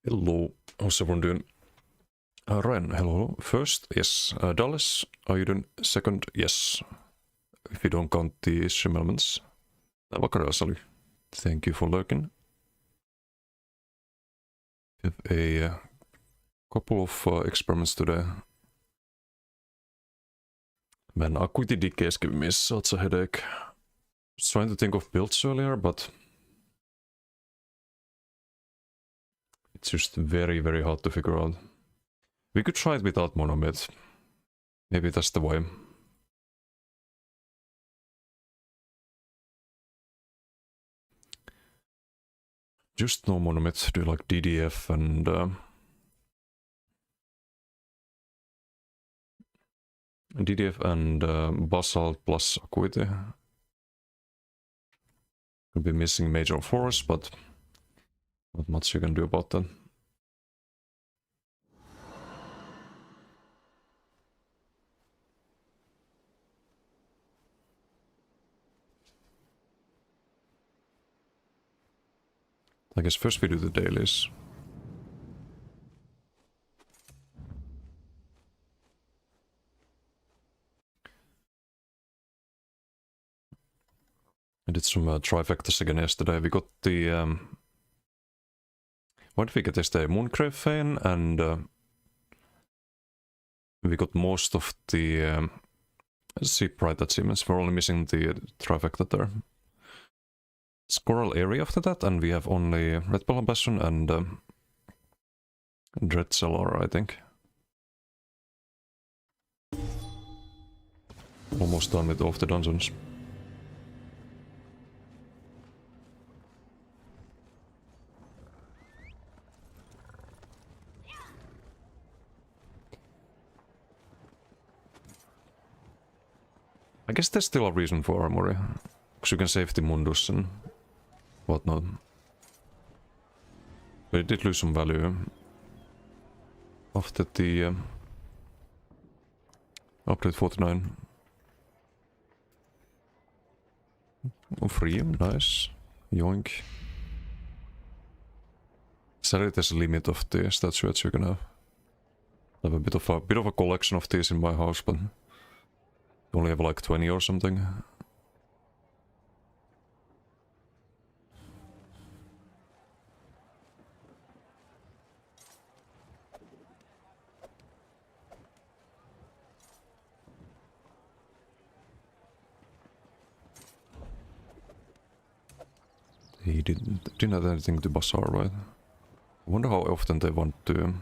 Hello, how's everyone doing? Ryan, hello. First, yes. Dallas, are you doing? Second, yes. If you don't count the stream elements. Vakare Asali, thank you for lurking. We have a couple of experiments today. Man, Acuity Decay is giving me such a headache. I was trying to think of builds earlier, but it's just very, very hard to figure out. We could try it without monomyth. Maybe that's the way. Just no monomyth, do like DDF and basalt plus acuity. Could be missing major force, but not much you can do about that. I guess first we do the dailies. I did some trifectas again yesterday. We got the... what did we get yesterday? Moongrave Fane, and we got most of the Seabright achievements. We're only missing the trifecta there. It's Coral Area after that, and we have only Red Ball Bastion and Dread Cellar, I think. Almost done with all of the dungeons. I guess there's still a reason for armory, because you can save the Mundus and whatnot. But it did lose some value after the update 49. Oh, free, nice. Yoink. Sadly, there's a limit of the statuettes you can have. I have a bit of a collection of these in my house, but only have like 20 or something. He didn't have anything to bazaar, right? I wonder how often they want to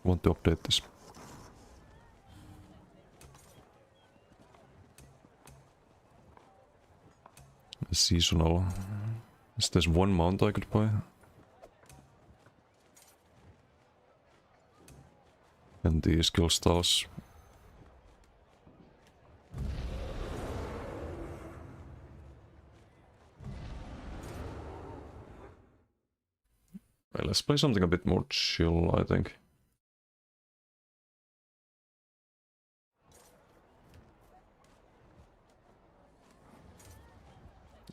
update this. Seasonal. Is there one mount I could buy? And the skill styles. Well, let's play something a bit more chill, I think.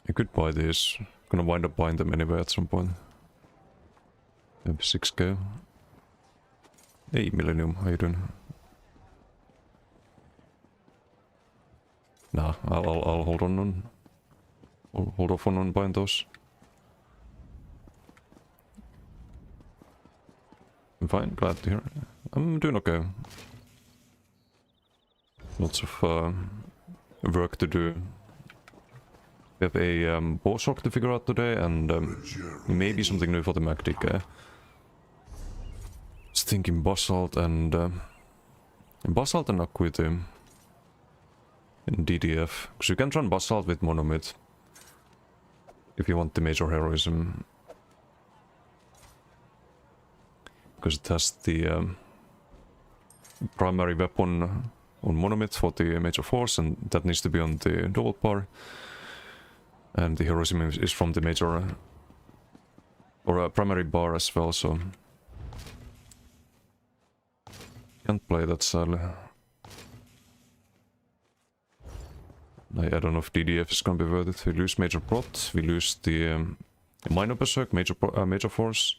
I could buy these. Gonna wind up buying them anyway at some point. Maybe 6k. Hey, Millennium, how you doing? Nah, I'll hold on. I'll hold off on buying those. I'm fine, glad to hear. I'm doing okay. Lots of work to do. We have a boss rock to figure out today, and maybe something new for the MacDK. I was thinking basalt and acuity in DDF, because you can run basalt with monomyth if you want the major heroism, because it has the primary weapon on monomyth for the major force, and that needs to be on the double bar. And the heroism is from the major or a primary bar as well, so can't play that sadly. I don't know if DDF is gonna be worth it. We lose major prot, we lose the minor berserk, major force.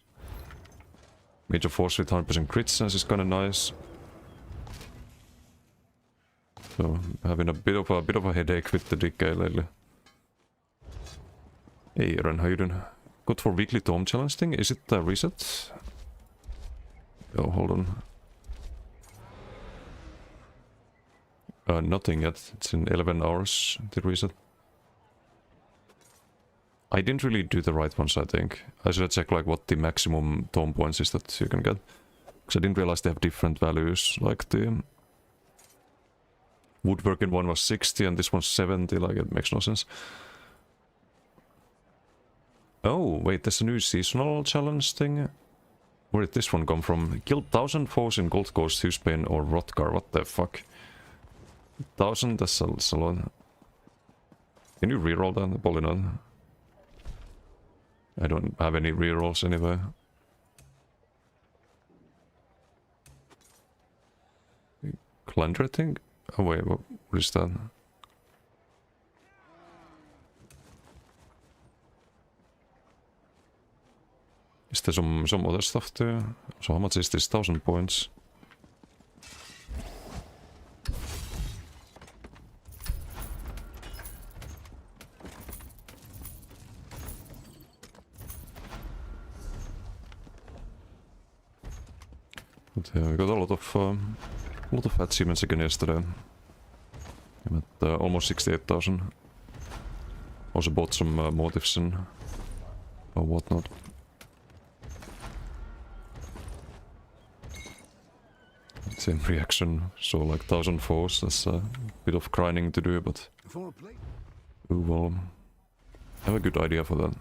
Major force with 100% crit sense is kinda nice. So having a bit of a headache with the decay lately. Hey Ren, how you doing? Good for weekly tome challenge thing. Is it a reset? Oh, hold on. Nothing yet. It's in 11 hours, the reset. I didn't really do the right ones, I think. I should check like what the maximum tome points is that you can get. Because I didn't realize they have different values. Like the woodworking one was 60 and this one's 70, like it makes no sense. Oh, wait, there's a new seasonal challenge thing. Where did this one come from? Kill 1,000 foes in Gold Coast, Husbane or Rothgar. What the fuck? 1,000, that's a lot. Can you reroll that? Probably not. I don't have any rerolls anyway. Calendar thing? Oh wait, what is that? Is there some other stuff there? So how much is this? 1,000 points. But yeah, we got a lot of achievements again yesterday. I'm at almost 68,000. Also bought some motives and whatnot. Same reaction, so like 1,000 foes, that's a bit of grinding to do, but we will have a good idea for that.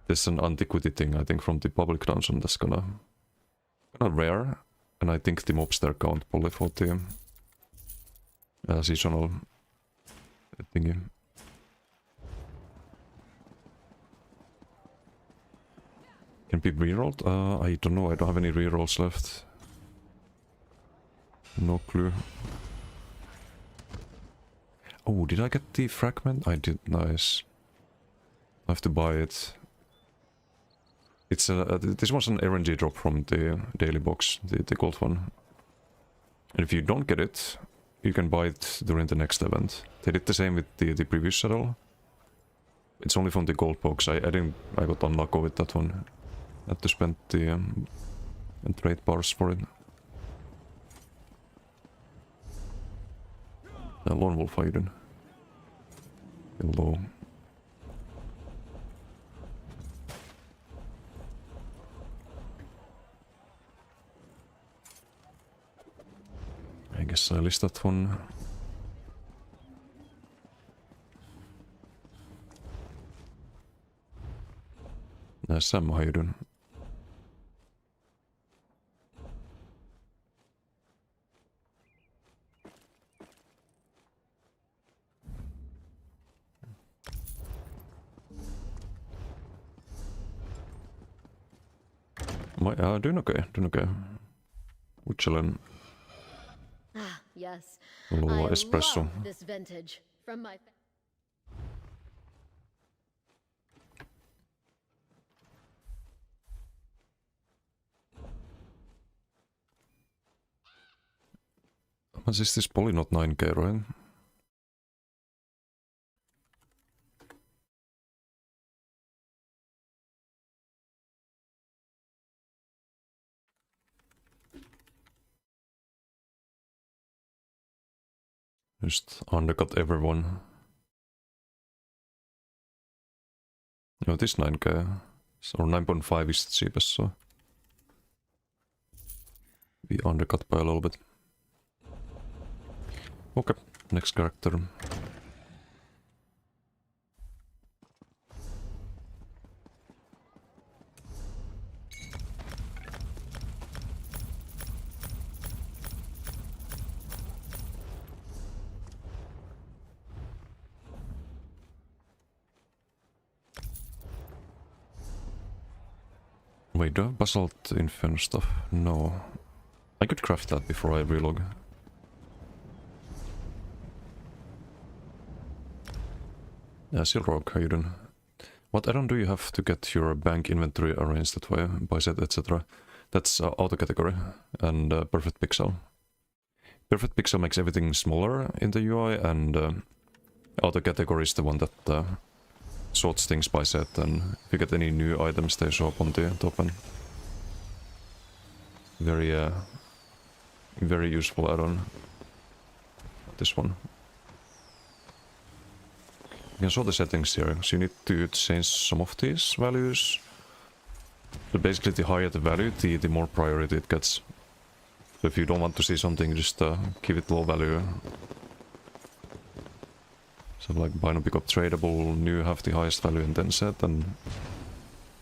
There's an antiquity thing, I think, from the public dungeon that's gonna rare, and I think the mobs there count probably for the seasonal thingy. Can be rerolled? I don't know, I don't have any rerolls left. No clue. Oh, did I get the fragment? I did, nice. I have to buy it. It's this was an RNG drop from the daily box, the gold one. And if you don't get it, you can buy it during the next event. They did the same with the previous saddle. It's only from the gold box. I got unlucky with that one. I had to spend the trade bars for it. Lone wolf hidden. Hello. I guess I list that one. Sam, how you doing? Doing okay, doing okay. We're chilling. Ah, yes. A little espresso. Love this vintage from my. How much is this? Probably not 9k, right? Just undercut everyone. No, this 9k. So 9.5 is the cheapest, so we undercut by a little bit. Okay, next character. Wait, do I have basalt inferno stuff? No. I could craft that before I relog. Yeah, Silrock, how you doing? What add-on do you have to get your bank inventory arranged that way, by set, etc.? That's auto category and perfect pixel. Perfect pixel makes everything smaller in the UI, and auto category is the one that sorts things by set, and if you get any new items, they show up on the top end. Very useful add-on. This one. You can show the settings here, so you need to change some of these values. So basically, the higher the value, the more priority it gets. So if you don't want to see something, just give it low value. So like buy no pick up tradable, new have the highest value and then set, and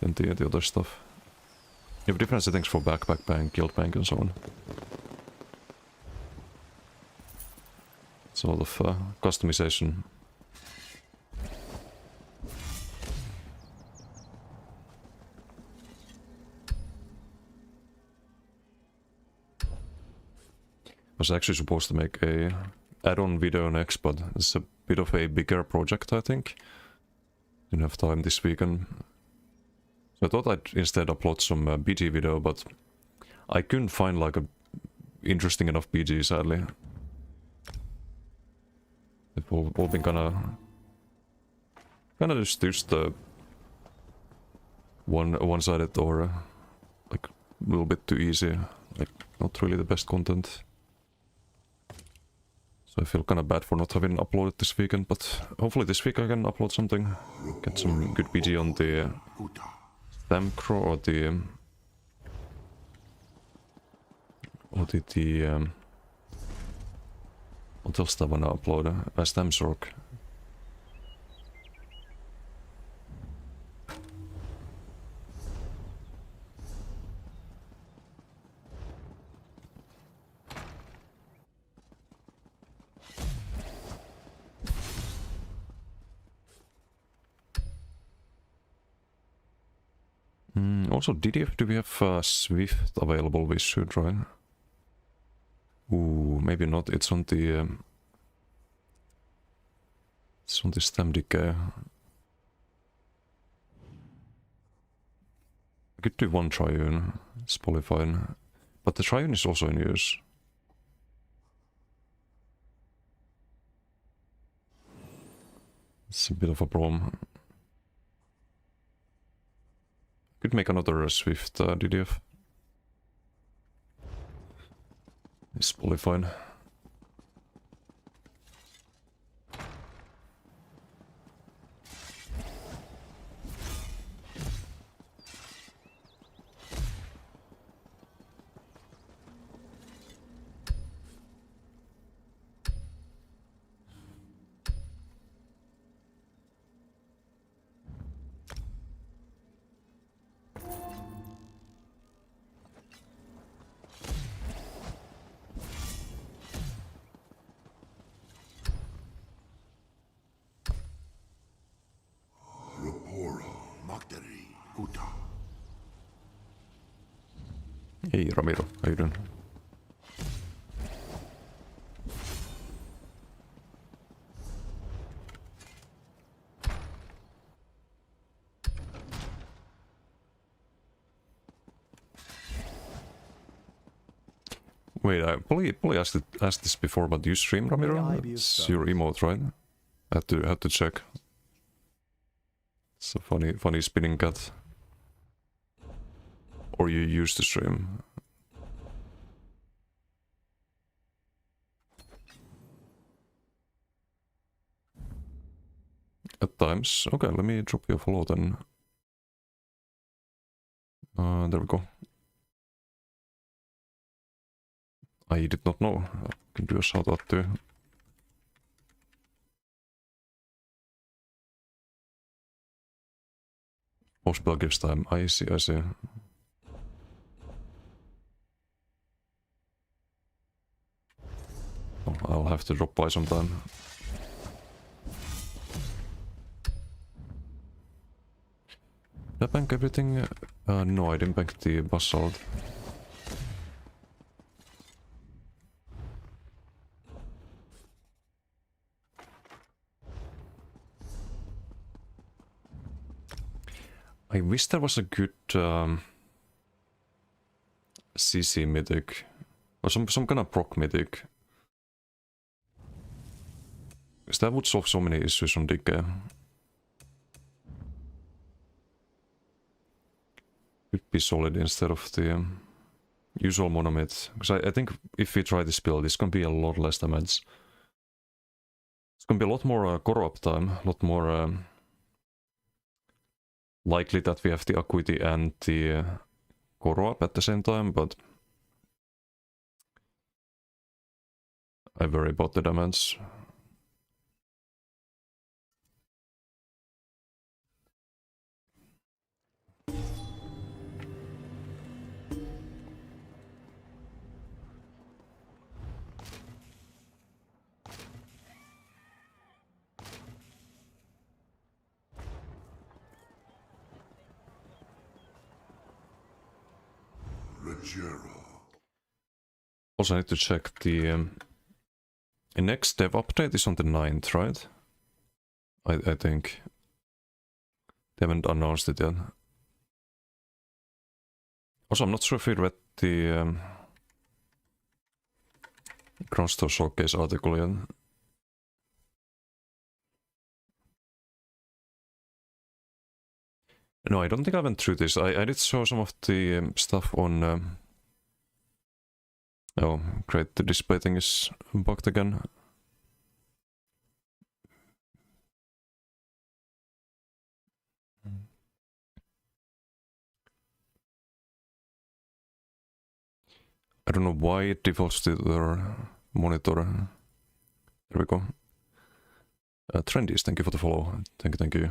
then the other stuff. You have different settings for backpack bank, guild bank, and so on. It's a lot of customization. I was actually supposed to make a add-on video next, but it's a bit of a bigger project, I think. Didn't have time this weekend. So I thought I'd instead upload some BG video, but I couldn't find like a interesting enough BG, sadly. They've all been kinda just one-sided or like a little bit too easy, like not really the best content. So I feel kind of bad for not having uploaded this weekend, but hopefully this week I can upload something. Get some good BG on the Stamcro or what else do I wanna upload? Stamsork. Also, DDF, do we have Swift available? We should, right? Ooh, maybe not. It's on the stem decay. I could do one triune, Spolifine, but the triune is also in use. It's a bit of a problem. Could make another Swift DDF. It's probably fine. Hey Ramiro, how you doing? Wait, I probably asked this before, but do you stream, Ramiro? It's your emote, right? I had to check. It's a funny spinning cat. Or you used to stream. At times. Okay, let me drop you a follow then. There we go. I did not know. I can do a shout out too. Post-spell gives time. I see, I see. Oh, I'll have to drop by sometime. Did I bank everything? No, I didn't bank the basalt. I wish there was a good CC mythic. Or some kind of proc mythic. Because that would solve so many issues on Decay. Could be solid instead of the usual monomyth. Because I think if we try this build, it's gonna be a lot less damage. It's gonna be a lot more core uptime, a lot more likely that we have the Acuity and the core up at the same time, but I worry about the damage. Also, I need to check the next dev update is on the 9th, right? I think. They haven't announced it yet. Also, I'm not sure if you read the Ground Store Showcase article yet. No, I don't think I went through this. I did show some of the stuff on... Oh, great, the display thing is bugged again. I don't know why it defaults to the monitor. There we go. Trendies, thank you for the follow. Thank you.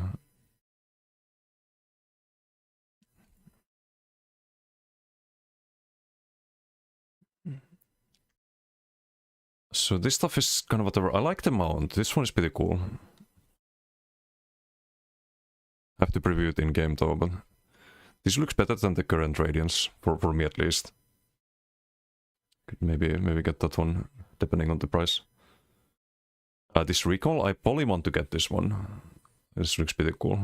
So this stuff is kind of whatever. I like the mount. This one is pretty cool. Have to preview it in game though, but this looks better than the current Radiance for me at least. Could maybe get that one depending on the price. This recall, I probably want to get this one. This looks pretty cool.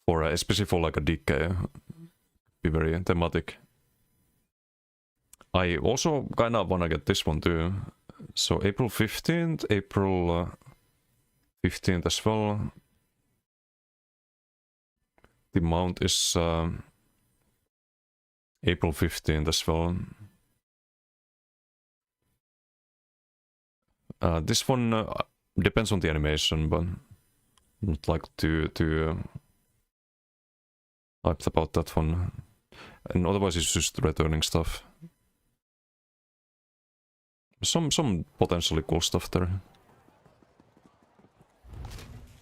For especially for like a decay, be very thematic. I also kind of want to get this one too. So April 15th, April 15th as well. The mount is April 15th as well. This one depends on the animation, but not like too hyped about that one. And otherwise it's just returning stuff. Some potentially cool stuff there.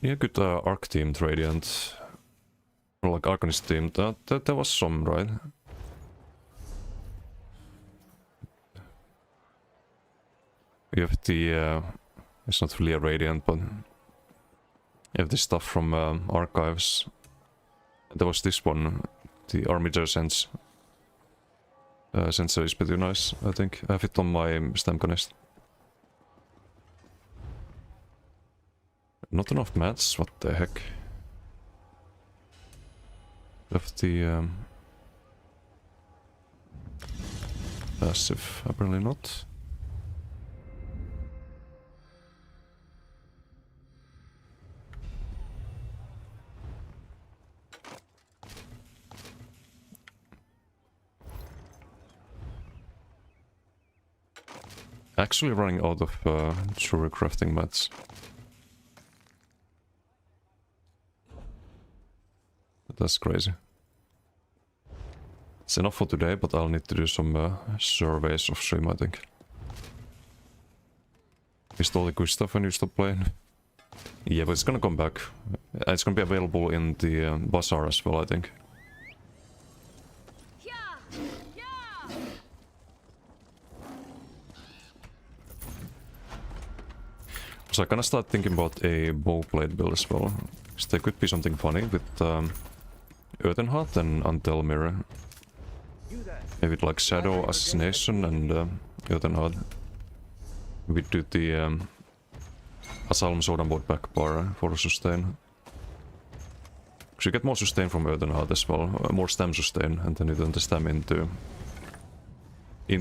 Yeah, good arc themed Radiant. Or like Arcanist themed. There was some, right? You have the it's not really a Radiant, but you have this stuff from Archives. There was this one, the Armiger Sense. Sensor is pretty nice, I think. I have it on my Stamconist. Not enough mats, what the heck? Have the passive, apparently not. Actually running out of jewelry crafting mats. That's crazy. It's enough for today, but I'll need to do some surveys of stream, I think. Missed all the good stuff when you stop playing. Yeah, but it's gonna come back. It's gonna be available in the bazaar as well, I think. So I kinda start thinking about a bowblade build as well. Because there could be something funny with Earthenheart and Untel Mirror. Maybe like Shadow Assassination and Earthenheart. We do the Asylum Sodanboard back bar for sustain. Because you get more sustain from Earthen Heart as well, more stam sustain, and then you turn the stam into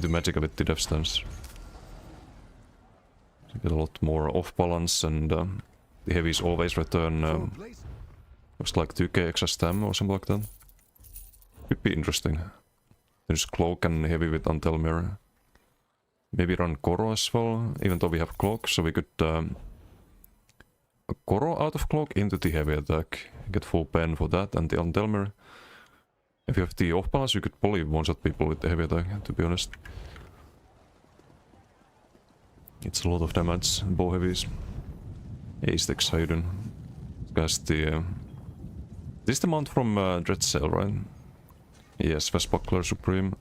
magic ability death stance. You get a lot more off balance, and the heavies always return looks like 2k extra stam or something like that. Could be interesting. There's cloak and heavy with Untelmir. Maybe run Koro as well, even though we have cloak, so we could Koro out of cloak into the heavy attack. Get full pen for that and the Untelmir. If you have the off balance, you could probably one-shot people with the heavy attack, to be honest. It's a lot of damage, bow heavies. Astex, how you doing? This the... This is the mount from Dread Sail, right? Yes, Vesbuckler Supreme.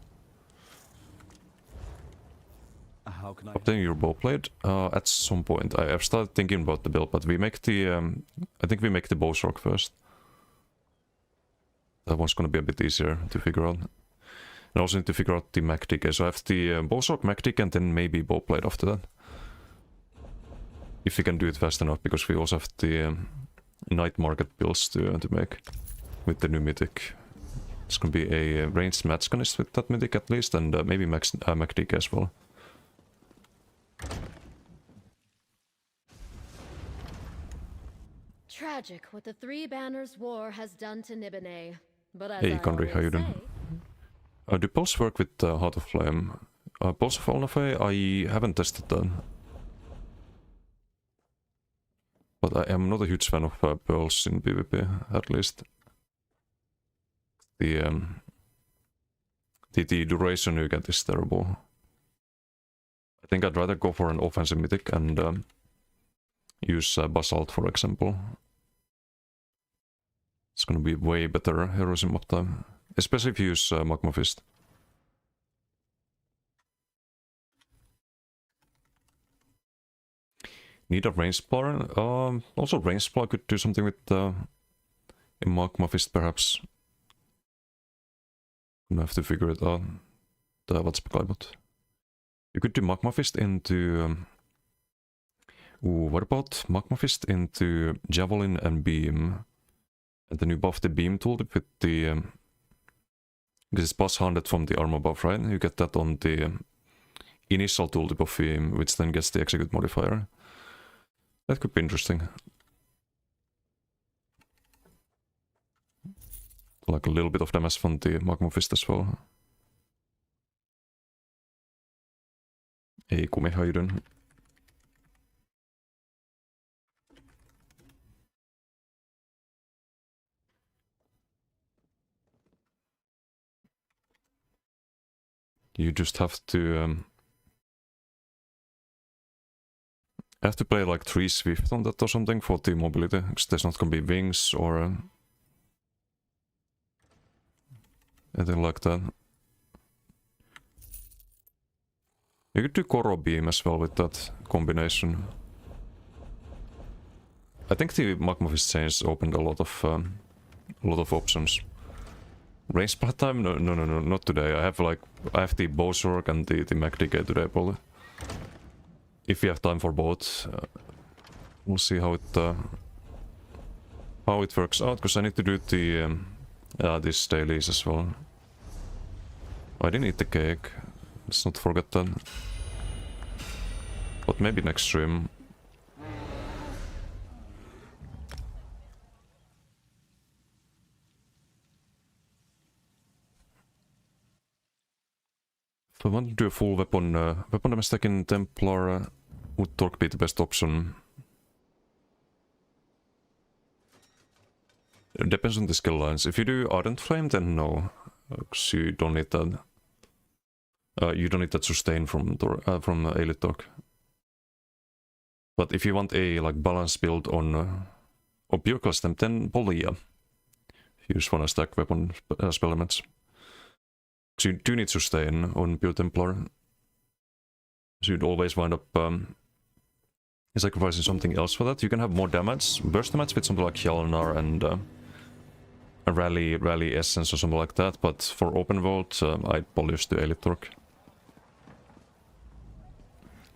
How can I... Obtain your bowblade? At some point. I've started thinking about the build, but we make the... I think we make the bowstroke first. That one's gonna be a bit easier to figure out. And I also need to figure out the Mac DK. So I have the bowstroke, Mac DK, and then maybe bowblade after that. If we can do it fast enough, because we also have the night market builds to make with the new mythic. It's gonna be a ranged matchgonist with that mythic at least, and maybe Mac DK as well. Tragic what the Three Banners War has done to Nibene. But as Hey, I Conry, how you always doing? say, Do pulse work with Heart of Flame? Pulse of Alnafe, I haven't tested that. But I am not a huge fan of pearls in PvP, at least. The duration you get is terrible. I think I'd rather go for an offensive mythic and use Basalt, for example. It's gonna be way better heroism uptime, especially if you use Magma Fist. Need a range splar? Also range splar could do something with a Magma Fist perhaps. Gonna have to figure it out. What's But you could do Magma Fist into... what about Magma Fist into Javelin and Beam? And then you buff the Beam tooltip with the... because it's plus 100 from the armor buff, right? You get that on the initial tooltip of Beam, which then gets the execute modifier. That could be interesting. Like a little bit of damage from the Magma Fist as well. Hey Kumi, how you doing? You just have to play like 3 Swift on that or something for the mobility, because there's not gonna be wings or anything like that. You could do Koro Beam as well with that combination. I think the Magma Fist change opened a lot of options. Range splat time? No, not today. I have the Bowswork and the Mac DK today probably. If we have time for both, we'll see how it works out. Because I need to do the these dailies as well. I didn't eat the cake. Let's not forget that. But maybe next stream. If I want to do a full weapon damage stack in Templar, would Torque be the best option? It depends on the skill lines. If you do Ardent Flame, then no, because you don't need that. You don't need that sustain from Elite Torque. But if you want a balanced build on pure custom, then Polia. Use one stack weapon spell elements. So you do need sustain on pure Templar. So you'd always wind up sacrificing something else for that. You can have more damage, burst damage with something like Hjalnar and a Rally Essence or something like that. But for open world, I'd polish the Elite Torque.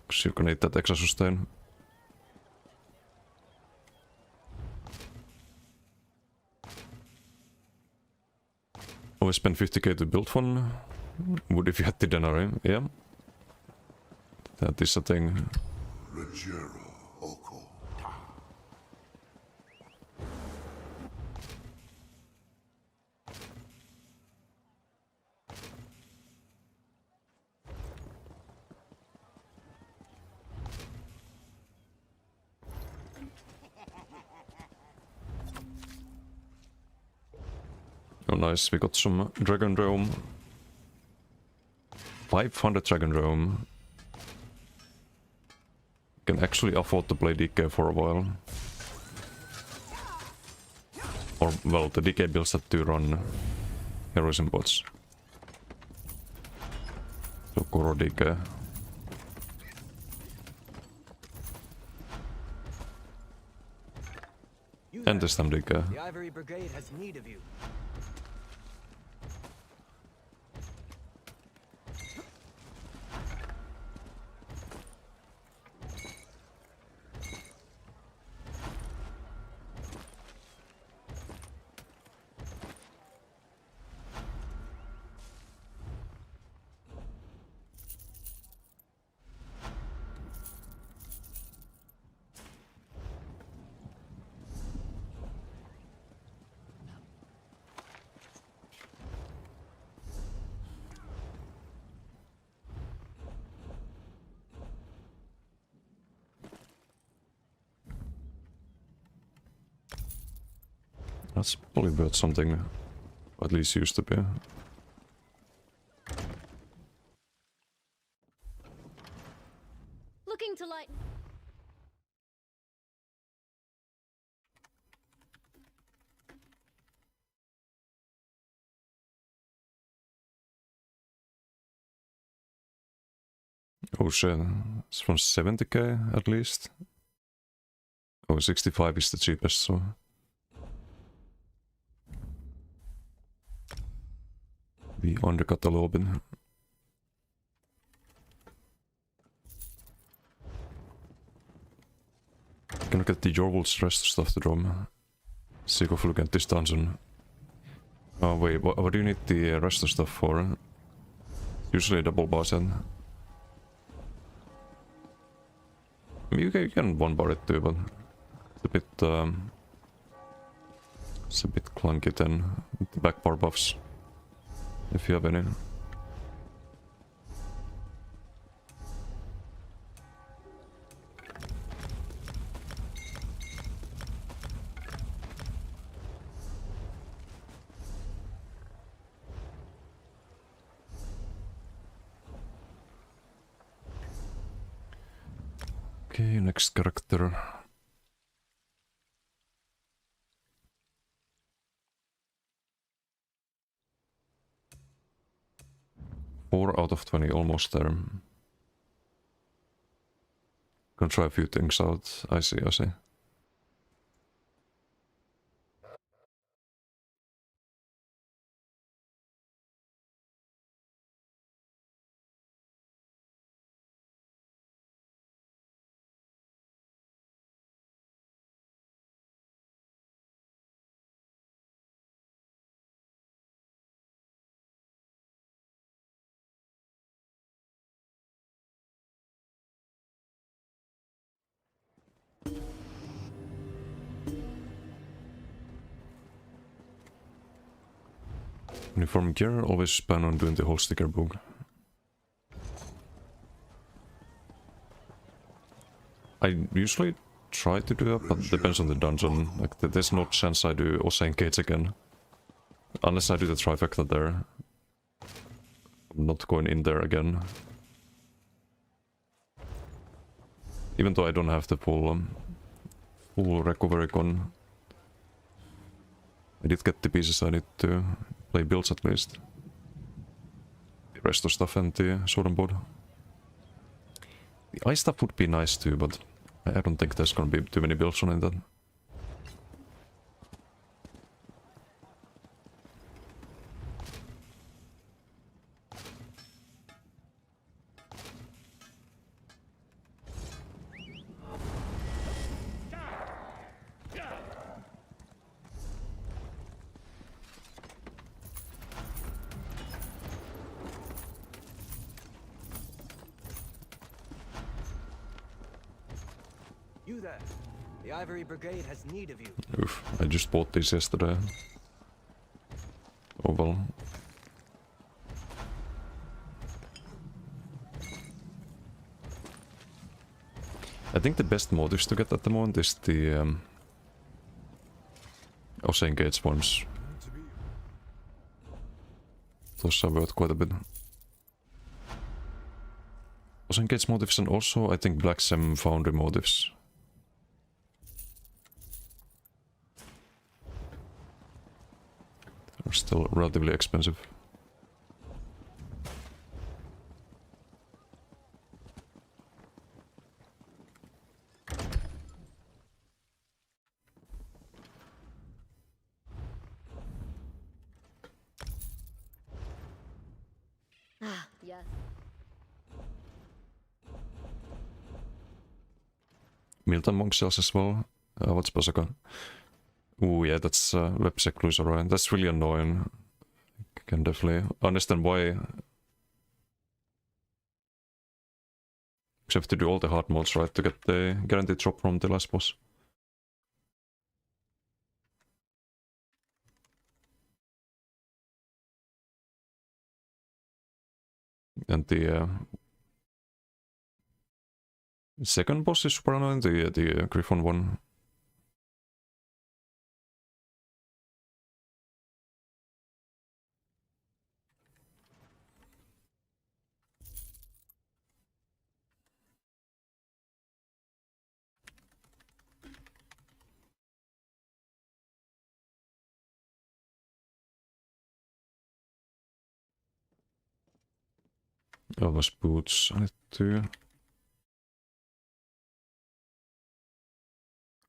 Because you're gonna need that extra sustain. we spent 50k to build one. Would if you had the denarii, yeah. That is a thing. Oh nice, we got some Dragon Dome. 500 Dragon Dome. Can actually afford to play DK for a while. Or, well, the DK builds that to run heroism bots. So Kuro DK. And this time DK. The Ivory Brigade has need of you. That's probably worth something. Or at least used to be. Looking to lighten. Oh shit, it's from 70k at least. Oh, 65 is the cheapest, so... We undercut a little bit. Can look at the Jorwol's rest stuff to drop. Sick of looking at this dungeon. Oh wait, what do you need the rest of stuff for? Usually a double boss end. I mean, you can one bar it too, but it's a bit clunky then with the back bar buffs, if you have any. Okay, next character. Four out of 20, almost there. Gonna try a few things out. I see, I see. Uniform gear, always plan on doing the whole sticker book. I usually try to do that, but it depends on the dungeon. Like, there's no chance I do Osa Gates again. Unless I do the trifecta there. I'm not going in there again. Even though I don't have the full recovery con. I did get the pieces I need to play builds at least. The rest of stuff and the sword and board. The ice stuff would be nice too, but I don't think there's gonna be too many builds on that. You there. The Ivory Brigade has need of you. Oof, I just bought these yesterday. Oh well. I think the best motives to get at the moment is the Ocean Gates ones. Those are worth quite a bit. Ocean Gates motives and also I think Black Sem Foundry motives. They're still relatively expensive. Ah, yes. Milton Monk sells as well. What's Pasaka? Oh yeah, that's web seclusion, right? That's really annoying. Can definitely understand why. Except to do all the hard modes, right? To get the guaranteed drop from the last boss. And the second boss is super annoying, the Griffon one. Oh, those boots I need to...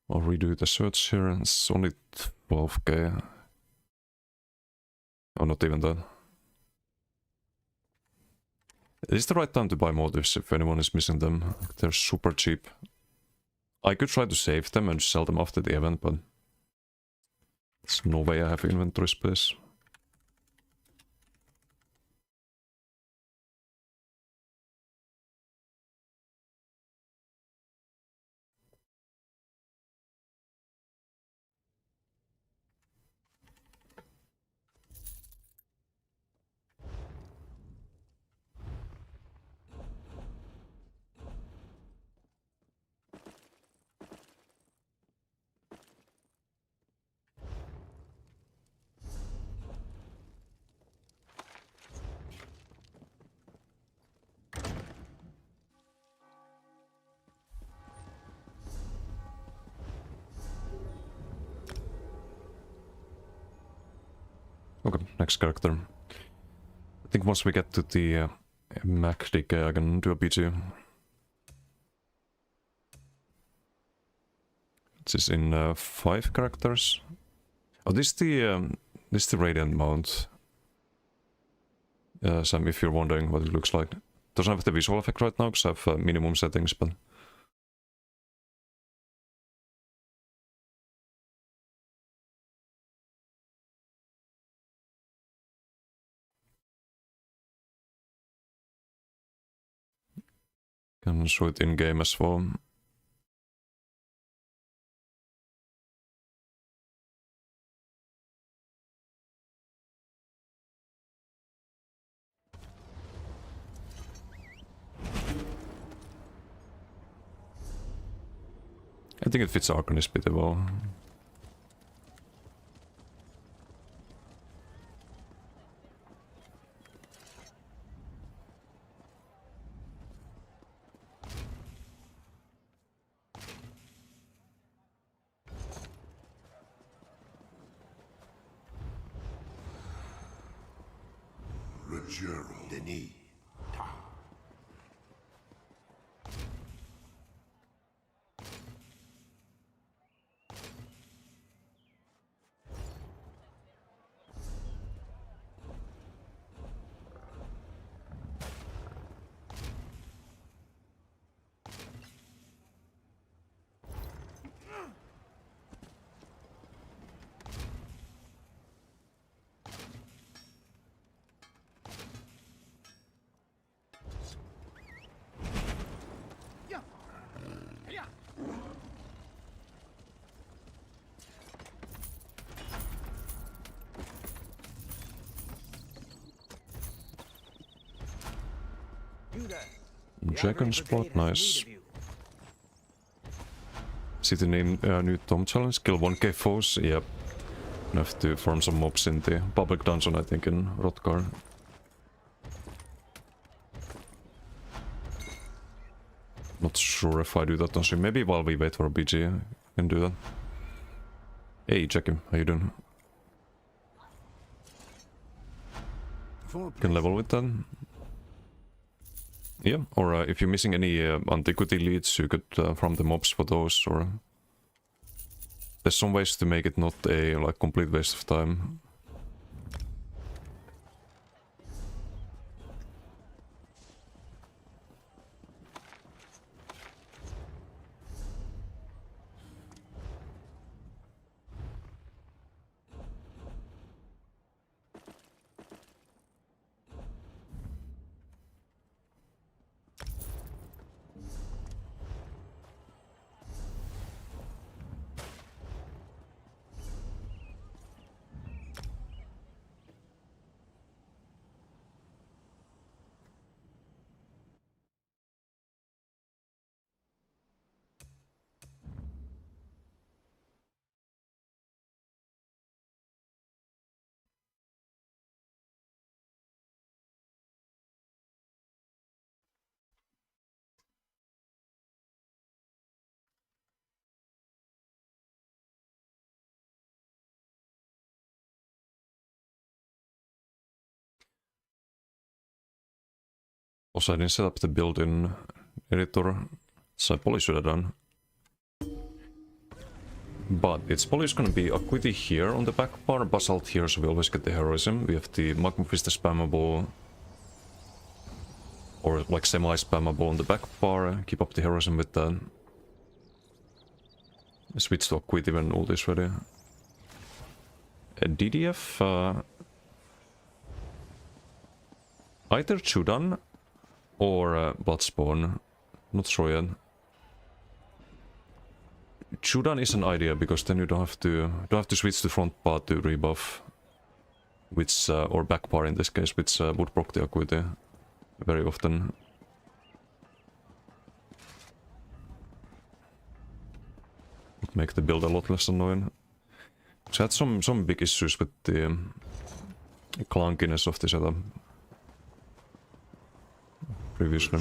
I'll redo the search here, and it's only 12k. Oh, not even that. Is the right time to buy motives if anyone is missing them? They're super cheap. I could try to save them and sell them after the event, but there's no way I have inventory space. Okay, next character. I think once we get to the Mac decay, I can do a BG. This is in 5 characters. Oh, this is the Radiant Mount. Sam, if you're wondering what it looks like. Doesn't have the visual effect right now because I have minimum settings, but... Can show it in-game as well. I think it fits Arcanist pretty well. Denis. there. Dragon Spot, nice. City name new Tom challenge, kill 1k foes, yep. I have to farm some mobs in the public dungeon, I think, in Rotkar. Not sure if I do that on stream. Maybe while we wait for BG, I can do that. Hey, Jackie, how you doing? Can level with that. Yeah, or if you're missing any antiquity leads, you could farm the mobs for those, or... There's some ways to make it not a like complete waste of time. Also, I didn't set up the build-in editor, so I probably should have done. But it's probably just gonna be Acuity here on the back bar, Basalt here, so we always get the heroism. We have the Magma Fist spammable, or like semi-spammable on the back bar. Keep up the heroism with that. Switch to Acuity when ult is ready. DDF, either Chudan or Bloodspawn. Not sure yet. Chudan is an idea because then you don't have to switch to front part to rebuff, which or back part in this case, which would proc the Acuity very often. Would make the build a lot less annoying. So I had some big issues with the clunkiness of the setup previously.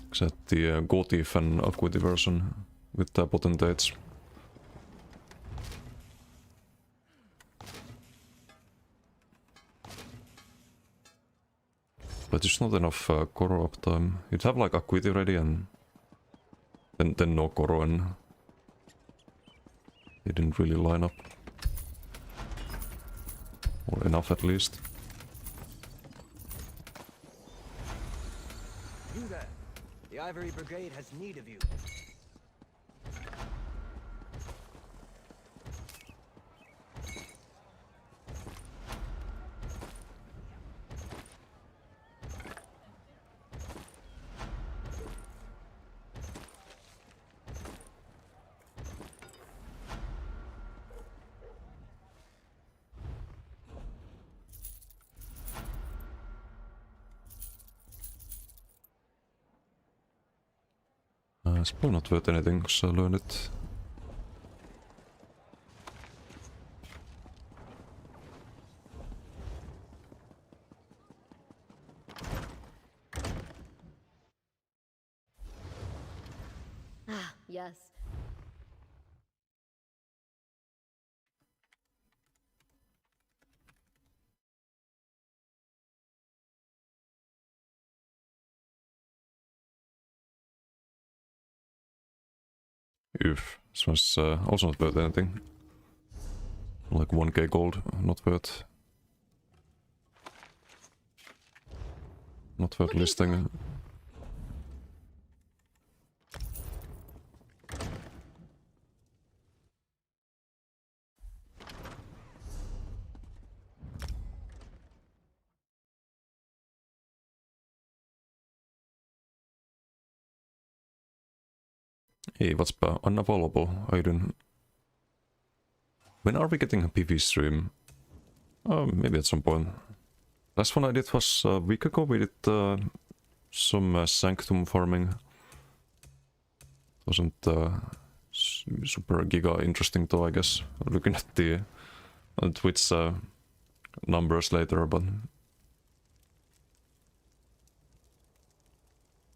Except the Gotif and Acuity version with the potentates. But there's not enough Koro uptime. You'd have like Acuity ready and then no Koro, and they didn't really line up. Or enough at least. You there. The Ivory Brigade has need of you. It's probably not worth anything because I learned it. Ah, yes. Oof. This one's also not worth anything. Like 1k gold, not worth. Not worth listing. Hey, what's unavailable? Are you doing? When are we getting a PV stream? Maybe at some point. Last one I did was a week ago. We did some Sanctum farming. Wasn't super giga interesting though, I guess. Looking at the Twitch numbers later, but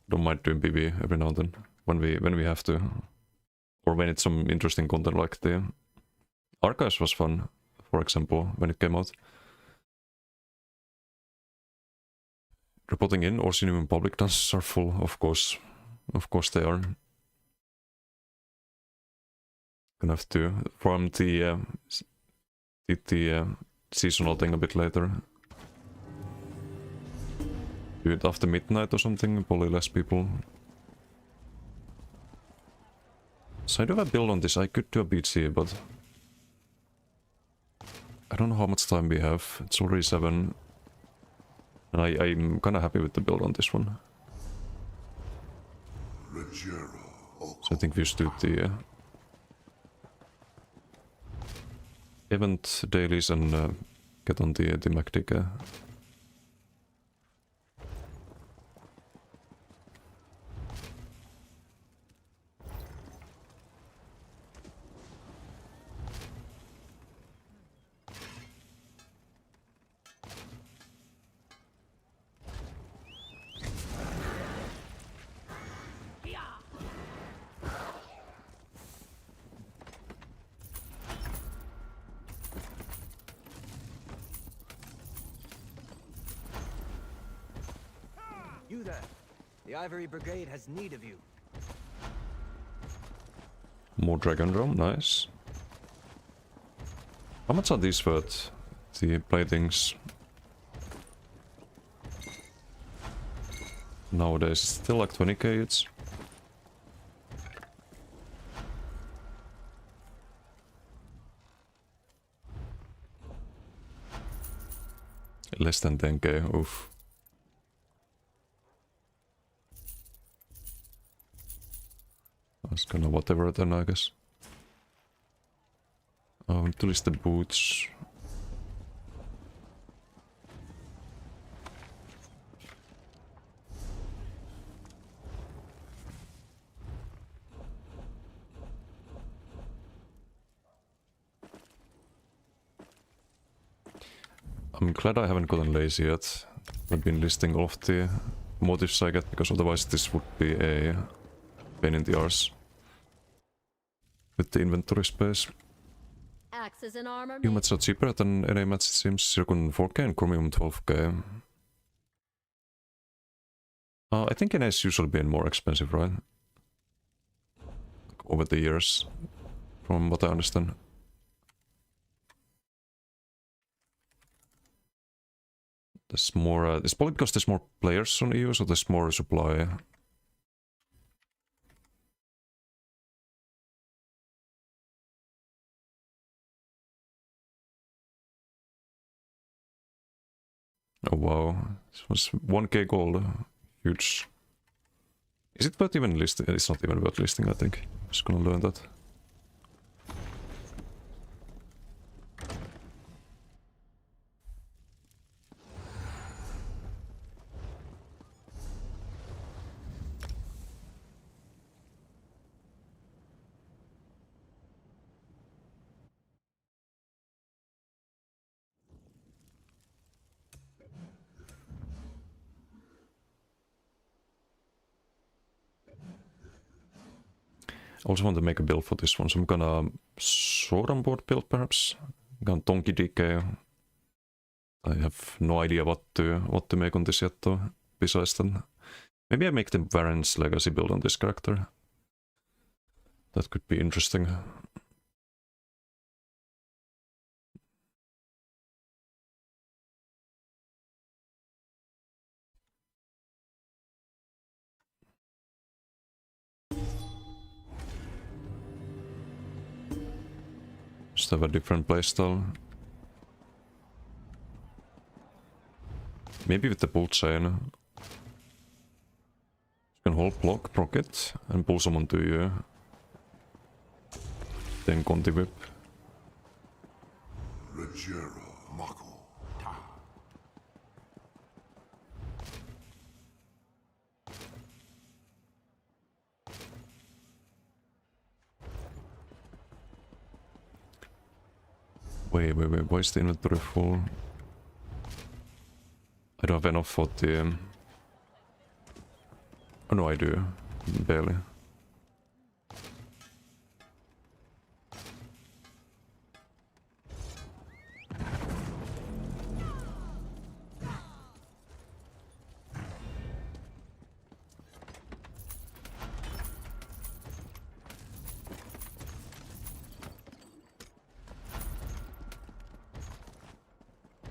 don't mind doing PV every now and then when we have to, or when it's some interesting content like the Archives was fun, for example, when it came out. Reporting in or seeing in public dances are full, of course they are. Gonna have to farm the seasonal thing a bit later. Do it after midnight or something, probably less people. So I do have a build on this. I could do a BC, but I don't know how much time we have. It's already 7. And I'm kinda happy with the build on this one. So I think we should do the event dailies and get on the MacDig. You there. The Ivory Brigade has need of you. More Dragon Drum, nice. How much are these worth? The platings. Nowadays, still like 20k each. Less than 10k, oof. That's kinda whatever then, I guess. Oh, to list the boots. I'm glad I haven't gotten lazy yet. I've been listing all of the motifs I get, because otherwise this would be a pain in the arse with the inventory space. Axes and armor. New mats are cheaper than NA mats, it seems. Zircon 4k and Chromium 12k. I think NA's usually been more expensive, right? Over the years, from what I understand. There's more, it's probably because there's more players on EU, so there's more supply. Oh wow, this was 1k gold, huge. Is it worth even listing? It's not even worth listing, I think. Just gonna learn that. I also want to make a build for this one, so I'm gonna sword on board build perhaps. I'm gonna Donkey DK. I have no idea what to make on this yet though, besides that. Maybe I make the Baron's Legacy build on this character. That could be interesting. Just have a different playstyle. Maybe with the pull chain. You can hold block, proc it, and pull someone to you. Then Conti Whip. Rogero, Mako, Ta. Wait, why is the inventory full? I don't have enough for the... Oh no, I do. Barely.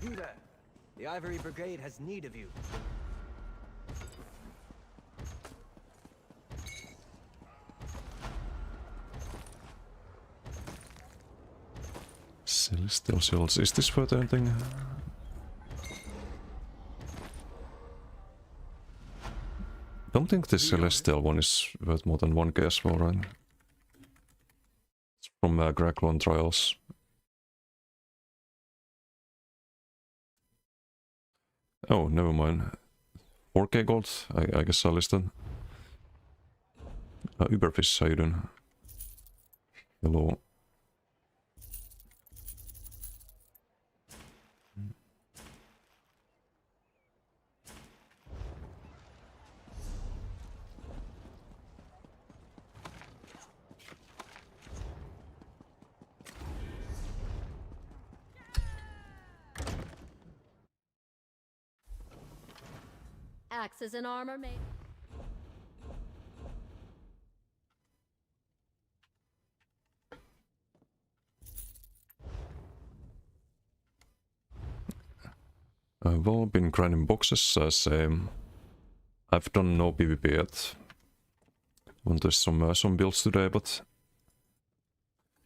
You there. The Ivory Brigade has need of you. Celestial Shells. Is this worth anything? Don't think this Celestial one is worth more than 1k as well, right? It's from Graglon Trials. Oh, never mind. 4k gold? I guess I'll list it. Uberfish, how you doing? Hello. Axes and armor made. Well, been grinding boxes, same. I've done no PvP yet. Want to do some builds today, but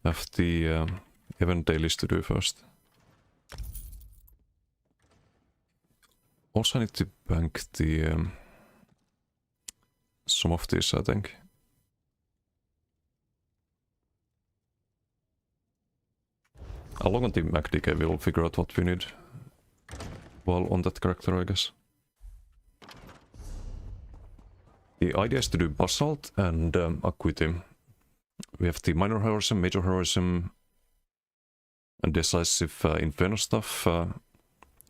I have the event dailies to do first. Also, I need to bank the some of these, I think. I'll log on the MacDK, we'll figure out what we need. Well, on that character, I guess. The idea is to do Basalt and Acuity. We have the Minor Heroism, Major Heroism, and Decisive Inferno stuff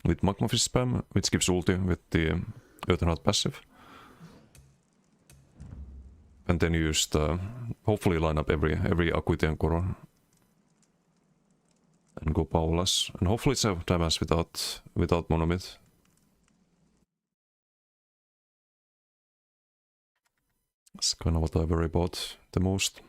with Magma Fist spam, which gives ulti with the Earthenheart passive. And then use hopefully line up every Acuity and Coron. And go powerless. And hopefully it's a damage without Monomyth. That's kind of what I worry about the most.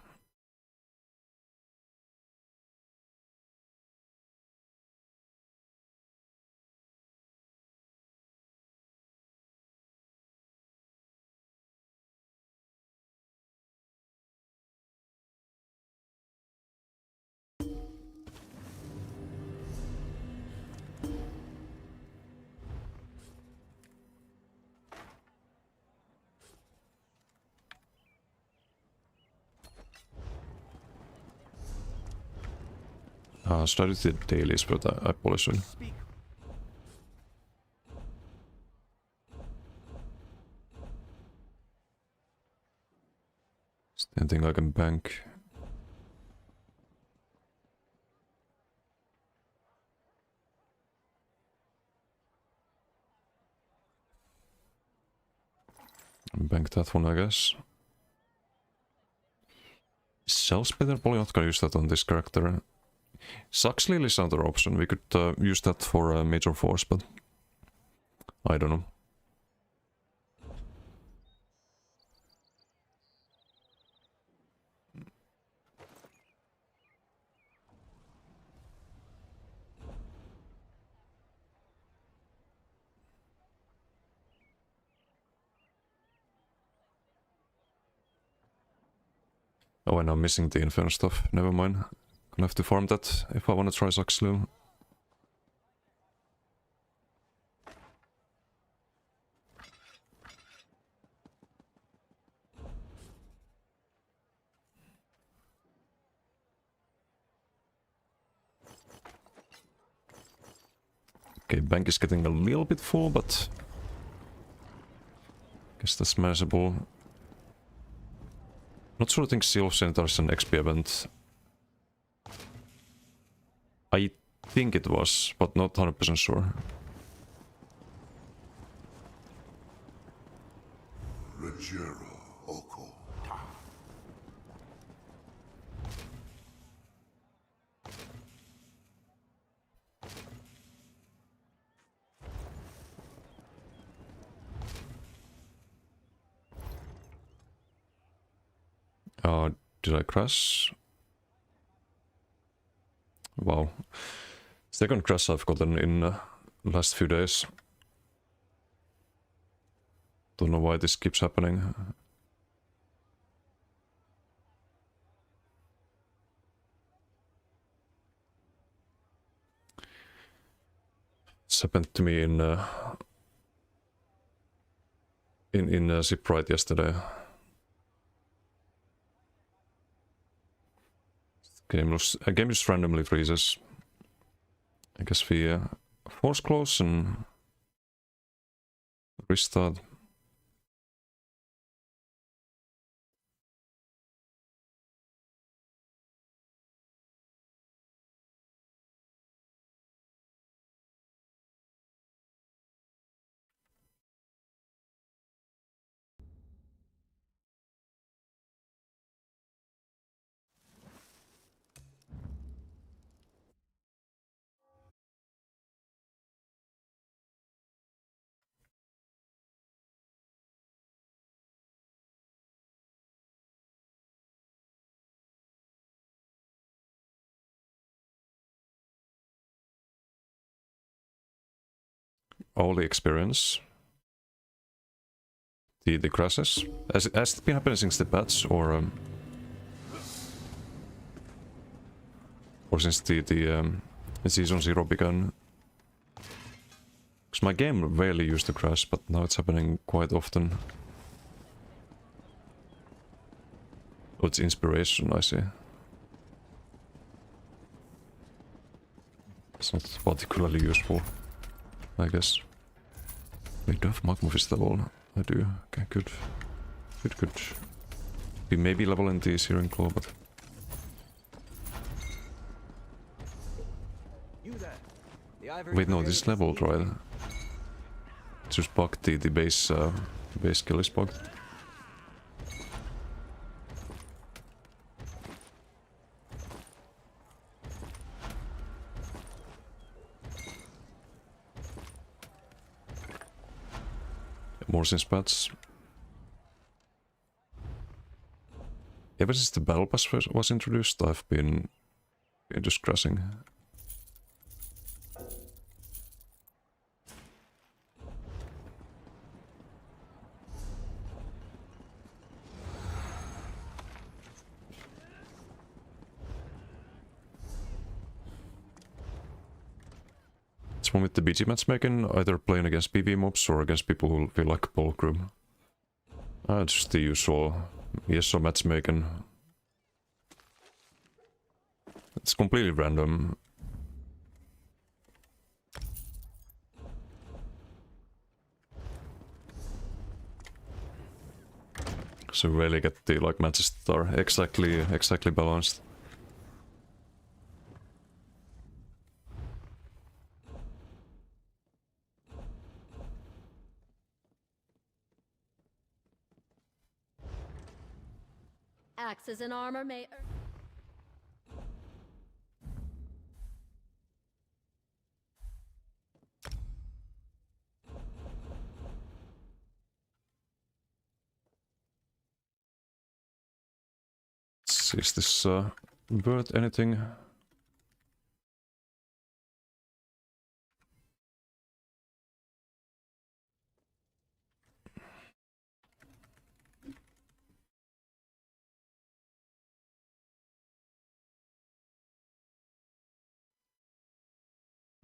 Started the dailies, but I polish it. Speak. Is there anything I can bank? Bank that one, I guess. Sells better, probably not gonna use that on this character. Sucks Lily is another option. We could use that for Major Force, but I don't know. Oh, and I'm missing the Inferno stuff. Never mind. Gonna have to farm that if I wanna try Saxlil. Okay, bank is getting a little bit full, but guess that's manageable. Not sure I think Seal of Centaur is an XP event. I think it was, but not 100% sure. Legero, Oko, Ta. Did I crash? Wow. Second crash I've gotten in last few days. Don't know why this keeps happening. This happened to me in Shipwright yesterday. Game just randomly freezes. I guess we force close and restart. All the experience. The crashes. Has it been happening since the patch or since the season 0 began? Because my game rarely used to crash, but now it's happening quite often. Oh, it's inspiration, I see. It's not particularly useful, I guess. Wait, do I have Magma Fist level? I do. Okay, good. Good. We may be leveling the Searing Claw, but... You there. The Ivory Wait, no, Brigade this is is leveled, needed. right? It's just bugged, the base skill is bugged. More since patch. Ever since the battle pass was introduced, I've been just crashing. It's one with the BG matchmaking, either playing against PV mobs or against people who feel like bulk room. Just the usual ESO matchmaking. It's completely random. So you really get the like matches that are exactly balanced. Axes and armor may... Is this worth anything?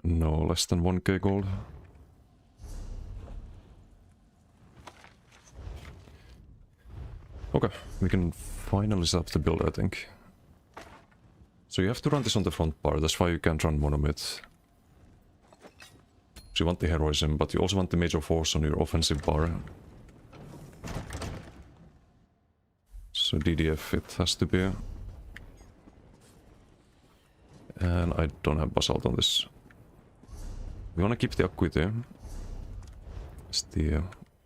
No, less than 1k gold. Okay, we can finally set up the build, I think. So you have to run this on the front bar, that's why you can't run monomyth. you want the heroism, but you also want the major force on your offensive bar. So DDF it has to be. And I don't have basalt on this. We want to keep the acuity. It's the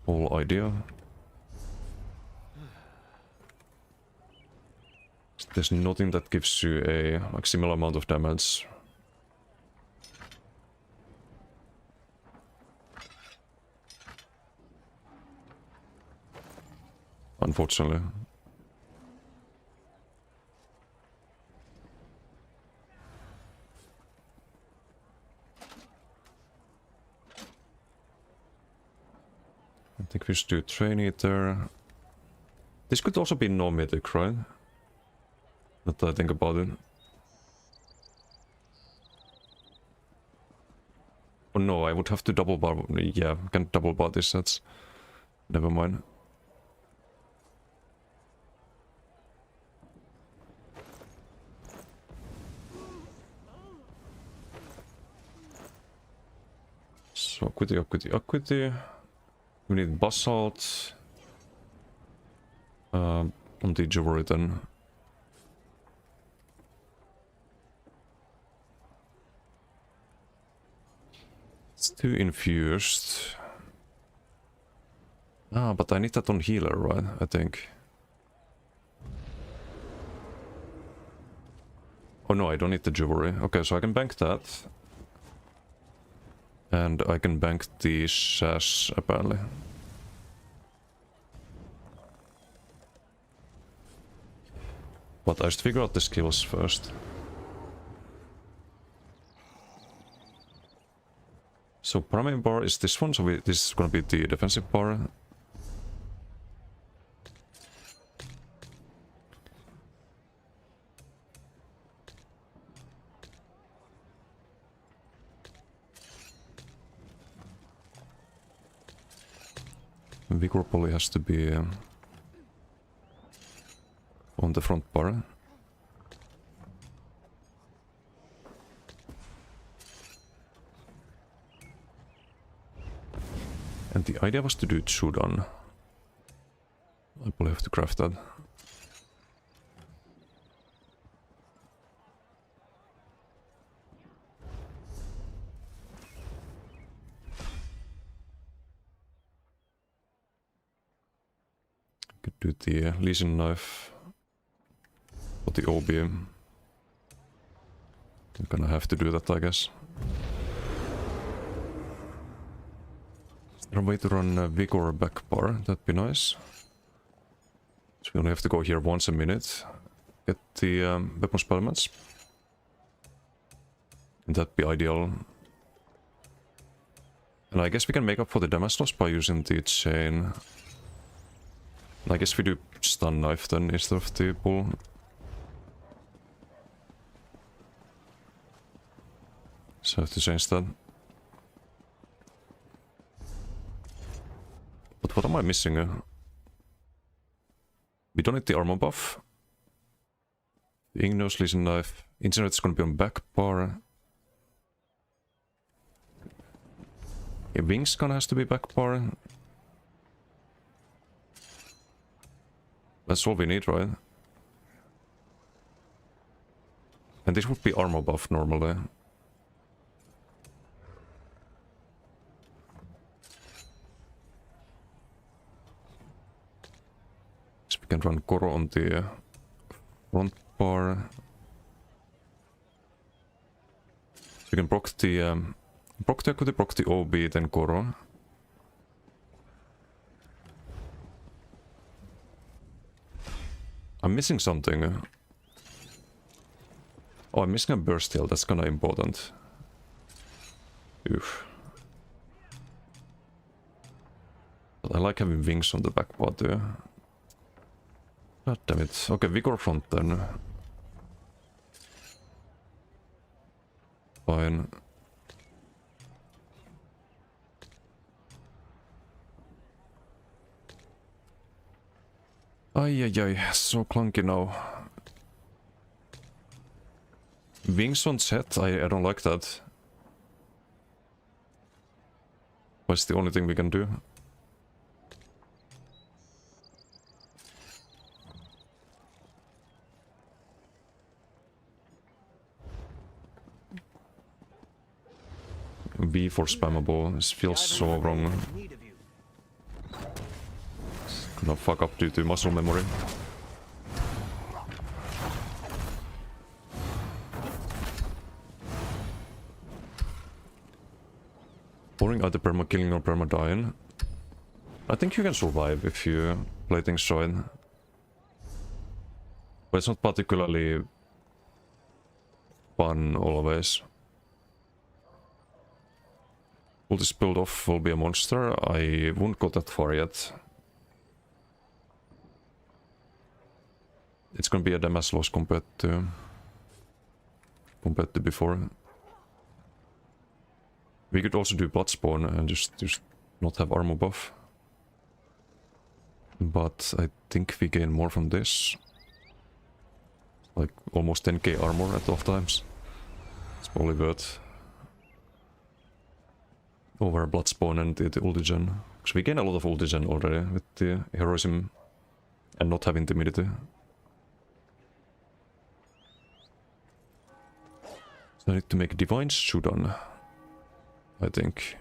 whole idea. There's nothing that gives you a like similar amount of damage. Unfortunately. I think we should do Train Eater. This could also be no mythic, right? Not that I think about it. Oh no, I would have to double bar. Yeah, I can double bar this. That's never mind. So acuity. We need basalt. On the jewelry then. It's too infused. Ah, but I need that on healer, right? I think. Oh no, I don't need the jewelry. Okay, so I can bank that. And I can bank the sash, apparently. But I should figure out the skills first. So primary bar is this one, so this is gonna be the defensive bar. Vigor probably has to be on the front bar. And the idea was to do Chudan. I probably have to craft that. Could do the Legion knife or the OB. I'm gonna have to do that, I guess. Is there a way to run Vigor back bar? That'd be nice. So we only have to go here once a minute. Get the weapon spellments. And that'd be ideal. And I guess we can make up for the damage loss by using the chain. I guess we do stun knife then instead of the bull. So I have to change that. But what am I missing? We don't need the armor buff. The Ignos Legion knife. Incinerate's gonna be on back bar. Yeah, Wings gonna has to be back bar. That's all we need, right? And this would be armor buff normally. So we can run Koro on the front bar. So we can proc the equity, proc the OB, then Koro. I'm missing something. Oh, I'm missing a burst heal. That's kinda important. Oof. But I like having wings on the back bar too. God damn it. Okay, Vigor front then. Fine. Ay, so clunky now. Wings on set, I don't like that. What's the only thing we can do? V for spammable. This feels so wrong. Need of you. Gonna fuck up due to muscle memory. Boring either perma killing or perma dying. I think you can survive if you play things right. But it's not particularly fun always. Will this build off will be a monster? I won't go that far yet. It's gonna be a damage loss compared to before. We could also do Bloodspawn and just not have armor buff. But I think we gain more from this. Like almost 10k armor at all times. It's probably worth over Bloodspawn and the Ultigen. Because we gain a lot of Ultigen already with the heroism and not having timidity. So I need to make Divine Shudan. I think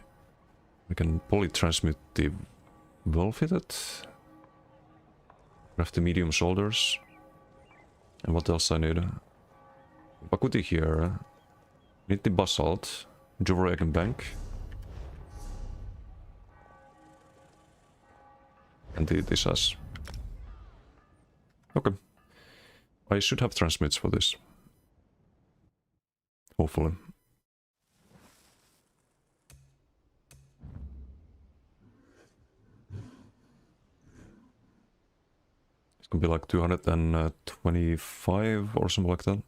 we can polytransmute the well-fitted. Craft the medium shoulders. And what else I need? Bakuti here. Need the basalt. Jewelry I can bank. And this has. Okay. I should have transmits for this. Hopefully. It's gonna be like 225 or something like that.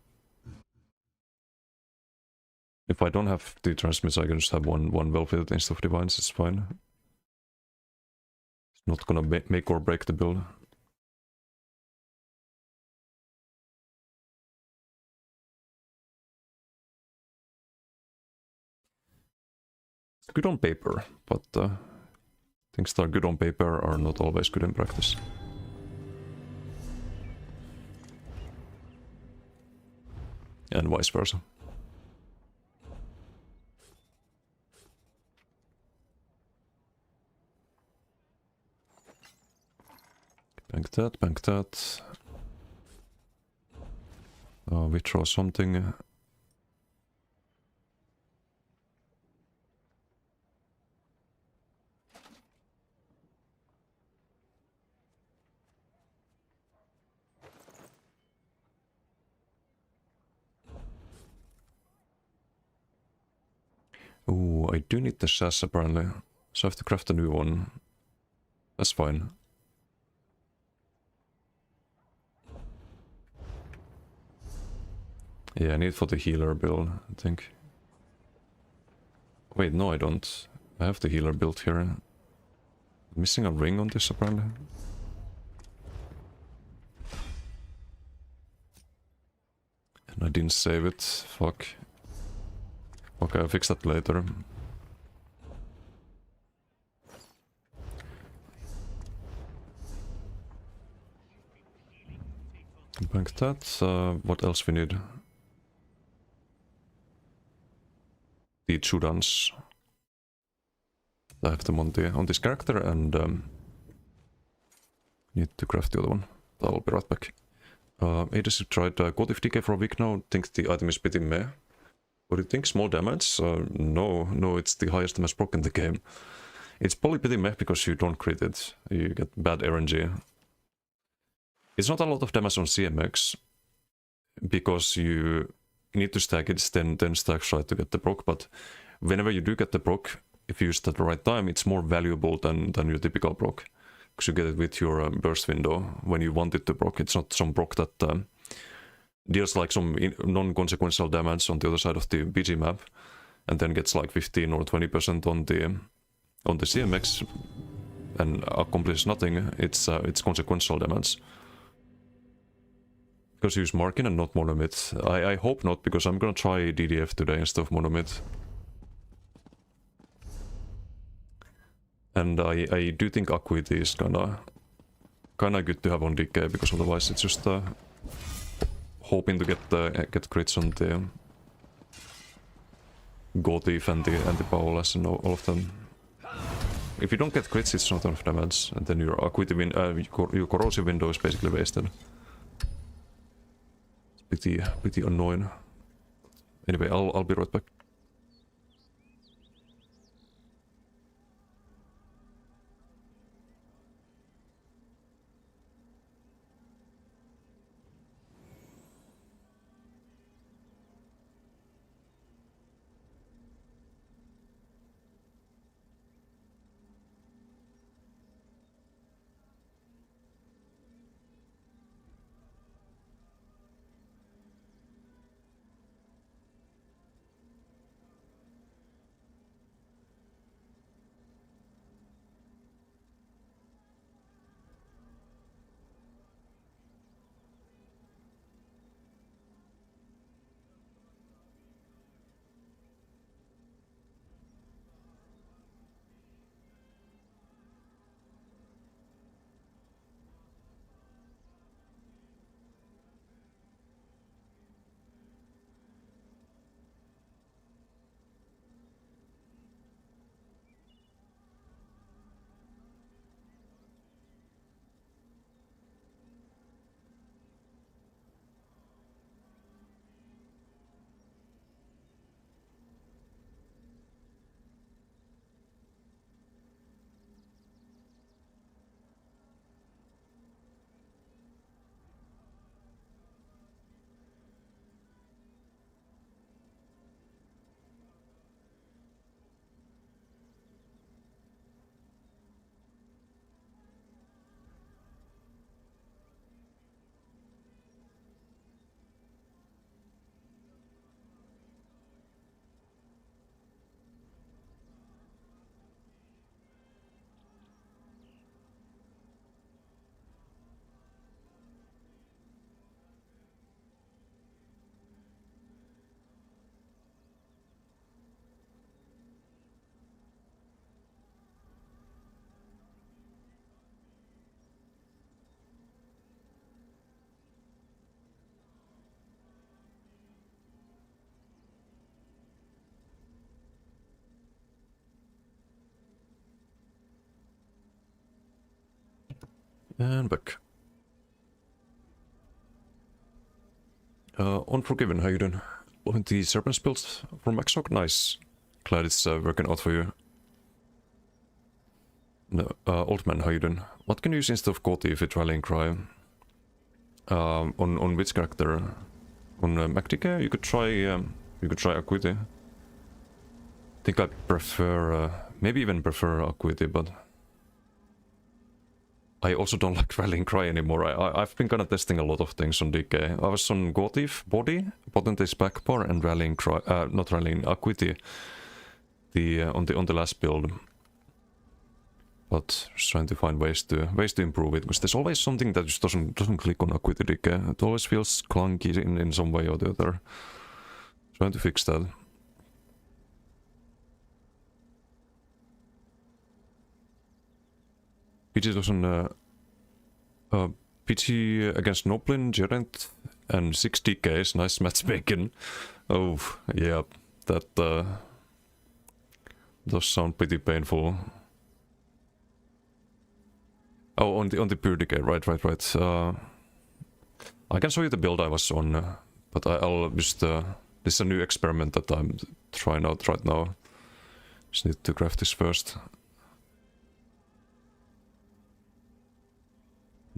If I don't have the transmits, I can just have one well-fitted instead of divines, it's fine. It's not gonna make or break the build. It's good on paper, but things that are good on paper are not always good in practice. And vice versa. Bank that, bank that. Withdraw something. Oh, I do need the sass apparently, so I have to craft a new one. That's fine. Yeah, I need for the healer build, I think. Wait, no I don't. I have the healer built here. I'm missing a ring on this apparently. And I didn't save it, fuck. Okay, I'll fix that later. Bank that. What else we need? The Chudans. I have them on this character and need to craft the other one. I'll be right back. Aegis tried God if DK for a week now. Think the item is pretty meh. What do you think? Small damage? No, it's the highest damage proc in the game. It's probably pretty meh because you don't crit it. You get bad RNG. It's not a lot of damage on CMX because you need to stack it 10 stacks right to get the proc, but whenever you do get the proc, if you use it at the right time, it's more valuable than your typical proc. Because you get it with your burst window when you want it to proc. It's not some proc that deals like some non-consequential damage on the other side of the BG map and then gets like 15 or 20% on the CMX and accomplishes nothing. It's consequential damage. Because you use Markin and not Monomid. I hope not, because I'm gonna try DDF today instead of Monomid. And I do think Acuity is kinda good to have on DK, because otherwise it's just hoping to get crits on the Gotif and the Paolas and all of them. If you don't get crits, it's not enough damage, and then your Acuity your corrosive window is basically wasted. It's pretty annoying. Anyway, I'll be right back. And back. Unforgiven, how you doing? Loving the Serpent's build from Maxoc? Nice. Glad it's working out for you. No, Old Man, how you doing? What can you use instead of Gotif with Rallying Cry? On which character? On MacDK? You could try Acuity. I think I prefer, maybe even prefer Acuity, but I also don't like Rallying Cry anymore. I've been kind of testing a lot of things on DK. I was on Gotif, Body, Potentate's Backbar, and Rallying Cry, not Rallying, Acuity, on the last build. But just trying to find ways to improve it, because there's always something that just doesn't click on Acuity DK. It always feels clunky in some way or the other. Trying to fix that. PG was on PG against Noblin, Gerent, and 6 DKs. Nice matchmaking. Oh, yeah, that does sound pretty painful. Oh, on the pure decay, right. I can show you the build I was on, but I'll just this is a new experiment that I'm trying out right now. Just need to craft this first.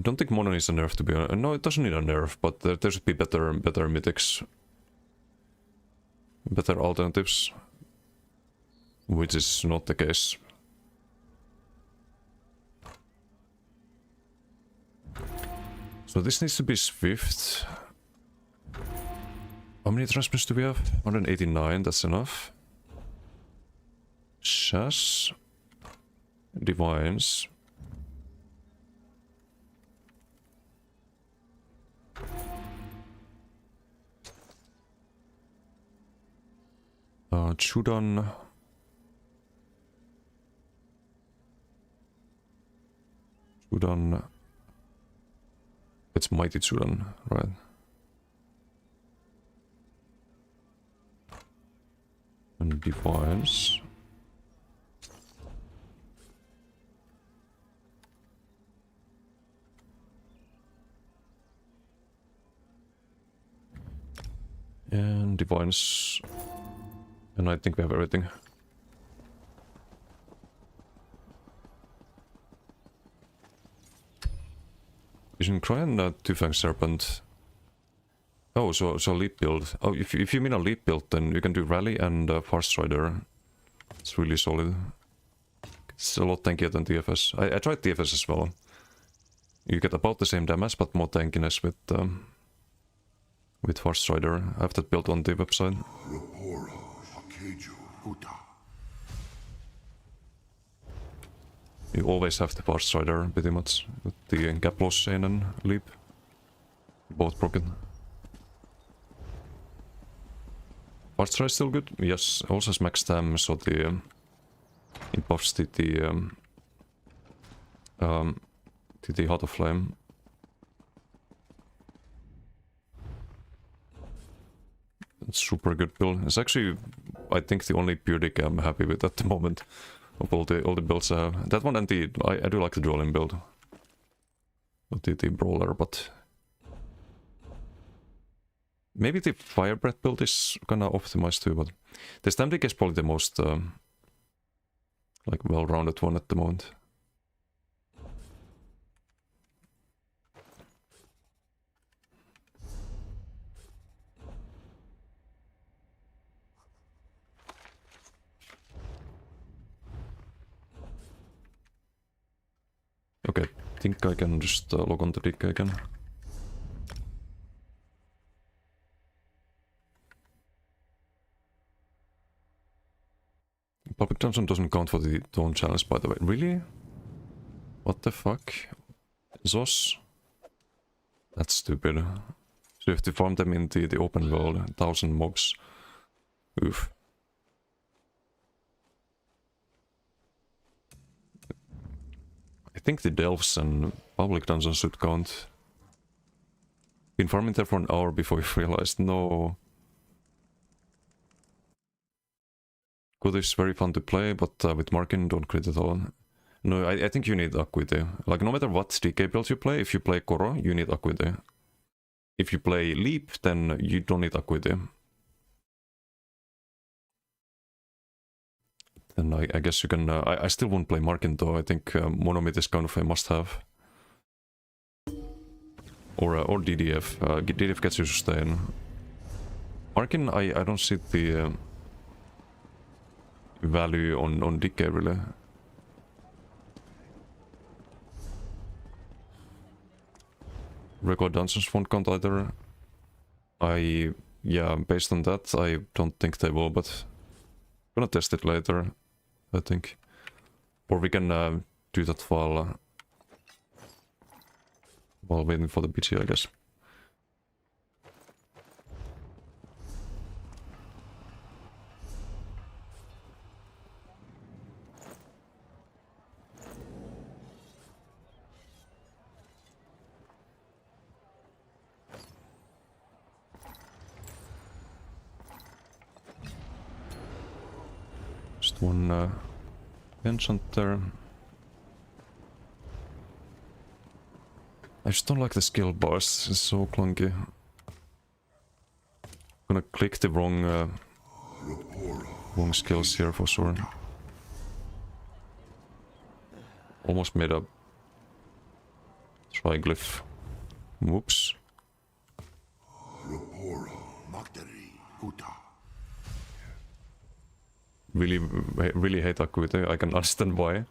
Don't think Mono needs a nerf to be honest. No, it doesn't need a nerf, but there should be better mythics, better alternatives, which is not the case. So this needs to be swift. How many transmissions do we have? 189, that's enough. Shas. Divines. Chudan. Sudan. It's Mighty Sudan, right? And Defiance. And Defiance. And I think we have everything. Using Cryan, Two-Fang Serpent. Oh, so leap build. Oh, if you mean a leap build, then you can do Rally and Farstrider. It's really solid. It's a lot tankier than TFS. I tried TFS as well. You get about the same damage, but more tankiness with Farstrider. I have that built on the website. You always have the Farstrider, pretty much, with the gap loss chain and leap. Both broken. Farstrider is still good. Yes, also has max stam, so the it buffs the Heart of Flame. It's super good build. It's actually, I think, the only pure deck I'm happy with at the moment. Of all the builds I have. That one and I do like the dueling build. Not the brawler, but maybe the fire breath build is kinda optimized too, but the stam deck is probably the most like well-rounded one at the moment. Okay, I think I can just log on to deck again. Public Dungeon doesn't count for the Dawn Challenge, by the way. Really? What the fuck? Zos? That's stupid. So you have to farm them in the open world, 1000 mobs. Oof. I think the Delves and Public Dungeons should count. Been farming there for an hour before we realized, no. Good is very fun to play, but with Markin, don't crit at all. No, I think you need Acuity. Like, no matter what DK build you play, if you play Koro, you need Acuity. If you play Leap, then you don't need Acuity. Then I guess you can... I still won't play Markin though. I think Monomyth is kind of a must-have. Or DDF. DDF gets you sustain. Markin, I don't see the value on DK really. Record Dungeons won't count either. Yeah, based on that, I don't think they will, but I'm gonna test it later, I think. Or we can do that while waiting for the BG, I guess. Just one enchant there. I just don't like the skill bars, it's so clunky. I'm gonna click the wrong skills here for sure. Almost made a triglyph. Whoops. Really hate Acuity, I can understand why.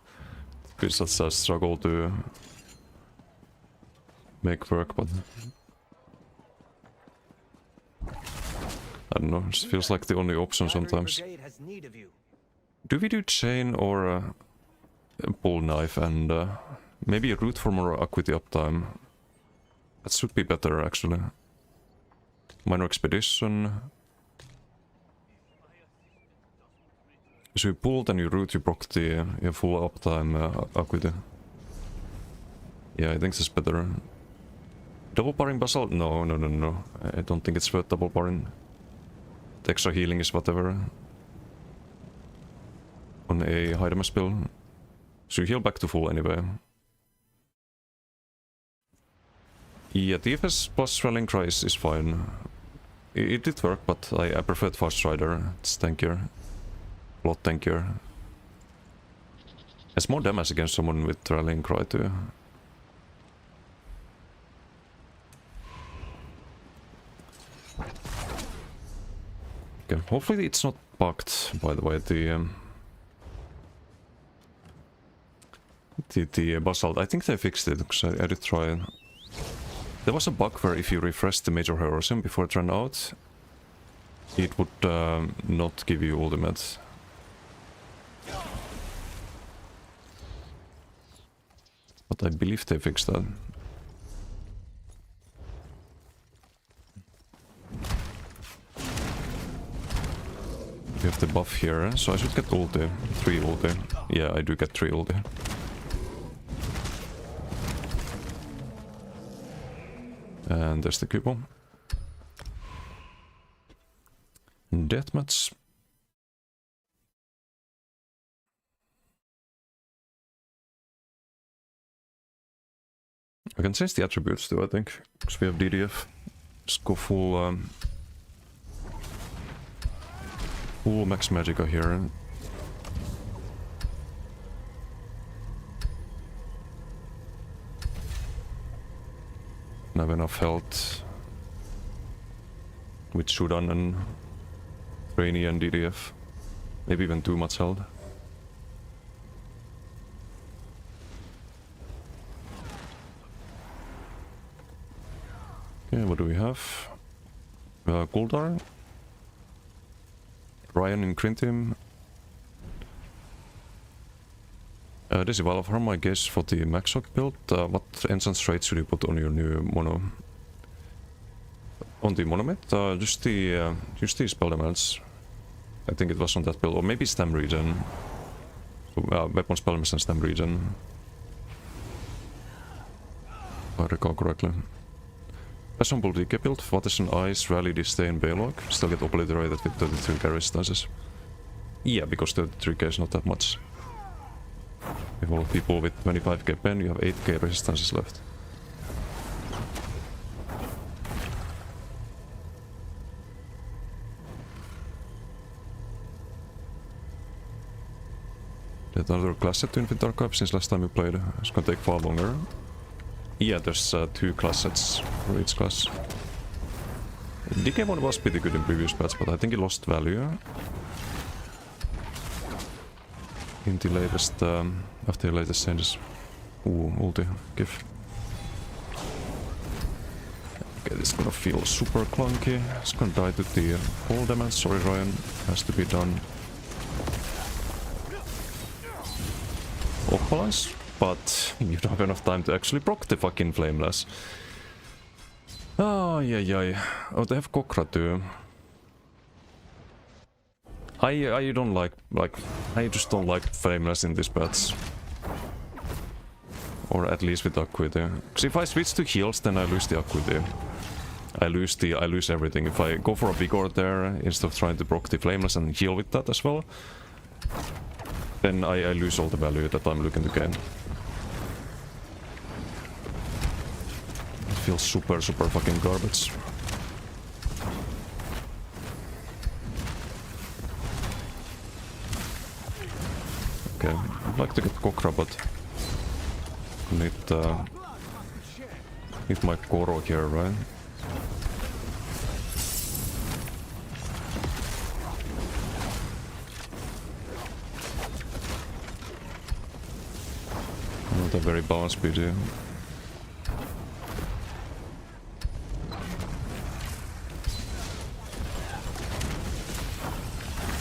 Because that's a struggle to make work, but I don't know, it just feels like the only option sometimes. Do we do chain or a bull knife and maybe a root for more Acuity uptime? That should be better actually. Minor expedition. So you pull, then you root, you proc the full uptime Acuity. Yeah, I think this is better. Double barring basalt? No. I don't think it's worth double barring. The extra healing is whatever. On a Hydema spill. So you heal back to full anyway. Yeah, DFS plus Rallying Cry is fine. It did work, but I preferred Fast Rider. It's tankier. A lot tankier. It's more damage against someone with Rallying Cry too. Okay, hopefully it's not bugged, by the way, the basalt. I think they fixed it, because I did try it. There was a bug where if you refresh the Major Heroism before it ran out, it would not give you ultimate. But I believe they fixed that. We have the buff here, so I should get ulti. 3 ulti. Yeah, I do get 3 ulti. And there's the coupon. Deathmatch. I can change the attributes too, I think, because we have DDF. Just go full max magica here. I have enough health with Shudan and Rainy and DDF. Maybe even too much health. Okay, what do we have? Guldar, Ryan and Crintim. This is Valfarm, I guess, for the Maxoc build. What enchant traits should you put on your new mono? On the monomit? Just the spell damage. I think it was on that build, or maybe stem regen. Weapon spell miss and stem regen. If I recall correctly. Ensemble DK build, what is an Ice, Rally, Disdain, Baylog? Still get obliterated with 33k resistances. Yeah, because 33k is not that much. If all people with 25k pen, you have 8k resistances left. There's another class set to Infinite Archive since last time we played. It's gonna take far longer. Yeah, there's 2 class sets for each class. DK one was pretty good in previous patch, but I think it lost value. In the latest, after the latest changes. Ooh, ulti, give. Okay, this is gonna feel super clunky. It's gonna die to the fall damage. Sorry, Ryan, has to be done. Opalize, but you don't have enough time to actually proc the fucking Flameless. Oh, yeah. Oh, they have Kokra too. I don't like, I just don't like Flameless in this patch. Or at least with Acuity. Because if I switch to heals, then I lose the Acuity. I lose everything. If I go for a Vigor there, instead of trying to proc the Flameless and heal with that as well, then I lose all the value that I'm looking to gain. It feels super fucking garbage. Okay, I'd like to get Kokra, but need my Koro here, right? Not a very balanced BD.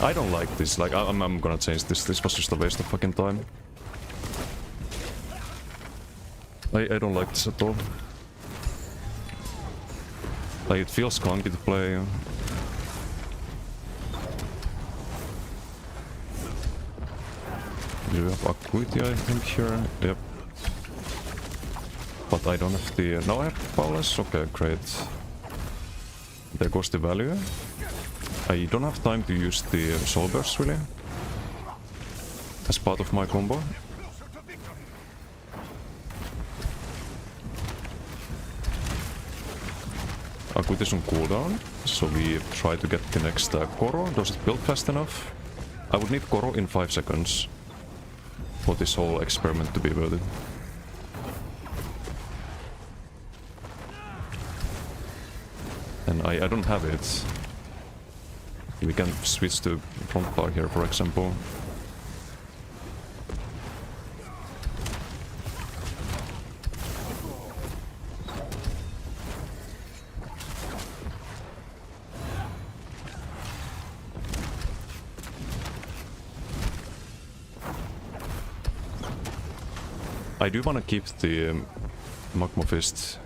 I don't like this, like, I'm gonna change this. This was just a waste of fucking time. I don't like this at all. Like, it feels clunky to play. You have Acuity, I think, here. Yep. But I don't have the... Now I have powerless? Okay, great. There goes the value. I don't have time to use the soul burst really. As part of my combo. Acuity is on cooldown, so we try to get the next Koro. Does it build fast enough? I would need Koro in 5 seconds for this whole experiment to be worth it. And I don't have it. We can switch to front bar here, for example. I do want to keep the Magma Fist.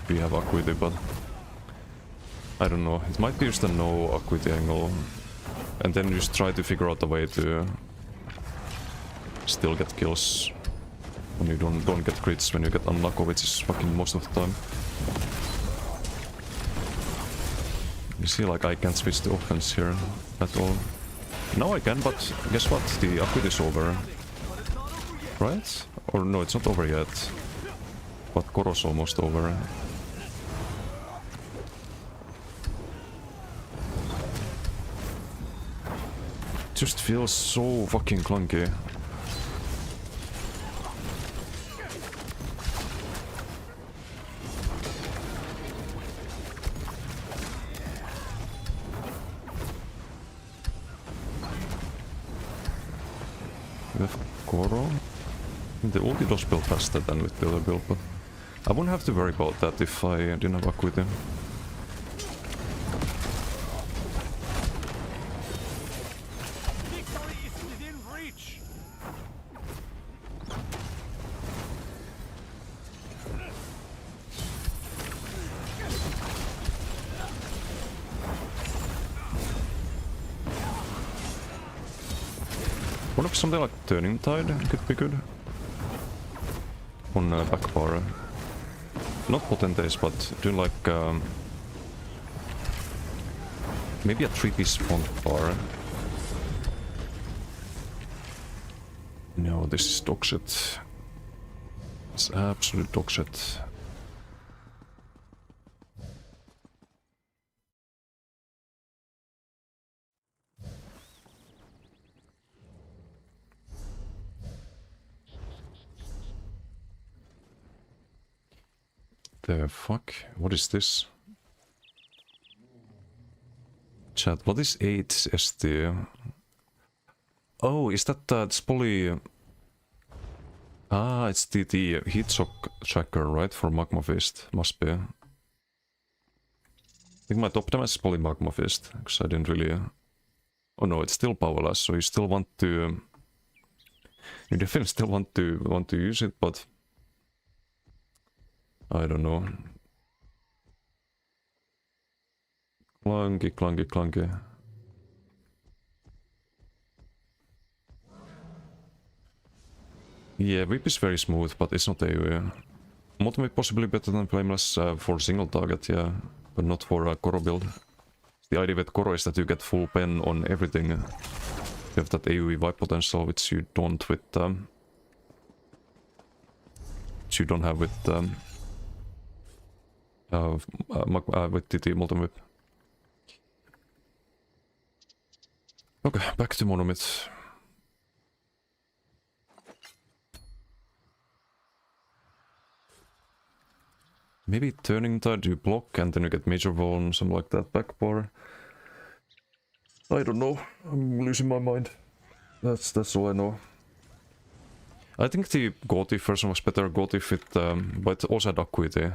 We have Acuity, but I don't know. It might be just a no Acuity angle, and then just try to figure out a way to still get kills when you don't get crits when you get unlucky, which is fucking most of the time. You see, like I can't switch the offense here at all. Now I can, but guess what? The Acuity is over, right? Or no, it's not over yet. But Koro's almost over. Just feels so fucking clunky. We have Koro. The ulti does build faster than with the other build, but I wouldn't have to worry about that if I didn't have Acuity. What if something like Turning Tide could be good? On back bar. Not Potentace, but doing like maybe a 3-piece front bar. No, this is dog shit. It's absolute dog shit. The fuck? What is this? Chat, what is 8 ST? Oh, is that it's probably... Ah, it's the heat shock tracker, right? For Magma Fist. Must be. I think my top damage is probably Magma Fist, because I didn't really... Oh no, it's still powerless, so you still want to... You definitely still want to use it, but... I don't know. Clunky, clunky, clunky. Yeah, whip is very smooth, but it's not AoE. Ultimate possibly better than Flameless for single target, yeah, but not for a Koro build. The idea with Koro is that you get full pen on everything. You have that AoE wipe potential, which you don't with which you don't have with the Molten Whip. Okay, back to Monomyth. Maybe Turning Tide, you block and then you get Major Vuln, something like that, back bar. I don't know, I'm losing my mind. That's all I know. I think the Gotif version was better, Gotif with, but also had Acuity.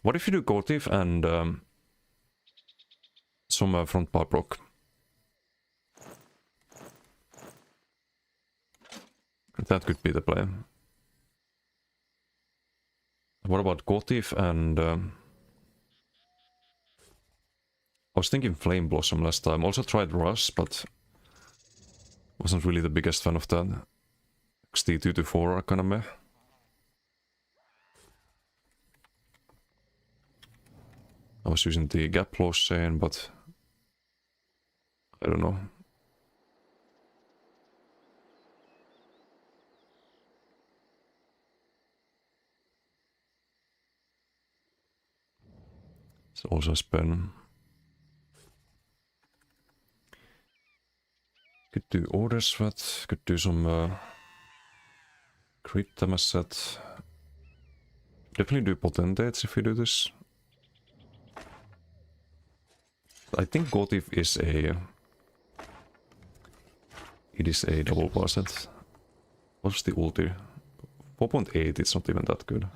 What if you do Gotif and some front bar proc? That could be the play. What about Gotif and... I was thinking Flame Blossom last time. Also tried Rush, but wasn't really the biggest fan of that. XT 2 to 4 are kinda meh. I was using the gap close chain, but I don't know. It's also a spin. Could do order sweat, could do some crit damage set. Definitely do potentates if we do this. I think Gotif is a... It is a double bar set. What's the ulti? 4.8, it's not even that good.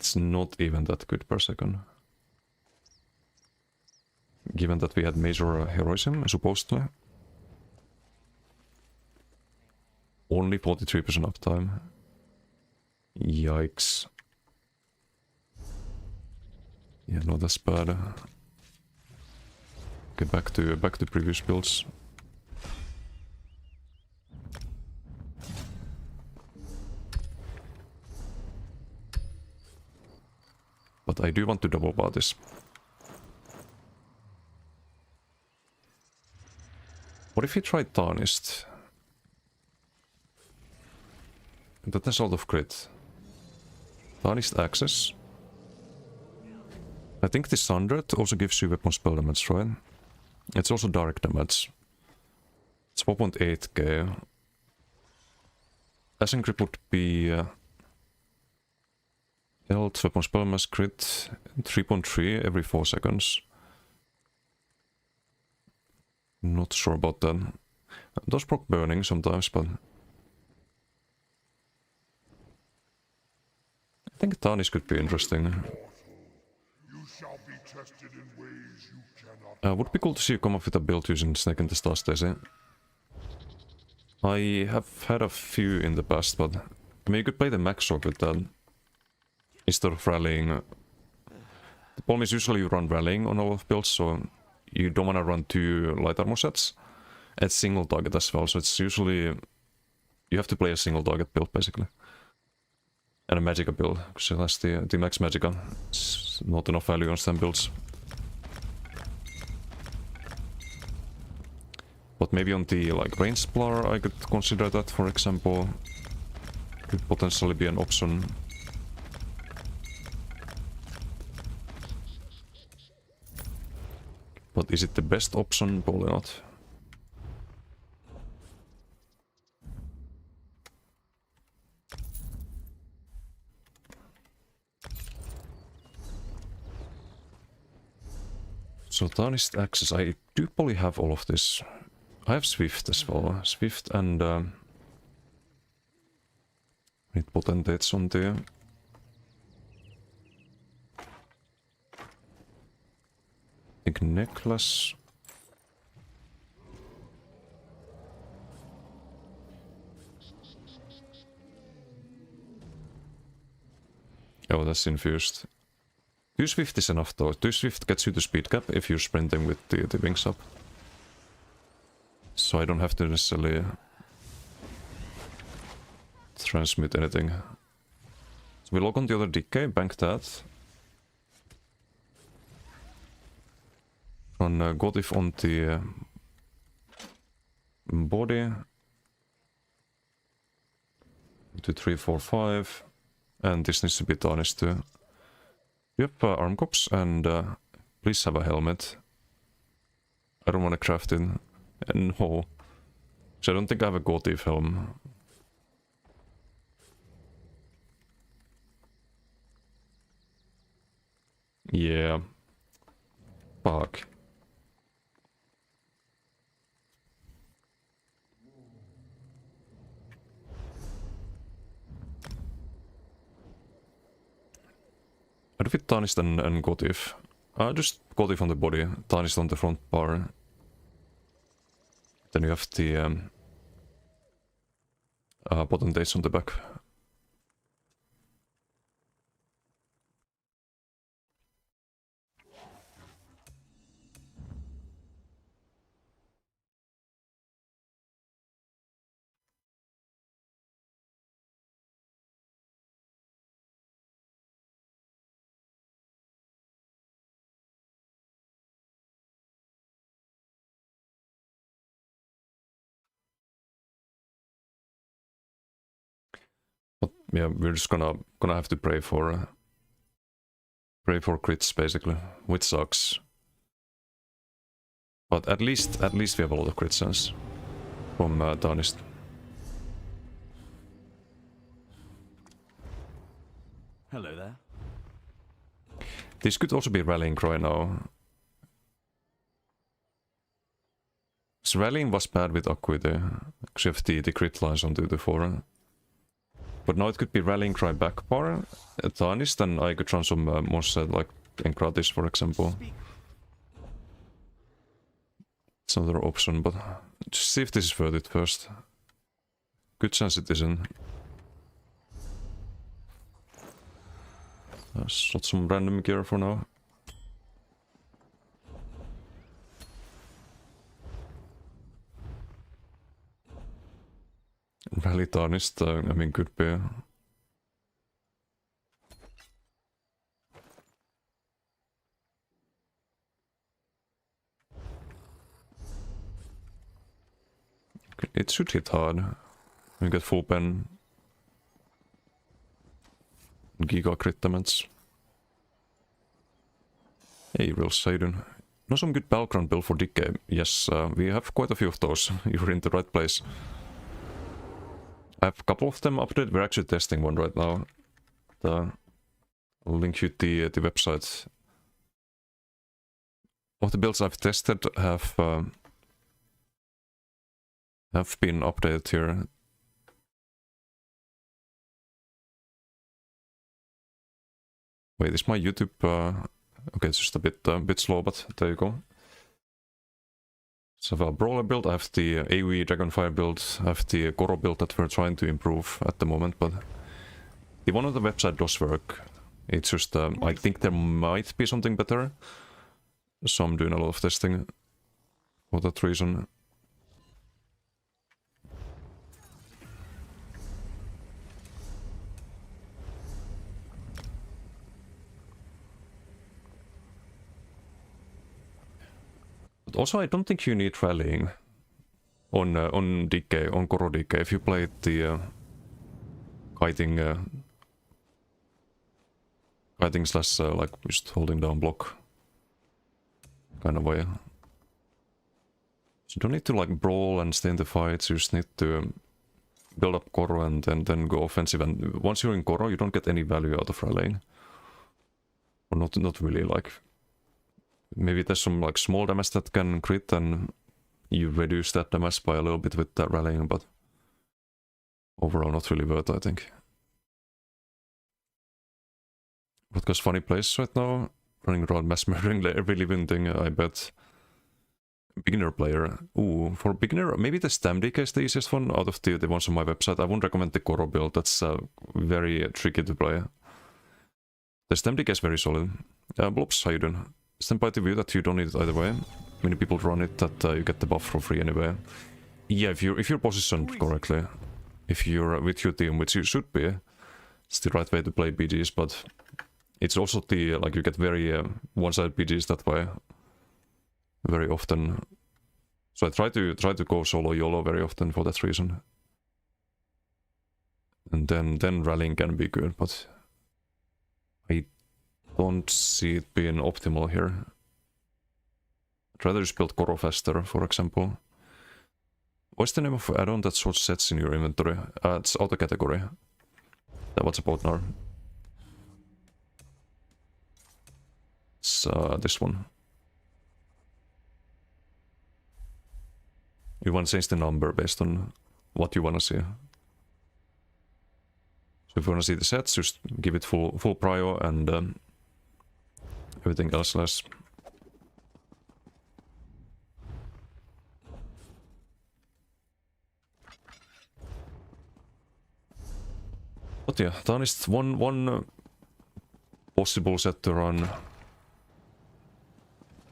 It's not even that good per second. Given that we had major heroism, supposedly. Only 43% uptime. Yikes. Yeah, no, that's bad. Okay, back to previous builds. But I do want to double bar this. What if he tried Tarnished? That has a lot of crit. Tarnished access. I think this 100 also gives you weapon spell damage, right? It's also direct damage. It's 4.8k. Ascent grip would be health, weapon spell damage, crit 3.3 every 4 seconds. Not sure about that. Does proc burning sometimes, but I think Tarnish could be interesting. You shall be tested in ways you cannot. Would be cool to see you come up with a build using Snake and the Star Stacy. I have had a few in the past, but I mean, you could play the max sword with that instead of rallying. The problem is usually you run rallying on a lot of builds, so you don't want to run 2 light armor sets. It's single target as well, so it's usually you have to play a single target build basically. And a Magicka build, because it has the max Magicka. It's not enough value on stand builds. But maybe on the like range splar I could consider that, for example. Could potentially be an option. But is it the best option? Probably not. So Tarnished access, I do probably have all of this. I have Swift as well. Swift and need potentates on there. I think necklace. Oh, that's infused. 2 Swift is enough though. 2 Swift gets you to speed cap if you're sprinting with the wings up. So I don't have to necessarily transmit anything. So we log on the other decay, bank that. Run Gotif on the body. 2, 3, 4, 5. And this needs to be tarnished too. You have arm cops and please have a helmet. I don't want to craft it. No. So I don't think I have a Gotif helm. Yeah. Fuck. I do fit Tarnished and Gotif. Just Gotif on the body, Tarnished on the front bar. Then you have the potentates on the back. yeah, we're just gonna have to pray for crits basically, which sucks. But at least we have a lot of crit sense from Tarnished. Hello there. This could also be Rallying Cry now. So Rallying was bad with Acuity, because you have the crit lines on 2-4. But now it could be Rallying Cry back bar, Tarnished, and I could run some more set like Enkratis, for example. It's another option, but just see if this is worth it first. Good chance it isn't. Slot some random gear for now. Rally Tarnished, I mean, could be. It should hit hard. We get full pen. Giga crit damage. Hey, real Sidon. Know some good background build for Decay? Yes, we have quite a few of those. You're in the right place. I have a couple of them updated. We're actually testing one right now. I'll link you the website. Of the builds I've tested have been updated here. Wait, is my YouTube... okay, it's just a bit slow, but there you go. So I have a Brawler build, I have the AoE Dragonfire build, I have the Goro build that we're trying to improve at the moment, but the one on the website does work. It's just, I think there might be something better. So I'm doing a lot of testing for that reason. But also, I don't think you need rallying on DK, on Goro DK. If you play the kiting slash like just holding down block kind of way. So you don't need to like brawl and stay in the fights. You just need to build up Goro and then go offensive. And once you're in Goro, you don't get any value out of rallying, or not really. Like, maybe there's some like small damage that can crit and you reduce that damage by a little bit with that rallying, but overall not really worth, I think. Vodka's funny place right now, running around mass murdering every living thing, I bet. Beginner player. Ooh, for beginner, maybe the Stam DK is the easiest one out of the ones on my website. I wouldn't recommend the Goro build, that's very tricky to play. The Stam DK is very solid. Blobs, how you doing? Stand by the view that you don't need it either way. Many people run it that you get the buff for free anyway. Yeah, if you're positioned correctly, if you're with your team, which you should be, it's the right way to play BGs. But it's also the like you get very one-sided BGs that way very often. So I try to go solo YOLO very often for that reason. And then rallying can be good, but I don't see it being optimal here. I'd rather just build Goro faster, for example. What's the name of add-on that sorts sets in your inventory? It's auto category. That's what's about now. It's this one. You want to change the number based on what you want to see. So if you want to see the sets, just give it full prio and everything else less. But yeah, Tarnished one possible set to run.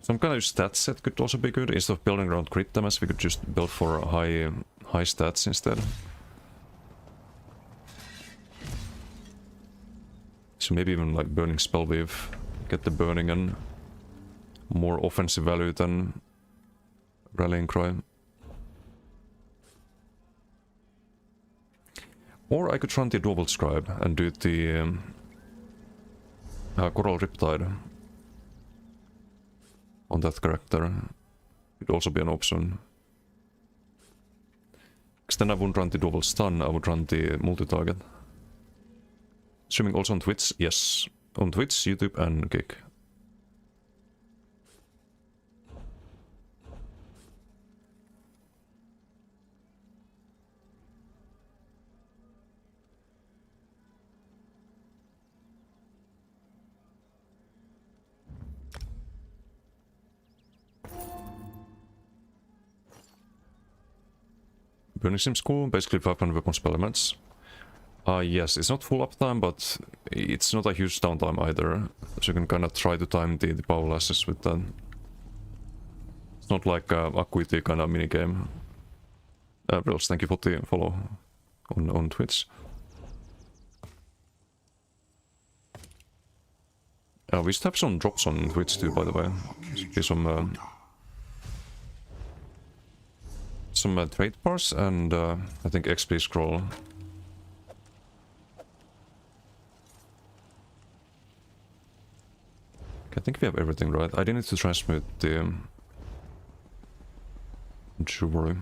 Some kind of stat set could also be good. Instead of building around crit damage, we could just build for high stats instead. So maybe even like burning spellweave, get the burning and more offensive value than rallying cry. Or I could run the double scribe and do the Coral Riptide on that character. Could also be an option. Because then I wouldn't run the double stun, I would run the multi-target. Streaming also on Twitch? Yes. On Twitch, YouTube and Kick. Burning seems cool, basically 500 weapon spell elements. Yes, it's not full uptime, but it's not a huge downtime either. So you can kind of try to time the power lashes with that. It's not like a Acuity kind of minigame. Brills, thank you for the follow on Twitch. We used to have some drops on Twitch too, by the way. Be some trade bars and I think XP scroll. I think we have everything right. I didn't need to transmute the jewelry.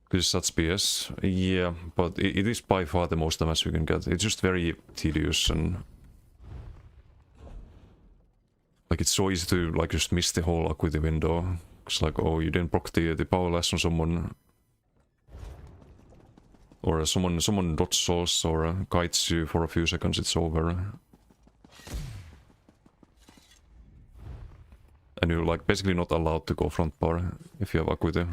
Because that's BS. Yeah, but it is by far the most damage you can get. It's just very tedious and like it's so easy to like just miss the whole Acuity window. It's like, oh, you didn't proc the power lash on someone. Or someone dodge souls or kites you for a few seconds, it's over. And you're like basically not allowed to go front bar if you have Acuity.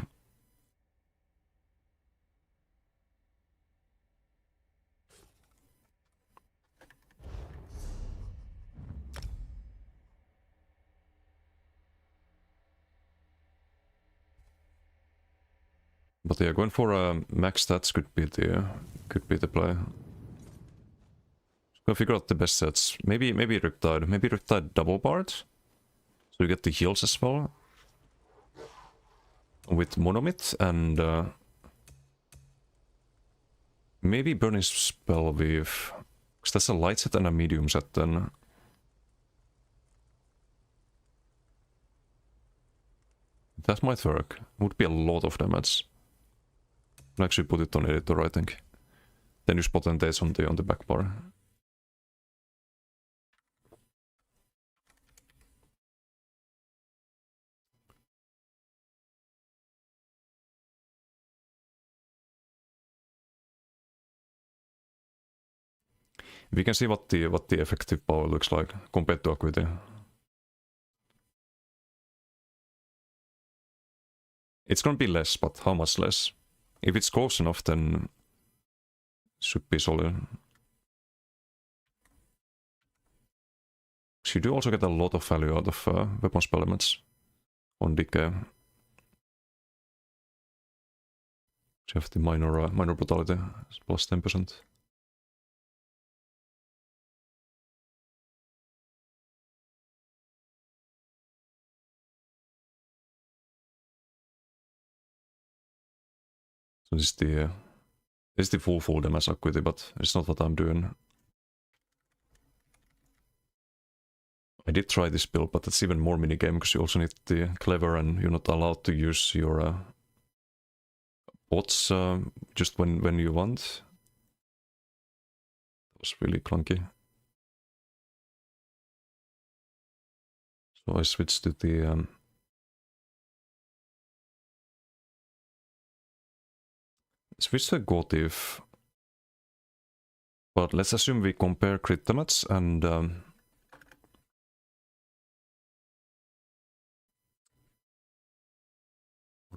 But yeah, going for max stats could be the play. Go figure out the best sets. Maybe Riptide. Maybe Riptide double barred. So you get the heals as well. With Monomith and maybe Burning Spell Weave. Because that's a light set and a medium set then. That might work. Would be a lot of damage. I'll actually put it on editor, I think. Then use potentates on the back bar. We can see what the effective power looks like compared to Acuity. It's gonna be less, but how much less? If it's close enough, then it should be solid. So you do also get a lot of value out of weapon spell elements on decay. So you have the minor brutality plus 10%. So this is the full damage Acuity, but it's not what I'm doing. I did try this build, but it's even more minigame because you also need the clever and you're not allowed to use your bots just when you want. That was really clunky. So I switched to the switch to a Gotif. But let's assume we compare crit damage and do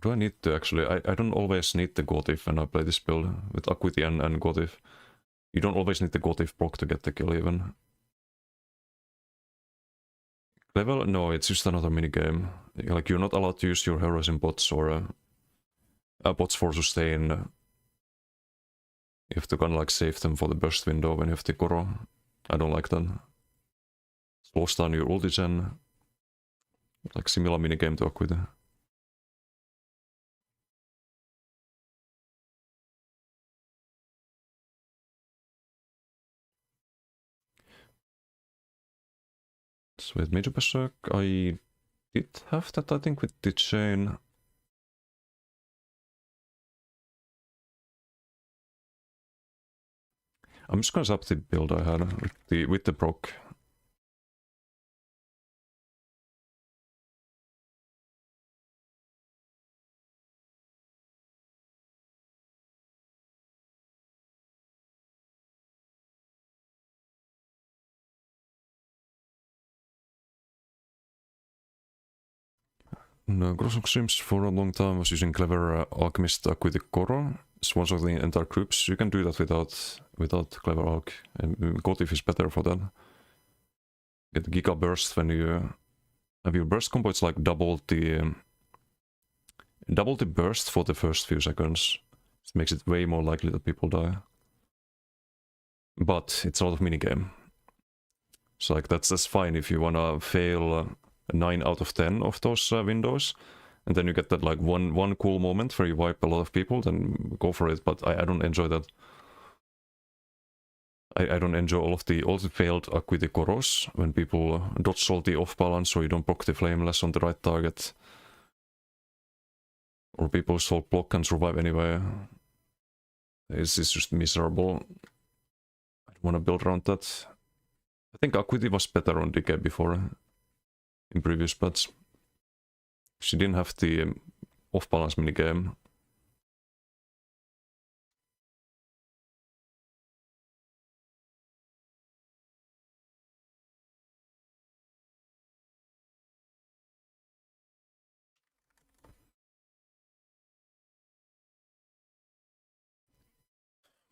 I need to actually? I don't always need the Gotif when I play this build with Acuity and Gotif. You don't always need the Gotif proc to get the kill even. Level? No, it's just another minigame. Like you're not allowed to use your heroism bots or bots for sustain. You have to kind of like save them for the burst window when you have the Koro. I don't like that. Slows down your ulti gen. Like similar minigame to Acuity. So with Major Berserk, I did have that, I think, with the chain. I'm just gonna zap the build I had with the proc. No, Grosok Sims for a long time was using clever alchemist with the Koro, sponsoring the entire groups. You can do that without clever alch, and Gotif is better for that. Get Giga Burst when you have your burst combo. It's like double the burst for the first few seconds. It makes it way more likely that people die. But it's a lot of minigame. So like that's fine if you wanna fail 9 out of 10 of those windows, and then you get that like one cool moment where you wipe a lot of people, then go for it. But I don't enjoy that. I don't enjoy all the failed Acuity Koros when people dodge all the off balance, or you don't proc the Flameless on the right target, or people soul block and survive anyway. It's just miserable. I don't want to build around that. I think Acuity was better on Decay before, in previous patches. She didn't have the off-balance minigame.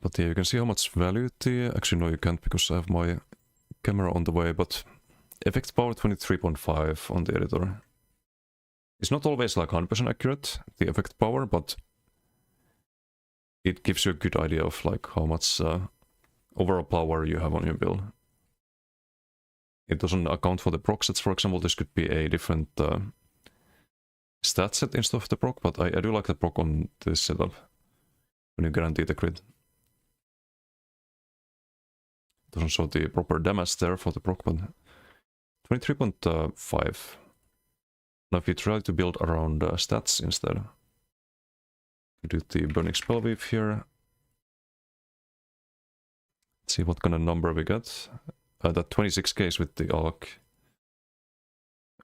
But yeah, you can see how much value the... Actually, no, you can't because I have my camera on the way, but effect power 23.5 on the editor. It's not always like 100% accurate, the effect power, but it gives you a good idea of like how much overall power you have on your build. It doesn't account for the proc sets, for example. This could be a different stat set instead of the proc, but I do like the proc on this setup when you guarantee the crit. Doesn't show the proper damage there for the proc, but 23.5. Now if you try to build around stats instead, do the burning spell weave here. Let's see what kind of number we get. That 26k is with the arc.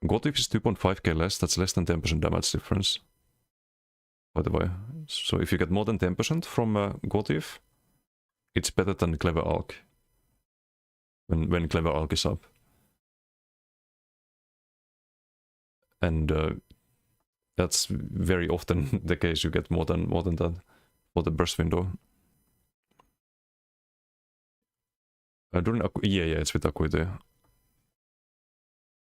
Gotif is 2.5k less, that's less than 10% damage difference, by the way. So if you get more than 10% from Gotif, it's better than Clever Arc. When Clever Arc is up. And that's very often the case. You get more than that for the burst window. Yeah, it's with Acuity.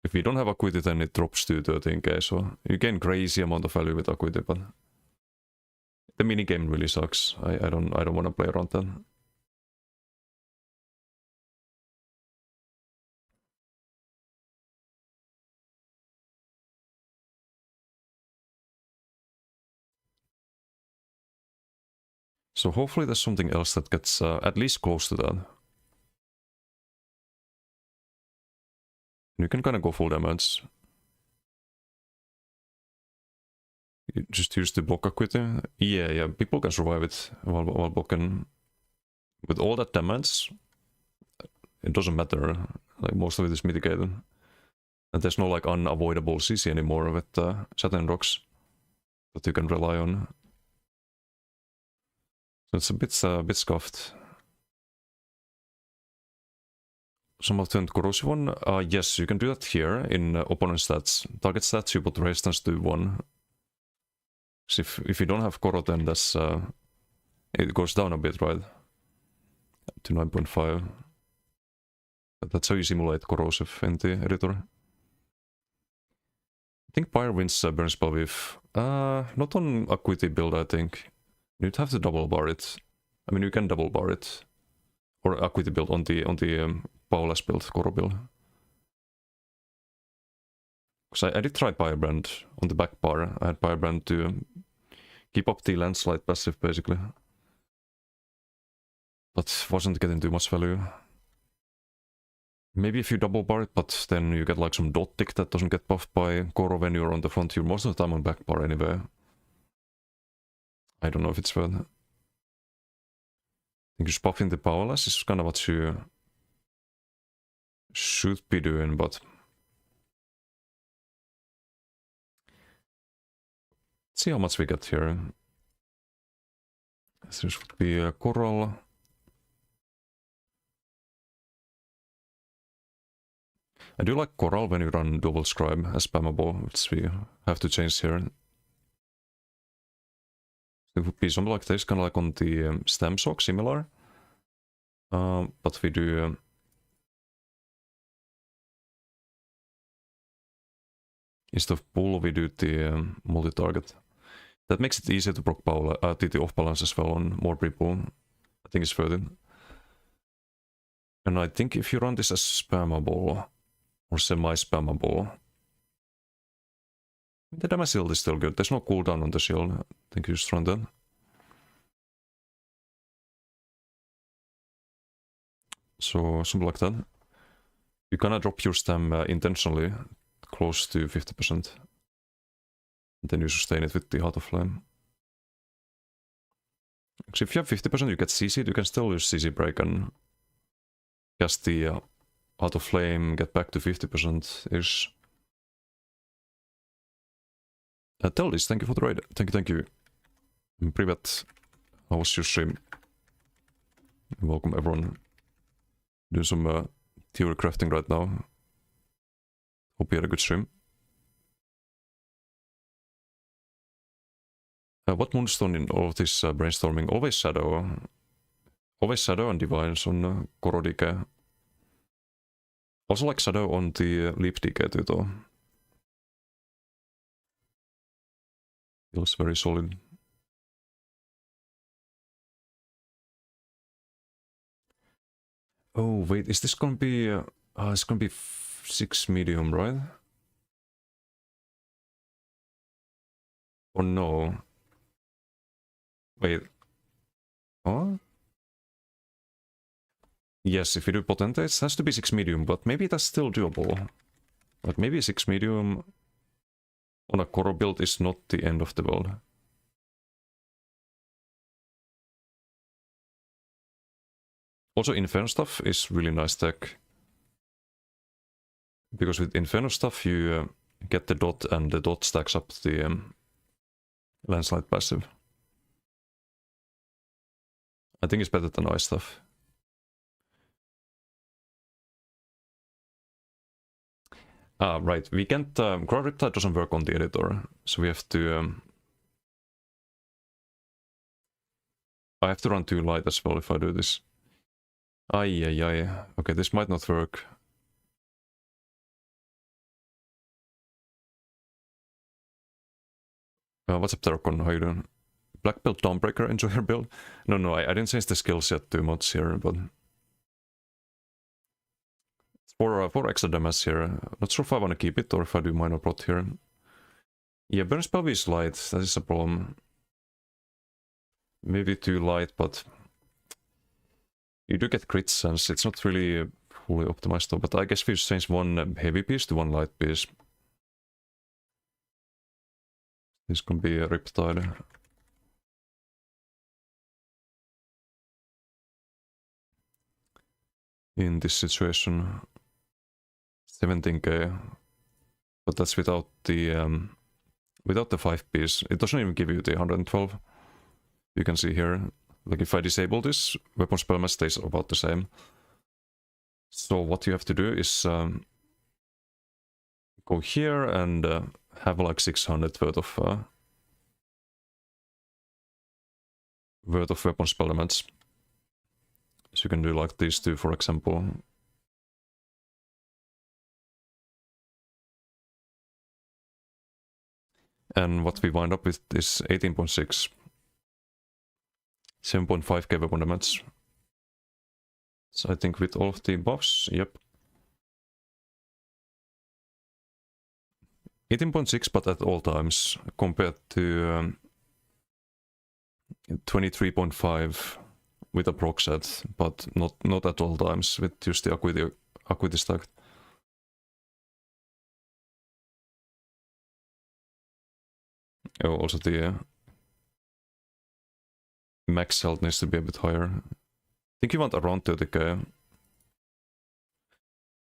If you don't have Acuity, then it drops to 13k, so you gain crazy amount of value with Acuity, but the minigame really sucks. I don't want to play around that. So hopefully there's something else that gets at least close to that. You can kind of go full damage. You just use the block Acuity. Yeah, people can survive it while blocking. With all that damage, it doesn't matter. Like most of it is mitigated. And there's no like unavoidable CC anymore with Satin Rocks that you can rely on. So it's a bit scuffed. Some of the corrosive one, yes, you can do that here in opponent stats. Target stats, you put resistance to 1. So if you don't have Koro, then that's it goes down a bit, right? To 9.5. That's how you simulate corrosive in the editor. I think Pyre wins Burn Spell with not on Acuity build, I think. You'd have to double bar it. I mean, you can double bar it. Or Acuity build on the Paula's build, Koro build. Because I did try Firebrand on the back bar. I had Firebrand to keep up the landslide passive, basically. But wasn't getting too much value. Maybe if you double bar it, but then you get like some dot tick that doesn't get buffed by Koro when you're on the front. You're most of the time on back bar anyway. I don't know if it's worth it. I think just buffing the powerless is kind of what you should be doing, but let's see how much we get here. This would be a coral. I do like coral when you run double scribe as spammable, which we have to change here. It would be something like this, kind of like on the stem sock, similar. But we do instead of pull, we do the multi-target. That makes it easier to proc TT off balance as well on more people. I think it's worth it. And I think if you run this as spammable or semi-spammable, the damage shield is still good. There's no cooldown on the shield. I think you just run that. So something like that. You kinda drop your stam intentionally close to 50%. And then you sustain it with the Heart of Flame. So if you have 50%, you get CC'd, you can still use CC break and cast the Heart of Flame, get back to 50%-ish. Tell this, thank you for the raid. Thank you. Privet, how was your stream? Welcome everyone. Do some theory crafting right now. Hope you had a good stream. What moonstone in all of this brainstorming? Always Shadow. Always Shadow and Divines on Koro DK. Also like Shadow on the Leap DK too though. Feels very solid. Oh wait, is this gonna be... it's gonna be 6 medium, right? Or no? Wait. Huh? Yes, if you do potentates, it has to be 6 medium, but maybe that's still doable. Like maybe 6 medium on a Koro build is not the end of the world. Also, Inferno stuff is really nice tech. Because with Inferno stuff you get the dot and the dot stacks up the landslide passive. I think it's better than ice stuff. Ah, right. We can't... Ground Riptide doesn't work on the editor, so we have to... I have to run 2 light as well if I do this. Ay. Okay, this might not work. What's up, Terracon? How you doing? Black Belt Dawnbreaker, enjoy your build? No, I didn't change the skills yet too much here, but... For extra damage here. Not sure if I want to keep it or if I do minor prot here. Yeah, burn spell is light, that is a problem. Maybe too light, but... You do get crit sense, it's not really fully optimized though, but I guess we just change 1 heavy piece to 1 light piece. This can be a Riptide. In this situation, 17k, but that's without the 5 piece. It doesn't even give you the 112. You can see here, like if I disable this, weapon spell mass stays about the same. So what you have to do is go here and have like 600 worth of weapon spell damage. So you can do like these two, for example. And what we wind up with is 18.6. 7.5k weapon damage. So I think with all of the buffs, yep. 18.6, but at all times, compared to 23.5 with a proc set, but not at all times with just the acuity stacked. Oh, also the max health needs to be a bit higher. I think you want around 30k.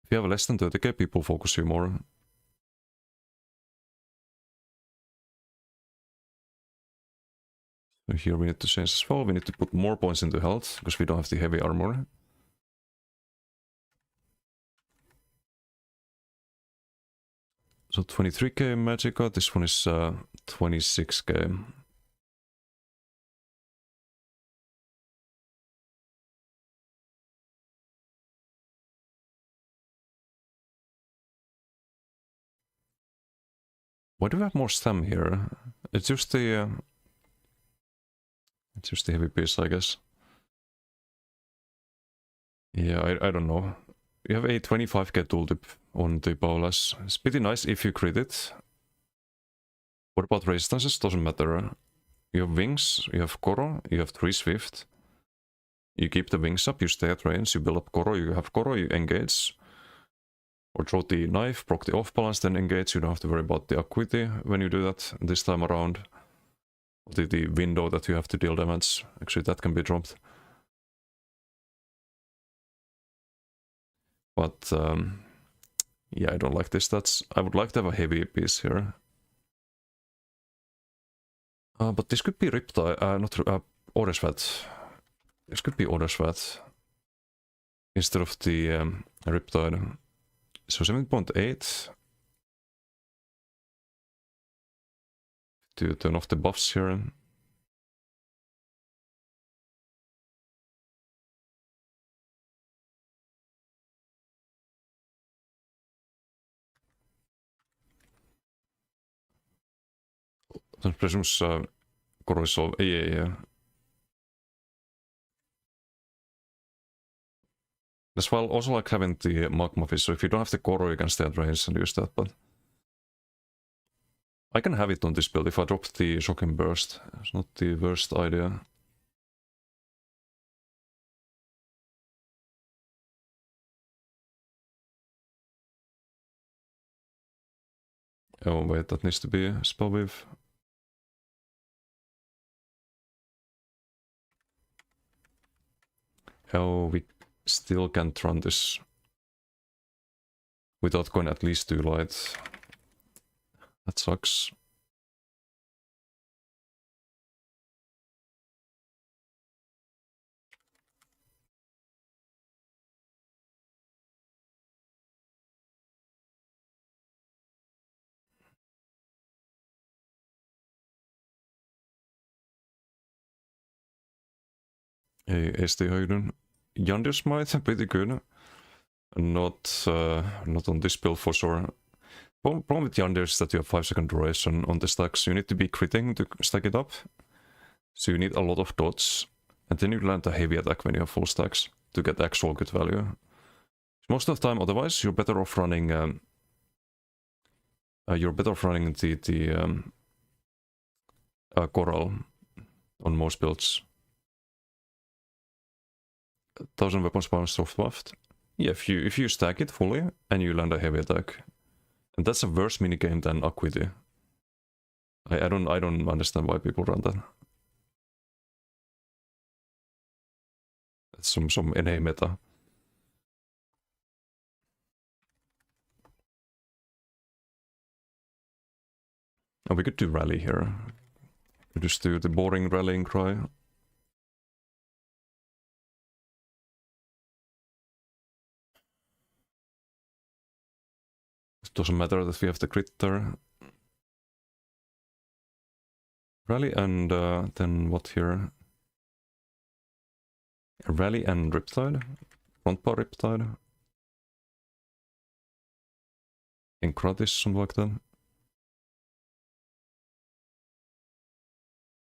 If you have less than 30k, people focus you more. So here we need to change as well. We need to put more points into health, because we don't have the heavy armor. So 23k Magicka, this one is 26k. Why do we have more stem here? It's just the heavy piece, I guess. Yeah, I don't know. You have a 25k tooltip on the Paula's. It's pretty nice if you crit it. What about resistances? Doesn't matter. You have wings, you have Koro, you have 3 Swift. You keep the wings up, you stay at range, you build up Koro, you have Koro, you engage. Or throw the knife, proc the off balance, then engage. You don't have to worry about the acuity when you do that this time around. The window that you have to deal damage. Actually, that can be dropped. But yeah, I don't like this. I would like to have a heavy piece here. But this could be Riptide, not Oresvat. This could be Oresvat instead of the Riptide. So 7.8. To turn off the buffs here. That presumes Koro is all... Yeah. That's why I also like having the Magma Fish, so if you don't have the Koro, you can stay at range and use that, but... I can have it on this build if I drop the Shocking Burst. It's not the worst idea. Oh wait, that needs to be spell wave. Oh, we still can't run this without going at least 2 light. That sucks. Hey, SD, how you doing? Yondir Smite, pretty good. Not on this build for sure. Problem with Yondir is that you have 5-second duration on the stacks. You need to be critting to stack it up. So you need a lot of dots. And then you land a heavy attack when you have full stacks to get actual good value. Most of the time, otherwise, you're better off running. The Coral on most builds. 1000 weapons power soft buffed. Yeah, if you stack it fully and you land a heavy attack, and that's a worse minigame than Acuity. I don't understand why people run that. That's some NA meta. Oh, we could do rally here. We just do the boring rallying cry. It doesn't matter that we have the crit there. Rally and then what here? Rally and Riptide. Front bar Riptide. Incratis, something like that.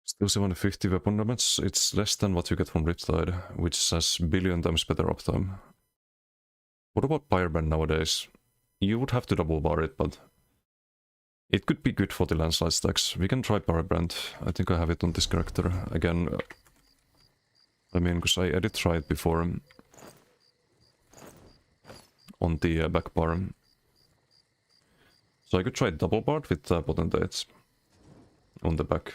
Still 750 weapon damage. It's less than what you get from Riptide, which has billion times better uptime. What about Fireband nowadays? You would have to double bar it, but it could be good for the landslide stacks. We can try Firebrand. I think I have it on this character again. I mean, because I did try it before. on the back bar. So I could try double bard with potentates on the back.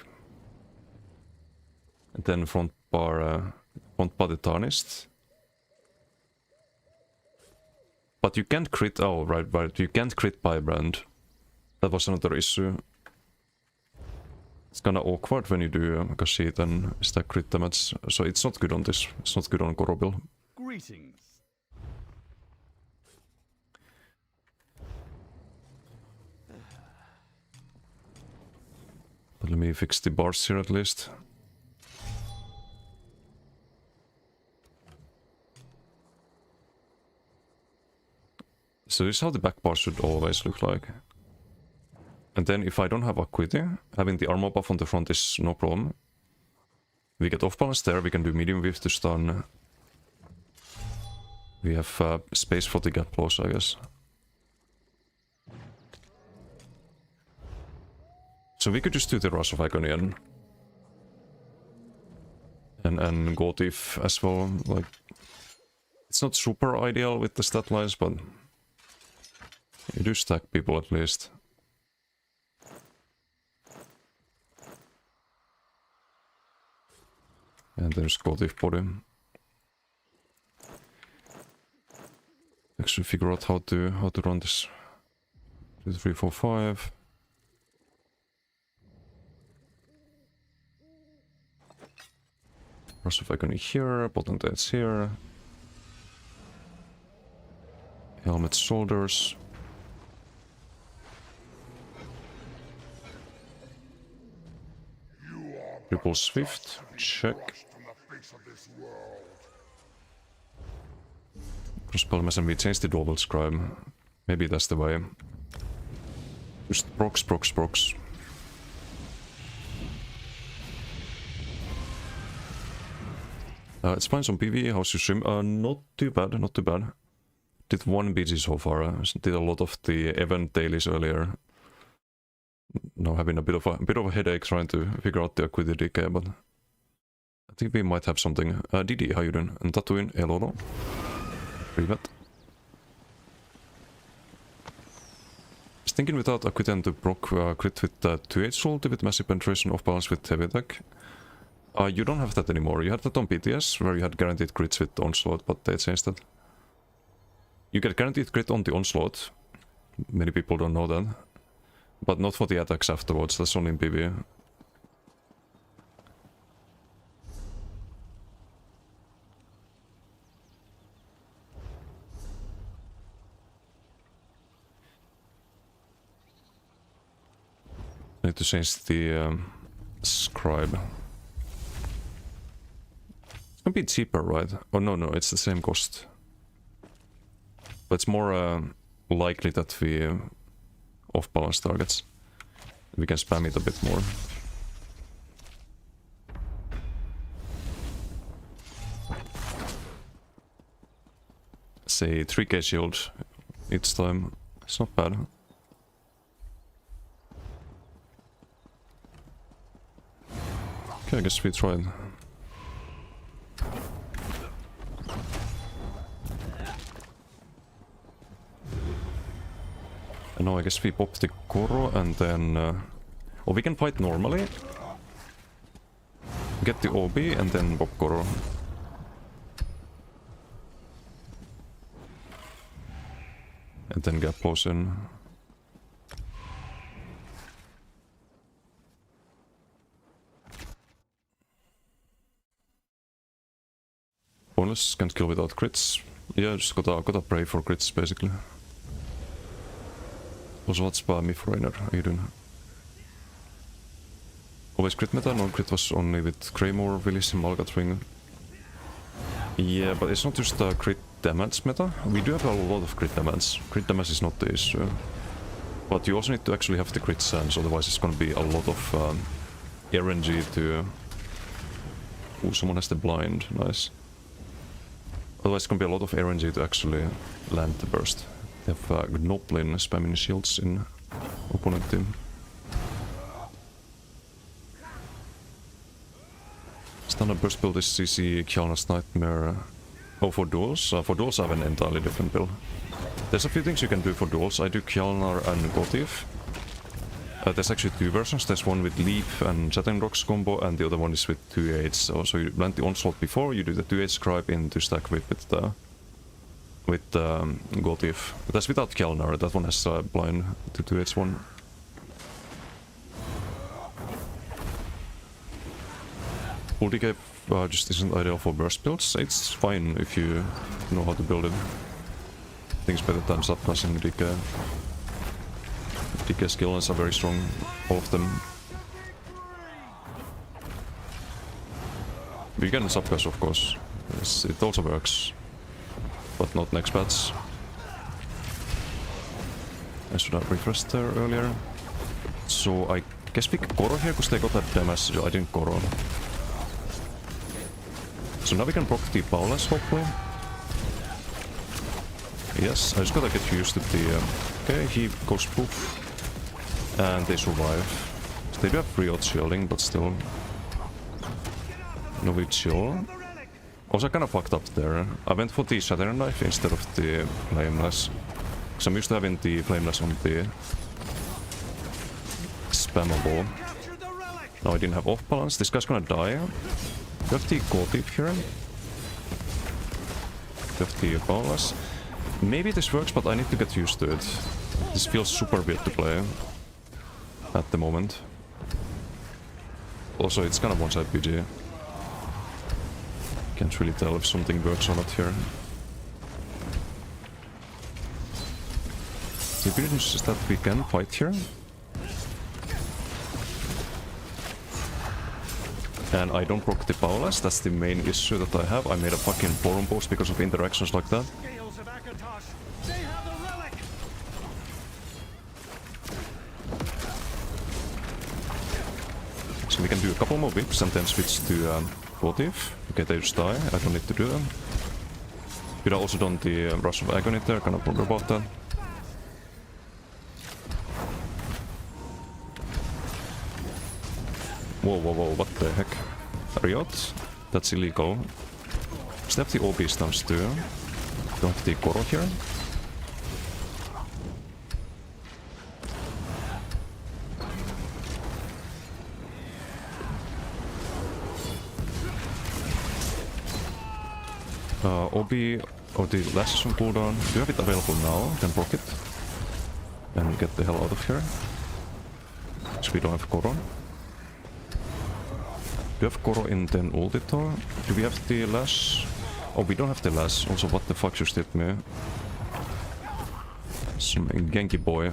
And then front bar the tarnished. But you can't crit, oh right, you can't crit by brand. That was another issue. It's kinda awkward when you do Kashid and stack crit damage, so it's not good on this. It's not good on Gorobil. Greetings. But let me fix the bars here at least. So this is how the back bar should always look like. And then if I don't have Acuity, having the armor buff on the front is no problem. We get off balance there, we can do medium whiff to stun. We have space for the gap close, I guess. So we could just do the Rush of Agony and go thief as well. Like, it's not super ideal with the stat lines, but you do stack people at least. And there's go thief body. Actually figure out how to run this. 2, 3, 4, 5. Rush of Agony here, potentates here. Helmet shoulders. Triple Swift, check. Crossbow and we changed the Double Scribe. Maybe that's the way. Just procs. It's fine on PvE, how's your stream? Not too bad. Did one BG so far, did a lot of the event dailies earlier. Now having a bit of a headache trying to figure out the Acuity decay, but I think we might have something. Didi, how you doing? And Tatooine, hello. Privet. Just thinking without Acuity and to proc crit with 2H ulti with massive penetration off balance with heavy attack. You don't have that anymore. You had that on PTS, where you had guaranteed crits with the Onslaught, but they changed that. You get guaranteed crit on the Onslaught. Many people don't know that. But not for the attacks afterwards, that's only in PvE. Need to change the scribe. It's gonna be cheaper, right? Oh no, it's the same cost. But it's more likely that we off-balance targets. We can spam it a bit more. Say 3k shield each time. It's not bad. Okay, I guess we tried. And now I guess we pop the Koro and then... or we can fight normally. Get the OB and then pop Koro. And then get close in. Bonus can't kill without crits. Yeah, just gotta pray for crits basically. Also, what's by me foreigner? How you doing? Always crit meta? No, crit was only with Claymore, Willis and Malgatring. Yeah, but it's not just crit damage meta. We do have a lot of crit damage. Crit damage is not the issue. But you also need to actually have the crit sense, otherwise it's gonna be a lot of RNG to... Ooh, someone has the blind, nice. Otherwise it's gonna be a lot of RNG to actually land the burst. They have Gnoblin spamming shields in opponent team. Standard burst build is CC, Kiana's Nightmare. Oh, for duels? For duels I have an entirely different build. There's a few things you can do for duels. I do Kjalnar and Gotif. There's actually two versions. There's one with Leap and Satin Rocks combo, and the other one is with 2-8. So you land the Onslaught before, you do the 2-8 Scribe in to stack with Gotif. But that's without Kjalnar. That one has blind to 2-8 one. Full decay just isn't ideal for burst builds. It's fine if you know how to build it. I think it's better than subclassing decay. Decay skills are very strong, all of them. You can subclass, of course. Yes, it also works, but not next patch. I should have refreshed there earlier. So I guess we can Koro here because they got that damage. I didn't Koro. So now we can proc the Paulus, hopefully. Yes, I just gotta get used to the... okay, he goes poof. And they survive. So they do have real shielding, but still. No big chill. Also, I kinda fucked up there. I went for the Shatter Knife instead of the Flameless. Because I'm used to having the Flameless on the spammable. Now I didn't have off balance. This guy's gonna die. You have the Gotif here. You have the Paulus. Maybe this works, but I need to get used to it. This feels super weird to play at the moment. Also, it's kind of one-side PG. Can't really tell if something works or not here. The good news is that we can fight here. And I don't proc the Paulus, that's the main issue that I have. I made a fucking forum post because of interactions like that. So we can do a couple more whips and then switch to Gotif. Okay, they just die, I don't need to do that. Could have also done the Rush of Agony there, kind of wonder about that. Whoa, whoa, whoa, what the heck? Riot? That's illegal. Step the OB stance too. Don't have the Koro here. OB or the last on cooldown. Do you have it available now? Then proc it. And get the hell out of here. So we don't have Koro. Do you have Koro in 10 Ultito? Do we have the Lash? Oh, we don't have the Lash. Also, what the fuck just hit me? Some Genki boy.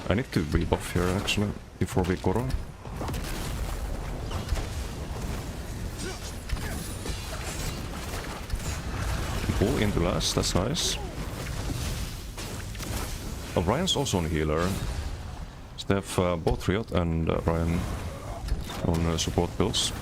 I need to rebuff here, actually, before we Koro. Pull into Lash, that's nice. Oh, Ryan's also a healer. They have both Riot and Ryan on support builds.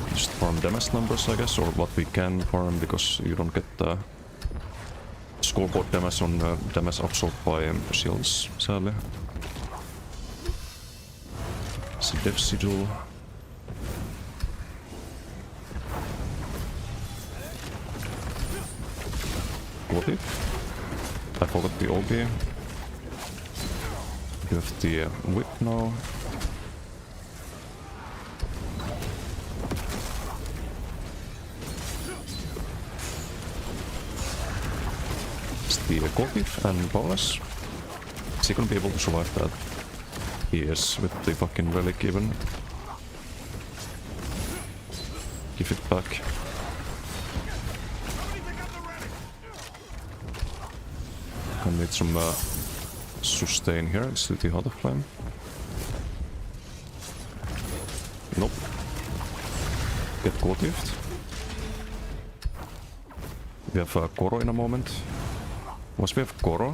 Just farm damage numbers, I guess, or what we can farm, because you don't get scoreboard damage on damage absorbed by shields, sadly. It's a dev sigil. Gotif. I forgot the OB. You have the whip now. It's the Gotif and Paulus. Is he gonna be able to survive that? He is, with the fucking relic even. Give it back. I need some sustain here. Let's do the Heart of Flame. Nope. Get Gotifed. We have Koro in a moment. Once we have Koro,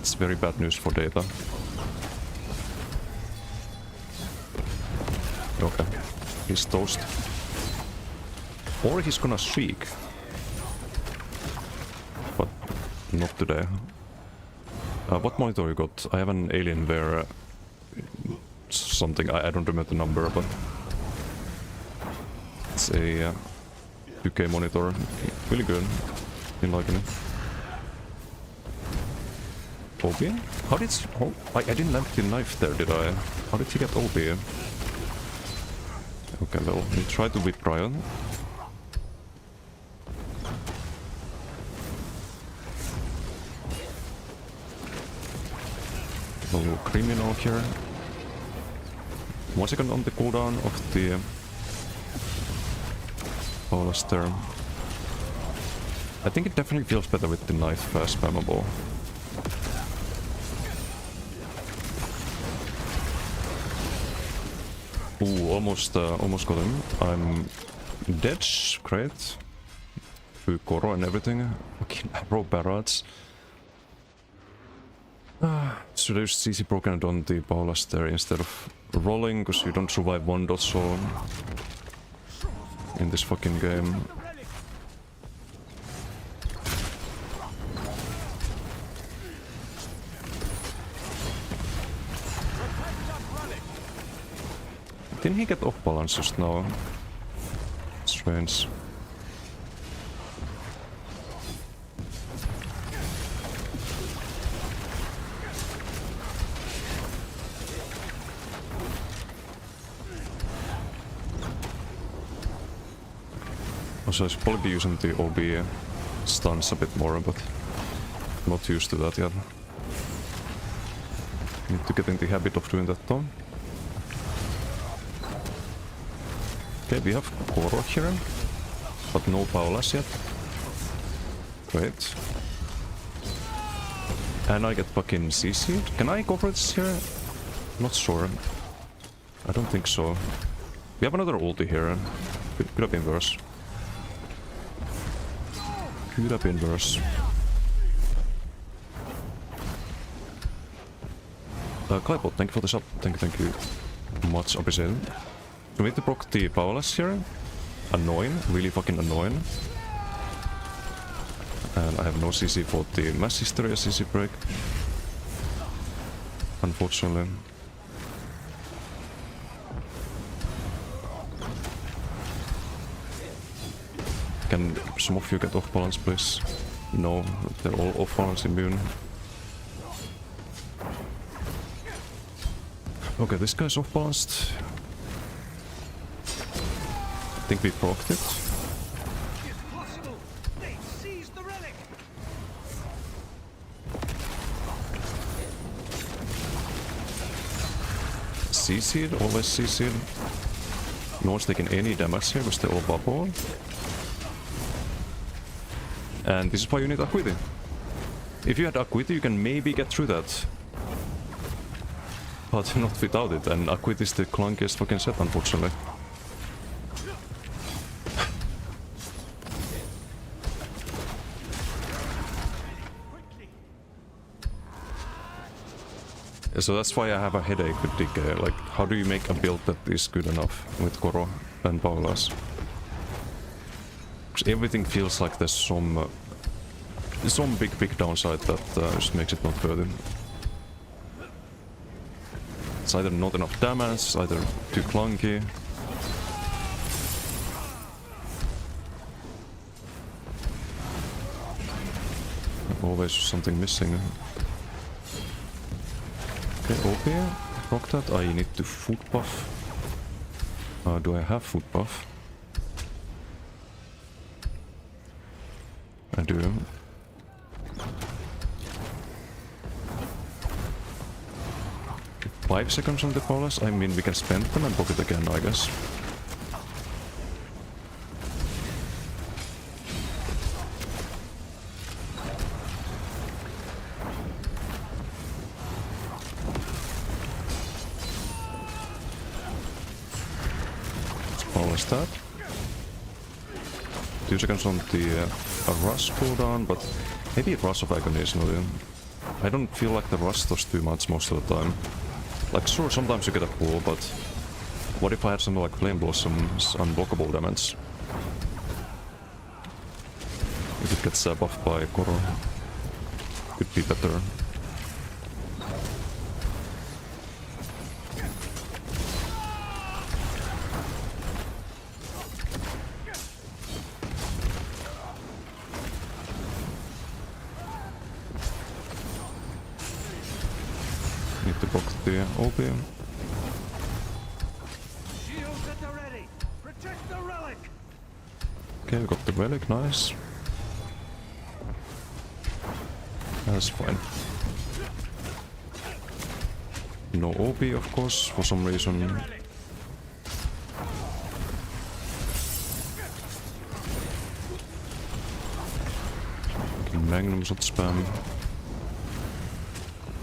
it's very bad news for data. Okay, he's toast. Or he's gonna Shriek. But not today. What monitor you got? I have an Alienware something. I don't remember the number, but it's a 2K monitor. Really good. Been liking it. OB? How did... Oh, I didn't land the knife there, did I? How did he get OB? Okay, well, we try to whip Brian. A little criminal here. 1 second on the cooldown of the Paulus there. I think it definitely feels better with the knife spammable. Ooh, almost got him. I'm dead. Great. Through Koro and everything. Okay, arrow barrage. Should I just CC broken it on the Paulus there instead of rolling, because you don't survive one dot so in this fucking game. Didn't he get off balance just now? Strange. Also, I should probably be using the OB stuns a bit more, but I'm not used to that yet. Need to get in the habit of doing that though. Okay, we have Koro here, but no Paulus yet. Great. And I get fucking CC'd. Can I go for this here? Not sure. I don't think so. We have another ulti here. Could have been worse. Could have been worse. Kleipot, thank you for the sub. Thank you. Much appreciated. We need to proc the Paulus here. Annoying, really fucking annoying. And I have no CC for the Mass Hysteria CC break. Unfortunately. Can some of you get off balance, please? No, they're all off balance immune. Okay, this guy's off balanced. I think we procced it. CC'd, always CC'd. No one's taking any damage here because they're all bubble. And this is why you need Acuity. If you had Acuity, you can maybe get through that. But not without it, and Acuity is the clunkiest fucking set, unfortunately. So that's why I have a headache with DK. Like, how do you make a build that is good enough with Koro and Paulus? Because everything feels like there's some big downside that just makes it not worth it. It's either not enough damage, either too clunky. Always something missing. Okay, OP, proc that. I need to food buff. Do I have food buff? I do. Okay, 5 seconds on the Paulus. I mean, we can spend them and book it again, I guess. Paulus that. 2 seconds on the Rush cooldown, but maybe Rush of Agony is not in. I don't feel like the Rush does too much most of the time. Like, sure, sometimes you get a pull, but what if I had something like Flame Blossom's unblockable damage? If it gets buffed by Koro, could be better. to block the OP. Shields at the ready. Protect the relic. Okay, we got the relic, nice. That's fine. No OP, of course, for some reason. Magnum shot spam.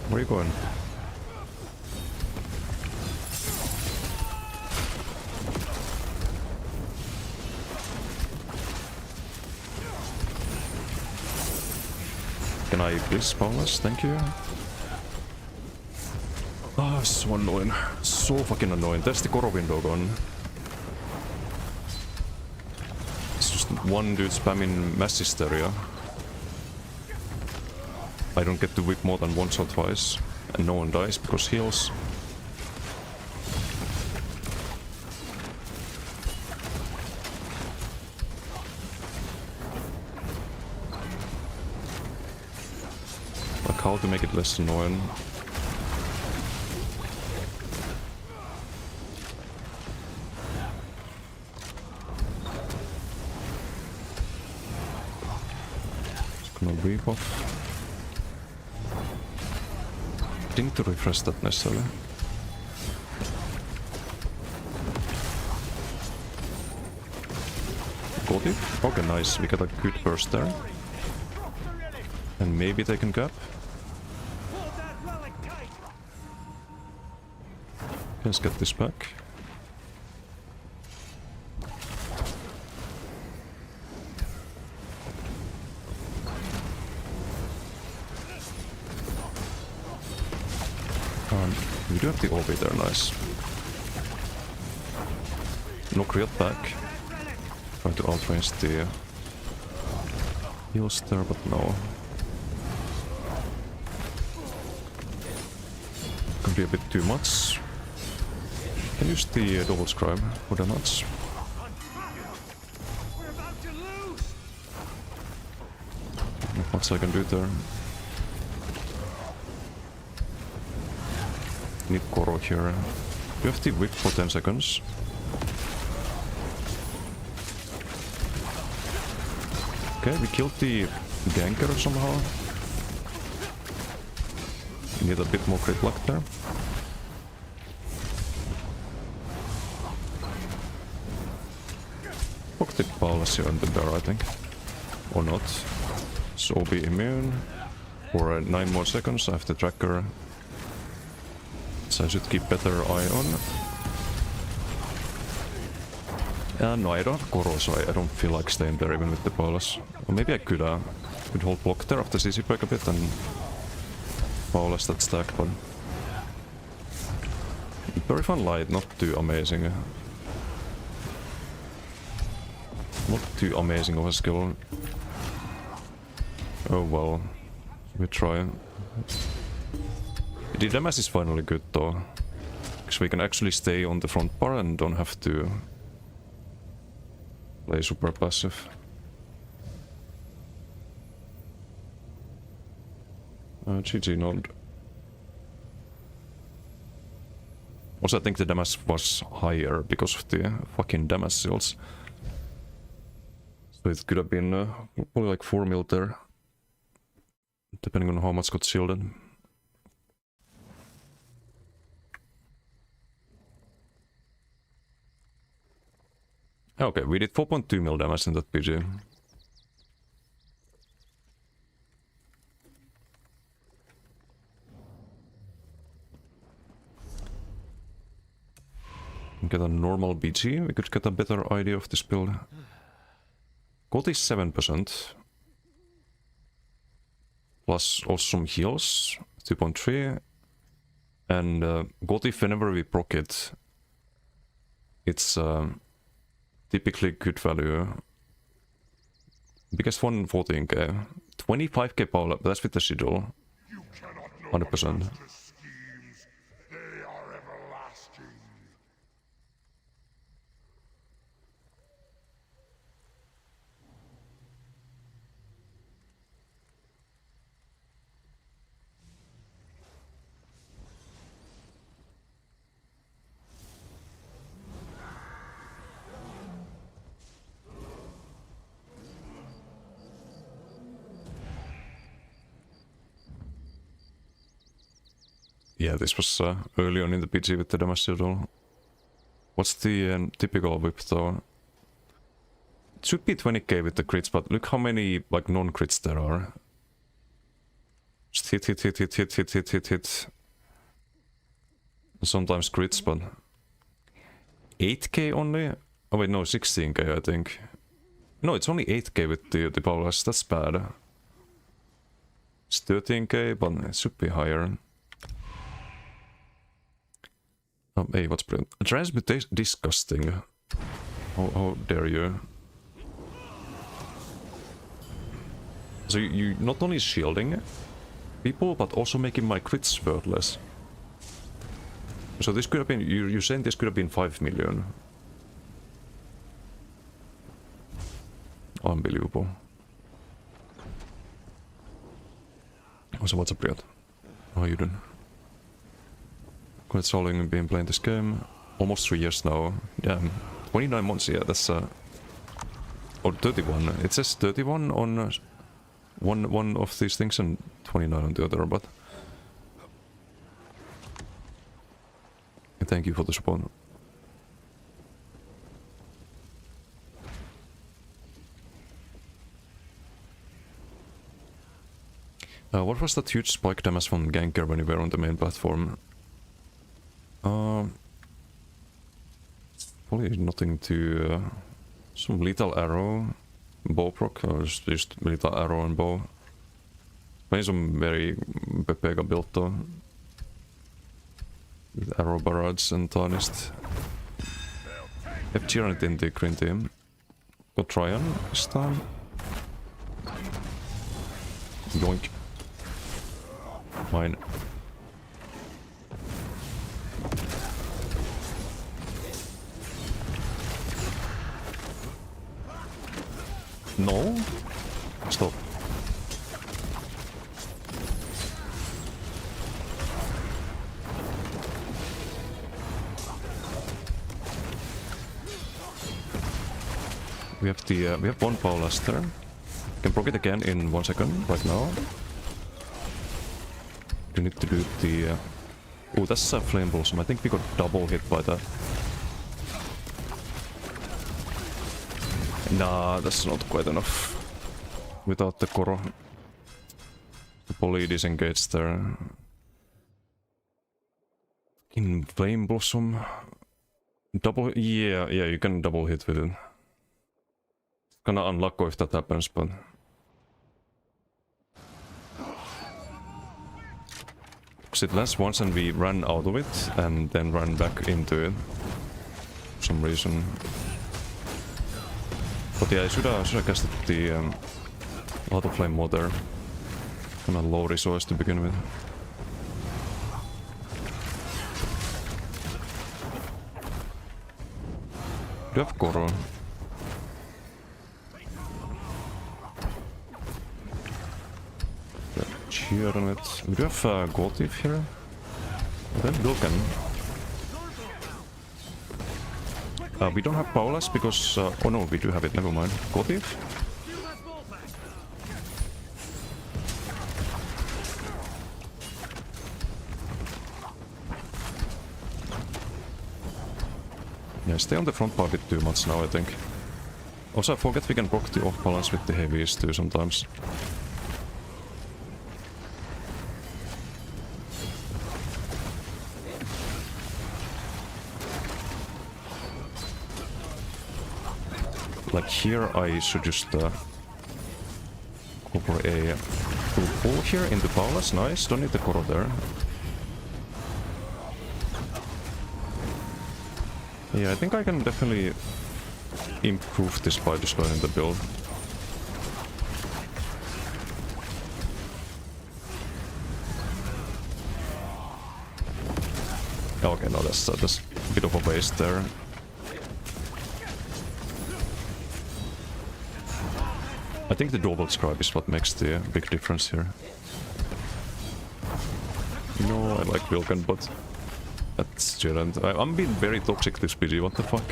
Where are you going? Can I please Paulus? Thank you. Ah, so annoying. So fucking annoying. There's the Koro window gone. It's just one dude spamming mass hysteria. I don't get to whip more than once or twice, and no one dies because heals. Like how to make it less annoying. Just gonna reap off. Didn't to refresh that necessarily. Got it. Okay, nice. We got a good burst there. And maybe they can gap. Let's get this back. We do have the OB there, nice. No Kriot back. Trying to outrange the heals there, but no. Could be a bit too much. Can use the double scribe for the nuts. Not much I can do there. Need Koro here. We have the whip for 10 seconds. Okay, we killed the ganker somehow. Need a bit more crit luck there. Fuck the Paulus here and the bear, I think. Or not. So be immune. For 9 more seconds, I have the tracker. So I should keep better eye on. No, I don't have Koro, so I don't feel like staying there even with the Paulus. Or maybe I could hold block there after CC break a bit and Paulus that stack, but... Very fun light, not too amazing. Not too amazing of a skill. Oh well. We try. The damage is finally good though. Because we can actually stay on the front bar and don't have to play super passive. GG node. Also I think the damage was higher because of the fucking damage seals. So it could have been probably like 4 mil there. Depending on how much got shielded. Okay, we did 4.2 mil damage in that PG. Get a normal BG, we could get a better idea of this build. Gold is 7%. Plus also some heals, 2.3. And gold if whenever we proc it, it's typically good value. Biggest one 14k. 25k power up, that's with the schedule. 100%. They are everlasting. Yeah, this was early on in the PG with the damage roll. What's the typical whip though? It should be 20k with the crits, but look how many like non-crits there are. Just hit, hit, hit, hit, hit, hit, hit, hit, hit. Sometimes crits, but 8k only? Oh wait, no, 16k I think. No, it's only 8k with the powers, that's bad. It's 13k, but it should be higher. Hey, what's brilliant? Transmutation disgusting. How dare you? So you not only shielding people, but also making my crits worthless. So this could have been, you're saying this could have been 5 million. Unbelievable. So what's up, Briat? How are you doing? Quite solid, been playing this game almost 3 years now. Damn, 29 months, yeah, that's or 31. It says 31 on one of these things and 29 on the other, but thank you for the support. What was that huge spike damage from Ganker when you were on the main platform? Probably nothing to... some lethal arrow, bow proc, or just lethal arrow and bow. Maybe some very Pepega build though. With arrow barrage and tarnished. Have Tyrant in the green team. Got Tryon this time. Yoink. Mine. No? Stop. We have one Power Laster. Can proc it again in 1 second, right now. You need to do the... oh, that's a Flame Blossom. I think we got double hit by that. Nah, that's not quite enough. Without the Koro. The poly disengaged there. In Flame Blossom. Double... yeah, you can double hit with it. Gonna unlock if that happens, but... because it lasts once and we ran out of it, and then ran back into it. For some reason. But yeah, I should have casted the Auto Flame more there. Kinda low resource to begin with. Do you have Koro? Cheer on it. We do have Gold Thief here. Then Vulcan. We don't have Paula's because... oh no, we do have it, never mind. Gold Thief? Yeah, stay on the front bar a bit too much now, I think. Also, I forget we can block the off balance with the heavies too sometimes. Like here, I should just go for a full pull here into Paula's. Nice, don't need the Koro there. Yeah, I think I can definitely improve this by just learning the build. Okay, no, that's a bit of a waste there. I think the double scribe is what makes the big difference here. No, I like Vulcan, but that's Gerald. I'm being very toxic this PG, what the fuck?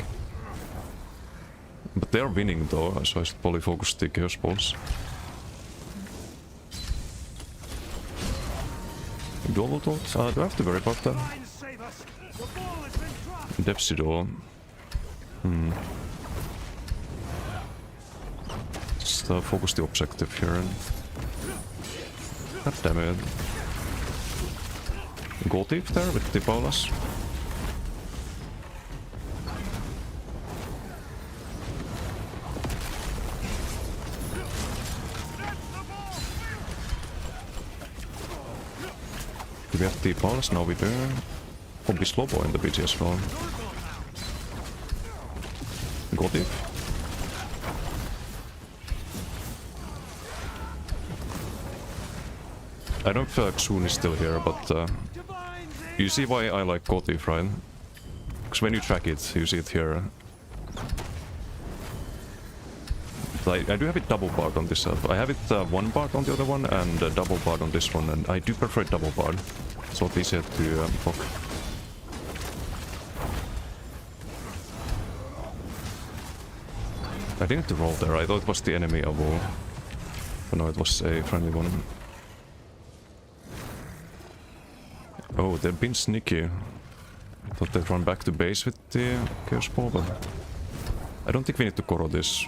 But they're winning though, so I should probably focus the Chaos Balls. Dual ult? Do I have to worry about that? Depsido. Just focus the objective here. God damn it. Goal thief there with the Paulas. Do we have the Paulas? No, we do. Probably Slobo in the BG as well. Goal thief. I don't know if Xun is still here, but you see why I like Goal Thief, right? Because when you track it, you see it here. I do have it double barred on this side. I have it one barred on the other one and double barred on this one, and I do prefer double barred. It's a lot easier to block. I didn't roll there, I thought it was the enemy of all. But no, it was a friendly one. Oh, they've been sneaky. I thought they'd run back to base with the Chaos Ball, but I don't think we need to Koro this.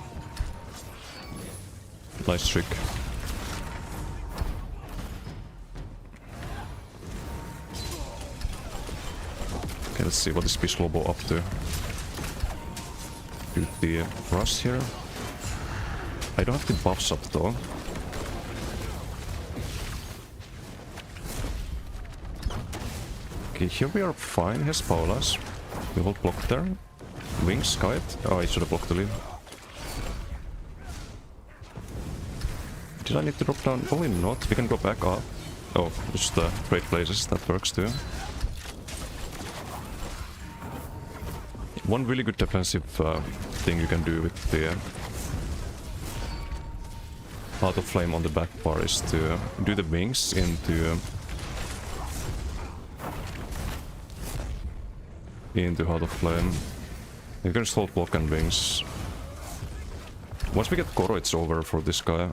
Nice trick. Okay, let's see what is Bislobo up to. Do the rush here. I don't have the buffs up though. Okay, here we are fine. Here's Paulas. We will block there. Wings, kite. Oh, I should have blocked the lead. Did I need to drop down? Probably not. We can go back up. Oh, just trade places. That works too. One really good defensive thing you can do with the Heart of Flame on the back bar is to do the wings into Heart of Flame. You can just hold block and wings. Once we get Koro, it's over for this guy.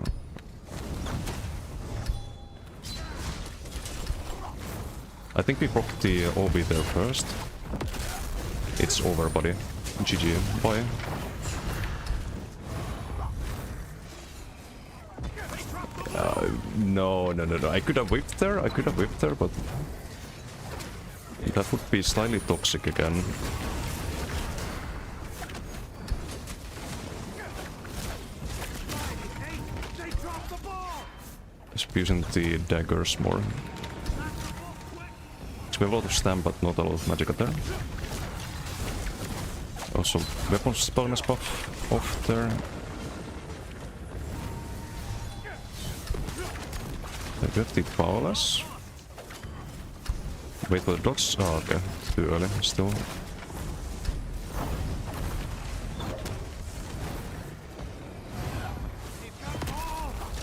I think we broke the OB there first. It's over, buddy. GG. Bye. No. I could have whipped there. But that would be slightly toxic again. Just using the daggers more. We have a lot of stamp, but not a lot of magicka there. Also, weapon spellness buff off there. Then we have the Paulas. Wait for the dots. Oh, okay. Too early, still.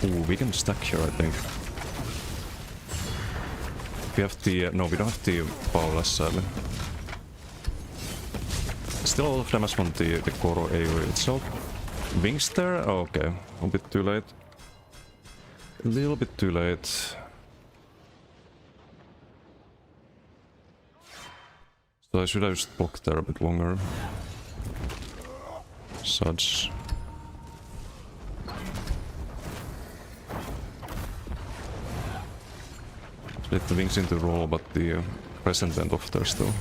Ooh, we can stack here, I think. We have the... no, we don't have the Paulas, sadly. Still a lot of damage from the Koro AoE itself. Wings there? Oh, okay. A bit too late. A little bit too late. So I should have just blocked there a bit longer. Such. Split the wings into roll, but the present went off there still.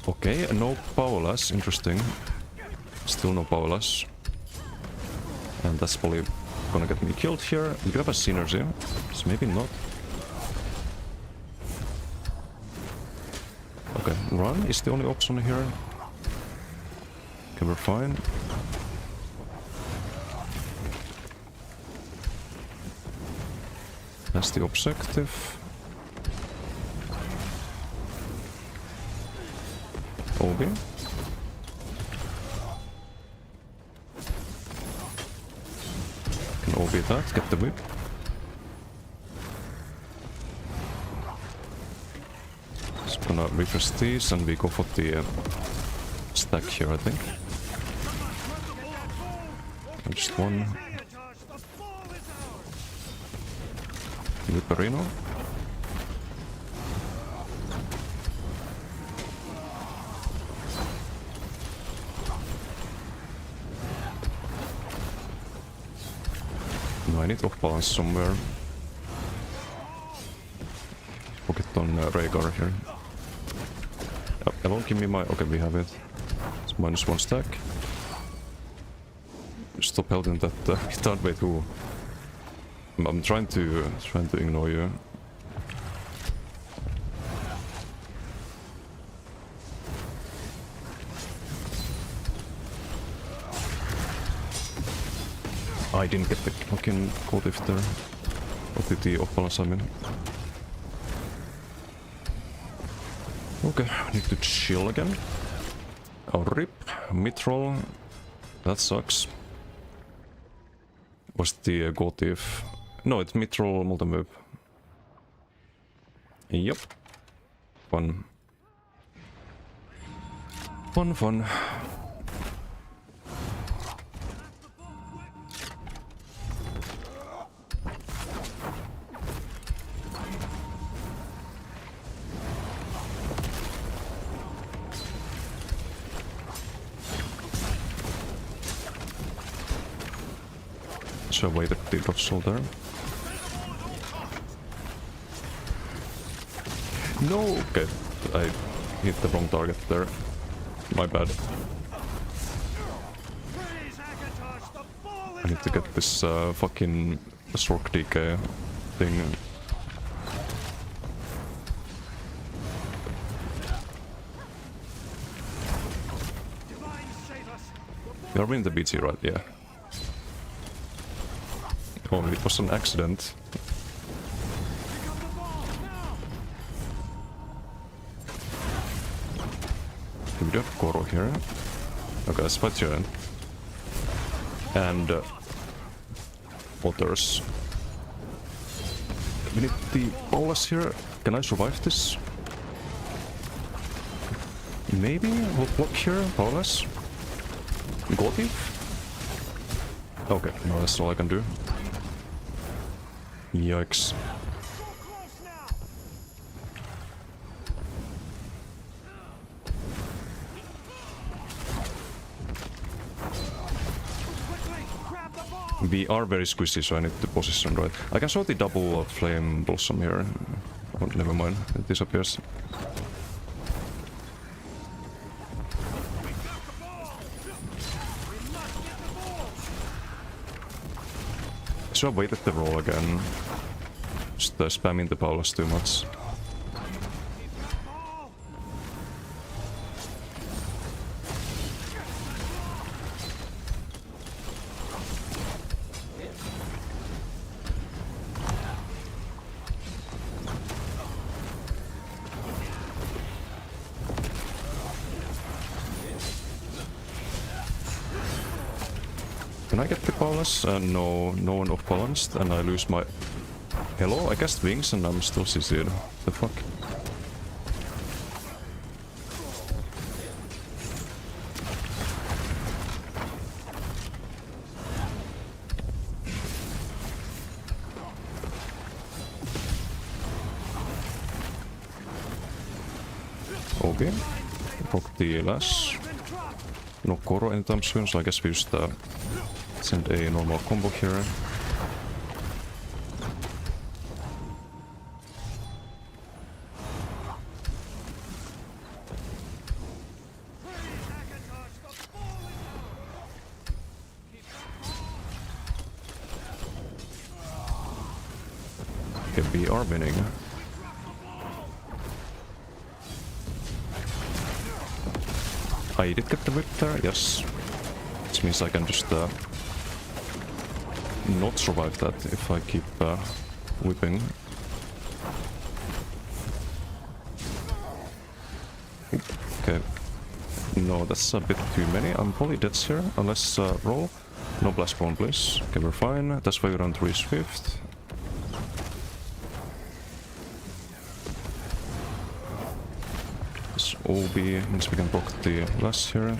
Okay, no Paulas, interesting. Still no Paulas. And that's probably gonna get me killed here. We do have a synergy, so maybe not. Okay, run is the only option here. Okay, we're fine. That's the objective. OB. Can OB that, get the whip. Just gonna refresh these and we go for the stack here, I think. And just one. Viperino. No, I need off balance somewhere. Pocket on Rhaegar here. Alone, give me my... Okay, we have it. It's -1 stack. Stop holding that can't wait who. I'm trying to ignore you. I didn't get the fucking code if there. What did the off balance I mean? Okay, I need to chill again. Oh, rip. Mithril. That sucks. Was the gold thief? No, it's Mithril multi-move. Yep. Fun. Fun. So I waited the drop soul there. No! Okay, I hit the wrong target there. My bad. I need to get this fucking Sork DK thing. You're winning the BT, right? Yeah. Oh, it was an accident. We do have Goro here. Okay, let's fight here then. And others. We need the Bolas here. Can I survive this? Maybe we'll block here, Bolas. Gothi? Okay, no, that's all I can do. Yikes. We are very squishy, so I need to position right. I can show the double flame blossom here. Oh, never mind, it disappears. So I waited the roll again. Just spamming the Paulus too much. Can I get the Paulus? No one off balanced, and I lose my... Hello? I cast wings and I'm still CC'd. The fuck? Okay. Proc the lash. No Goro anytime soon, so I guess we just send a normal combo here. Okay, we are winning. I did get the whip there, yes. Which means I can just not survive that if I keep whipping. Okay. No, that's a bit too many. I'm probably dead here, unless roll. No blast spawn, please. Okay, we're fine. That's why we're on 3 Swift. This OB means we can block the lash here.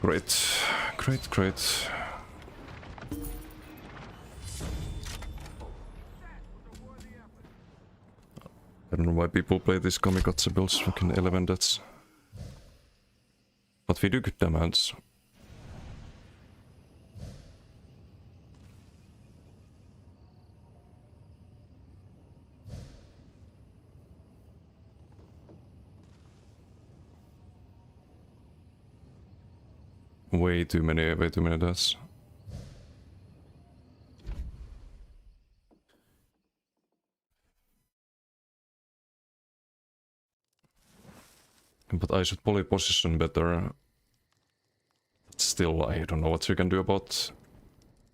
Great. don't know why people play these kamikaze builds, fucking 11 deaths. But we do good damage. Way too many deaths. But I should probably position better. Still, I don't know what you can do about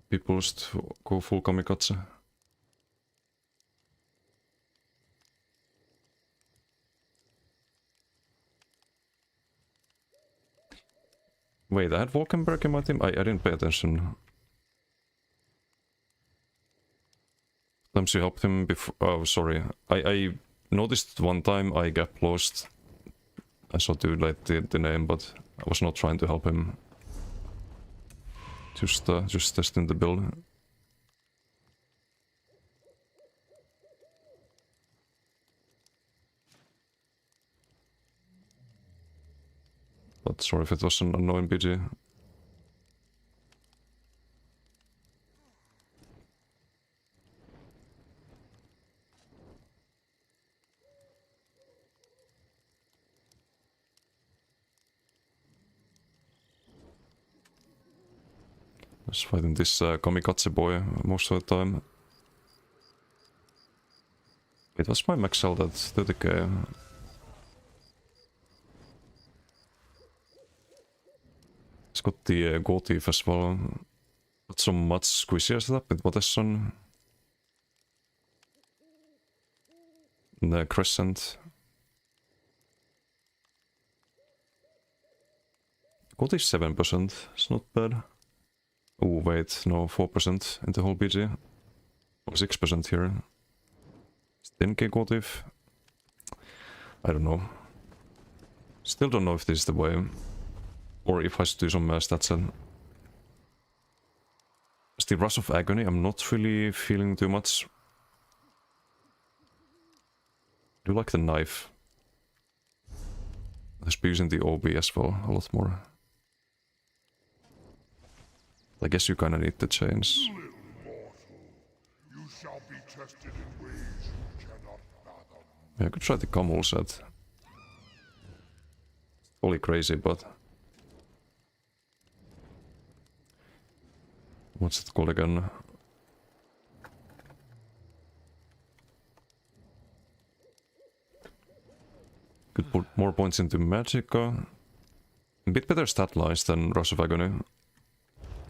people just go full kamikaze. Wait, I had Wolkenberg in my team? I didn't pay attention. Sometimes you helped him before. Oh, sorry. I noticed one time I gap lost. I saw too late the name, but I was not trying to help him. Just testing the build. But sorry if it was an annoying BG. Just fighting this kamikaze boy most of the time. It was my max health at 30k. It's got the Go Thief as well. Not so much squishier setup with Watesson. The Crescent. Go Thief 7%, it's not bad. Oh wait, no, 4% in the whole BG. Or 6% here. It's 10k Go Thief. I don't know. Still don't know if this is the way. Or if I should do some stats and... Still, Rush of Agony, I'm not really feeling too much. I do like the knife. I should be using the OB as well, a lot more. I guess you kinda need the chains. You shall be tested in ways you cannot fathom. Yeah, I could try the Camel set. Totally crazy, but... What's it called again? Could put more points into Magicka. A bit better stat lines than Rush of Agony.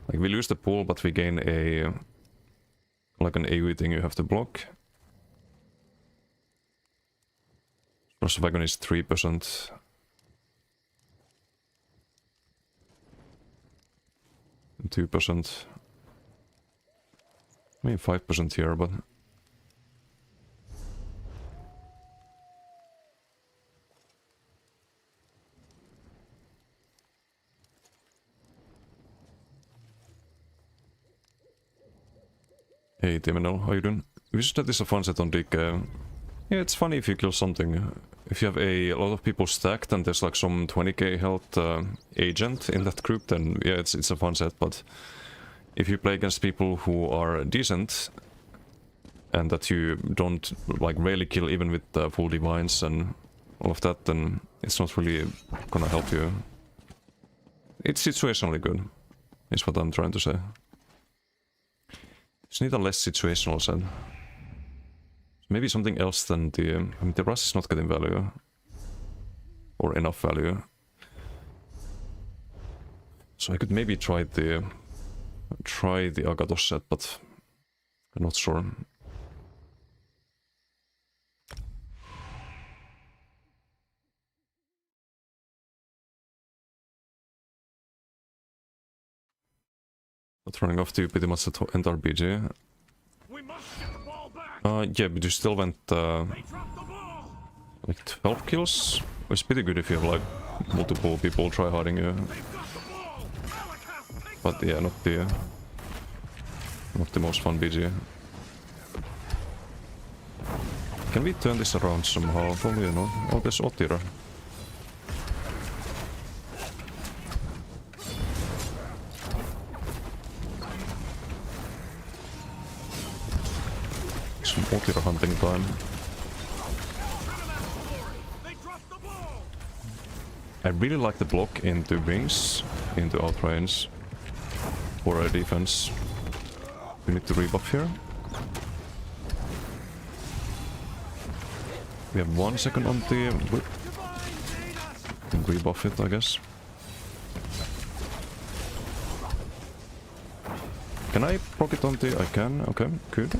Like, we lose the pool, but we gain a... like an AoE thing you have to block. Rush of Agony is 3%. And 2%. I mean 5% here, but... Hey Timinal, how you doing? We should have this a fun set on DK. Yeah, it's funny if you kill something. If you have a lot of people stacked and there's like some 20k health agent in that group, then yeah, it's a fun set, but... If you play against people who are decent, and that you don't, like, rarely kill even with full divines and all of that, then it's not really gonna help you. It's situationally good, is what I'm trying to say. Just need a less situational set. Maybe something else than the... I mean, the Rush is not getting value. Or enough value. So I could maybe try the Agathos set, but I'm not sure. But running off to pretty much the entire BG. Yeah, but you still went like 12 kills. It's pretty good if you have like multiple people try harding you. But yeah, not the most fun BG. Can we turn this around somehow? Probably not. Oh, there's Otira. Some Otira hunting time. I really like the block into wings, into outrange for our defense. We need to rebuff here. We have 1 second on the whip. Can rebuff it, I guess. Can I proc it on the... I can, okay, good.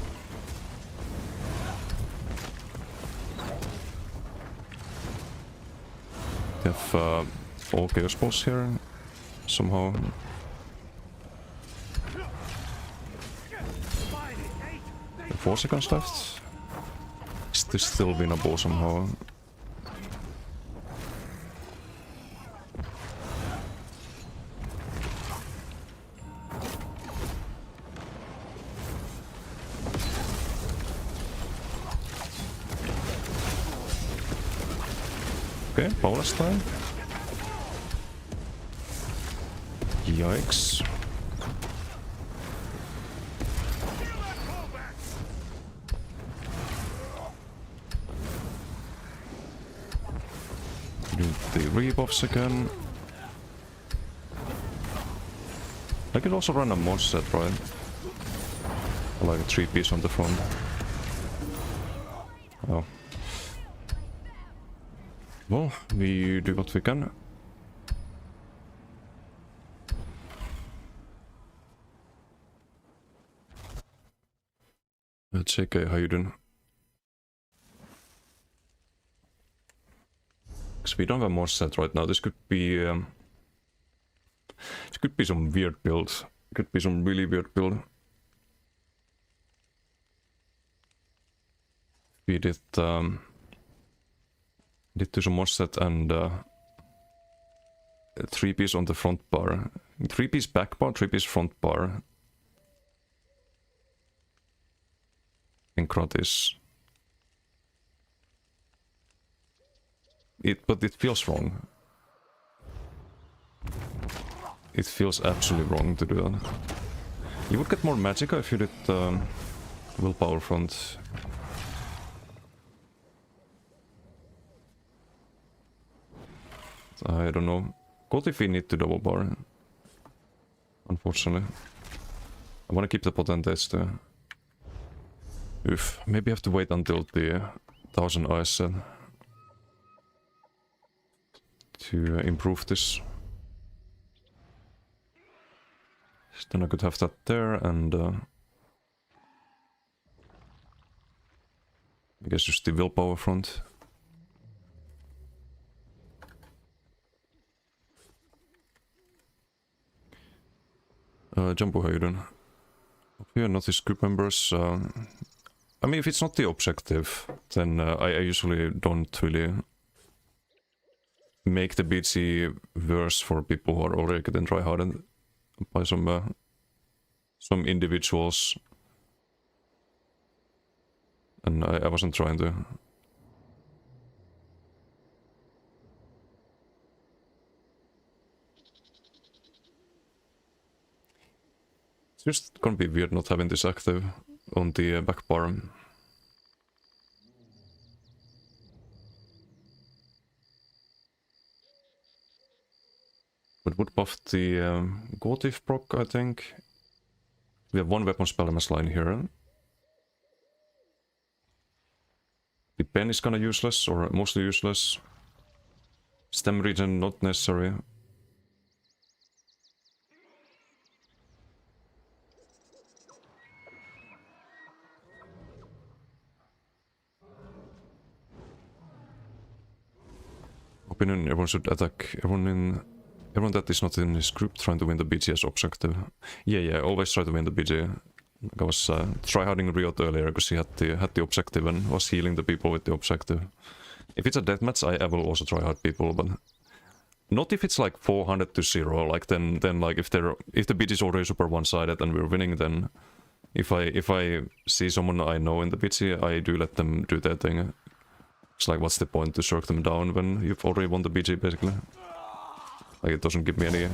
We have all chaos balls here, somehow. And 4 seconds left. Is this still winnable somehow? Okay, bonus time. Yikes. Do the rebuffs again. I could also run a mod set, right? Like a 3-piece on the front. Oh. Well, we do what we can. JK, how you doing? Because we don't have more set right now. This could be some weird build. Could be some really weird build. We did do some more set and 3-piece on the front bar. 3-piece back bar, 3-piece front bar. Is it, but it feels wrong. It feels absolutely wrong to do that. You would get more magicka if you did willpower front. I don't know. What if we need to double bar? Unfortunately. I want to keep the potentes there. Oof, maybe I have to wait until the 1000 eyes set to improve this. Then I could have that there and I guess just the willpower front. Jumbo, how you doing? Here, notice group members. I mean, if it's not the objective, then I usually don't really make the BG worse for people who are already getting tryharded by some individuals. And I wasn't trying to. It's just gonna be weird not having this active on the back bar. But would buff the Gotif proc, I think. We have 1 weapon spell mass line here. The pen is kinda useless, or mostly useless. Stem regen not necessary. Opinion, everyone should attack everyone that is not in his group trying to win the BGS objective. Yeah, always try to win the BG. I was tryharding Riot earlier because he had the objective and was healing the people with the objective. If it's a deathmatch, I will also tryhard people, but not if it's like 400 to 0. Like then like if the BG is already super one-sided and we're winning, then If I see someone I know in the BG, I do let them do their thing. It's like, what's the point to shirk them down when you've already won the BG, basically? Like, it doesn't give me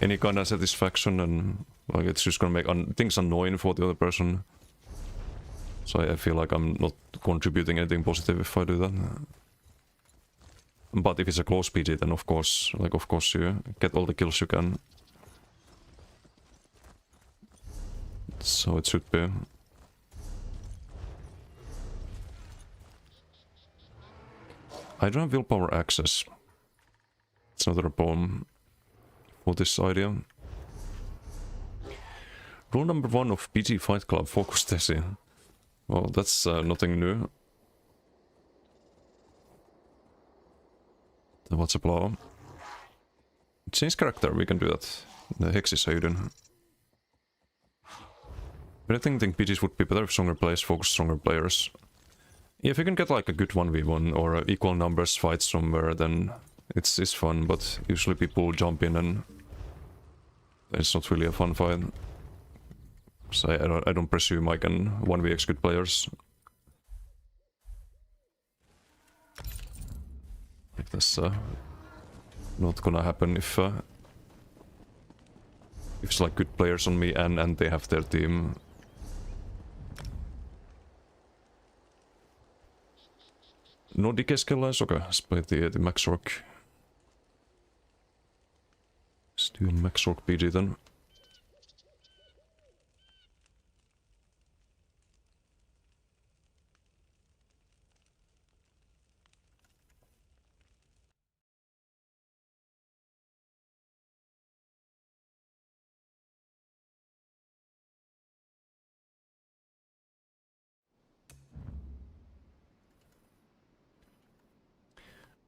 any kind of satisfaction, and like it's just gonna make things annoying for the other person. So I feel like I'm not contributing anything positive if I do that. But if it's a close BG, then of course you get all the kills you can. So it should be. I don't have willpower access. It's another problem for this idea. Rule number 1 of PG Fight Club, focus Tessie. Well, that's nothing new. What's a blow? Change character, we can do that. The Hex is hidden. But I think PGs would be better if stronger players focus stronger players. Yeah, if you can get like a good 1v1 or equal numbers fight somewhere, then it's fun, but usually people jump in and it's not really a fun fight. So I don't presume I can 1v execute players. Like that's not gonna happen if it's like good players on me and they have their team. No decay skill lines? Okay, let's play the max rock. Let's do a max rock PG then.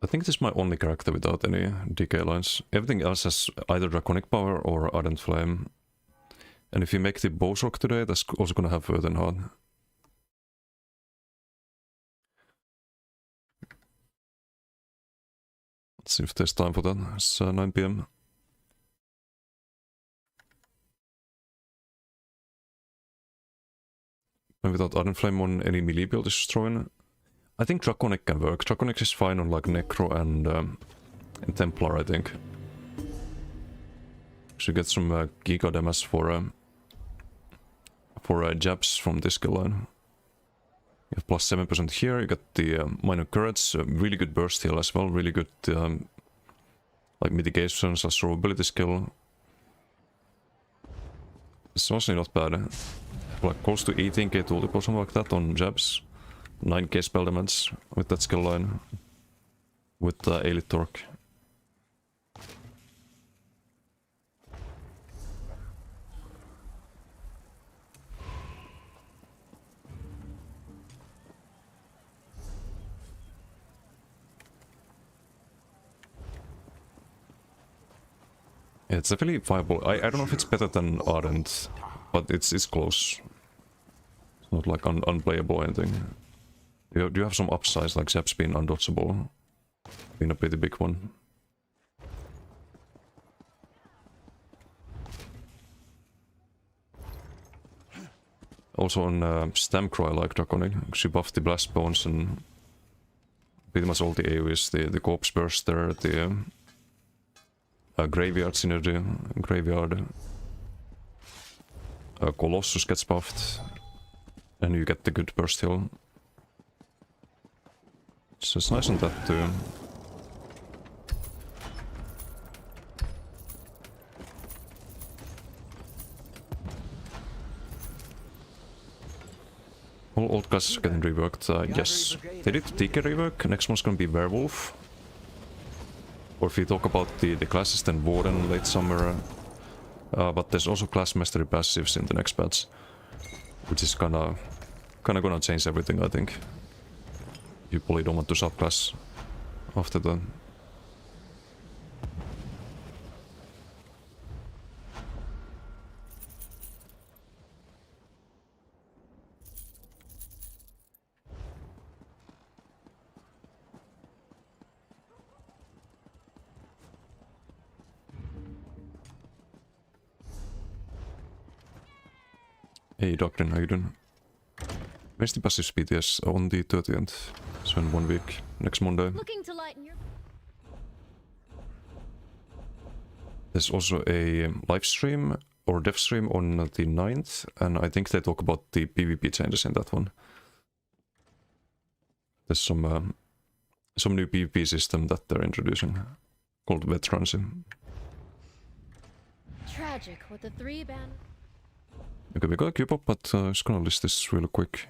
I think this is my only character without any decay lines. Everything else has either Draconic Power or Ardent Flame. And if you make the Bows Rock today, that's also gonna have Earthen Heart. Let's see if there's time for that. It's 9 PM. And without Ardent Flame on any melee build is destroying. I think Draconic can work. Draconic is fine on like Necro and Templar, I think. Should get some Giga damage for jabs from this skill line. You have plus 7% here. You get the minor courage, really good burst heal as well. Really good like mitigation / survivability skill. It's honestly not bad. Like close to 18k tooltip or something like that on jabs. 9k spell damage with that skill line. With Elite Torque. It's definitely viable. I don't know if it's better than Ardent, but it's close. It's not like unplayable or anything. Do you have some upsides, like Zaps being undodgeable? Being a pretty big one. Also on Stamcrow I like Draconic. She buffed the Blast Bones and pretty much all the AoEs, the Corpse Burster, the Graveyard Synergy, Graveyard. Colossus gets buffed. And you get the good burst heal. So it's nice on that too. All old classes are getting reworked, yes. They did TK rework, next one's gonna be Werewolf. Or if we talk about the classes, then Warden late summer. But there's also class mastery passives in the next patch. Which is kinda gonna change everything, I think. You probably don't want to subclass after that. Hey Doctor, how you doing? Where's the passive speed? Yes, on the 30th. So in 1 week, next Monday. Looking to lighten your... There's also a live stream or dev stream on the 9th, and I think they talk about the PvP changes in that one. There's some new PvP system that they're introducing called Veterans. Tragic with the 3 banner... Okay, we got a cube up, but just gonna list this really quick.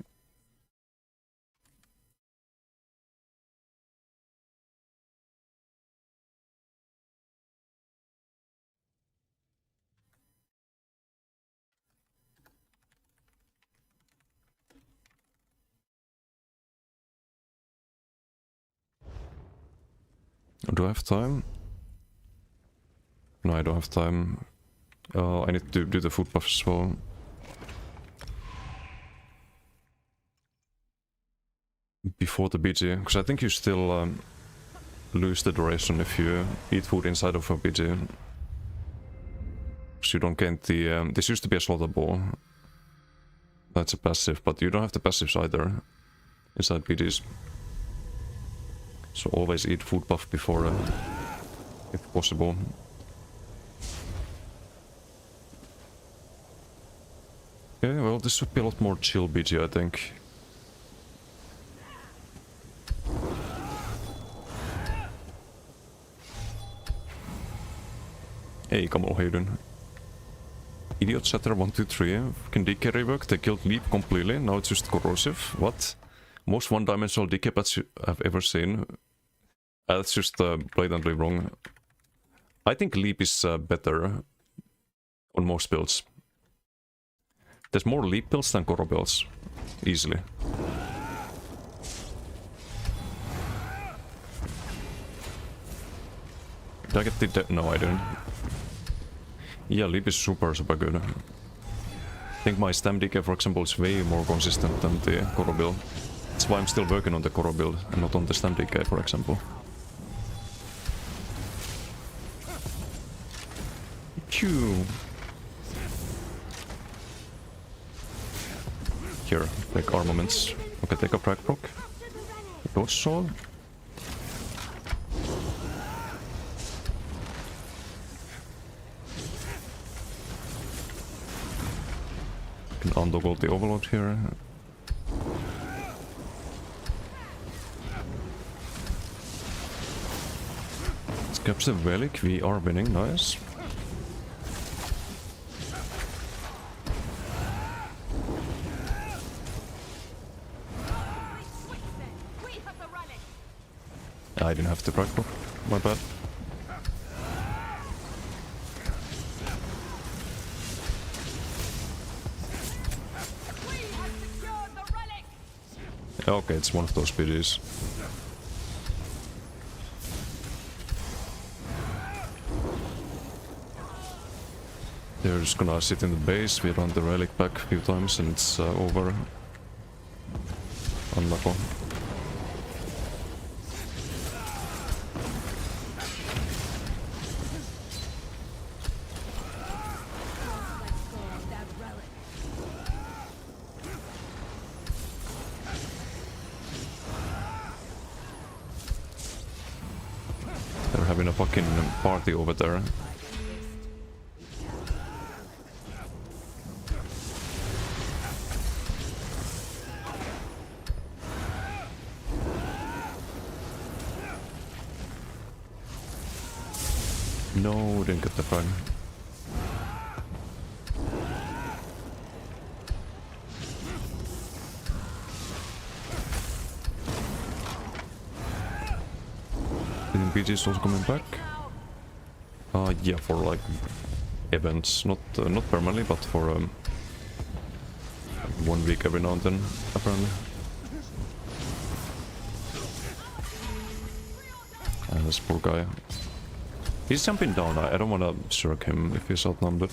Do I have time? No, I don't have time. I need to do the food buff as well. Before the BG, because I think you still lose the duration if you eat food inside of a BG. So you don't gain the... this used to be a slaughter ball. That's a passive, but you don't have the passives either inside BGs. So always eat food buff before, if possible. Okay, well this would be a lot more chill BG, I think. Hey, come on, how you doing? Idiot Chatter 123, fucking DK rework, they killed Leap completely, now it's just corrosive. What? Most one-dimensional DK patch I've ever seen. That's just blatantly wrong. I think Leap is better on most builds. There's more Leap builds than Corro builds, easily. Did I get the... No, I didn't. Yeah, Leap is super good. I think my Stam DK, for example, is way more consistent than the Corro build. That's why I'm still working on the Corro build and not on the Stam DK, for example. Phew. Here, take armaments. Okay, take a frag proc. Dodge saw. Can untoggle the overload here. Let's capture the relic. We are winning. Nice. I didn't have the frag proc. My bad. Okay, it's one of those PDs. They're just gonna sit in the base, we run the relic back a few times and it's over. Unlucky. They're having a fucking party over there. No, didn't get the frag. BG is also coming back. Yeah, for like events, not permanently, but for 1 week every now and then, apparently. And this poor guy. He's jumping down. I don't want to shirk him if he's outnumbered.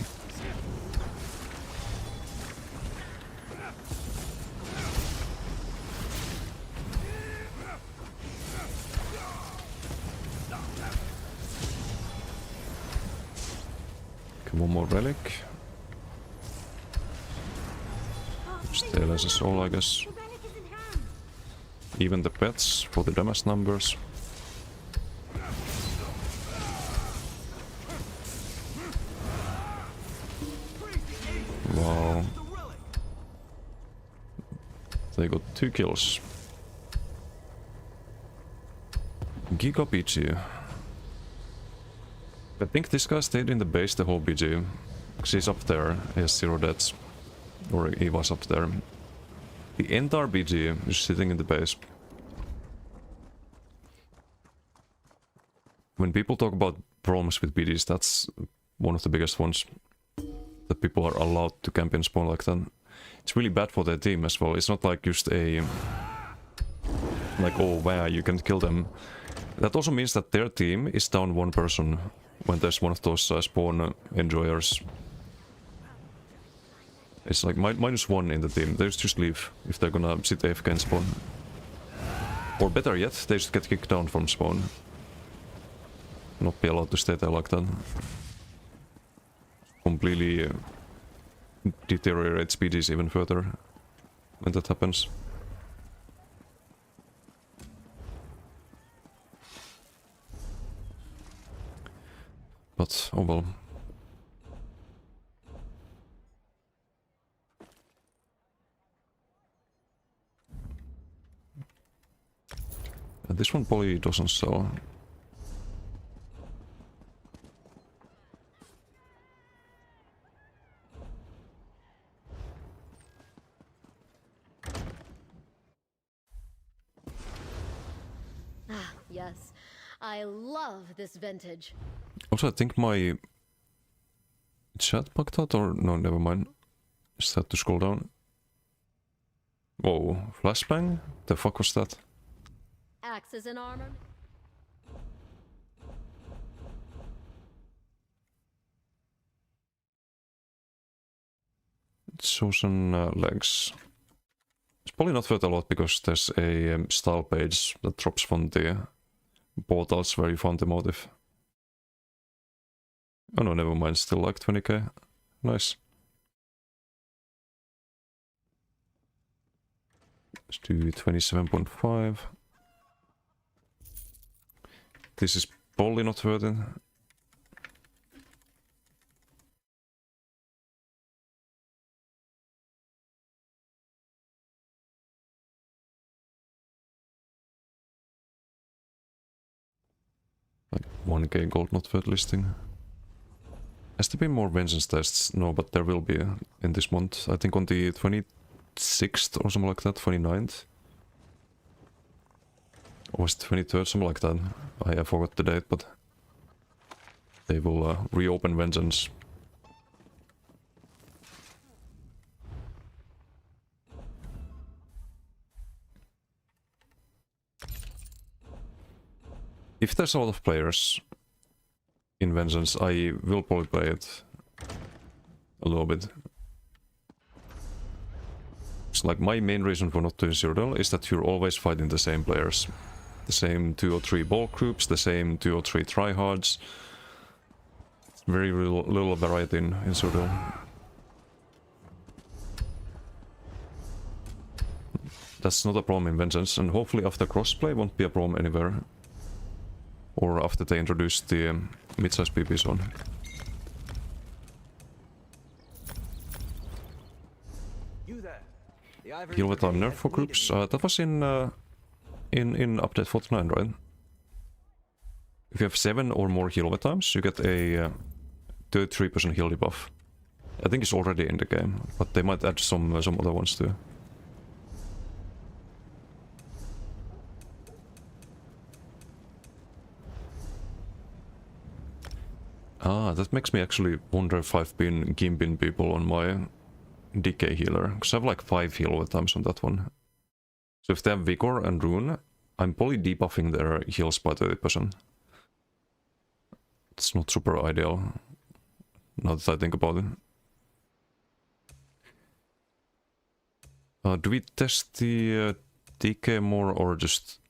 Okay, one more relic. Staleness is all, I guess. Even the pets for the damage numbers. Wow. They got 2 kills. Giga BG. I think this guy stayed in the base the whole BG. Because he's up there, he has 0 deaths. Or he was up there. The entire BG is sitting in the base. When people talk about problems with BGs, that's one of the biggest ones. That people are allowed to camp in spawn like that. It's really bad for their team as well. It's not like just a... like, oh wow, you can kill them. That also means that their team is down 1 person when there's one of those spawn enjoyers. It's like -1 in the team. They just leave if they're gonna sit AFK in spawn. Or better yet, they just get kicked down from spawn. Not be allowed to stay there like that. Completely deteriorates BGs even further when that happens. But, oh well. And this one probably doesn't sell. Ah, yes. I love this vintage. Also, I think my chat bugged out, or no, never mind. Just had to scroll down. Whoa, flashbang? The fuck was that? Axes and armor. Chosen legs. It's probably not worth a lot because there's a style page that drops from the portals where you found the motive. Oh no, never mind, still like 20k. Nice. Let's do 27.5. This is probably not worth it. Like 1k gold not worth listing. Has there been more vengeance tests? No, but there will be in this month. I think on the 26th or something like that, 29th. Or was it 23rd, something like that. I forgot the date, but they will reopen vengeance. If there's a lot of players in Vengeance, I will probably play it a little bit. It's like my main reason for not doing Cyrodiil is that you're always fighting the same players. The same 2 or 3 ball groups, the same 2 or 3 tryhards. Very little variety in Cyrodiil. That's not a problem in Vengeance, and hopefully after crossplay won't be a problem anywhere. Or after they introduce the mid-size PP zone. You there. The Ivory Heal with our Brigade nerf has for needed groups. me. That was in update 49, right? If you have 7 or more heal over times, you get a 33% heal debuff. I think it's already in the game, but they might add some other ones too. Ah, that makes me actually wonder if I've been gimping people on my decay healer, because I have like 5 heal over times on that one. So if they have Vigor and Rune, I'm probably debuffing their heals by 30%. It's not super ideal, now that I think about it. Do we test the DK more or just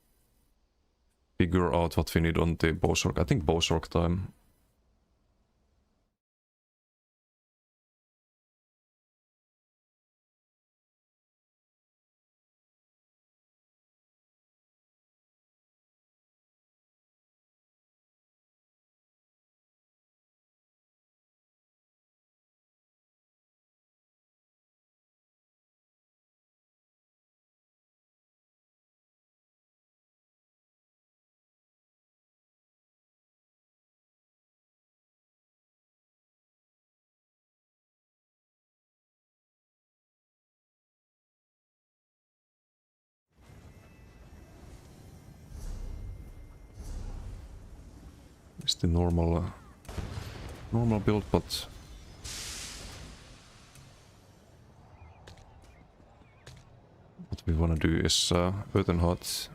figure out what we need on the Bowsork? I think Bowsork time. It's the normal build, but what we wanna do is earthen hut.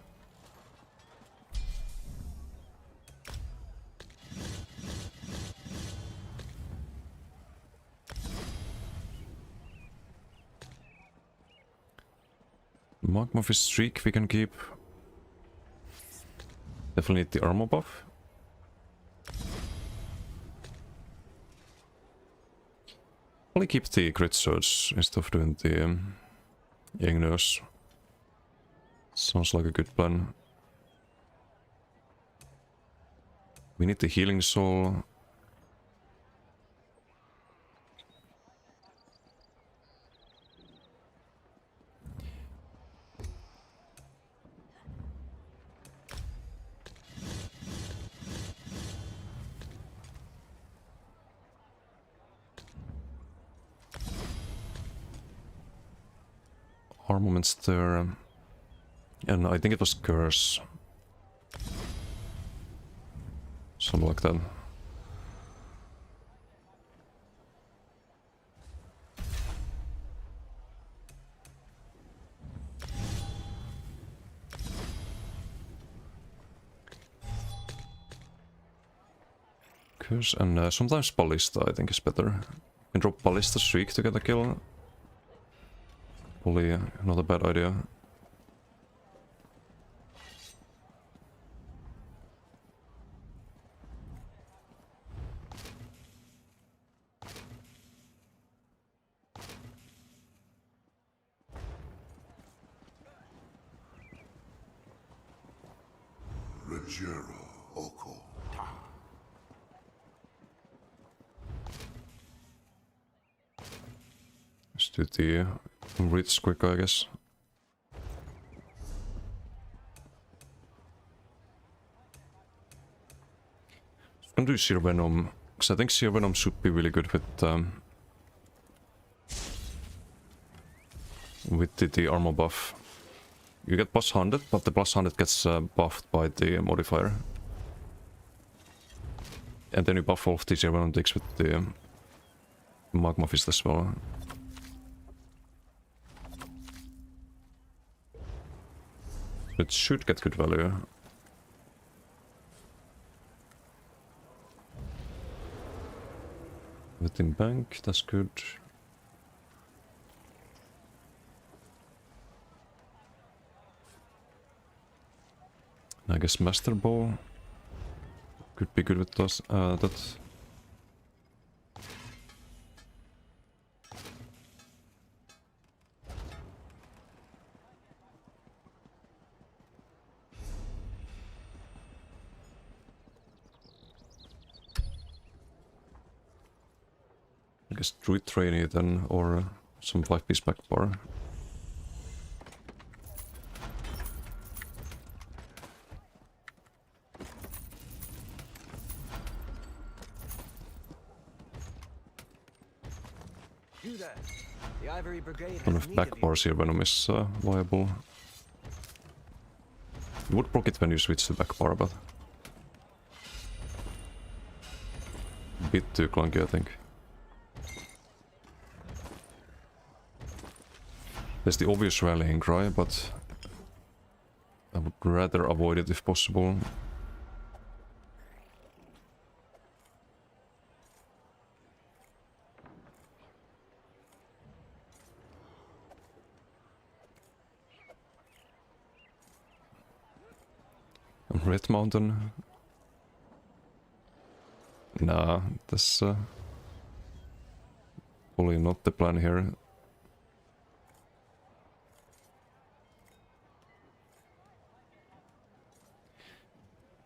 Magma Fist streak we can keep. Definitely need the armor buff. Only keep the crit surge instead of doing the Igneous. Sounds like a good plan. We need the healing soul. Armaments there. And I think it was curse. Something like that. Curse and sometimes Ballista I think is better. You can drop Ballista streak to get a kill. Probably not a bad idea. Legero Oko. Let's do the Ritz quick, I guess. I'm gonna do Seer Venom, because I think Seer Venom should be really good with the armor buff. You get plus 100, but the plus 100 gets buffed by the modifier. And then you buff all of the Seer Venom ticks with the Magma Fist as well. It should get good value. Within bank, that's good. I guess Master Bow could be good with those, that. I guess Druid Trainee then, or some 5-piece back bar. You there. The Ivory Brigade One has of need back of you. bars here Venom is viable. You would proc it when you switch to back bar, but a bit too clunky, I think. There's the obvious rallying cry, but I would rather avoid it if possible. Red Mountain. Nah, that's probably not the plan here.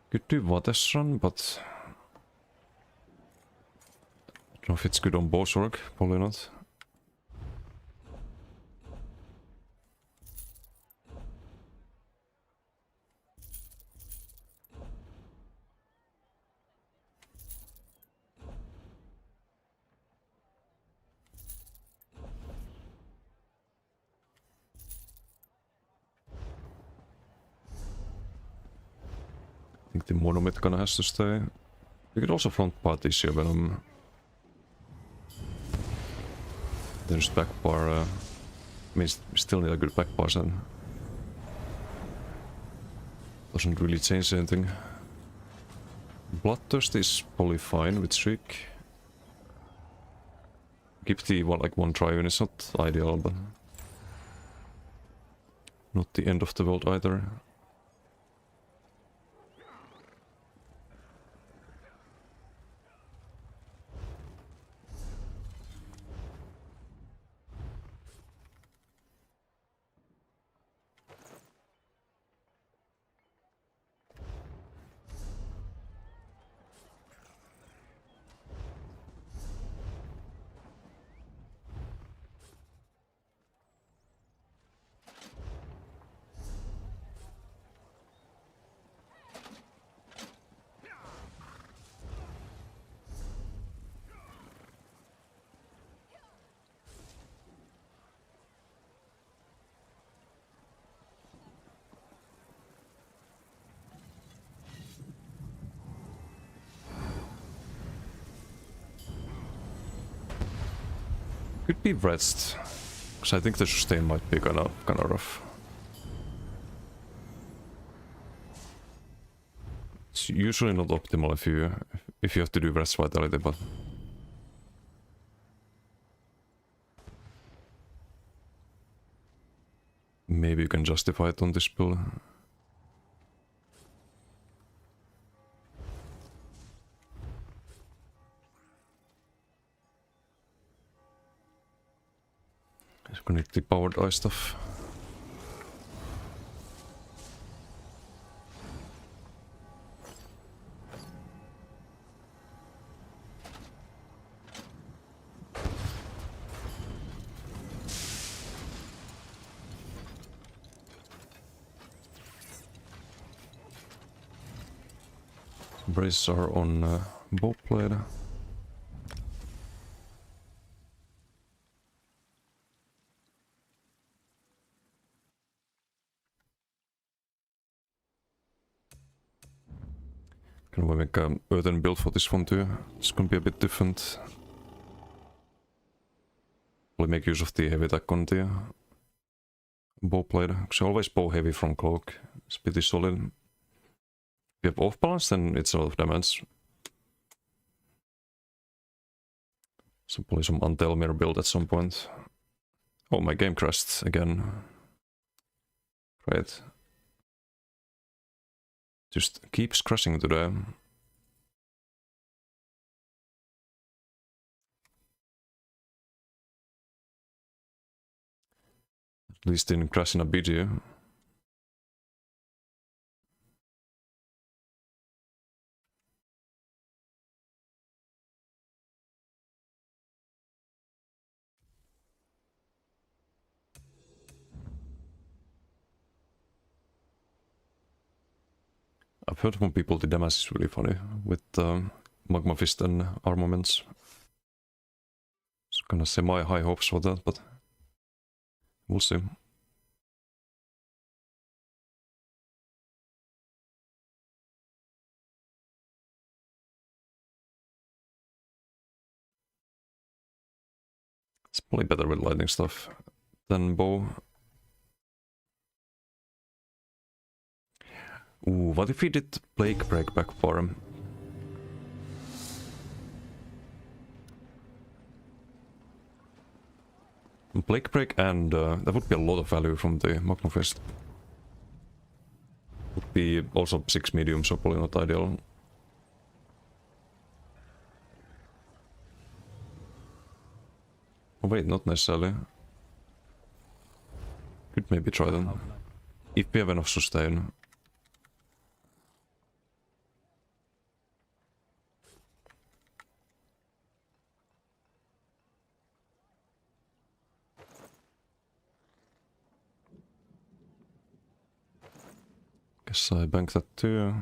Could do Vates run, but I don't know if it's good on Boswork, probably not. I think the Monomyth gonna has to stay. We could also front part this year Venom. There's back bar. I mean, still need a good back bar, and doesn't really change anything. Bloodthirst is probably fine with Shriek. Keep the one try is not ideal, but not the end of the world either. Could be rest, because I think the sustain might be kind of rough. It's usually not optimal if you have to do rest vitality, but maybe you can justify it on this build. Connect the powered eye stuff. Braces are on bow blade. Can we make an earthen build for this one too? It's gonna be a bit different. Probably make use of the heavy attack on the bow blade. Because I always bow heavy from cloak. It's pretty solid. If you have off balance, then it's a lot of damage. So probably some Antelmir build at some point. Oh, my game crashed again. Right. Just keeps crashing today. At least didn't crash in a video. I've heard from people the damage is really funny with Magma Fist and armaments. So gonna say my high hopes for that, but we'll see. It's probably better with lightning stuff than bow. Ooh, what if we did Plague Break back for him? Plague Break and that would be a lot of value from the Magma Fist. Would be also 6 medium, so probably not ideal. Oh wait, not necessarily. Could maybe try them. If we have enough sustain. Guess I bank that too.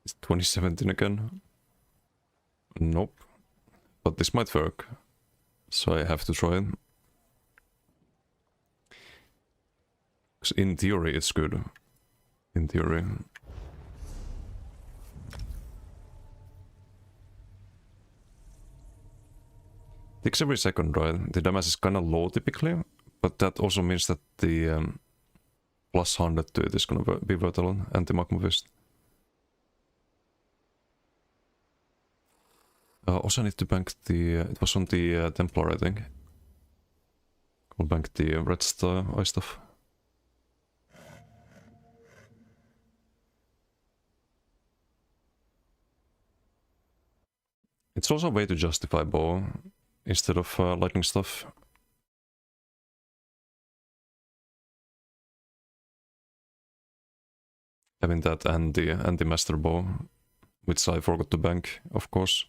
It's 2017 again. Nope. But this might work. So I have to try it. In theory, it's good. In theory. Takes every second, right? The damage is kind of low typically, but that also means that the plus 100 to it is gonna be worth a lot. Anti-Magma Fist. Also need to bank the... it was on the Templar, I think. We'll bank the red star eye stuff. It's also a way to justify bow instead of lightning stuff. Having that and the master bow, which I forgot to bank, of course.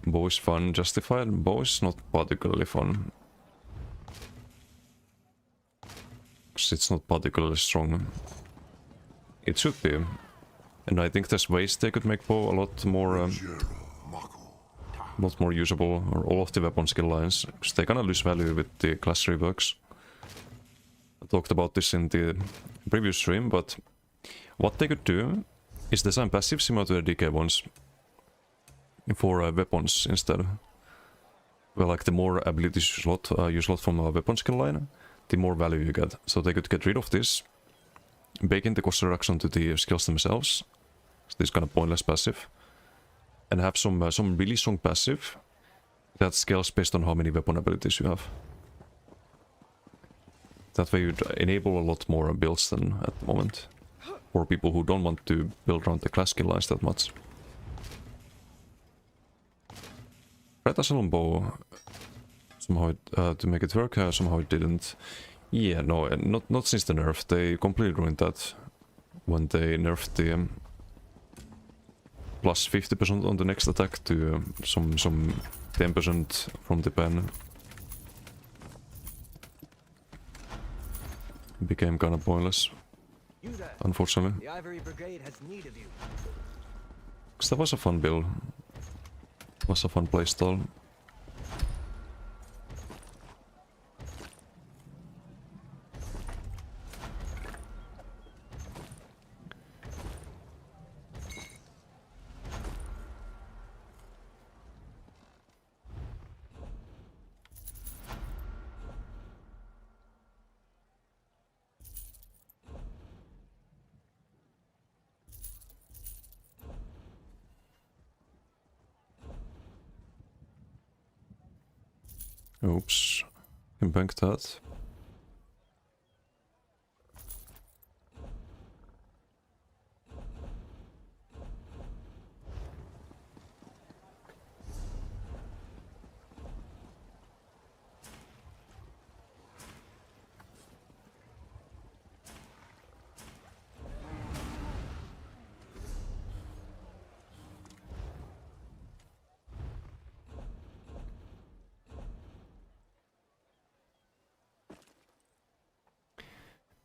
Bow is fun, justified. Bow is not particularly fun. Because it's not particularly strong. It should be. And I think there's ways they could make bow a lot more usable, or all of the weapon skill lines. Because they kinda lose value with the class reworks. I talked about this in the previous stream, but what they could do is design passive similar to the DK ones. For weapons instead. Well, like the more abilities you slot from a weapon skill line, the more value you get. So they could get rid of this, bake in the cost reduction to the skills themselves, so this kind of pointless passive, and have some really strong passive that scales based on how many weapon abilities you have. That way you'd enable a lot more builds than at the moment, for people who don't want to build around the class skill lines that much. Red Asylum Bow, somehow to make it work, somehow it didn't. Yeah, no, not since the nerf. They completely ruined that when they nerfed the plus 50% on the next attack to some 10% from the pen. It became kind of pointless, unfortunately. The Ivory Brigade has need of you. Because that was a fun build. Was a fun playstyle. Oops, can bank that.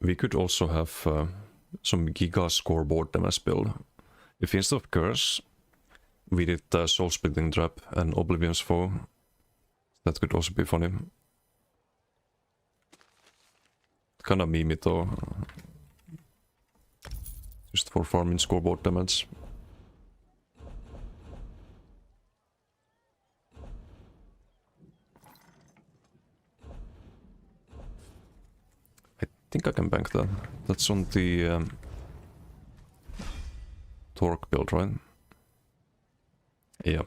We could also have some Giga scoreboard damage build. If instead of Curse, we did Soul Splitting Trap and Oblivion's Foe, that could also be funny. Kinda meme it though. Just for farming scoreboard damage. I think I can bank that. That's on the Torque build, right? Yeah.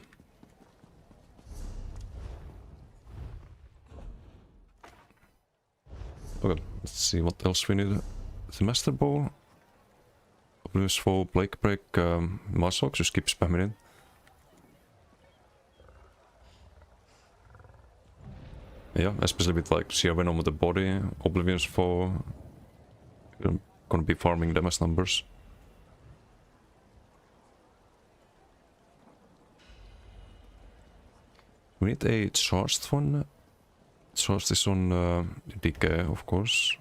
Okay, let's see what else we need. The Master Bow. Oblivious Foe, Plague Break, Masshox, just keep spamming it. Yeah, especially with like Seer Venom with the body, Oblivion's Foe. You're gonna be farming damage numbers. We need a charged one. Charged is on DK, of course.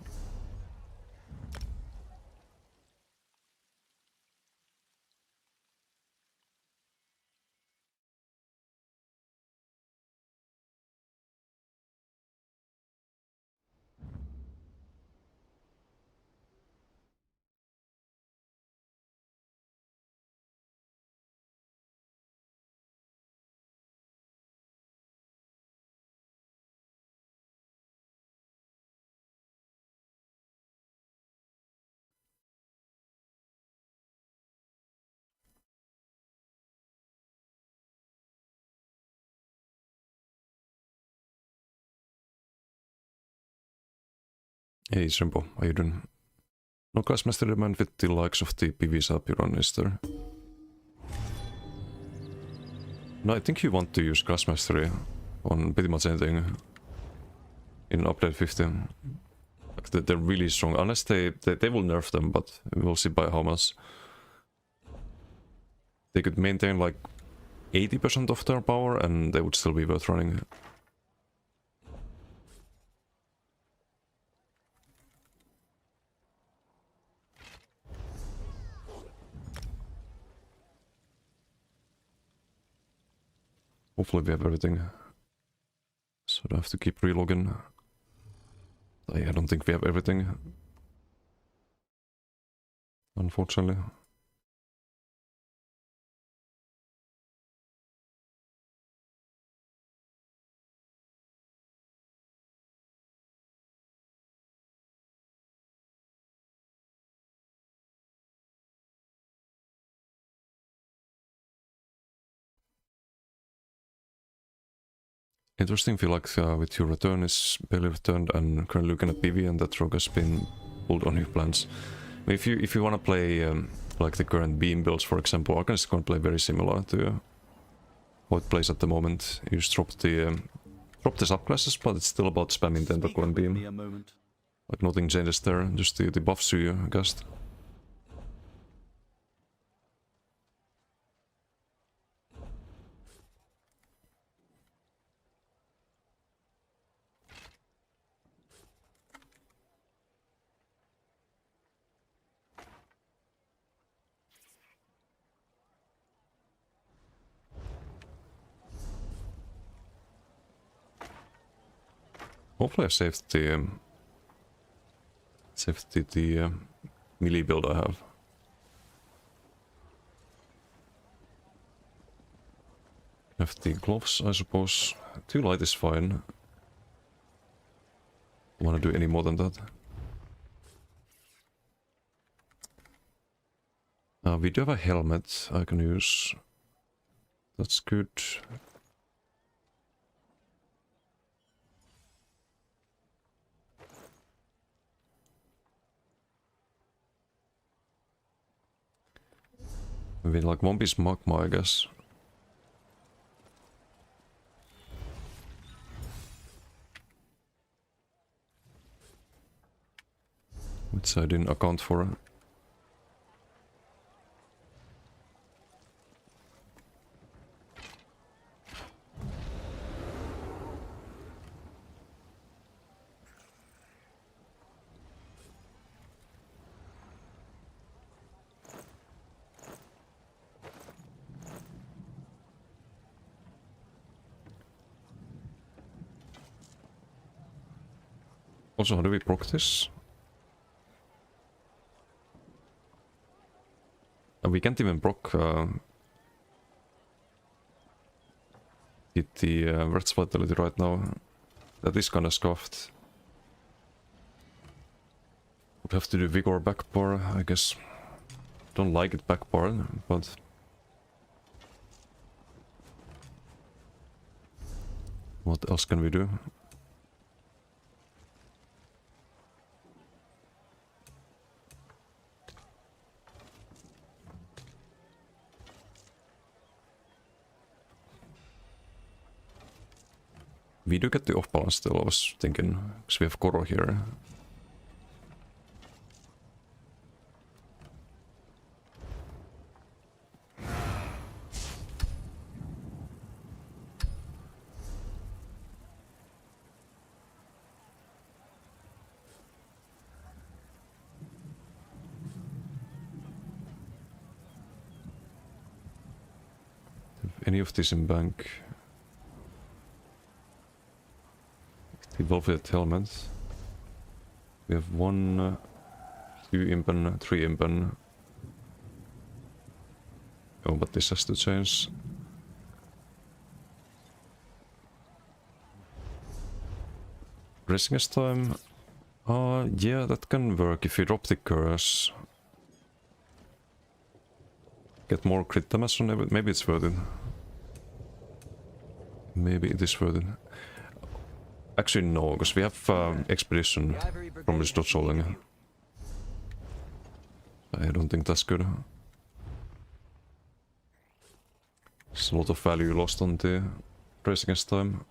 Hey Simpo, how you doing? No Classmaster demand with the likes of the PVs up you run, is there? No, I think you want to use Class Mastery on pretty much anything in update 15. Like they're really strong, unless they will nerf them, but we'll see by how much. They could maintain like 80% of their power and they would still be worth running. Hopefully we have everything. So I have to keep relogging. I don't think we have everything. Unfortunately. Interesting, feel like with your return is barely returned and currently looking at PV and that rogue has been pulled on your plans. I mean, if you want to play like the current beam builds, for example, Arcan is going to play very similar to how it plays at the moment. You just drop the subclasses, but it's still about spamming tentacle and beam. Like nothing changes there, just the buffs you cast. Hopefully I saved the melee build I have. Have the gloves, I suppose. Too light is fine. Don't want to do any more than that. We do have a helmet I can use. That's good. Maybe like one piece magma, I guess. Which I didn't account for. Also, how do we proc this? We can't even proc hit the Wrath's Vitality right now. That is kinda scuffed. Would have to do Vigor backbar, I guess. Don't like it backbar, but... what else can we do? We do get the off balance still, I was thinking, because we have Koro here. Have any of this in bank? Evolved helmet. We have 1, 2 impen, 3 impen. Oh, but this has to change. Restless time. Yeah, that can work if you drop the curse. Get more crit damage on it. Maybe it's worth it. Maybe it is worth it. Actually, no, because we have expedition The Ivory from Brigade this has dot holding. needed you. I don't think that's good. There's a lot of value lost on the race against time.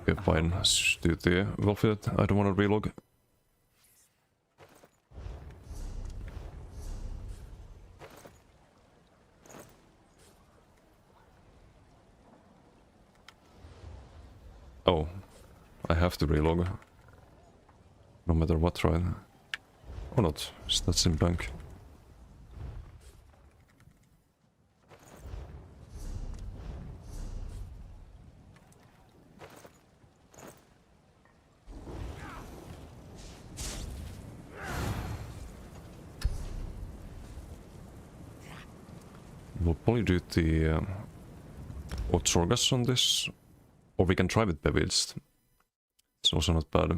Okay, fine. Let's do the welfare. I don't want to relog. Oh, I have to relog. No matter what, right? Or not. That's in bank. We'll probably do the Otsorgas on this. Or we can try with Bevilst. It's also not bad.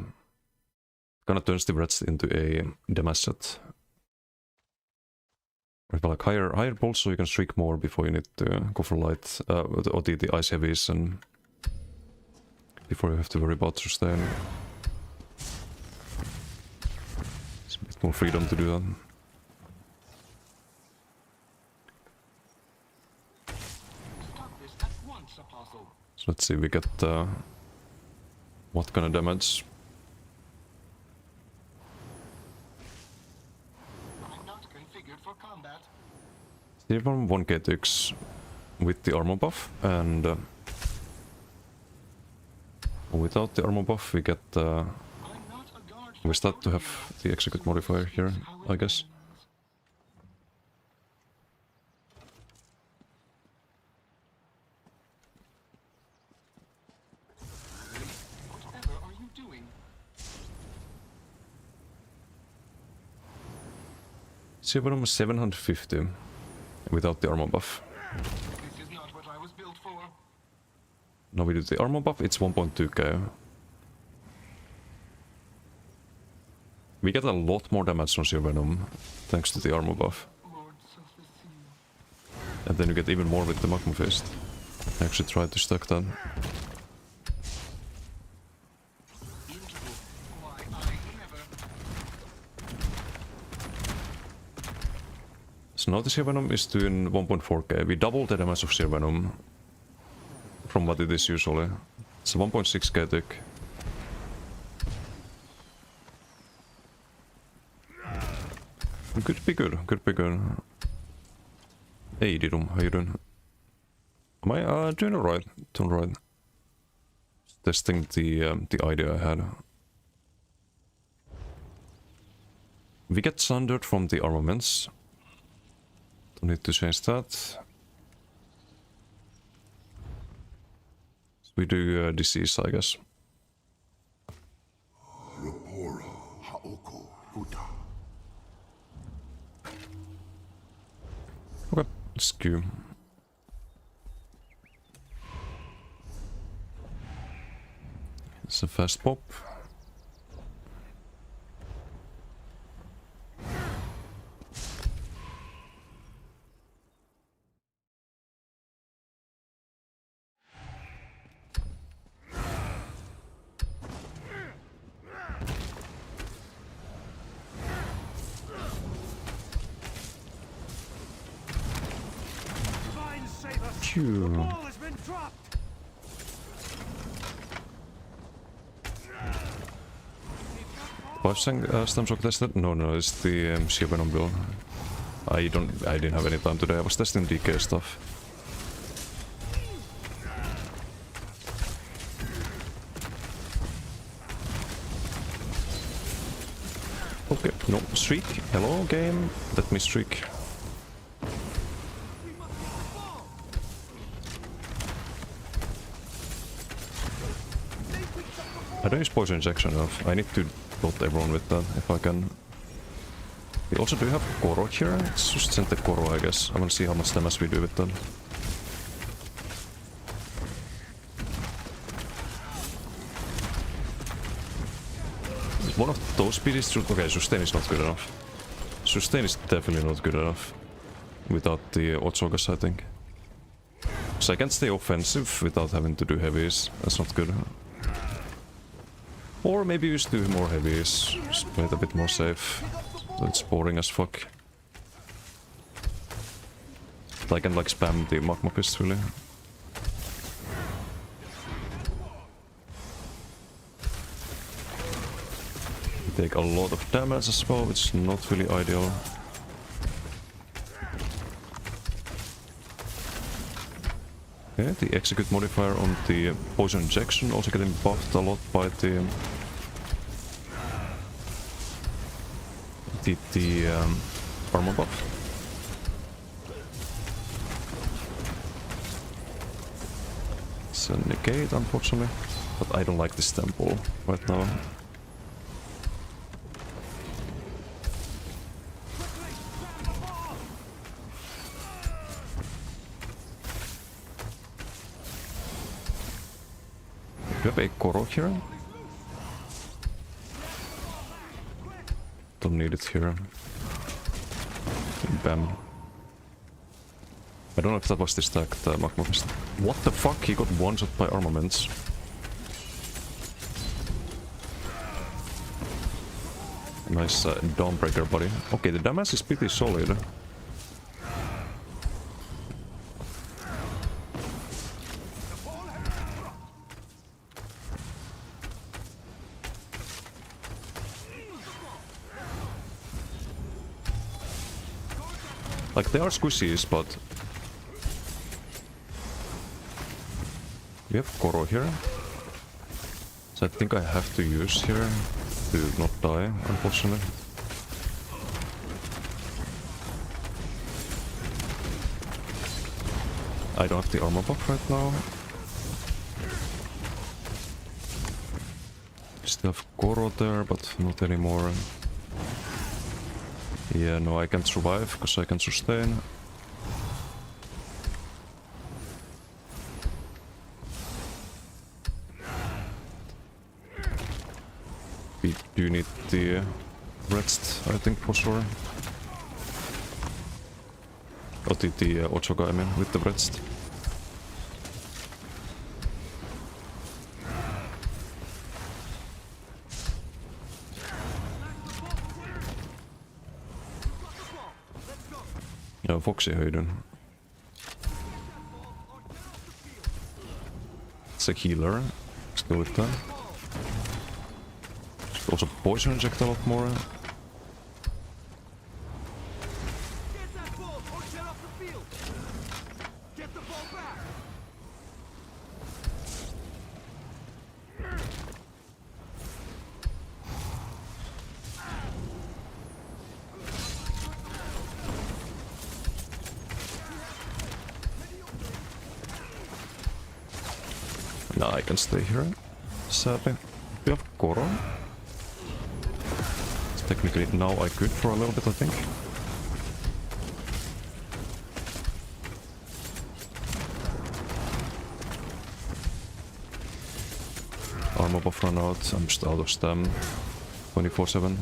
Gonna turn the rats into a damage set. With like higher bolts so you can streak more before you need to go for light or the ice heavies and before you have to worry about sustain. It's a bit more freedom to do that. So let's see, we get what kind of damage. I'm not configured for combat. Even 1k ticks with the armor buff, and without the armor buff we get we start to have the execute modifier here, I guess. Whatever are you doing? Silver number 750 without the armor buff. This is not what I was built for. Now we do the armor buff, it's 1.2k. We get a lot more damage from Silver Venom thanks to the armor buff. Lords of the sea. And then you get even more with the Magma Fist. I actually tried to stack that. Beautiful. Why, I never. So now the Silver Venom is doing 1.4k. We double the damage of Silver Venom from what it is usually. It's a 1.6k tick. Could be good, could be good. Hey Didum, how you doing? Am I doing alright? Doing right. Testing the idea I had. We get sundered from the armaments. Don't need to change that. We do disease, I guess. Rapora Haoko Huta. Okay, let's go. It's a fast pop. Phew. Ball has been dropped. Stem shock tested? No, it's the Silver Venom build. I didn't have any time today. I was testing DK stuff. Okay, no, streak. Hello, game. Let me streak. I don't use poison injection enough. I need to dot everyone with that if I can. We also do have Koro here. Let's just send the Koro, I guess. I want to see how much damage we do with that. One of those speeds. Okay, sustain is not good enough. Sustain is definitely not good enough without the Otsogas, I think. So I can stay offensive without having to do heavies. That's not good. Or maybe just do more heavies. Just play it a bit more safe. It's boring as fuck. But I can like spam the magma fist really. Take a lot of damage as well, which is not really ideal. Okay, the execute modifier on the poison injection also getting buffed a lot by the armor buff. It's a negate, unfortunately, but I don't like this temple right now. Do I have a Koro here? Don't need it here. Bam. I don't know if that was the stacked magma fist. What the fuck? He got one shot by armaments. Nice Dawnbreaker buddy. Okay, the damage is pretty solid. Like, they are squishies, but... We have Koro here. So I think I have to use here to not die, unfortunately. I don't have the armor buff right now. Still have Koro there, but not anymore. Yeah, no, I can't survive because I can sustain. We do need the rest, I think, for sure. Or the Ochoga, I mean, with the rest. Ja, Foxy höjden. It's a healer. Let's go with that. Should also poison inject a lot more. No, I can stay here, sadly. We have Koro. Technically, now I could for a little bit, I think. Armor buff run out, I'm just out of stam. 24/7.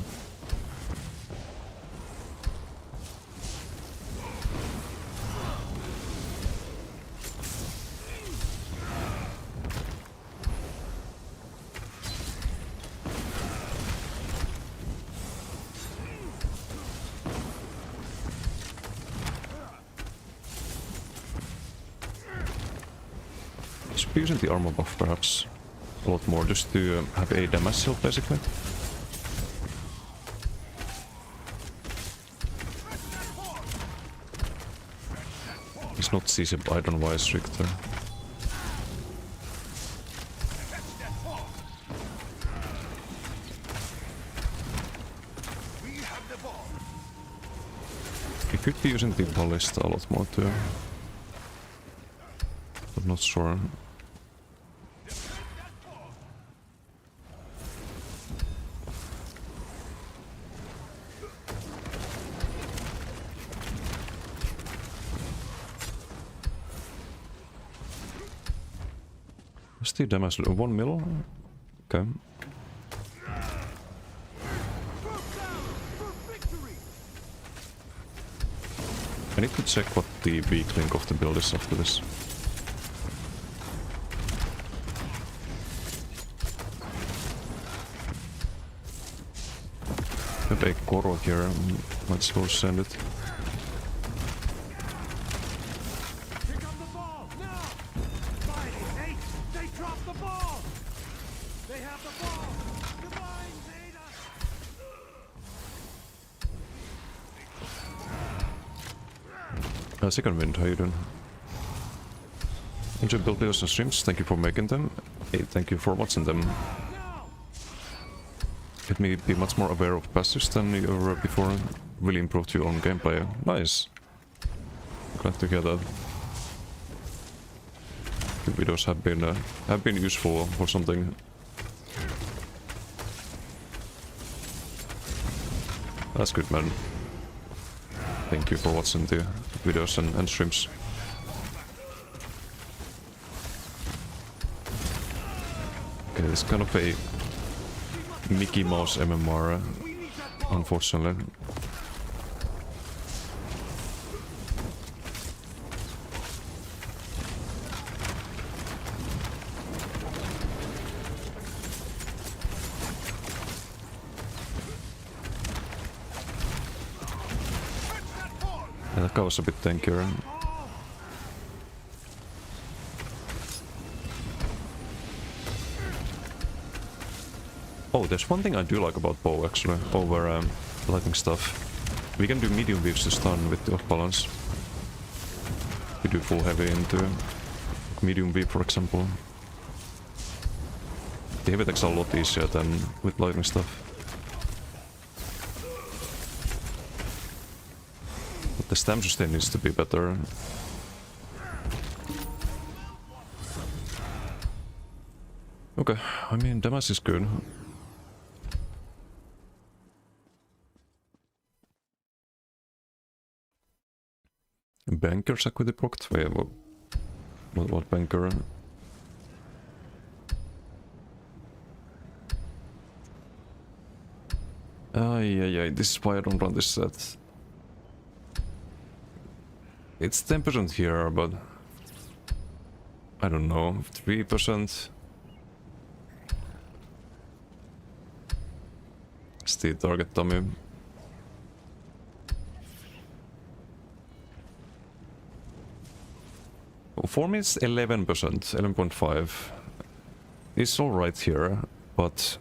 Should be using the armor buff perhaps a lot more just to have a damage shield basically. It's not CC Biden wise Richter. We could be using the ballista a lot more too. But not sure. What's the damage? 1 mil? Okay. I need to check what the weak link of the build is after this. I have a Koro here, might as well send it. Here come the ball! Now! Fighting! Eight! They dropped the ball! They have the ball! Divine Zeta! Second Wind, how you doing? Enjoy build videos and streams, thank you for making them. Hey, thank you for watching them. Let me be much more aware of passives than you were before. Really improved your own gameplay. Nice. Glad to hear that. The videos have been useful for something. That's good, man. Thank you for watching the videos and streams. Okay, this is kind of a Mickey Mouse MMR, unfortunately. Yeah, that guy was a bit tankier. Oh, there's one thing I do like about bow actually, over lightning stuff. We can do medium waves to stun with the off balance. We do full heavy into medium wave, for example. The heavy attacks are a lot easier than with lightning stuff. But the stam sustain needs to be better. Okay, I mean damage is good. Banker's equity proct? Wait, what banker? Yeah, this is why I don't run this set. It's 10% here, but I don't know, 3%. It's the target dummy. For me it's 11%, 11.5. It's alright here, but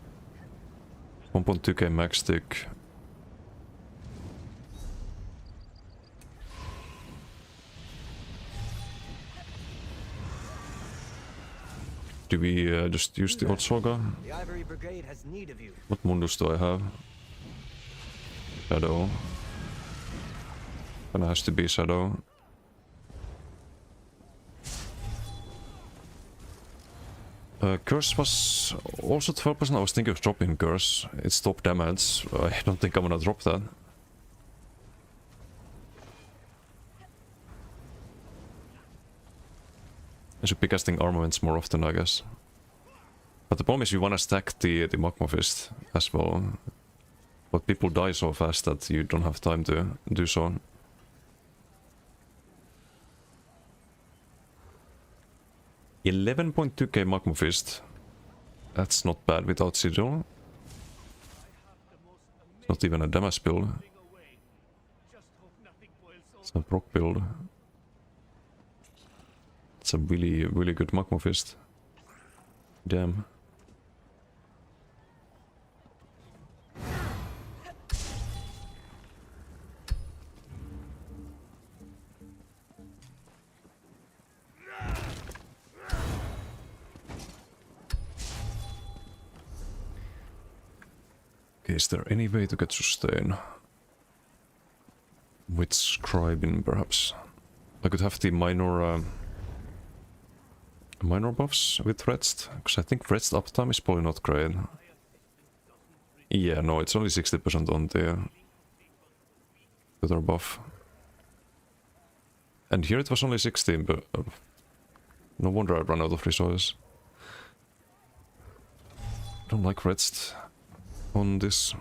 1.2k max tick. Do we just use the old Soga? The Ivory Brigade has need of you. What Mundus do I have? Shadow. And it has to be Shadow. Curse was also 12%. I was thinking of dropping Curse. It's top damage. I don't think I'm gonna drop that. I should be casting armaments more often, I guess. But the problem is you wanna stack the Magma Fist as well. But people die so fast that you don't have time to do so. $11.2k Magma Fist. That's not bad without Sigil. It's not even a damage build. It's a proc build. It's a really good Magma Fist. Damn. Okay, is there any way to get sustain? With scribing, perhaps. I could have the minor buffs with Redst, because I think Redst uptime is probably not great. Yeah, no, it's only 60% on the other buff. And here it was only 16, but no wonder I ran out of resources. I don't like Redst on this.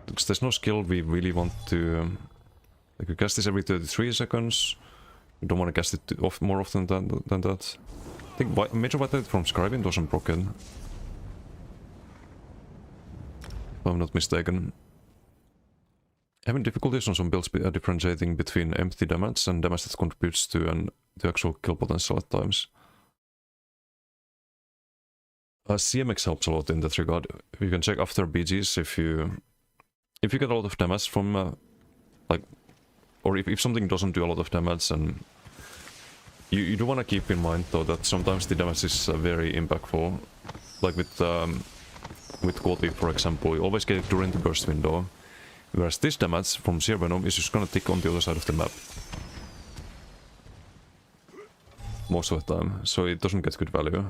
Because there's no skill we really want to Like you cast this every 33 seconds. You don't want to cast it more often than that. I think Major Vitality from Scribing wasn't broken. If I'm not mistaken. Having difficulties on some builds differentiating between empty damage and damage that contributes to actual kill potential at times. CMX helps a lot in that regard. You can check after BGs if you get a lot of damage from or if something doesn't do a lot of damage, and you do want to keep in mind though that sometimes the damage is very impactful. Like with Quality, for example, you always get it during the burst window. Whereas this damage from Seer Venom is just gonna tick on the other side of the map. Most of the time, so it doesn't get good value.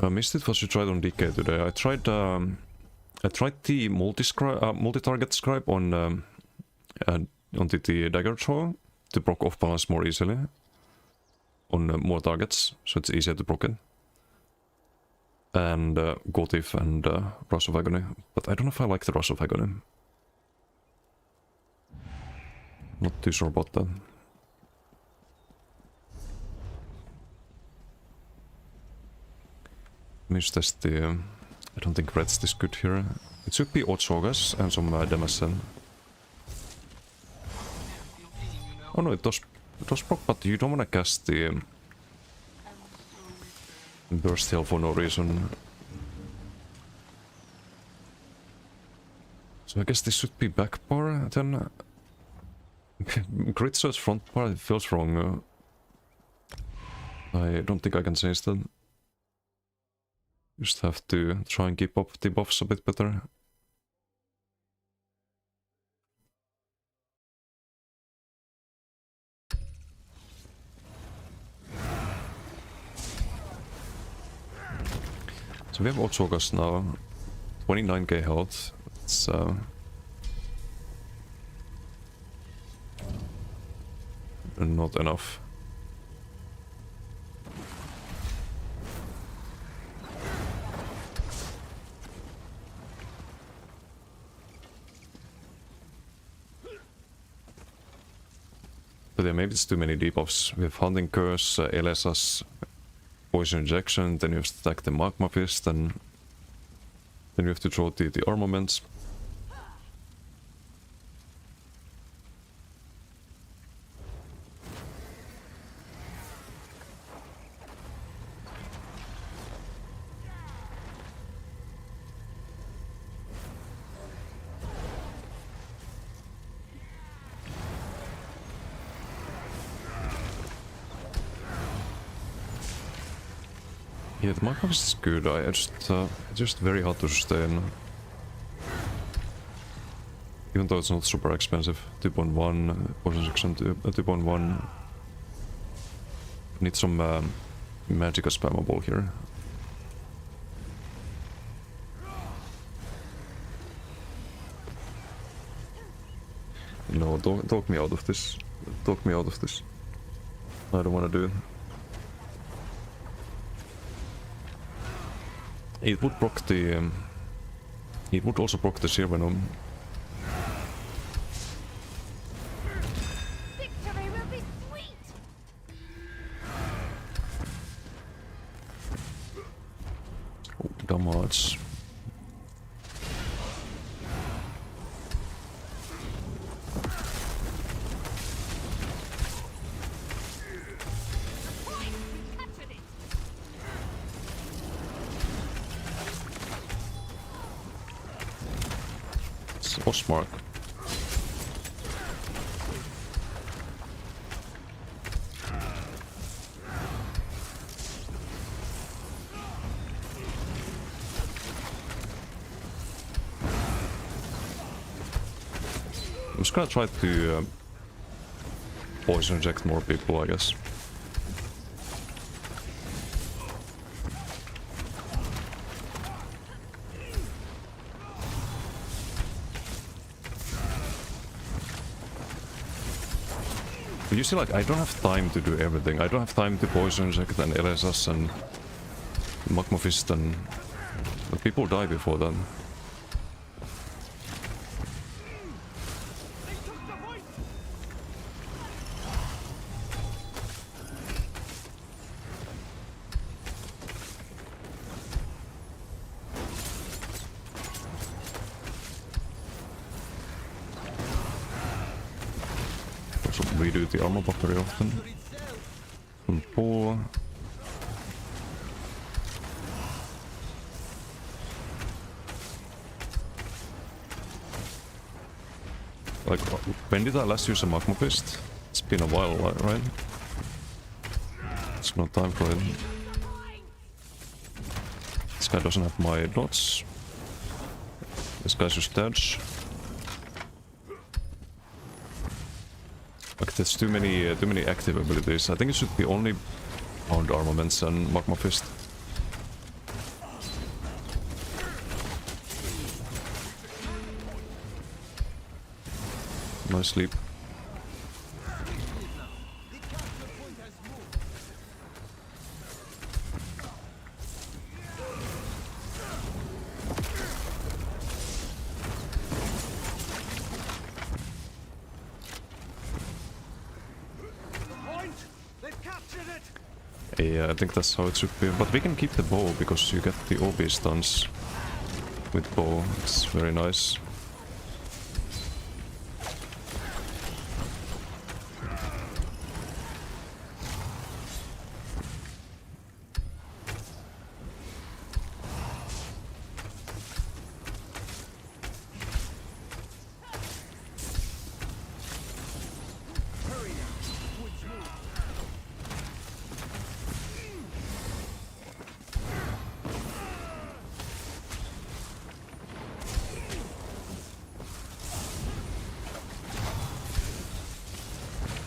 I missed it, what you tried on DK today. I tried the multi-target scribe on the dagger throw to proc off balance more easily on more targets, so it's easier to proc it. And Gotif and Rush of Agony, but I don't know if I like the Rush of Agony. Not too sure about that. Just test the... I don't think Red's is good here. It should be Ochogas and some damage then. Oh no, it does proc, but you don't want to cast the burst heal for no reason. So I guess this should be back bar then. Crit search front bar, it feels wrong. I don't think I can change that. Just have to try and keep up the buffs a bit better. So we have Ochogas now, 29k health. It's not enough. But yeah, maybe it's too many debuffs. We have Hunting Curse, Elesas, Poison Injection, then you have to attack the Magma Fist, and then you have to throw the armaments. Yeah, the Magma Fist is good. It's just very hard to sustain. Even though it's not super expensive. 2.1, Poison Section 2.1. Need some magic spammable here. No, talk me out of this. Talk me out of this. I don't want to do it. It would proc the... it would also proc the Seer Venom. Victory will be sweet! Oh, damage. Ostmark. I'm just gonna try to poison inject more people, I guess. But you see, like, I don't have time to do everything. I don't have time to poison inject and LSS and magma fist and... But people die before then. They took the point! Also, we do the armor buff very often. From pull. Like, when did I last use a magma fist? It's been a while, right? It's no time for it. This guy doesn't have my dots. This guy's just dodge. Like, there's too many active abilities. I think it should be only bound armaments and magma fist. Nice sleep. Point! They've captured it! Yeah, I think that's how it should be. But we can keep the bow because you get the OB stuns with bow. It's very nice.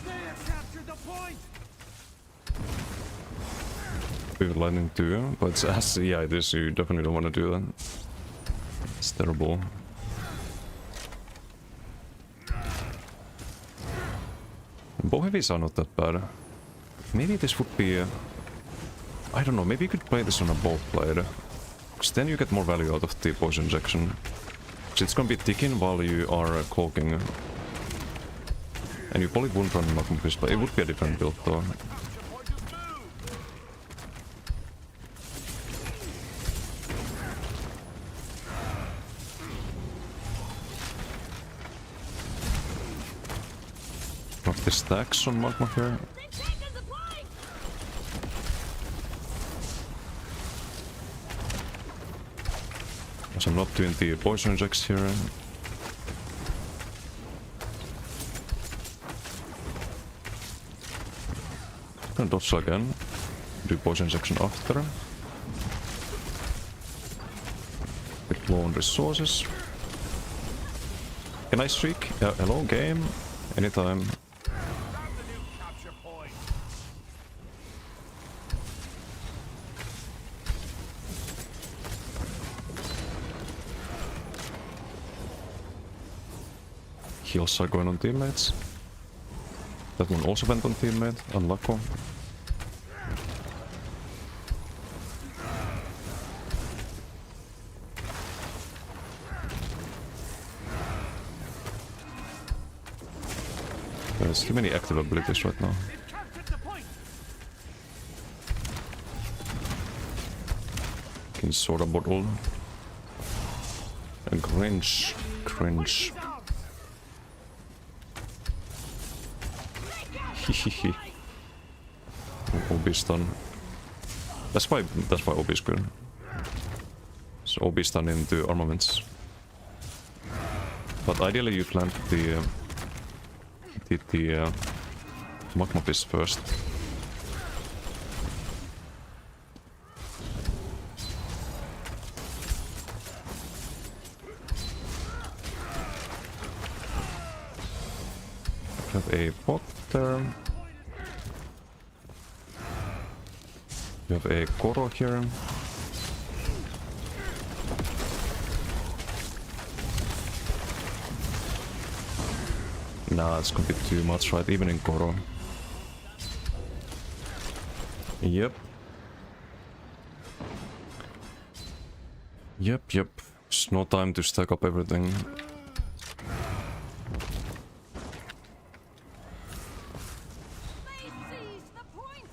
They have captured the point! With lightning too, but as yeah, it is. You definitely don't want to do that. It's terrible. Bow heavies are not that bad. Maybe this would be. I don't know. Maybe you could play this on a bow blade, because then you get more value out of the poison injection. So it's gonna be ticking while you are cloaking, and you probably wouldn't run magma fist, but it would be a different build though. Not the stacks on magma here. So I'm not doing the poison injects here. Gonna dodge again. Do poison injection after. Bit low on resources. Can I streak? Hello game. Anytime. Heals are going on teammates. That one also went on teammate, unlucky. There's too many active abilities right now. They've captured the point! Can soda bottle. And cringe. Cringe. Hihihi. OB stun. That's why OB is good. So OB stun into armaments. But ideally you plant the magma fist first. Have a pot there. We have a Koro here. Nah, it's gonna be too much, right? Even in Koro. Yep. Yep. It's no time to stack up everything. They seized the point!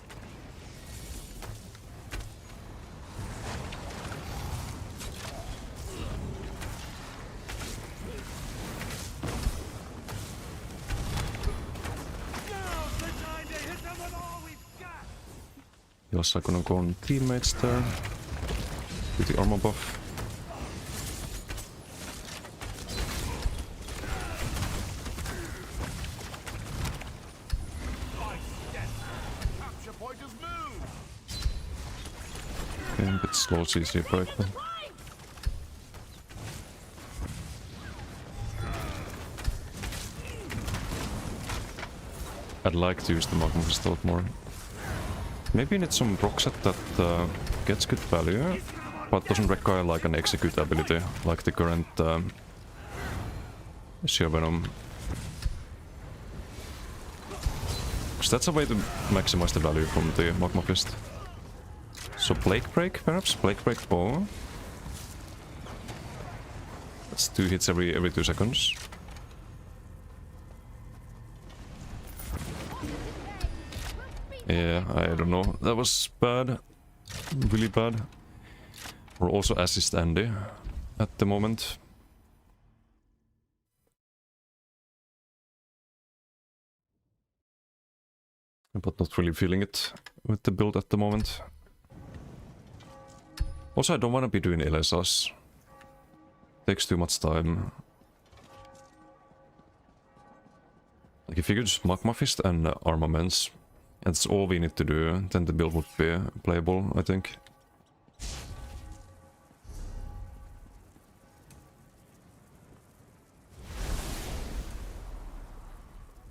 Now's the time to hit them with all we've got! He was like gonna go on teammates there. With the armor buff. Capture point is moved! Okay, a bit slow CC break then. I'd like to use the Magma Fist a lot more. Maybe you need some rock set that gets good value, but doesn't require like an execute ability, like the current Sheer Venom. Because that's a way to maximize the value from the Magma Fist. So Plague Break, perhaps? Plague Break bow. That's 2 hits every 2 seconds. Yeah, I don't know. That was bad. Really bad. We're also assist Andy at the moment. But not really feeling it with the build at the moment. Also, I don't want to be doing LSS. Takes too much time. Like if you could just Magma Fist and Armaments, that's all we need to do, then the build would be playable, I think.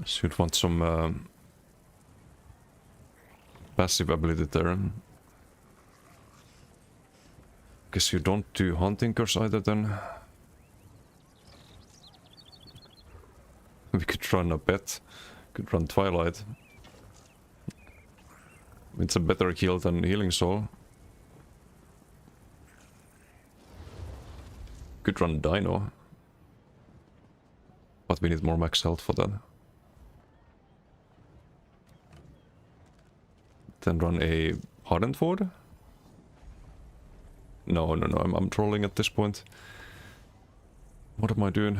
Should want some passive ability there. Guess you don't do Hunting Curse either then. We could run a pet. Could run Twilight. It's a better heal than Healing Soul. Could run Dino. But we need more max health for that. Then run a Hardened Ward? No, I'm trolling at this point. What am I doing?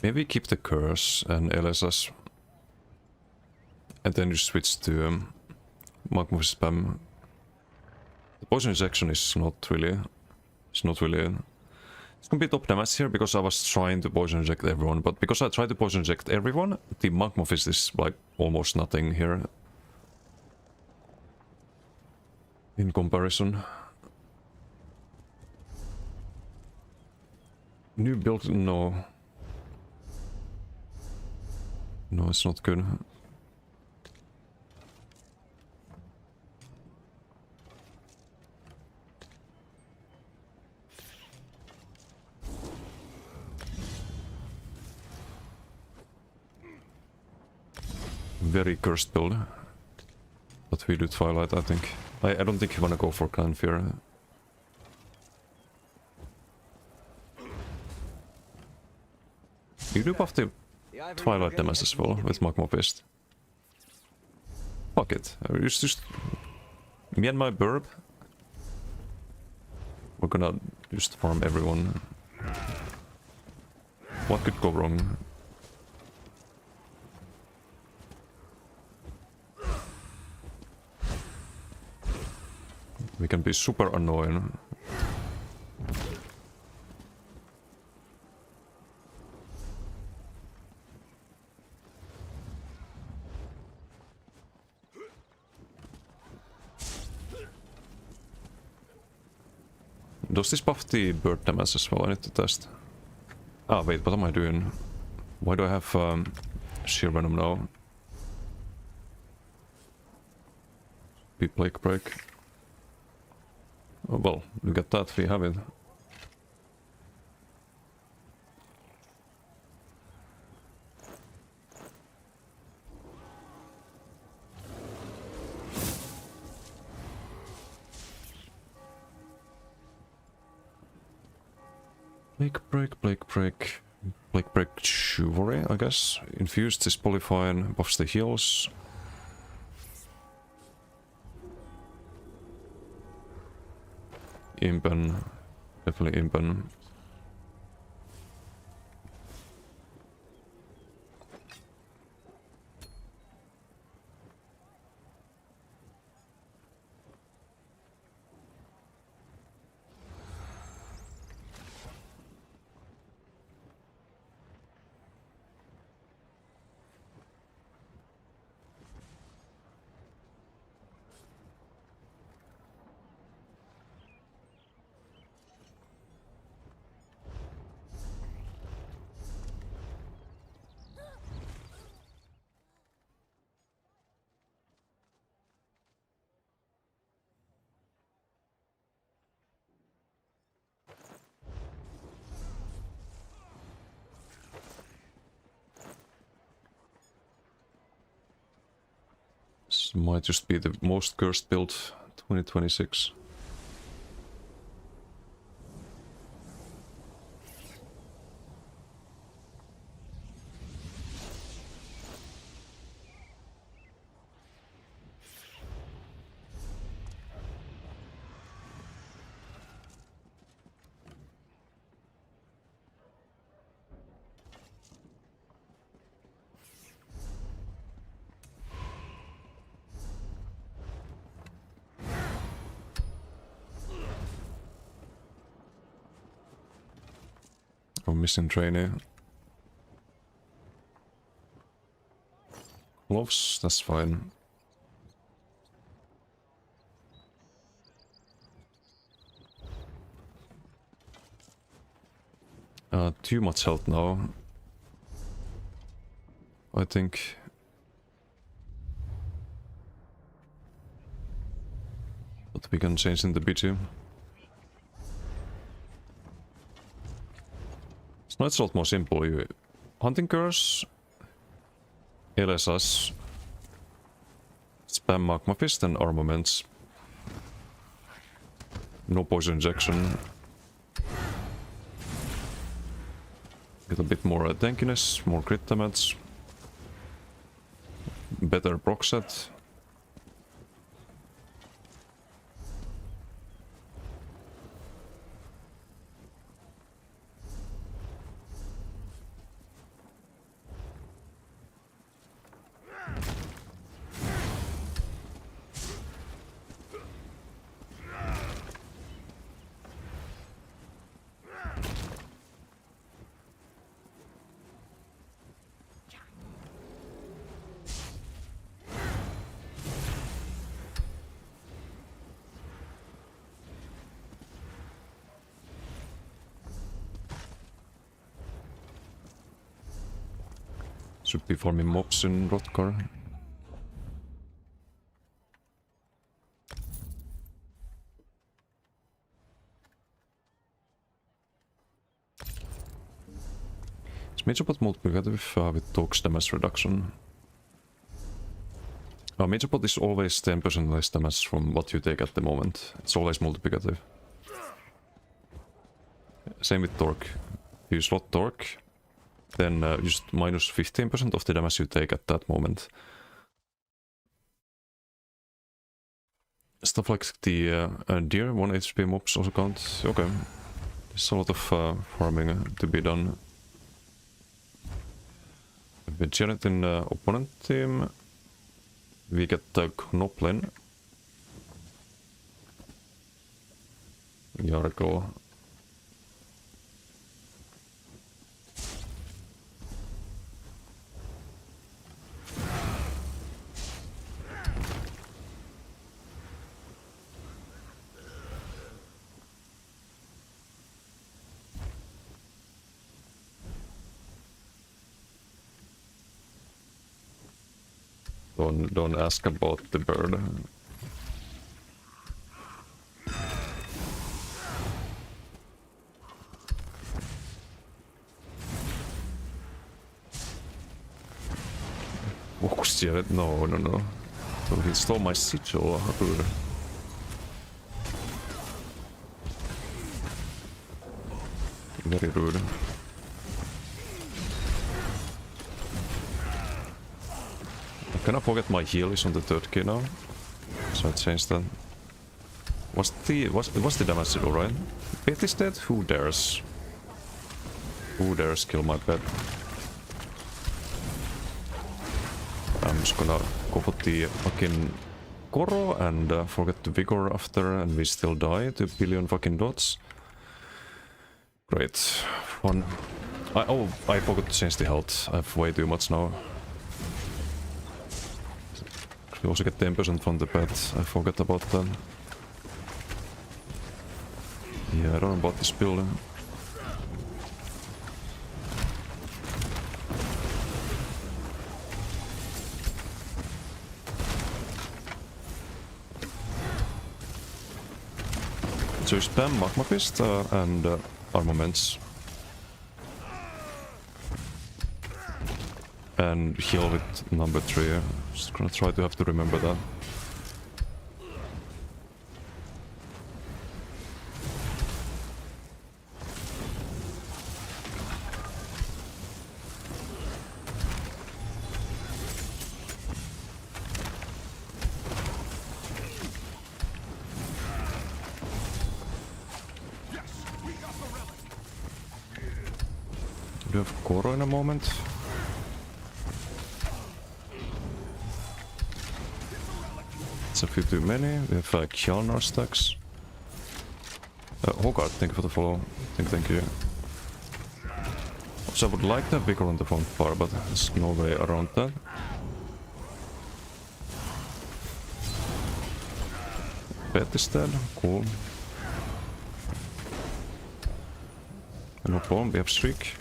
Maybe keep the curse and LSS. And then you switch to Magma Spam. The poison injection is not really... It's gonna be top damage here because I was trying to poison inject everyone, but because I tried to poison inject everyone, the Magma Fist is like almost nothing here. In comparison. New build, no. No, it's not good. Very cursed build. But we do Twilight, I think. I don't think you wanna go for Clan Fear. You do buff the Twilight damage as well with Magma Fist. Fuck it. It's just me and my burb. We're gonna just farm everyone. What could go wrong? We can be super annoying. Does this buff the bird damage as well? I need to test. Ah, wait, what am I doing? Why do I have sheer venom now? Be plague break. Oh, well, look at that, we have it. Plague break chivalry, I guess. Infused is polyfine, buffs the heals. Impen, definitely Impen. This might just be the most cursed build 2026. Oh, missing trainee. Gloves, that's fine. Too much health now. I think. But we can change in the BG. No, it's a lot more simple. You hunting curse, LSS, spam magma fist and armaments. No poison injection. Get a bit more tankiness, more crit damage. Better proc set. Should be farming mobs in Rotkar. Is Major Pot multiplicative with Tox damage reduction? Major Pot is always 10% less damage from what you take at the moment. It's always multiplicative. Same with Torque. You use lot Torque, then just minus 15% of the damage you take at that moment. Stuff like the deer 1 HP mobs also count. Okay, there's a lot of farming to be done. With Jared in opponent team, we get Knoplin. Jarko. Don't ask about the bird. Oh shit, no. So he stole my sigil, rude. Very rude. I cannot forget my heal is on the third key now. So I changed that. Was the damage zero, right? Pet is dead? Who dares? Who dares kill my pet? I'm just gonna go for the fucking Koro and forget the Vigor after, and we still die to a billion fucking dots. Great. Fun. I forgot to change the health. I have way too much now. We also get 10% from the pet. I forgot about that. Yeah, I don't know about this building. So spam Magma Fist and armaments. And heal with number 3. Just gonna try to have to remember that. Do you have Koro in a moment? It's a few too many. We have Kjalnar stacks. Hogard, thank you for the follow. Thank you. So I would like to have Vigor on the front bar, but there's no way around that. Pet is dead. Cool. No problem, we have Streak.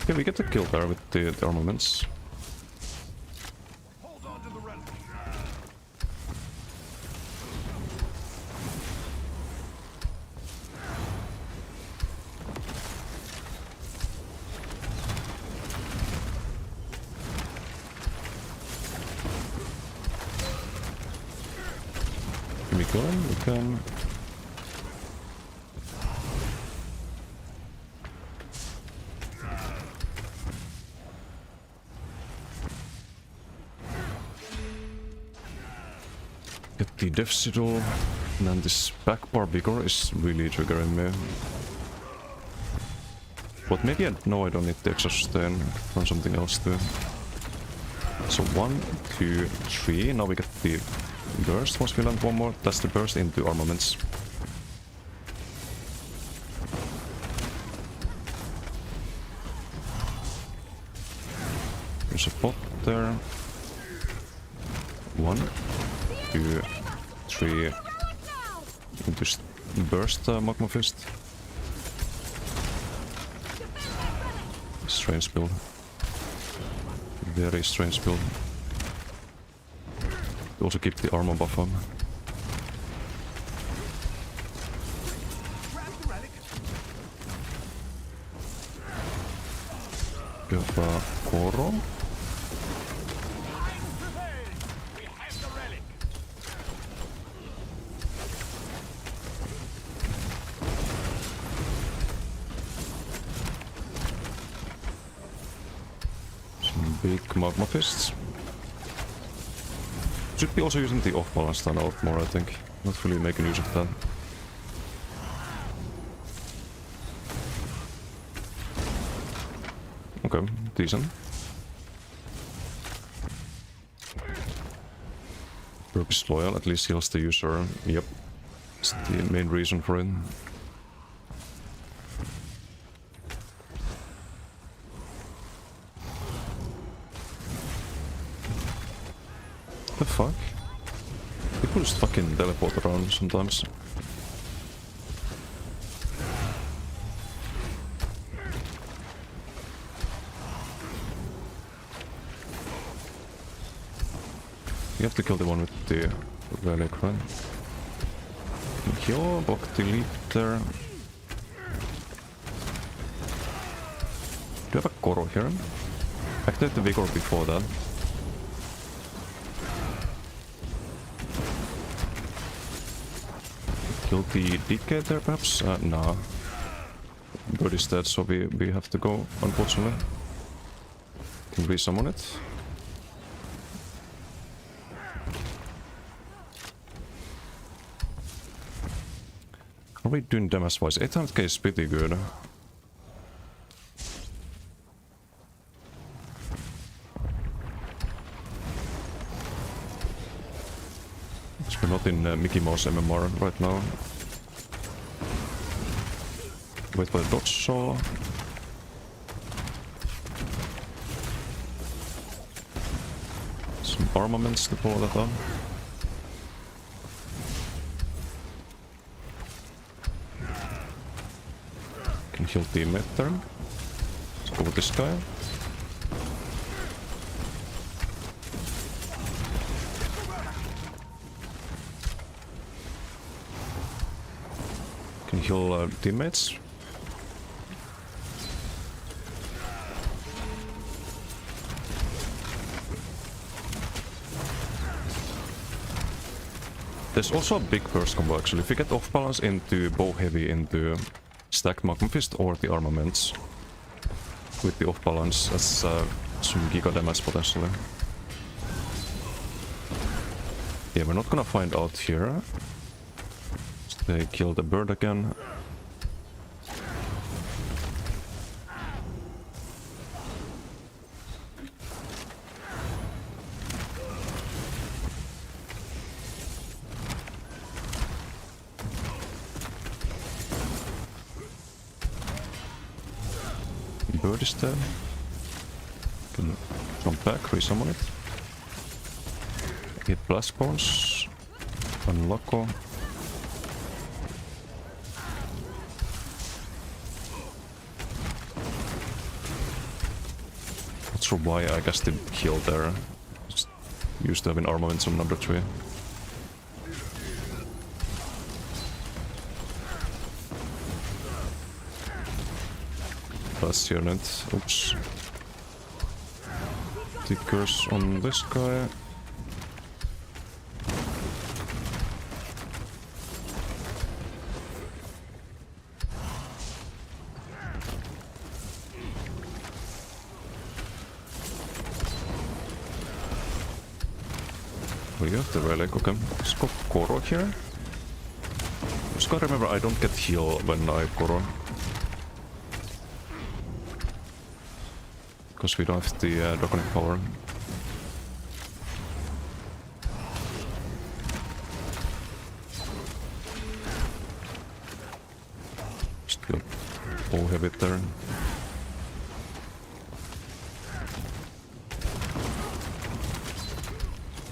Okay, we get the kill there with the armaments. Hold on to the relic. Can we kill him? We can. Get the Death Sigil, and then this back bar Vigor is really triggering me. But maybe I don't need the extra sustain from something else too. So 1, 2, 3, now we get the burst once we land one more. That's the burst into armaments. There's a pot there. 1, 2, 3. Into burst Magma Fist. Strange build. Very strange build. Also keep the armor buff on. We have Koro. Some big Magma Fists. Should be also using the off-balance stun a lot more, I think. Not really making use of that. Okay, decent. Perk is loyal, at least heals the user. Yep. That's the main reason for it. The fuck? People just fucking teleport around sometimes. You have to kill the one with the relic, right? Joo, Bhakti leap there. Do you have a Koro here? Activate the Vigor before that. Kill the Decay there, perhaps? Nah. Bird is dead, so we have to go, unfortunately. Can we summon it? How are we doing damage-wise? 800k is pretty good. We're not in Mickey Mouse MMR right now. Wait for the dodge saw. Some armaments to follow that on. Can heal teammate there. Let's go with this guy. Can heal teammates. There's also a big burst combo actually. If you get off balance into bow heavy into stacked Magma Fist or the armaments with the off balance, that's some giga damage potentially. Yeah, we're not gonna find out here. They kill the bird again. Bird is dead. Can jump back, resummon it. Hit blast bones. Unlock. Not sure why I guess didn't kill there. Just used to have an armaments on number 3. Last unit. Oops. Tickers on this guy. Oh, you have the relic, okay. Let's go Koro here. Just gotta remember I don't get heal when I Koro. Because we don't have the draconic power. Just go all heavy there.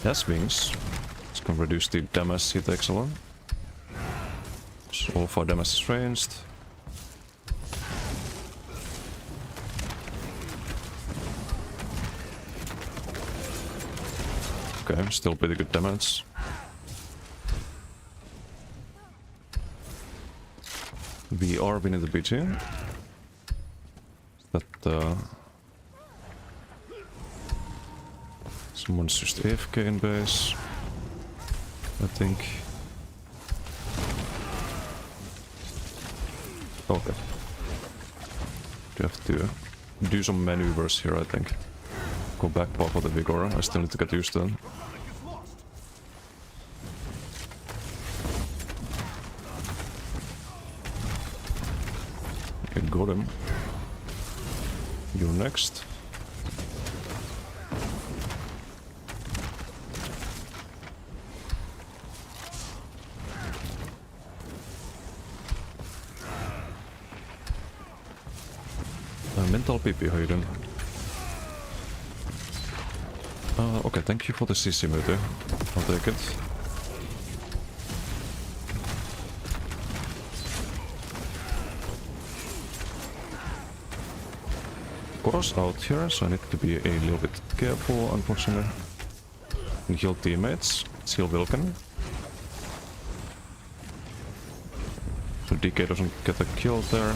Has wings. It's gonna reduce the damage he takes along. So all 4 damage is ranged. Okay, still pretty good damage. We are winning the BG. That someone's just AFK in base, I think. Okay. You have to do some maneuvers here, I think. Go back part of the Vigor. I still need to get used to them. him. You're next. Mental PP, how you doing? Okay, thank you for the CC meter. I'll take it. Koro's out here, so I need to be a little bit careful, unfortunately. And heal teammates. Let's heal Vilken. So DK doesn't get a kill there.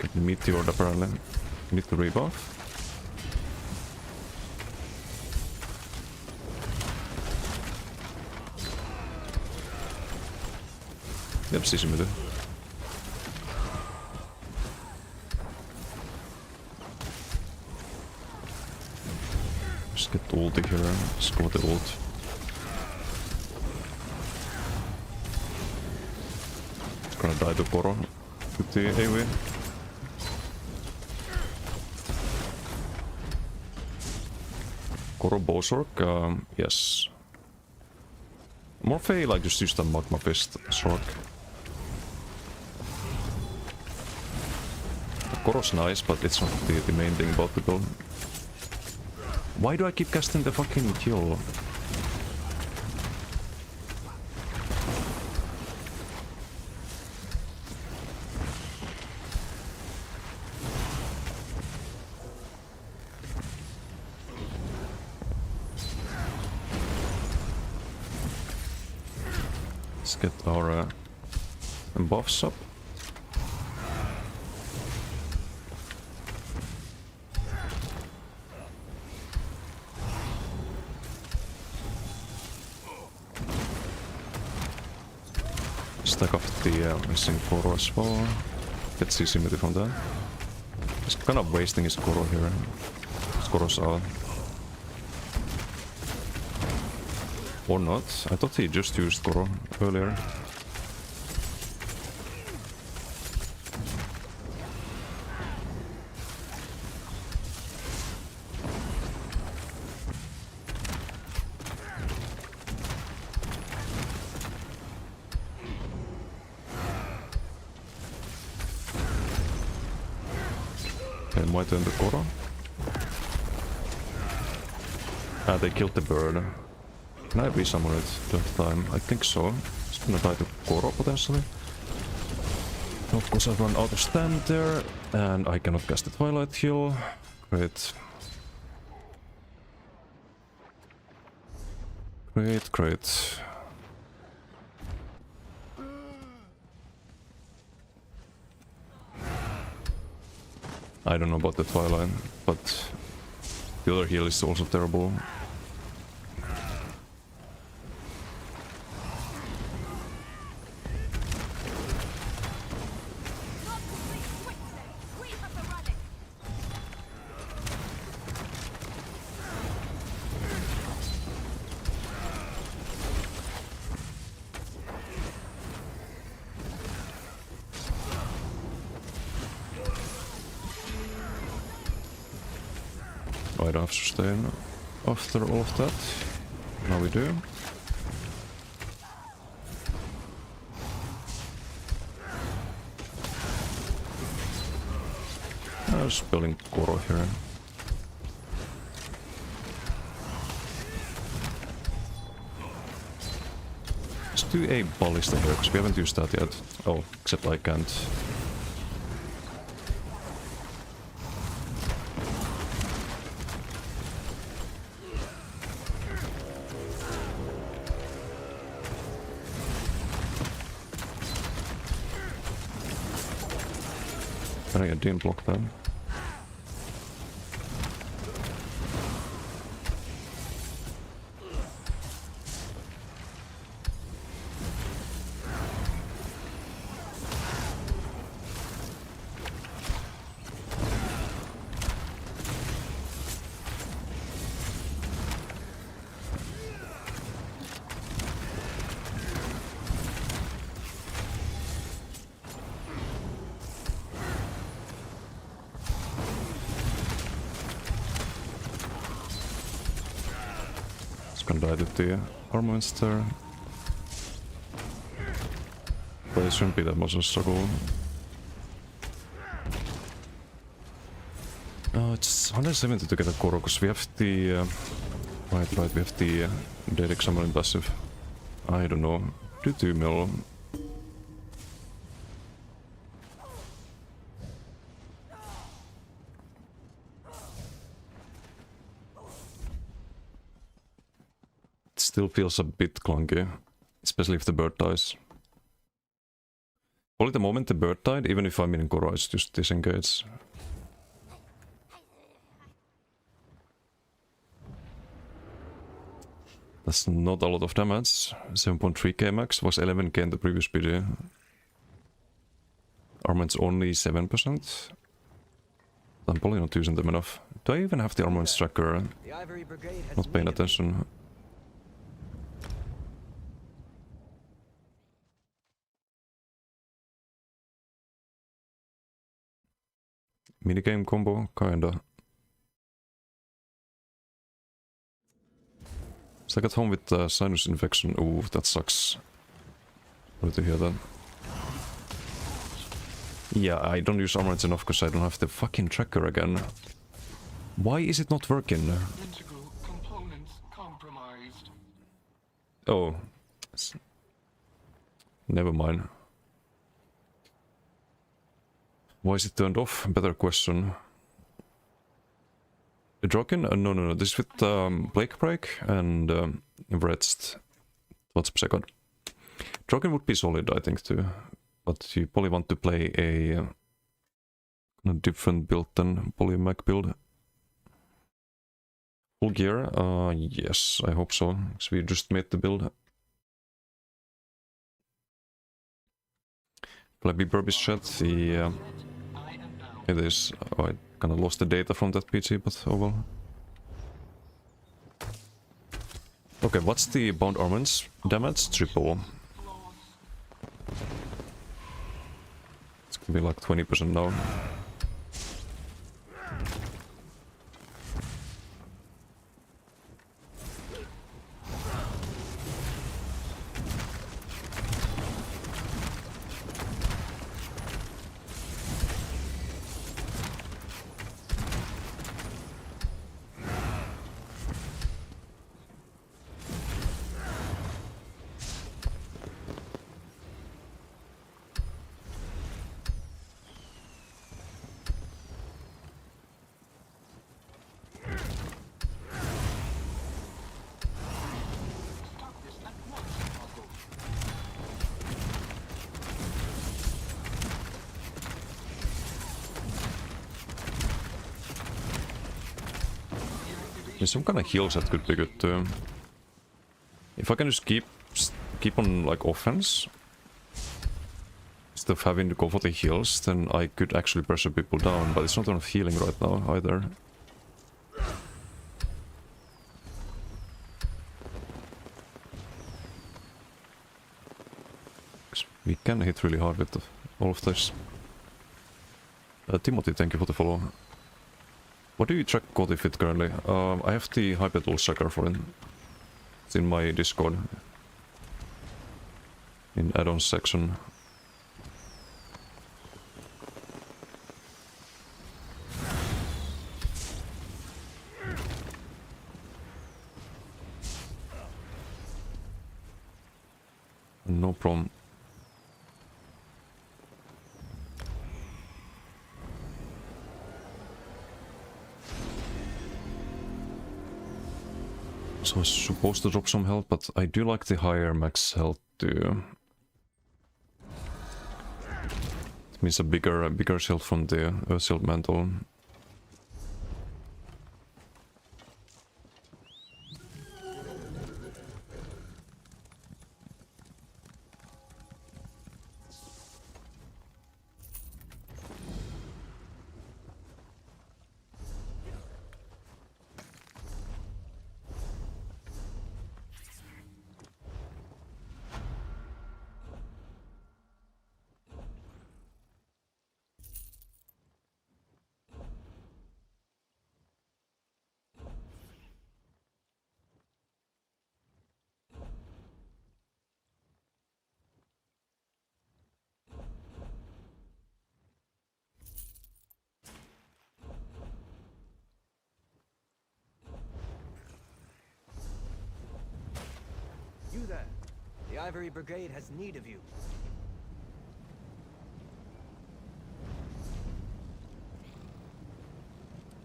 Get the meteor apparently. Need to rebuff. Yep, CC meter. Just get the ulti here, just go with the ult. It's gonna die to Koro with the AoE. Koro Bozorg, yes. Morphe like just used a Magma Fist Sork. Koro's nice, but it's not the main thing about the build. Why do I keep casting the fucking kill? Let's get our buffs up. Stack off the missing Koro as well. Get CC meter from that. He's kind of wasting his Koro here. His Koro's out. Or not. I thought he just used Koro earlier. Okay, my turn to Koro. Ah, they killed the bird. Can I resummon it that time? I think so. It's gonna die to Koro potentially. Of course I've run out of stand there, and I cannot cast the Twilight Heal. Great. Great, great. I don't know about the Twilight, but the other heal is also terrible. I don't have sustain after all of that. Now we do. I'm just building Koro here. Let's do a ballista here, because we haven't used that yet. Oh, except I can't. I didn't block them. gonna die to the armaments there. But it shouldn't be that much of a struggle. It's 170 to get a Koro, because we have the... right, we have the Dead Examiner passive. I don't know, do 2 mil. It still feels a bit clunky, especially if the bird dies. Only the moment the bird died, even if I'm in Koro, it's just disengage. That's not a lot of damage. 7.3k max was 11k in the previous video. Armament's only 7%. I'm probably not using them enough. Do I even have the armament tracker? The Ivory Brigade has Not paying made it. attention. Minigame combo, kinda. So I got home with sinus infection. Ooh, that sucks. Sorry to hear that. Yeah, I don't use armaments enough because I don't have the fucking tracker again. Why is it not working? Integral components compromised. Oh. Never mind. Why is it turned off? Better question. The Drogon? No. This is with Blake Break and Wretched. What's per second? Drogon would be solid, I think, too. But you probably want to play a different build than Polymag build. Full gear? Yes, I hope so. Because we just made the build. Flabby Burbis chat, yeah. It is. Oh, I kinda lost the data from that PC, but oh well. Okay, what's the bound armaments damage? Triple. It's gonna be like 20% now. There's some kind of heals that could be good too. If I can just keep on like offense instead of having to go for the heals, then I could actually pressure people down, but it's not enough healing right now either. We can hit really hard with all of this. Timothy, thank you for the follow. What do you track Kotif with currently? I have the Hypertool tracker for it. It's in my Discord. In add-ons section. No problem. So I was supposed to drop some health, but I do like the higher max health too. It means a bigger shield from the shield mantle. Ivory Brigade has need of you.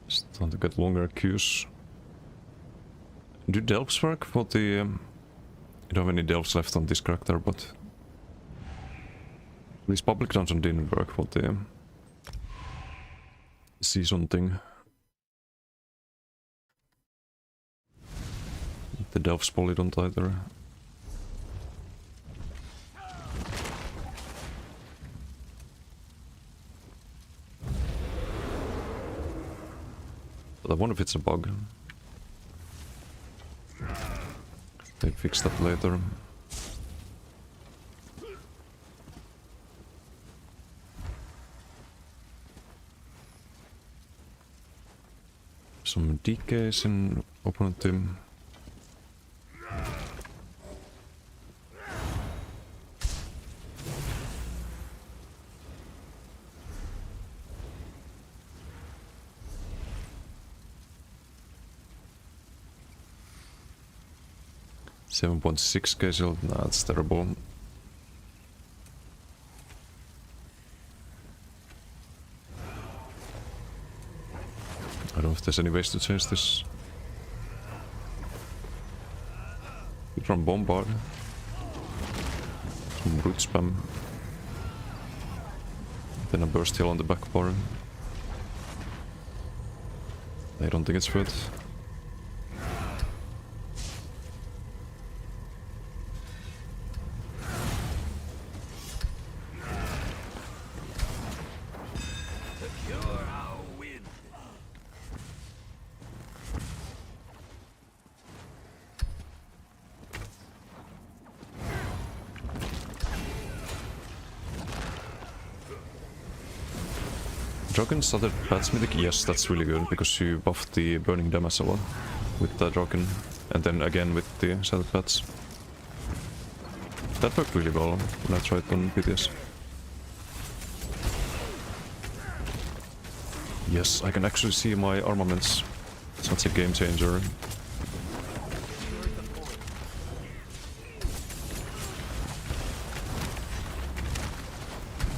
Starting to get longer queues. Do delves work for the... I don't have any delves left on this character, but... This public dungeon didn't work for the... season thing. The delves probably don't either. But I wonder if it's a bug. They fix that later. Some decays in opponent team. $7.6k shield, nah, that's terrible. I don't know if there's any ways to change this. You run bombard. Some brute spam. Then a burst heal on the back bar. I don't think it's good. Dragon started Bats Mythic, yes, that's really good, because you buffed the burning damage a lot with the Dragon, and then again with the Shattered Bats. That worked really well when I tried on BTS. Yes, I can actually see my armaments. Such a game changer.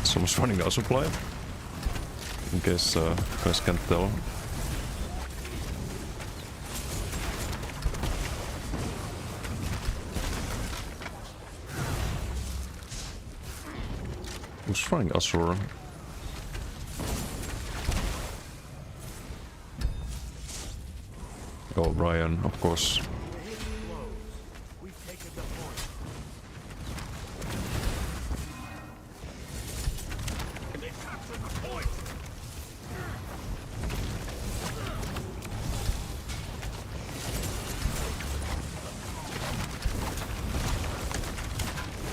Someone's running the supply. In case you guys can't tell. Who's trying Asura? Oh, Ryan, of course.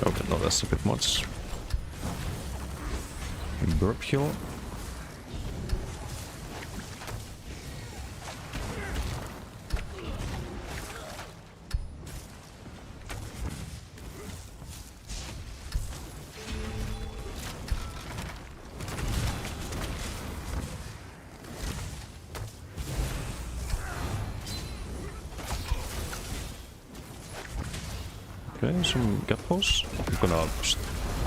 Okay, no, that's a bit much. Burp heal. Okay, some gappos. I'm gonna just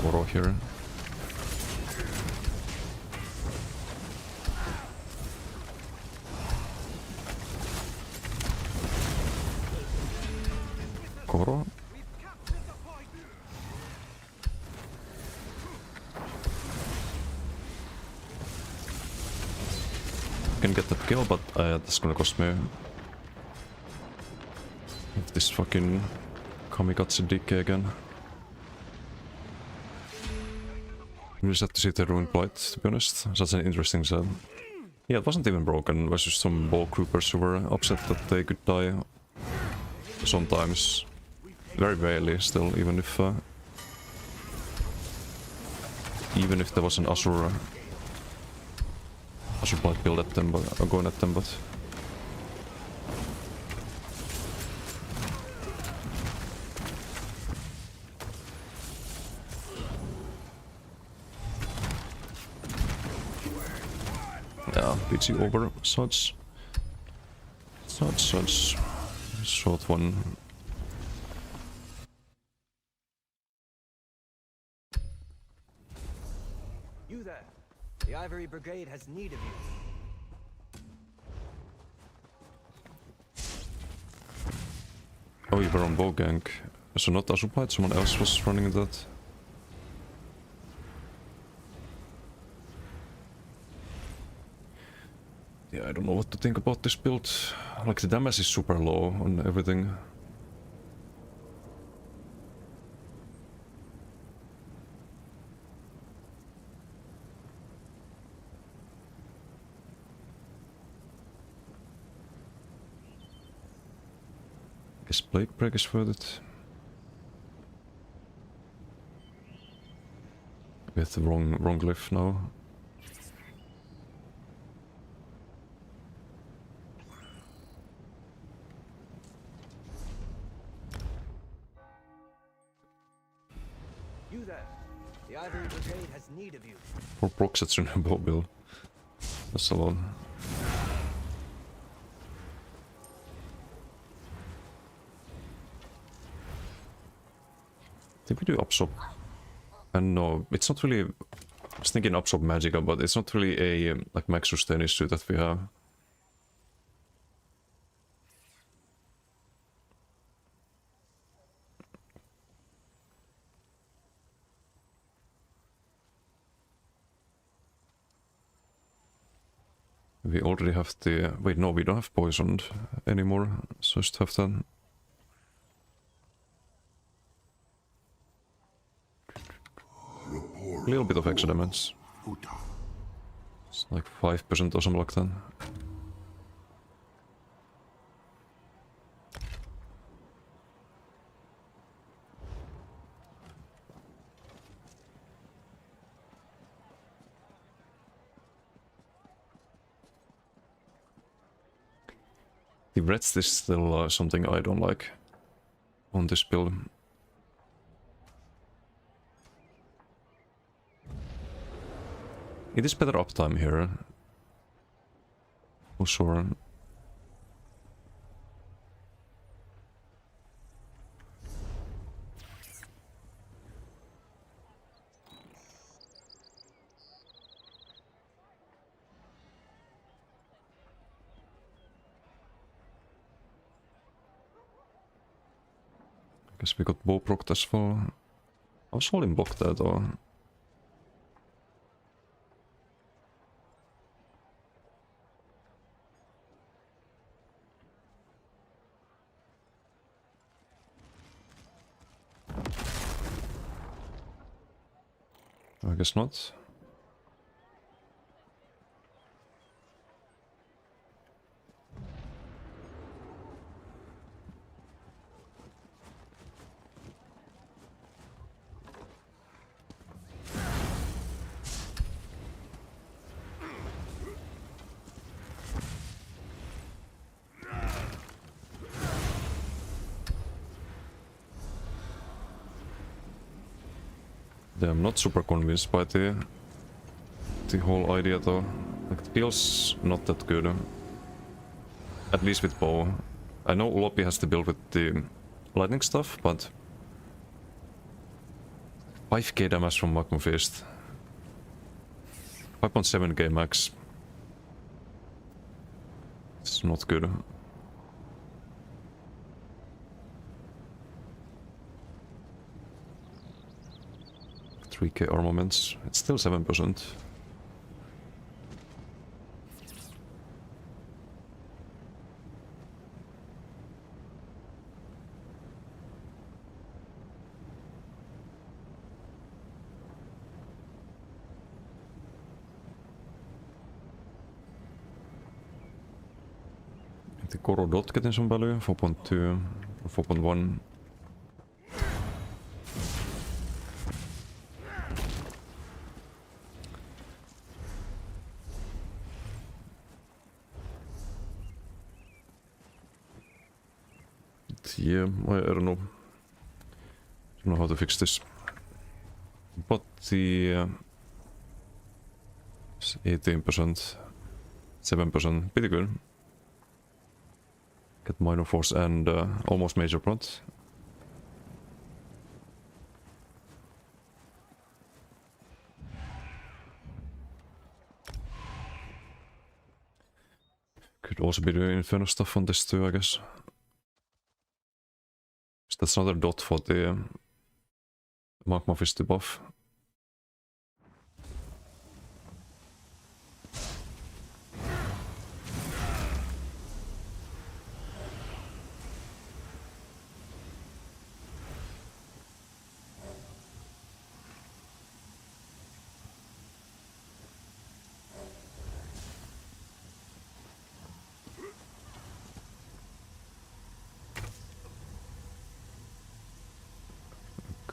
Goro here. Goro. Can get that kill, but that's gonna cost me. If this fucking Kamikaze DK again. We just have to see the Ruined Blight, to be honest. Such an interesting set. Yeah, it wasn't even broken. It was just some ball groupers who were upset that they could die. Sometimes. Very rarely still, even if there was an Asura Blight build at them, but going at them, but yeah, PG over such short one. You there. The Ivory Brigade has need of you. Oh, you were on bow gang. So not Asupite, someone else was running that. Yeah, I don't know what to think about this build. Like, the damage is super low on everything. Guess Plague Break is worth it. We have the wrong glyph now. You there. The Ivory Brigade has need of you. 4 proc sets in a bow build. That's a lot. Did we do Upsop? And no, it's not really... I was thinking Upsop Magica, but it's not really a like max sustain issue that we have. We already have the... Wait, no, we don't have poisoned anymore, so just have that. A little bit of extra damage. It's like 5% or something like that. The reds is still something I don't like on this build. It is better uptime here. For sure. Guess we got bow proc as well. I was holding block there though. I guess not. Yeah, I'm not super convinced by the whole idea though. Like, it feels not that good. At least with bow. I know Ulopi has to build with the lightning stuff, but 5k damage from Magma Fist. 5.7k max. It's not good. 3k armaments. It's still 7%. The Koro dot getting some value, 4.2 or 4.1. Yeah, I don't know. Don't know how to fix this. But the 18%, 7%, pretty good. Get minor force and almost major prot. Could also be doing Inferno stuff on this too, I guess. So that's another dot for the Magma Fist debuff.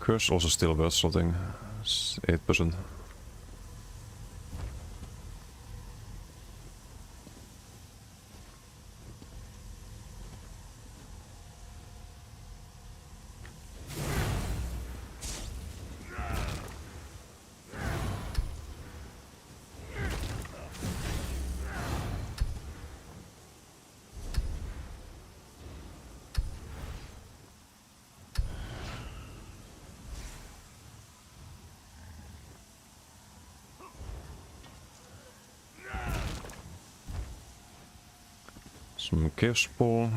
Curse also still worth something. 8%. Some Chaos Ball.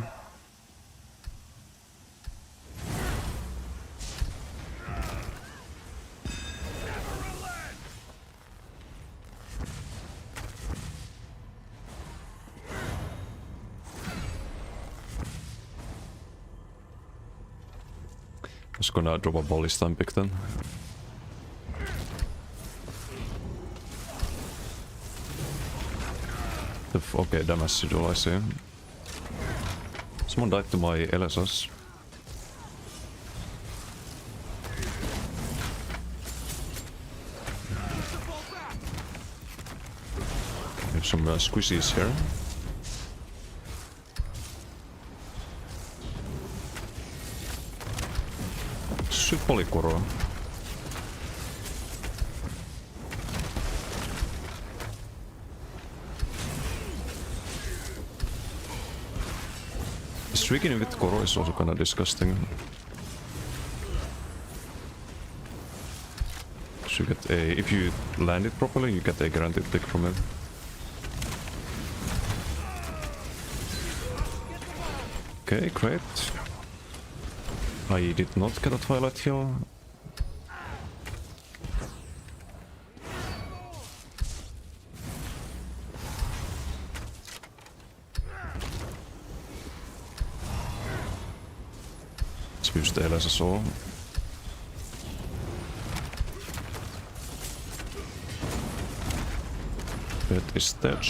I was gonna drop a ball this time pick then. Okay, damage duel, I see. Someone died to my LSS. Have some squishies here. Shoot Polycoro. Streaking with Koro is also kinda disgusting. So you get a, if you land it properly, you get a guaranteed pick from it. Okay, great. I did not get a Twilight Heal. Let's use the LSSO. That is that.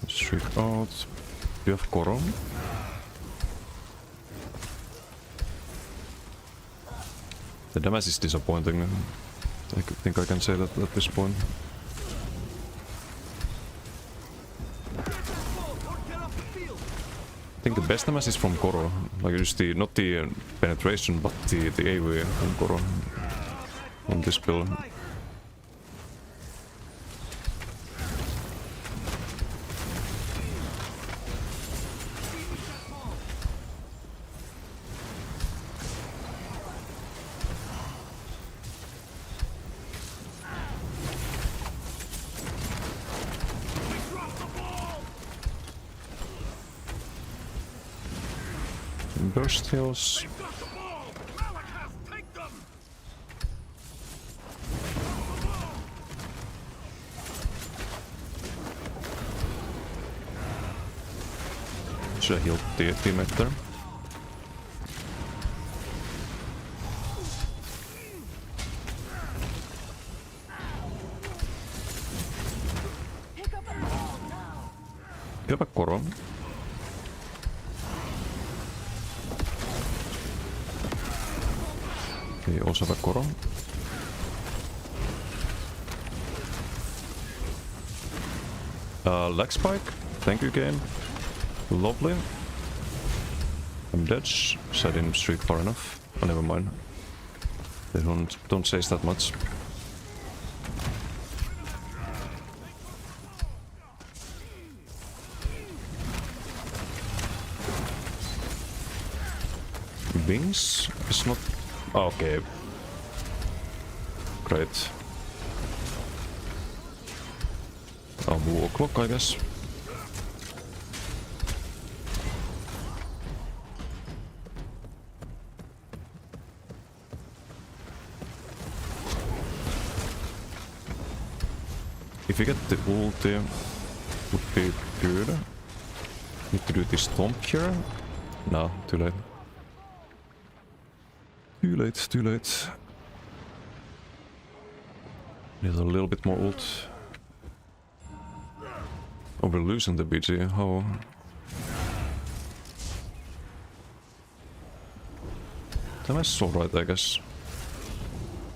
Streak out. Do you have Koro? The damage is disappointing. I think I can say that at this point. I think the best damage is from Koro. Like just the not the penetration, but the AoE from Koro on this build. Burst heals. Should I heal the teammate there? Hyvä Koro. Ei osaava Koro. Lag spike. Thank you, game. Lovely. I'm dead, so I didn't streak far enough. Oh, never mind. They don't chase that much. Wings is not... Oh, okay. Great. Oh, wall clock, I guess. If you get the ulti, would be good. Need to do this stomp here. No, too late. Too late, too late. Need a little bit more ult. Oh, we're losing the BG. How? That's alright, I guess.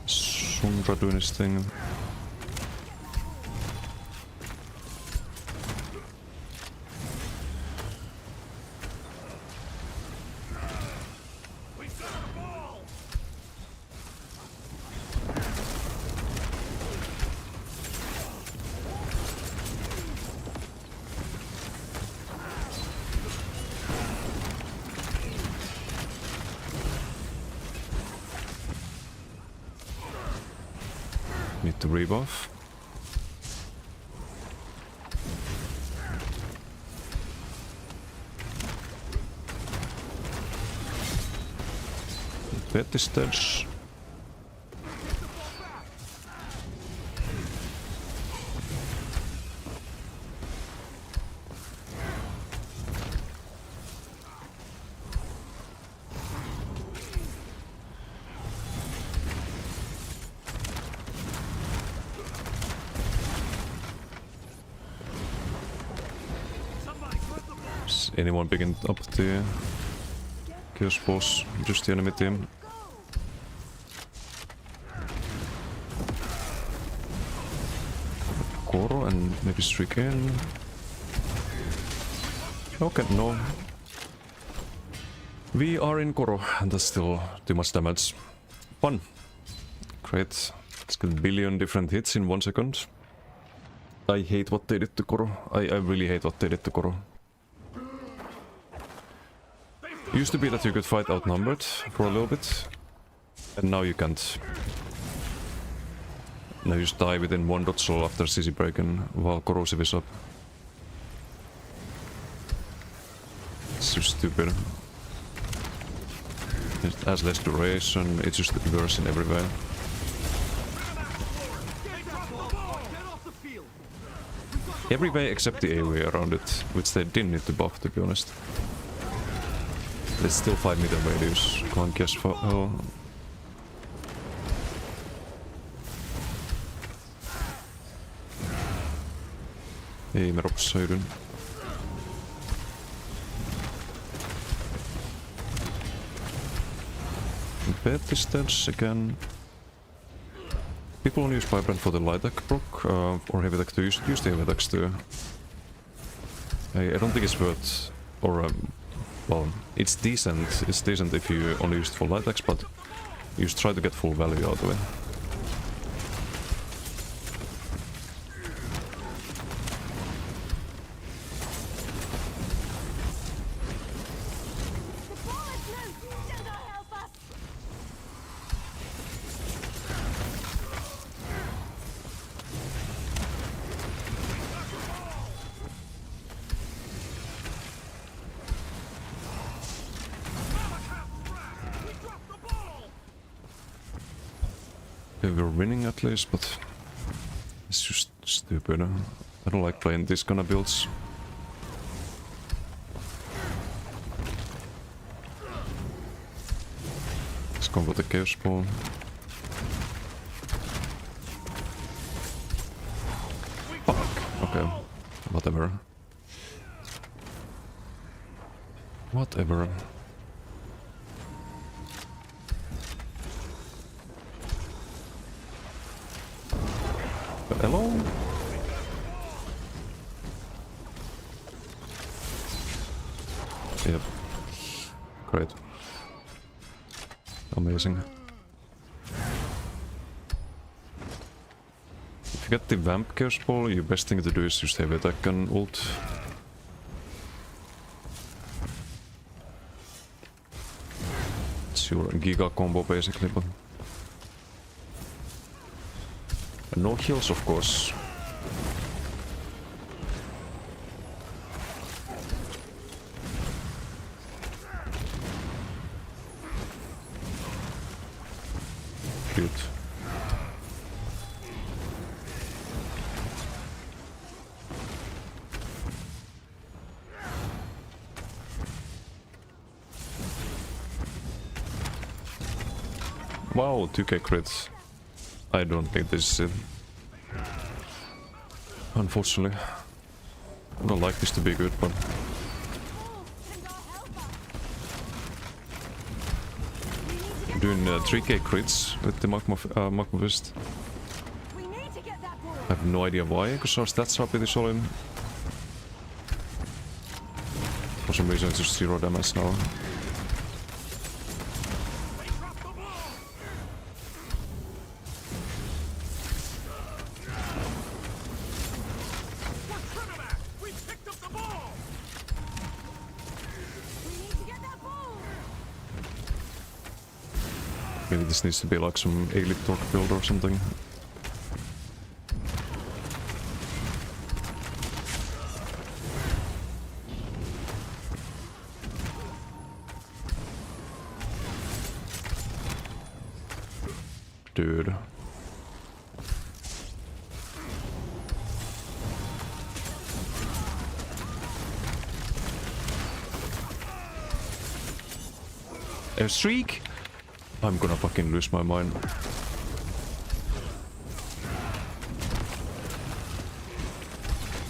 Sundra doing his thing. Need to rebuff. Bet is dead. Is anyone picking up the Chaos boss? Just the enemy team. Koro and maybe streak in. Okay, no. We are in Koro and that's still too much damage. Fun. Great. Let's get a billion different hits in 1 second. I hate what they did to Koro. I really hate what they did to Koro. Used to be that you could fight outnumbered for a little bit, and now you can't. Now you just die within 1 dot soul after CC breaking while corrosive is up. It's so stupid. It has less duration, it's just worse in every way. Every way except the AoE around it, which they didn't need to buff, to be honest. There's still 5 meter radius. Clunky as fuck. Oh. Ei me ropsaydun. Bad distance again. People only use Vibrant for the light attack proc, or heavy attack to use the heavy attacks too. I don't think it's worth, or well, it's decent. It's decent if you only use it for light attacks, but you just try to get full value out of it. We're winning at least, but it's just stupid. I don't like playing these kind of builds. Let's combo the Chaos Ball. Fuck. Okay. Whatever. Whatever. Hello? Yep. Great. Amazing. If you get the Vamp Chaos Ball, your best thing to do is just heavy attack and ult. It's your Giga combo basically, but... And no heals, of course. Cute. Wow, 2k crits. I don't think this is it. Unfortunately. I don't like this to be good, but... I'm doing 3k crits with the Magma Fist. I have no idea why, because our stats are pretty solid. For some reason it's just 0 damage now. Maybe this needs to be like some Elite Torque build or something. Dude. A streak? I'm gonna fucking lose my mind.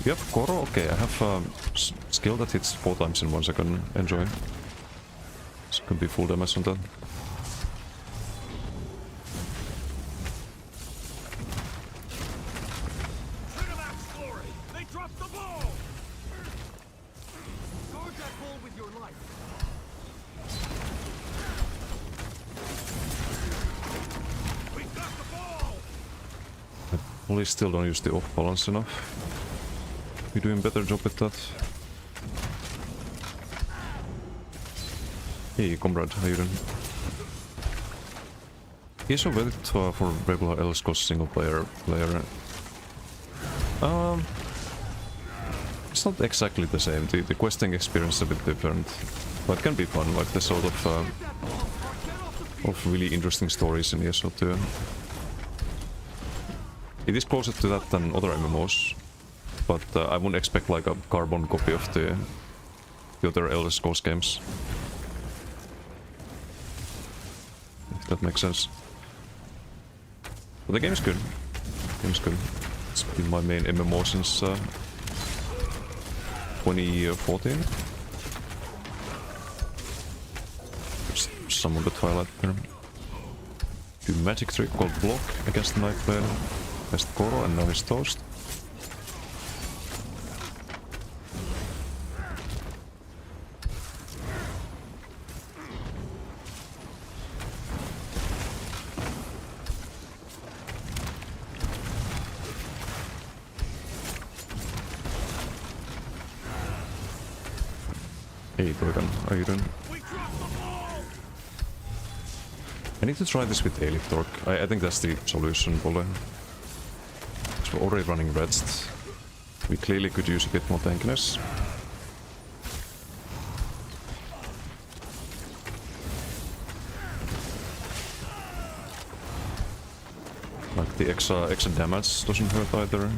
You have Koro? Okay, I have a skill that hits 4 times in 1 second. Enjoy. So can be full damage on that. They dropped the ball! Guard that ball with your life! We got the ball! Only still don't use the off balance enough. You're doing better job with that. Hey comrade, how you doing? He's so worth it for regular Elder Scrolls single player. It's not exactly the same. The questing experience is a bit different, but it can be fun. Like the sort of really interesting stories in ESO 2. It is closer to that than other MMOs, but I wouldn't expect like a carbon copy of the other Elder Scrolls games. If that makes sense. But the game is good. The game is good. It's been my main MMO since 2014. Just some of the Twilight there. Do magic trick called block against the Night Blade. Best Koro and now he's toast. Hey Dorgan, how you doing? I need to try this with Elite Torque. I think that's the solution, probably. We're already running Redst. We clearly could use a bit more tankiness. Like the extra damage doesn't hurt either.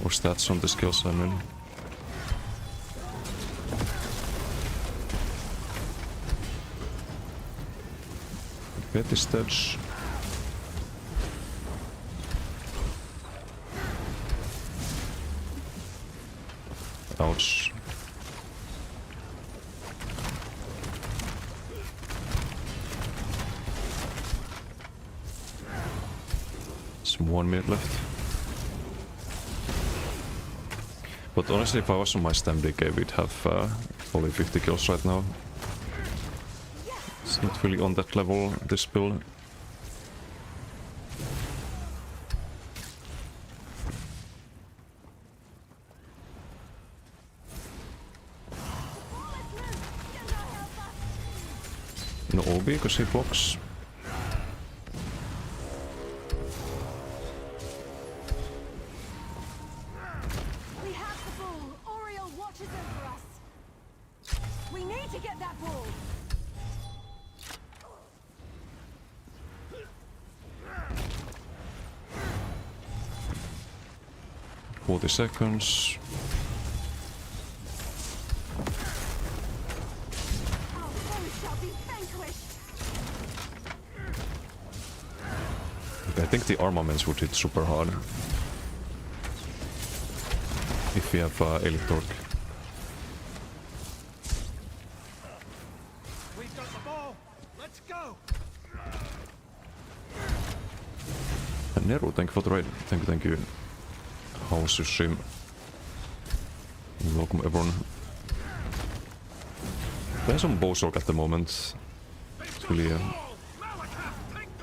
Or stats on the skills, I mean. Get this touch. Ouch. Just 1 minute left. But honestly, if I was on my stem DK, we'd have only 50 kills right now. It's not really on that level, this build. No OB because he blocks. We have the bull. Oriel watches over us. We need to get that bull. 40 seconds. Our foe shall be vanquished. I think the armaments would hit super hard. If we have elite torque. We've got the ball. Let's go. And Neru, thank you for the raid. Thank you. How's your stream? Welcome everyone. Playing some Bozorg at the moment. Not really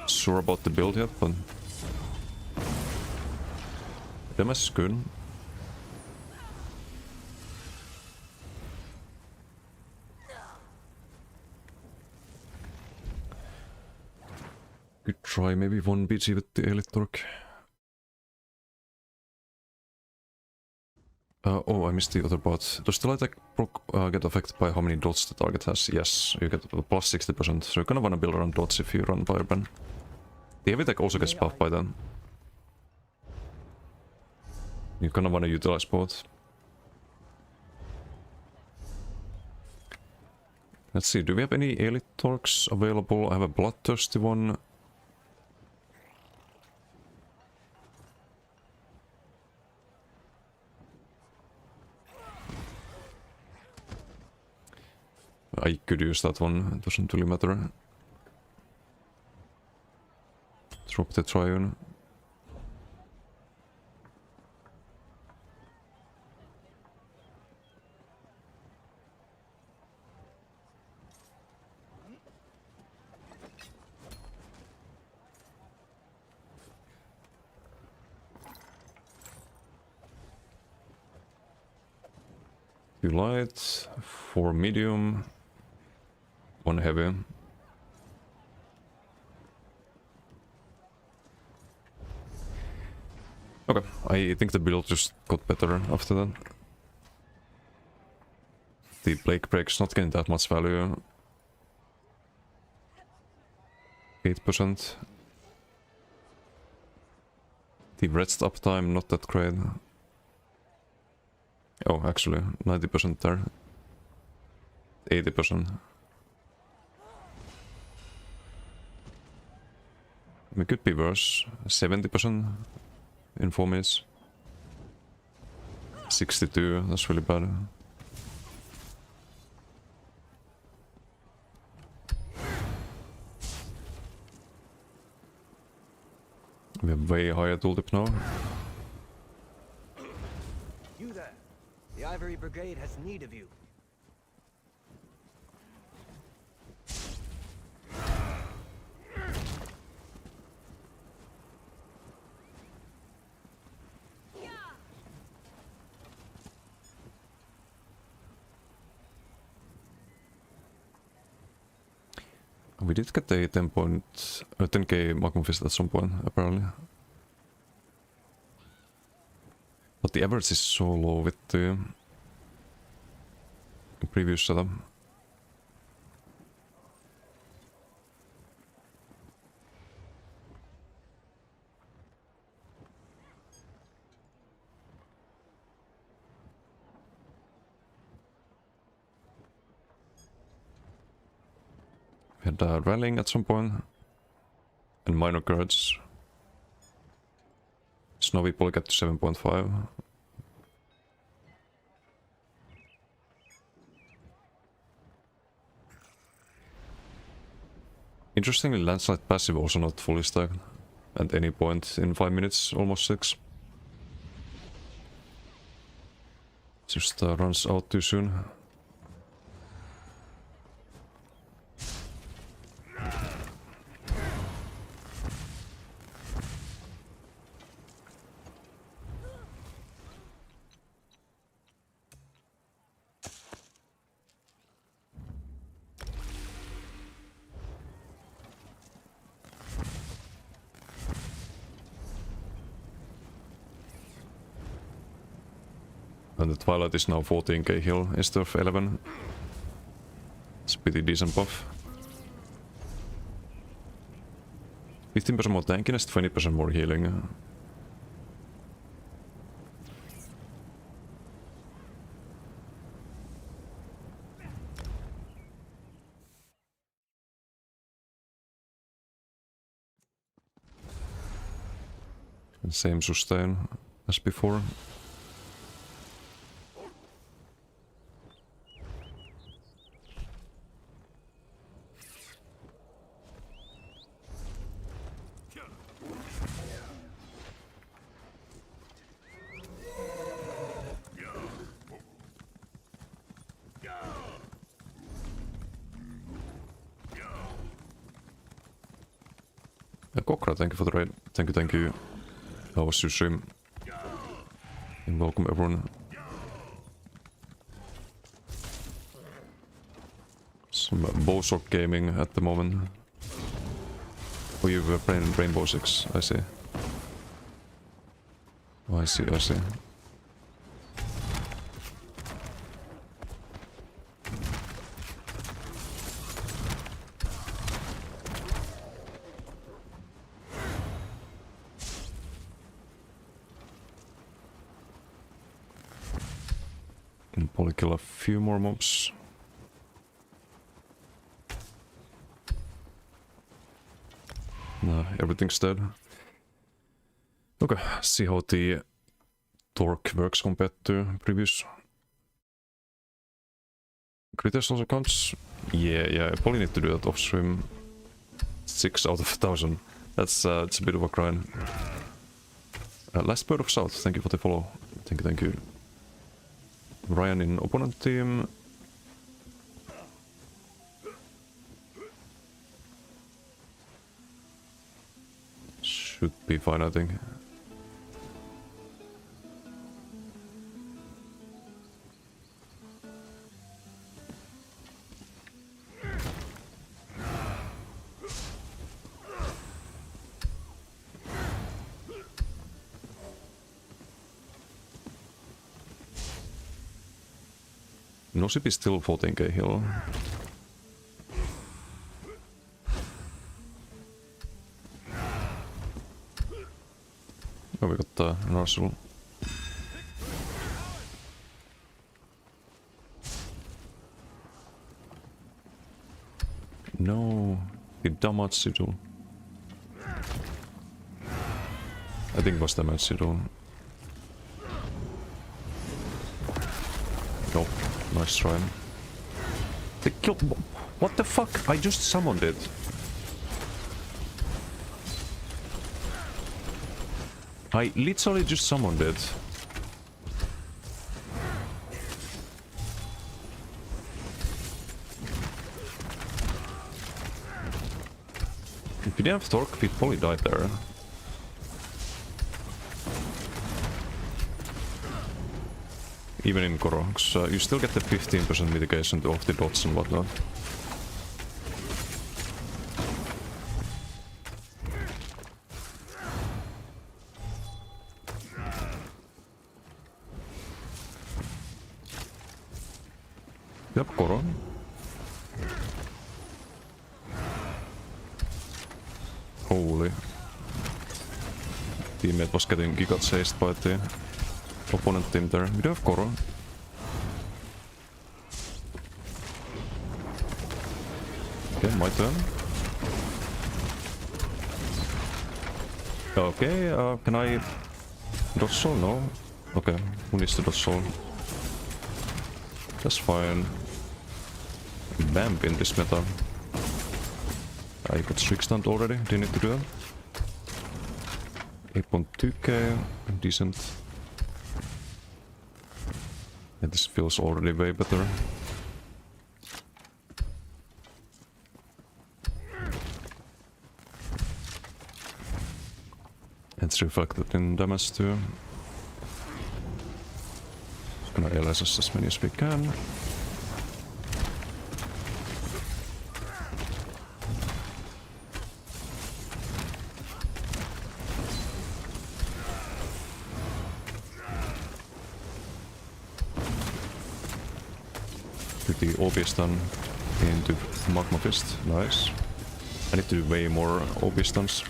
sure about the build yet, but damage is good. Could try maybe one BG with the elite torque. Oh, I missed the other part. Does the light attack get affected by how many dots the target has? Yes, you get plus 60%, so you're gonna wanna build around dots if you run Firebrand. The heavy attack also gets buffed by then. You're gonna wanna utilize both. Let's see, do we have any elite torques available? I have a bloodthirsty one. I could use that one, it doesn't really matter. Drop the triune. Two light, 4 medium. 1 heavy. Okay, I think the build just got better after that. The Blake Break's not getting that much value. 8%. The rest uptime not that great. Oh, actually, 90% there. 80%. It could be worse. 70% in 4 minutes. 62, that's really bad. We have way higher tooltip now. You there. The Ivory Brigade has need of you. We did get a 10k Magma Fist at some point, apparently. But the average is so low with the previous setup. We had rallying at some point, and minor cards. Snowy Poly got to 7.5. Interestingly, landslide passive also not fully stacked at any point in 5 minutes, almost 6. Just runs out too soon. And the Twilight is now 14k heal instead of 11. It's a pretty decent buff. 15% more tankiness, 20% more healing. And same sustain as before. Kokra, thank you for the raid. Thank you. How was your stream? And welcome everyone. Some Bowsock gaming at the moment. Oh, you were playing Rainbow Six, I see. Oh, I see. Can probably kill a few more mobs. No, everything's dead. Okay, see how the torque works compared to previous. Critters also counts? Yeah, I probably need to do that off stream. 6 out of 1000. That's it's a bit of a grind. Last Bird of South, thank you for the follow. Thank you. Ryan in opponent team. Should be fine, I think. Nosip is still 14k heal. Oh, we got an arsenal. No, the Damatsudo. I think it was Damatsudo. Nope, nice try. They killed. What the fuck? I just summoned it. I literally just summoned it. If we didn't have Torque, we'd probably died there. Even in Koro, because you still get the 15% mitigation off the dots and whatnot. Yep, Koro. Holy. Teammate was getting giga chased by the opponent team there. We do have Koro. Okay, my turn. Okay, can I dodge soul? No? Okay, who needs to dodge soul? That's fine. Bamp in this meta. I got streak stunned already, didn't need to do that. 8.2k, decent. And this feels already way better. It's reflected in damage too. Just gonna LS as many as we can. The OB stun into Magma Fist, nice. I need to do way more OB stuns.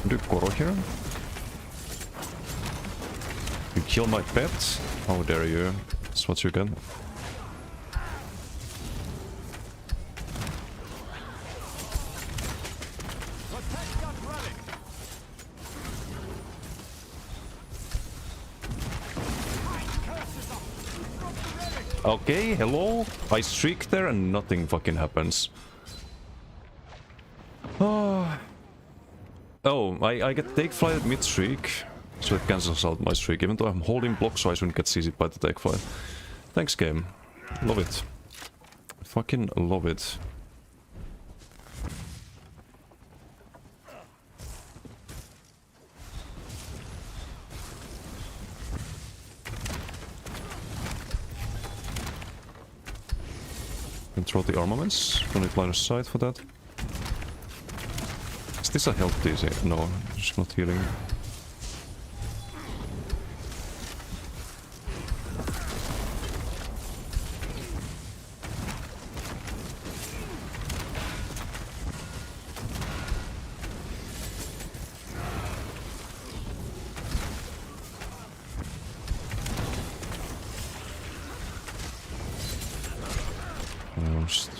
Do Koro here. You kill my pet? How dare you? That's what you get. Okay, hello? I streak there and nothing fucking happens. Oh, I get take flight mid-streak, so it cancels out my streak, even though I'm holding block so I shouldn't get CC'd by the take flight. Thanks, game. Love it. Fucking love it. Control the armaments. Don't need line of sight for that. Is this a health DC? No, just not healing. Almost.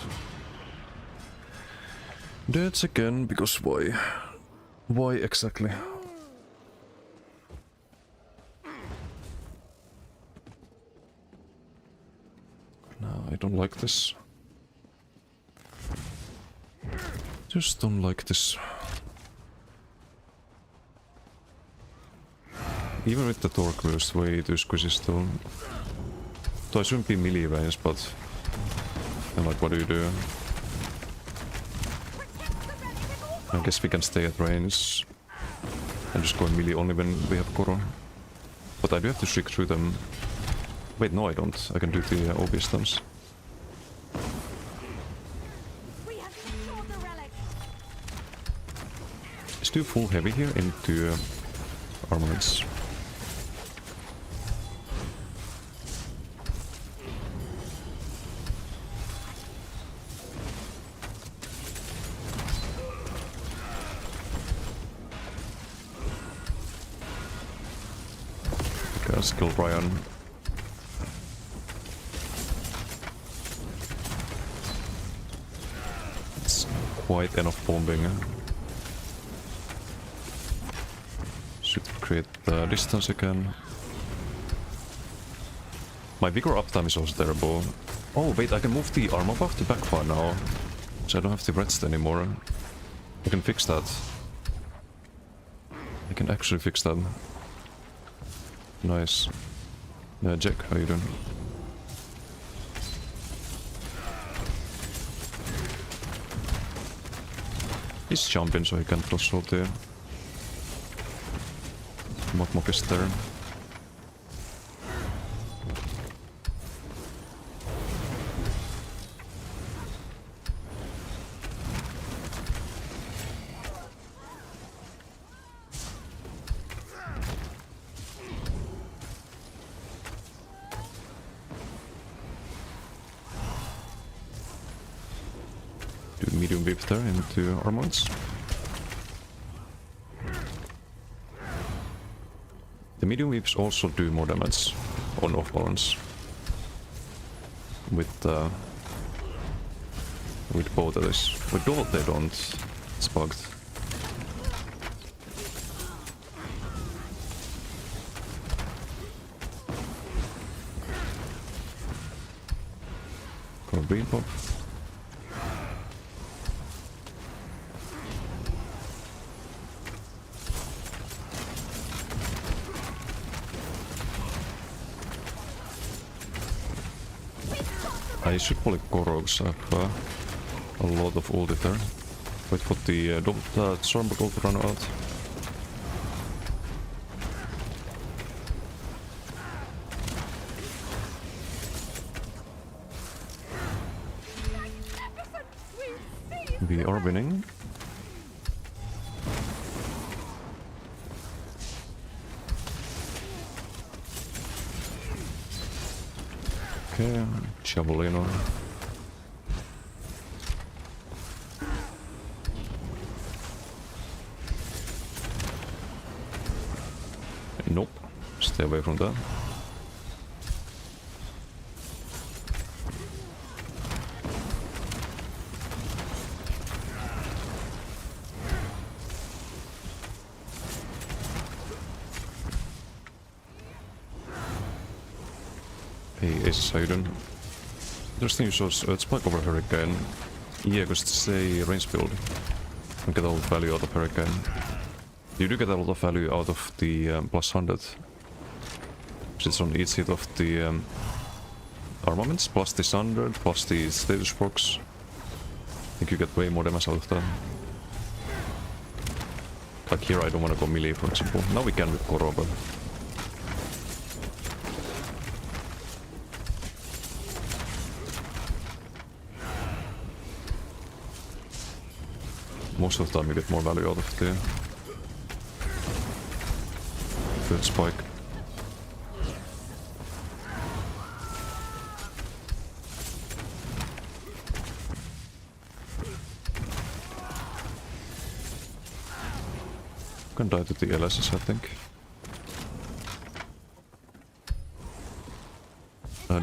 Dead again, because why? Why exactly? No, I don't like this. Just don't like this. Even with the torque boost, way too squishy still. So I shouldn't be melee range, but... And like, what do? I guess we can stay at range and just go melee only when we have Koro. But I do have to streak through them. Wait, no I don't. I can do the OB stuns. Let's do full heavy here into armaments. Kill Brian. It's quite enough bombing. Should create the distance again. My vigor uptime is also terrible. Oh wait, I can move the armor buff to backfire now. So I don't have to rest anymore. I can fix that. I can actually fix that. Nice. Jack, how you doing? He's jumping so he can't cross ult there. Mok is there. Medium whip there into armors. The medium whips also do more damage on off balance. With both of this. With dual they don't. It's bugged. Got a green pop. I should probably Koro because I have a lot of ulti there. Wait for the Stormblood ult to run out. We are winning. Okay, Javelino. Nope, stay away from that. Hey, Ace, how you doing? Interesting you chose Spike over Hurricane. Yeah, because it's a range build. You get a lot of value out of Hurricane. You do get a lot of value out of the plus 100. It's on each hit of the armaments, plus the 100, plus the status box. I think you get way more damage out of that. Like here I don't want to go melee, for example. Now we can with Koro, but... most of the time you get more value out of the third spike. You can die to the LSs, I think.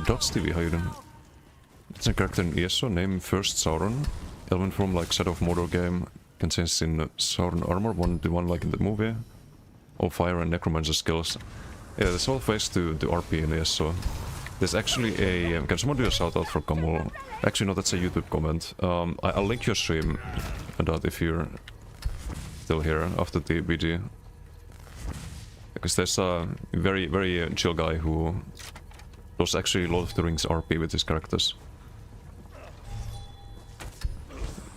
Dots TV, how you doing? It's a character in ESO, name First Sauron. Element from like Shadow of Mordor game. Can change in Sauron armor, 1-to-1 like in the movie. Or fire and necromancer skills. Yeah, there's all ways to RP in this, so... There's actually a... can someone do a shout out for Kamul? Actually no, that's a YouTube comment. I'll link your stream, Dot, if you're still here after the VG. Because there's a very chill guy who does actually Lord of the Rings RP with his characters.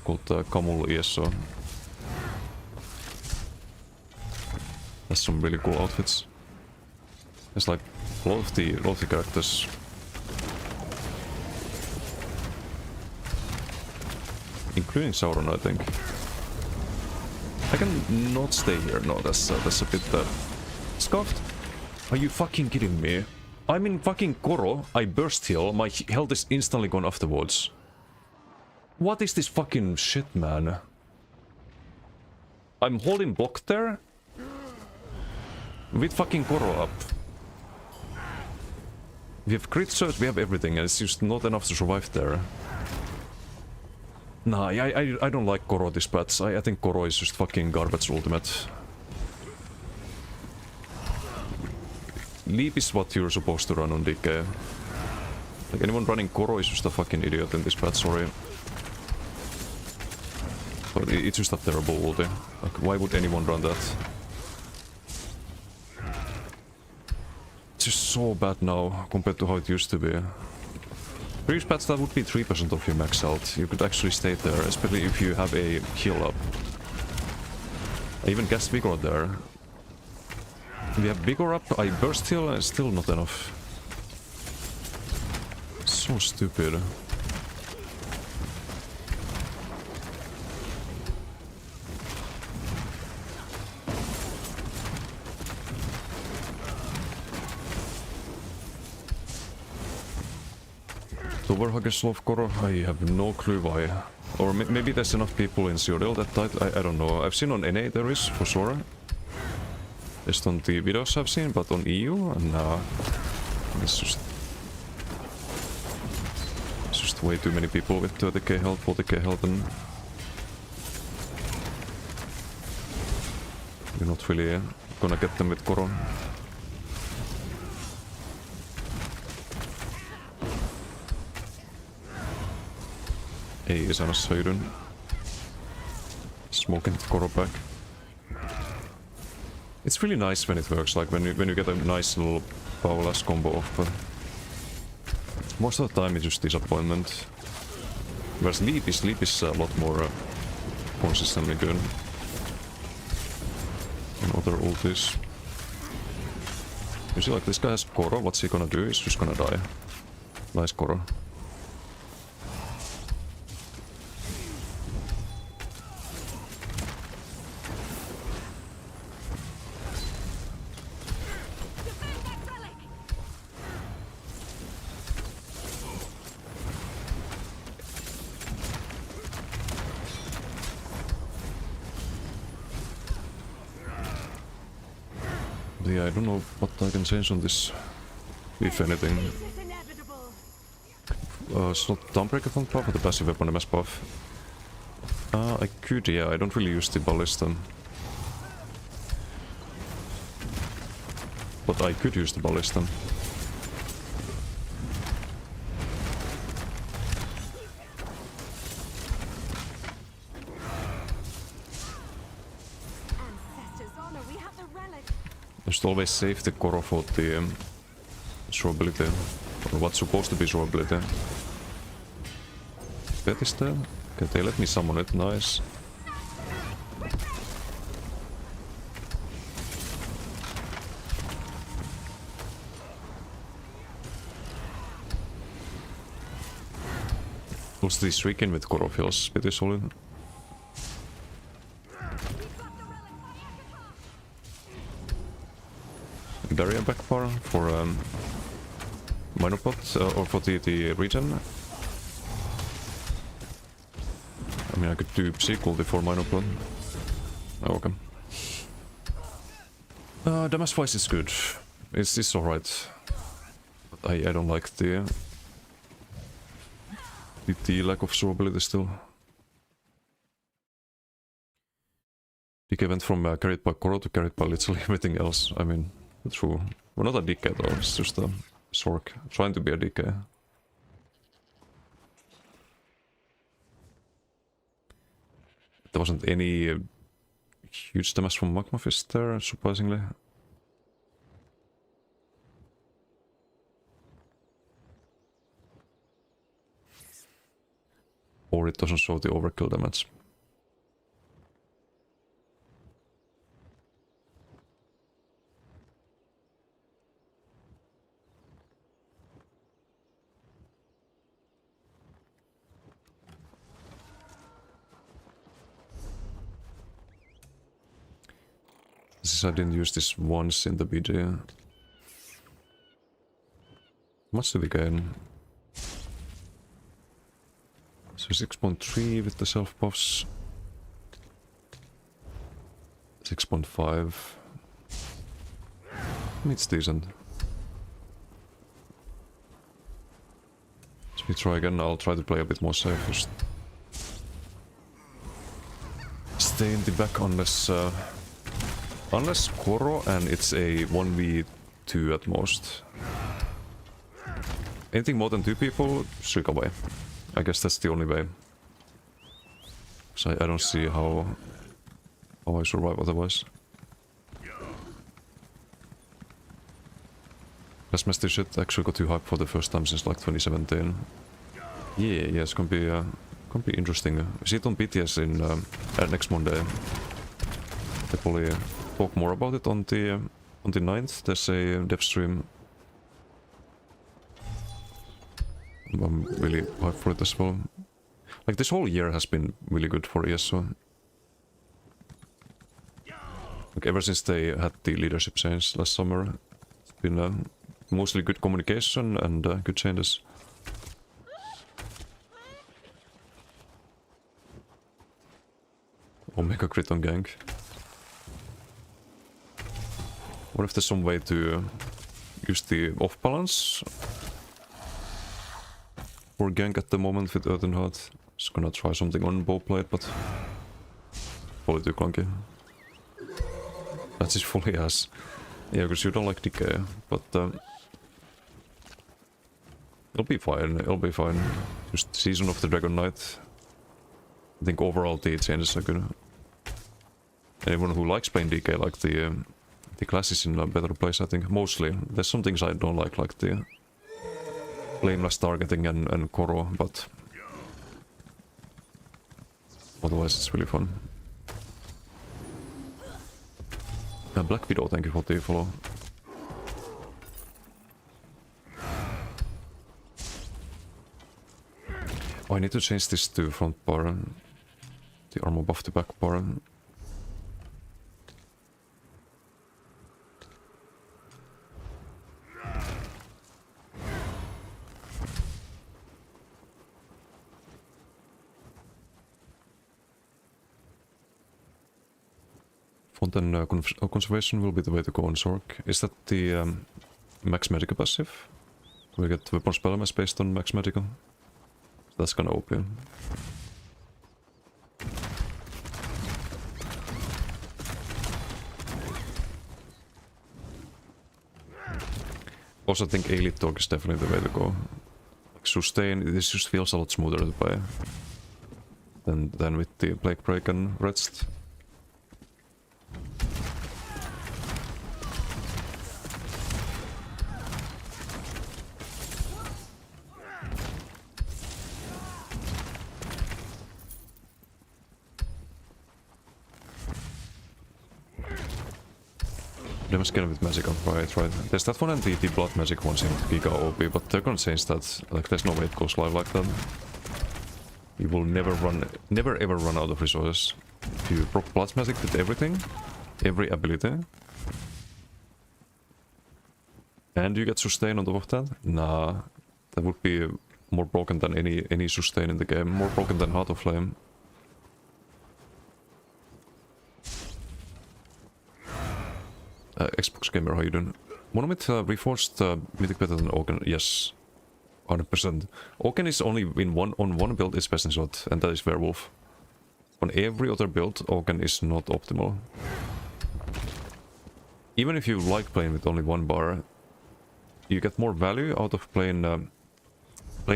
Called Kamul ESO. Has some really cool outfits. There's like a lot of the characters. Including Sauron, I think. I can not stay here. No, that's a bit scuffed. Are you fucking kidding me? I'm in fucking Koro. I burst heal. My health is instantly gone afterwards. What is this fucking shit, man? I'm holding block there. With fucking Koro up. We have crit surge, we have everything, and it's just not enough to survive there. Nah, I don't like Koro dispatch. I think Koro is just fucking garbage ultimate. Leap is what you're supposed to run on DK. Like anyone running Koro is just a fucking idiot in this patch, sorry. But it's just a terrible ulti. Like, why would anyone run that? It's just so bad now, compared to how it used to be. Previous patch that would be 3% of your max health. You could actually stay there, especially if you have a heal up. I even cast Vigor there. If you have Vigor up, I burst heal and it's still not enough. So stupid. Overhuggers love Koro? I have no clue why. Or maybe there's enough people in Cyril that died, I don't know. I've seen on NA there is, for sure. Just on the videos I've seen, but on EU, nah. It's just way too many people with 30k health, 40k health, and... you're not really gonna get them with Koro. Hey, Isanas, how you doing? Smoking the Koro back. It's really nice when it works, like when you get a nice little powerless combo off, but most of the time it's just disappointment. Whereas Sleep is a lot more consistently good than other ultis. You see, like, this guy has Koro, what's he gonna do? He's just gonna die. Nice Koro. Yeah, I don't know what I can change on this, if anything. It's inevitable. It's not Dawnbreaker Funk buff or the passive weapon MS buff. I could, yeah, I don't really use the ballista. But I could use the ballista. Ancestors' honor, we have the relic. You should always save the Koro for the survivability, or what's supposed to be survivability. Pet is there? Okay, they let me summon it, nice. Also, this weekend with Koro feels pretty solid. Barrier backbar for minor pot or for the regen. I mean, I could do sequel before minor pot. Oh, okay. Damage wise is good. It's alright. But I don't like the lack of survivability still. DK went from carried by Koro to carried by literally everything else. I mean, true. We're not a DK though, it's just a Sork trying to be a DK. There wasn't any huge damage from Magma Fist there, surprisingly. Or it doesn't show the overkill damage. Since I didn't use this once in the video. How much do we gain? So 6.3 with the self buffs. 6.5. It's decent. Let me try again. I'll try to play a bit more safe. Just stay in the back unless Koro and it's a 1v2 at most. Anything more than 2 people, shriek away. I guess that's the only way. So I don't see how I survive otherwise. Last Master shit actually got too hype for the first time since like 2017. Yeah, it's gonna be interesting. See it on BTS in next Monday. They probably talk more about it on the 9th. There's a dev stream. I'm really hyped for it as well. Like, this whole year has been really good for ESO. Like, ever since they had the leadership change last summer, it's been mostly good communication and good changes. Omega crit on gank. What if there's some way to use the off balance for gank at the moment with Earthen Heart? Just gonna try something on bowblade, but probably too clunky. That's his fully ass. Yeah, because you don't like decay, but it'll be fine. It'll be fine. Just Season of the Dragon Knight. I think overall the changes are good. Anyone who likes playing DK, like the class is in a better place, I think. Mostly. There's some things I don't like the Flameless targeting and Koro, but otherwise it's really fun. Black Widow, thank you for the follow. Oh, I need to change this to front bar. The armor buff to back bar. Fountain conservation will be the way to go on Zork. Is that the max medical passive? We get weapon spell mass based on max medical. That's kinda OP. Also think Elite Dog is definitely the way to go. Like sustain, this just feels a lot smoother to play than with the Plague Break and Rest. Damage scan with magic, right. There's that one and the blood magic one seem giga OP, but they're gonna change that. Like, there's no way it goes live like that. You will never ever run out of resources. If you proc blood magic with everything, every ability, and you get sustain on top of that, nah, that would be more broken than any sustain in the game. More broken than Heart of Flame. Xbox Gamer, how you doing? Monomyth reforged Mythic better than Oaken? Yes, 100%. Oaken is only on one build is best in slot, and that is Werewolf. On every other build, Oaken is not optimal. Even if you like playing with only one bar, you get more value out of playing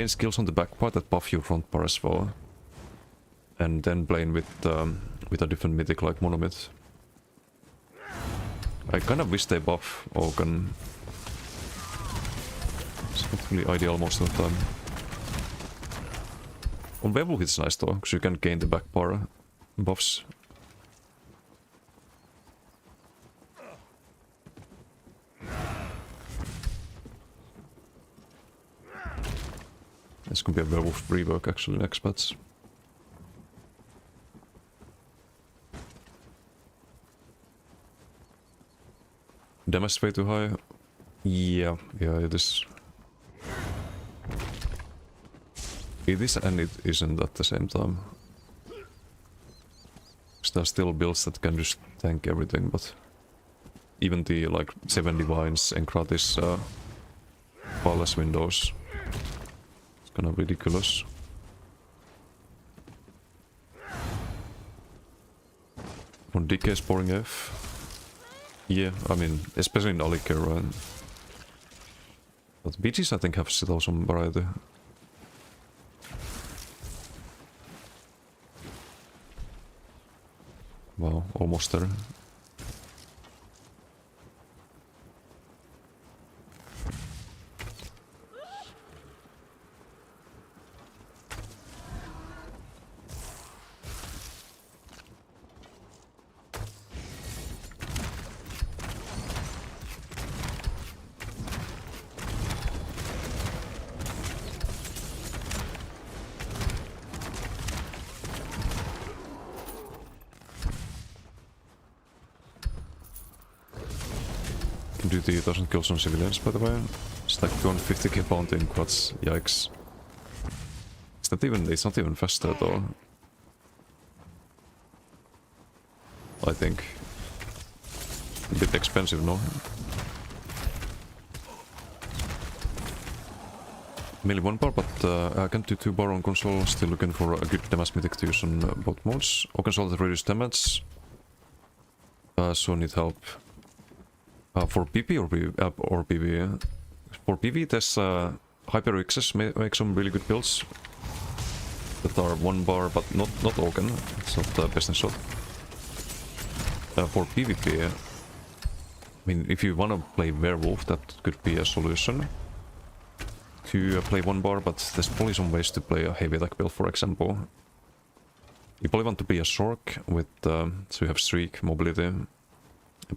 skills on the back part that buff your front bar as well, and then playing with a different mythic like Monomyth. I kind of wish they buff Oaken. It's not really ideal most of the time. On Werewolf it's nice though, because you can gain the back bar buffs. This could be a Werewolf rework actually next patch. Damage way too high? Yeah, it is. It is and it isn't at the same time. There are still builds that can just tank everything, but even the like 7 Divines and Kratis Palace windows, it's kind of ridiculous. On DK sporing F. Yeah, I mean, especially in Alikir, right? But BGs I think have still some variety. Wow, almost there. Duty doesn't kill some civilians, by the way. Stack 250k bounty in quads. Yikes. It's not even faster at all. I think. A bit expensive, no? Mainly 1 bar, but I can do 2 bar on console. Still looking for a good damage mythic to use on both modes. Oaken Solid reduce damage. So need help. For PP or PV? For PV, there's HyperXS make some really good builds that are 1 bar, but not Oaken. It's not best in shot. For PvP, I mean, if you want to play Werewolf, that could be a solution. to play one bar, but there's probably some ways to play a heavy attack build, for example. You probably want to be a Sork with, so you have Streak, Mobility, and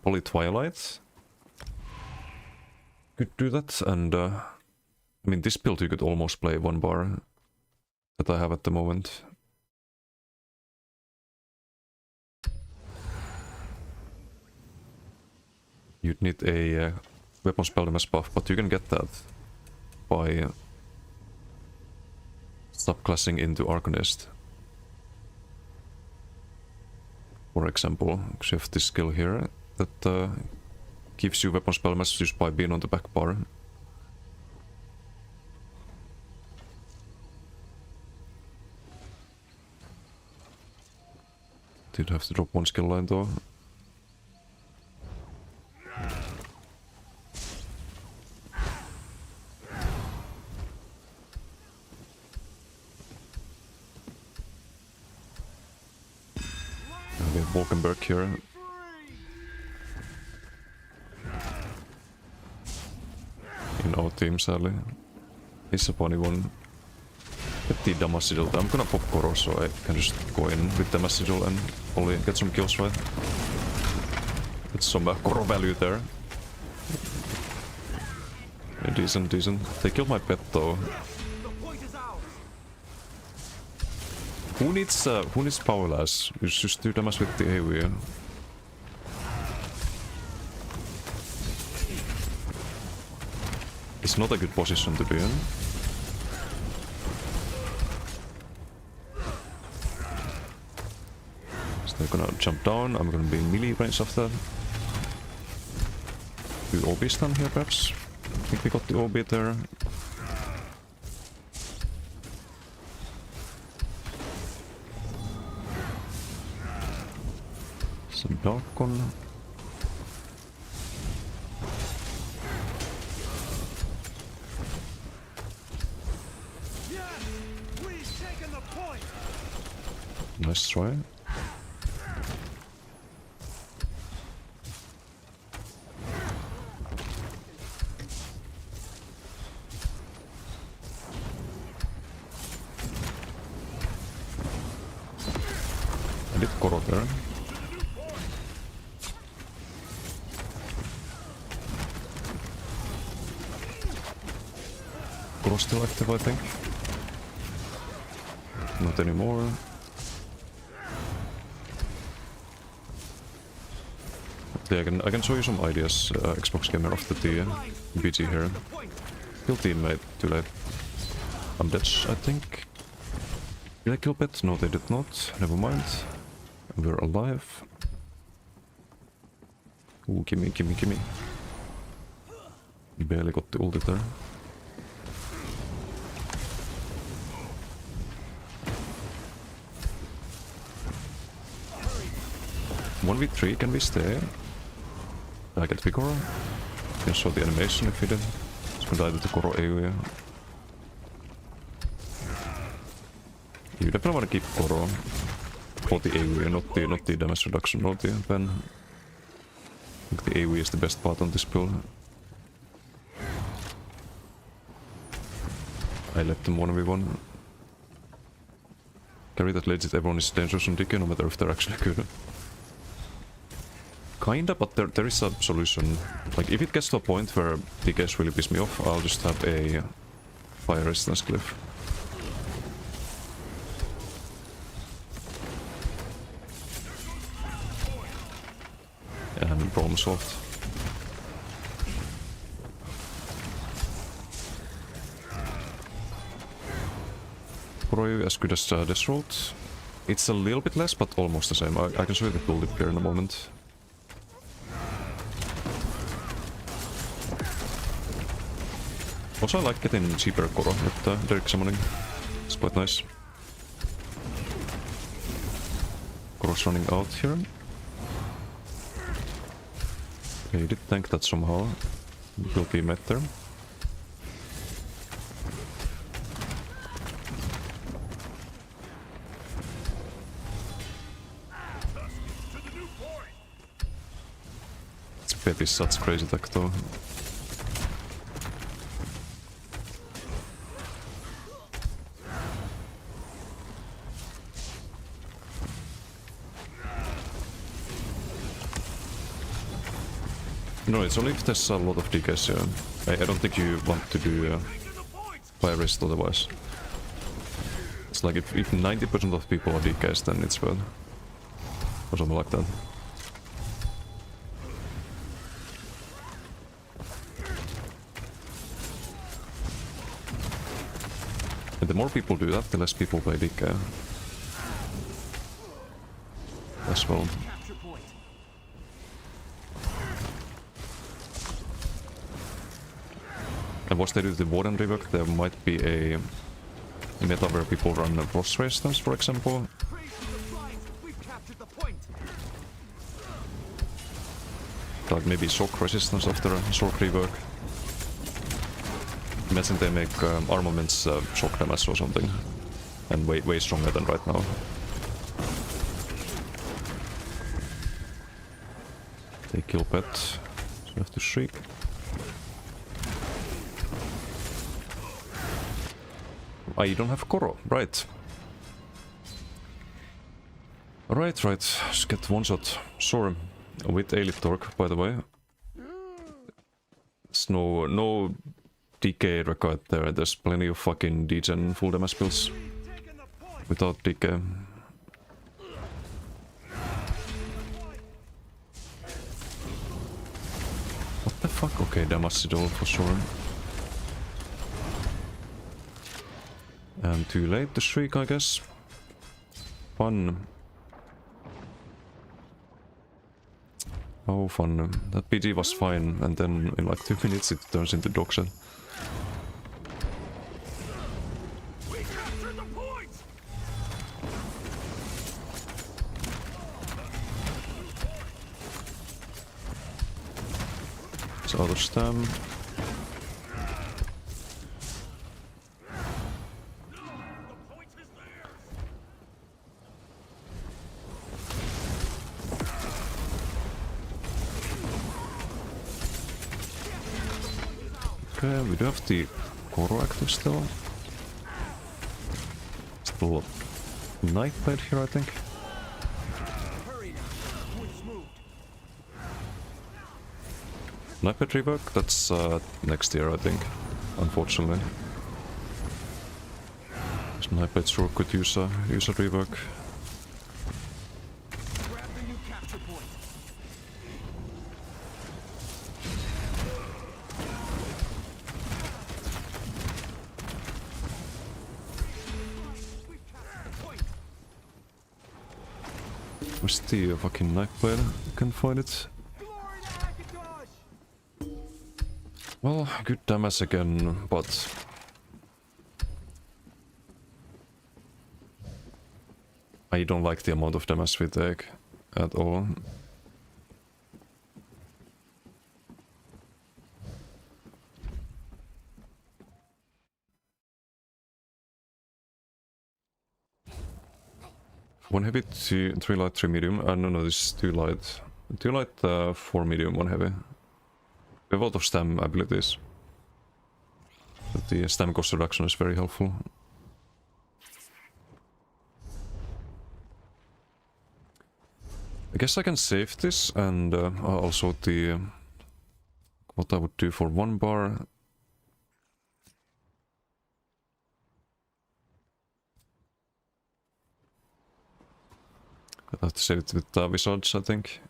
probably Twilight. Could do that, and I mean, this build you could almost play one bar that I have at the moment. You'd need a weapon spell damage buff, but you can get that by subclassing into Arcanist. For example, because you have this skill here that gives you weapon spell damage just by being on the back bar. Did have to drop one skill line though. We have Volkenberg here. In our team, sadly. He's a funny one. Get the damage sigil. I'm gonna pop Koro so I can just go in with damage sigil and only get some kills, right? Get some Koro value there. Yeah, decent, decent. They killed my pet though. Who needs powerless? You just do damage with the AoE. It's not a good position to be in. So they're gonna jump down, I'm gonna be in melee range of that. Do OB stun here perhaps? I think we got the OB there. Some Darkon. Nice try. I did Koro there. Koro still active, I think. Not anymore. Yeah, I can show you some ideas, Xbox gamer after the BG here. Kill teammate, too late. I'm dead, I think. Did I kill pet? No, they did not. Never mind. We're alive. Ooh, gimme, gimme, gimme. Barely got the ulti there. One v3, can we stay? I get the Koro. Can show the animation if we did. Just gonna die to the Koro AoE. You definitely want to keep Koro for the AoE, not the damage reduction or the pen. I think the AoE is the best part on this build. I let them 1v1. Carry that legit everyone is dangerous on DK, no matter if they're actually good. Kinda, but there is a solution. Like, if it gets to a point where DKs really piss me off, I'll just have a fire resistance glyph. And problem solved. Probably as good as this road. It's a little bit less, but almost the same. I can show you the build dip here in a moment. Also, I like getting cheaper Koro with Derek summoning. It's quite nice. Koro's running out here. Okay, you did tank that somehow. Will be met there. This pet is such crazy tech though. No, it's only if there's a lot of decays, yeah. I don't think you want to do fire rest otherwise. It's like if 90% of people are decays, then it's bad. Or something like that. And the more people do that, the less people play decay. As well. Capture point. And once they do the Warden rework, there might be a meta where people run boss resistance, for example. Praise to the flight. We've captured the point. Like maybe shock resistance after a shock rework. Imagine they make armaments shock damage or something. And way stronger than right now. They kill pet. So you have to shriek. Ah, you don't have Koro, right. Right. Just get one shot. Sure. With Elite Torque, by the way. There's no DK required there. There's plenty of fucking degen full damage builds. Without DK. What the fuck? Okay, damage it all for sure. And too late to shriek, I guess. Fun. Oh, fun. That PG was fine, and then in like 2 minutes it turns into dogshit. We captured the point. It's out of stam. Okay, we do have the Koro active still. Still a Knight Blade here, I think. Hurry now. Point's moved. Knight Blade rework? That's next year, I think. Unfortunately. Knight Blade sure could use a rework. Grab the new capture point. We've captured the point. Where's the fucking Knight Blade? I can't find it. Glory to Macintosh. Well, good damage again, but... I don't like the amount of damage we take at all. One heavy, three light, 3 medium. No, this is 2 light. 2 light, 4 medium, 1 heavy. We have a lot of stam abilities. But the stam cost reduction is very helpful. I guess I can save this and also the what I would do for 1 bar. I have to save it with Wizards, I think.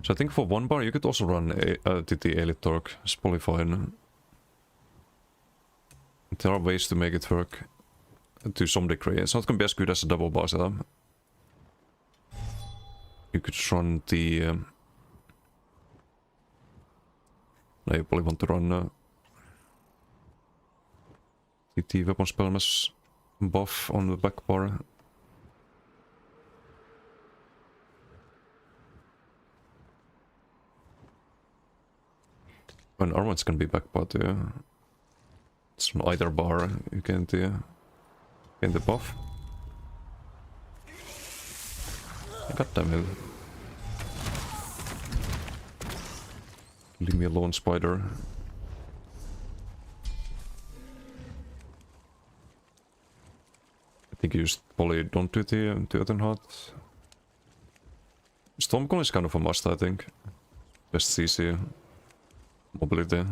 So I think for 1 bar you could also run the Elite Torque, it's probably fine. There are ways to make it work to some degree. It's not gonna be as good as a double bar setup. You could run the... no, you probably want to run the weapon spellmass buff on the back bar. And armor's gonna be back bar too. It's on either bar you can get the buff. God damn it. Leave me alone, spider. think you just probably don't do the Earthenheart. Stormcall is kind of a must, I think. Best CC. Mobility.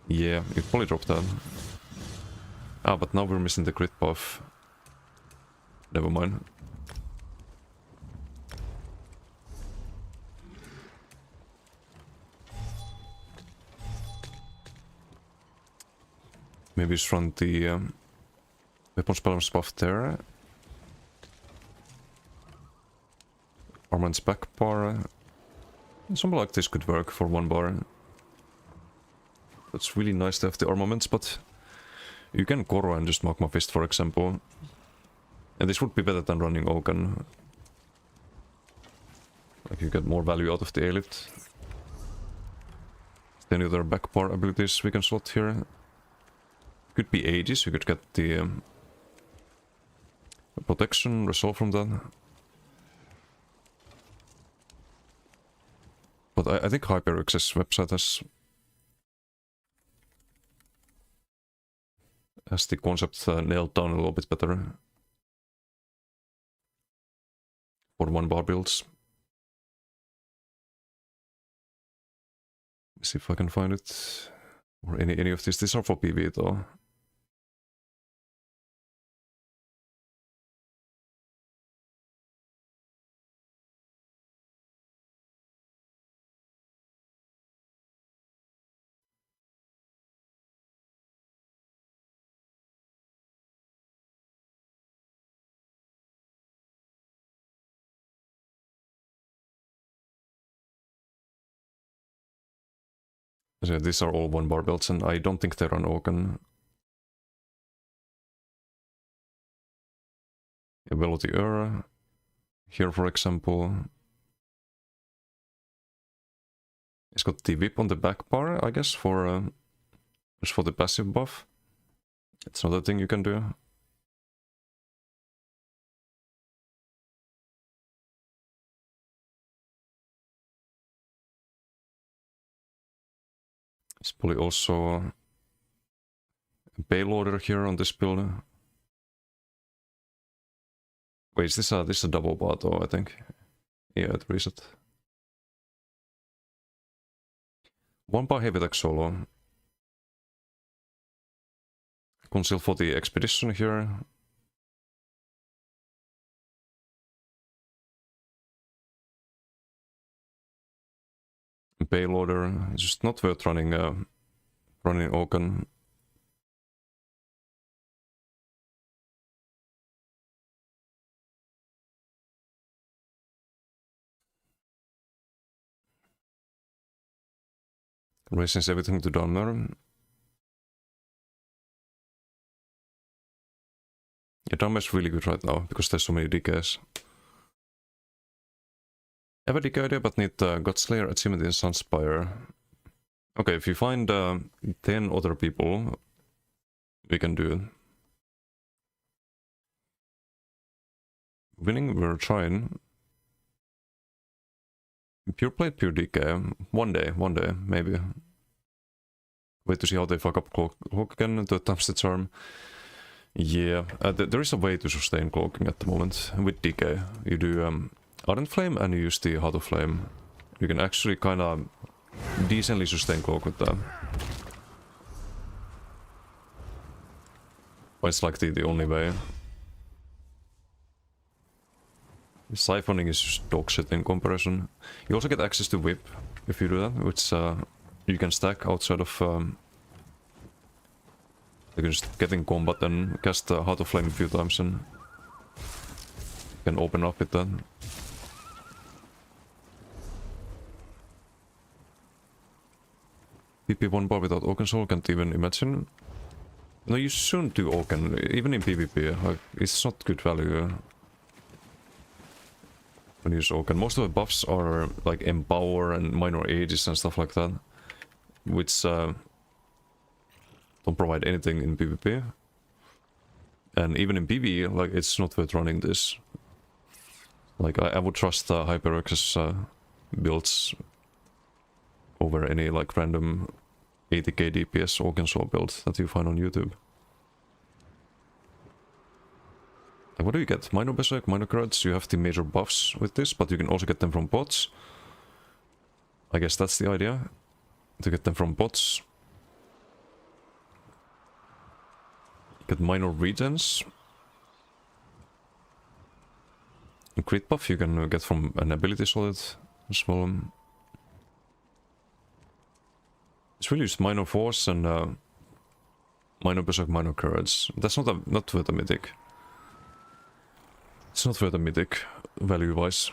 Yeah, you probably drop that. Ah, but now we're missing the crit buff. Never mind. Maybe just run the weapons balance buff there. Armand's back bar. Something like this could work for 1 bar. That's really nice to have the armaments, but you can Koro and just Magma Fist, for example. And this would be better than running Oaken. Like you get more value out of the A-lift. Any other back bar abilities we can slot here? Could be Aegis, you could get the protection, resolve from that. But I think HyperX's website has the concept nailed down a little bit better for 1 bar builds. Let's see if I can find it. Or any of these. These are for PV though. So these are all 1 bar builds, and I don't think they're on Oaken. Ability Era. Here, for example. It's got the whip on the back bar, I guess, for just for the passive buff. It's another thing you can do. It's probably also a payloader here on this build. Wait, is this a double bar though, I think? Yeah, it reset. 1 bar heavy attack solo. Conceal for the expedition here. Payloader, it's just not worth running Oaken. Raises everything to Dahmer. Yeah, Dahmer's really good right now because there's so many decays. I have a decay idea, but need Godslayer achievement in Sunspire. Okay, if you find 10 other people, we can do it. Winning, we're trying. Pure plate, pure decay. One day, maybe. Wait to see how they fuck up cloak again, 2 times the charm. Yeah, there is a way to sustain cloaking at the moment with decay. You do Ardent Flame and you use the Heart of Flame. You can actually kinda decently sustain cloak with that. But it's like the only way. Siphoning is just dog shit in comparison. You also get access to Whip if you do that, which you can stack outside of... you can just get in combat and cast Heart of Flame a few times and you can open up with that. PP 1 bar without Oaken Soul, can't even imagine. No, you shouldn't do Oaken, even in PvP. Like, it's not good value. When you use Oaken. Most of the buffs are like Empower and Minor Ages and stuff like that. Which don't provide anything in PvP. And even in PvE, like, it's not worth running this. Like, I would trust HyperX's builds over any like random 80k DPS Oaken Soul build that you find on YouTube. Like, what do you get? Minor Berserk, minor cards, you have the major buffs with this, but you can also get them from bots. I guess that's the idea, to get them from bots. Get minor regens. And crit buff you can get from an ability slot as well. It's really just minor force and minor berserk, minor cards. That's not worth a mythic. It's not worth a mythic value wise.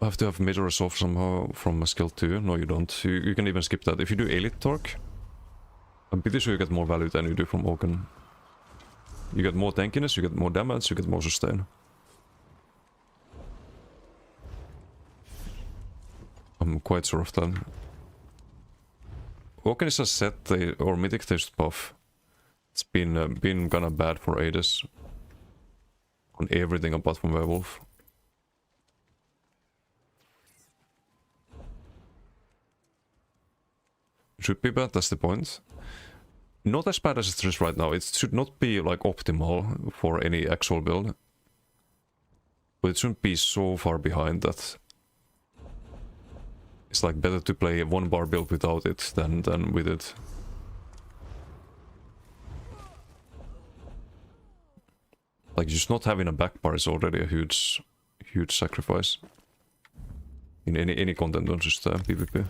I have to have major resolve somehow from a skill 2. No, you don't. You can even skip that. If you do Elite Torque, I'm pretty sure you get more value than you do from Oaken. You get more tankiness, you get more damage, you get more sustain. I'm quite sure of that. Oaken is a set or mythic taste buff. It's been kinda bad for Aegis. On everything apart from Werewolf. Should be bad, that's the point. Not as bad as it is right now. It should not be like optimal for any actual build. But it shouldn't be so far behind that it's like better to play a 1 bar build without it than with it. Like just not having a back bar is already a huge sacrifice. In any content, not just PvP.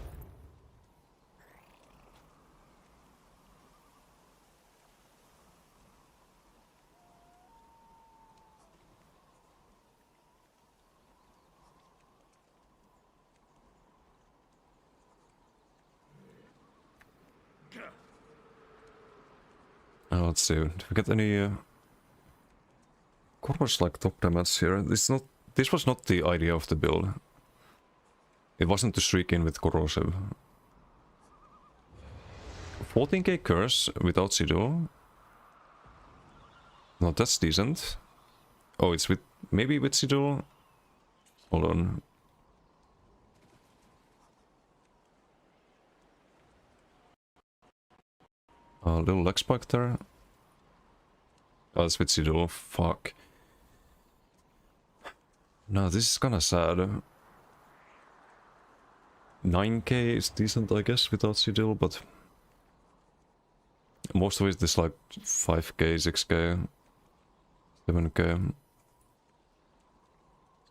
Let's see, do we get any Corvus like top damage here? This was not the idea of the build. It wasn't to streak in with corrosive. 14k curse without sigil. No, that's decent. Oh, it's with maybe with sigil. Hold on. A little leg spike there. Oh, it's with sigil. Fuck. No, this is kinda sad. 9k is decent, I guess, without sigil, but most of it is like 5k, 6k, 7k.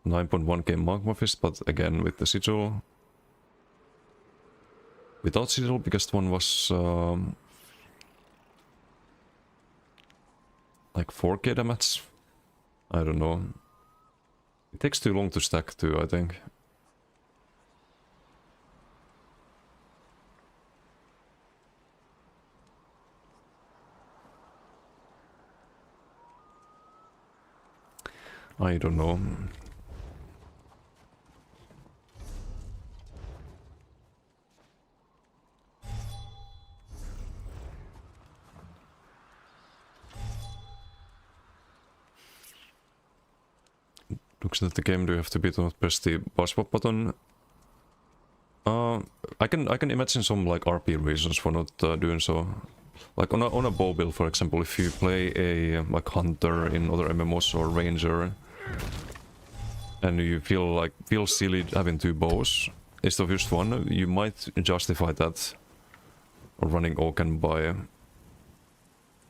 9.1k Magma Fist, but again with the sigil. Without sigil, biggest one was like 4k damage. I don't know. It takes too long to stack too, I think. I don't know. Looks at the game, do you have to beat or press the bar swap button? I can imagine some like RP reasons for not doing so. Like on a bow build, for example, if you play a like hunter in other MMOs or ranger, and you feel silly having 2 bows instead of just one, you might justify that running Oaken by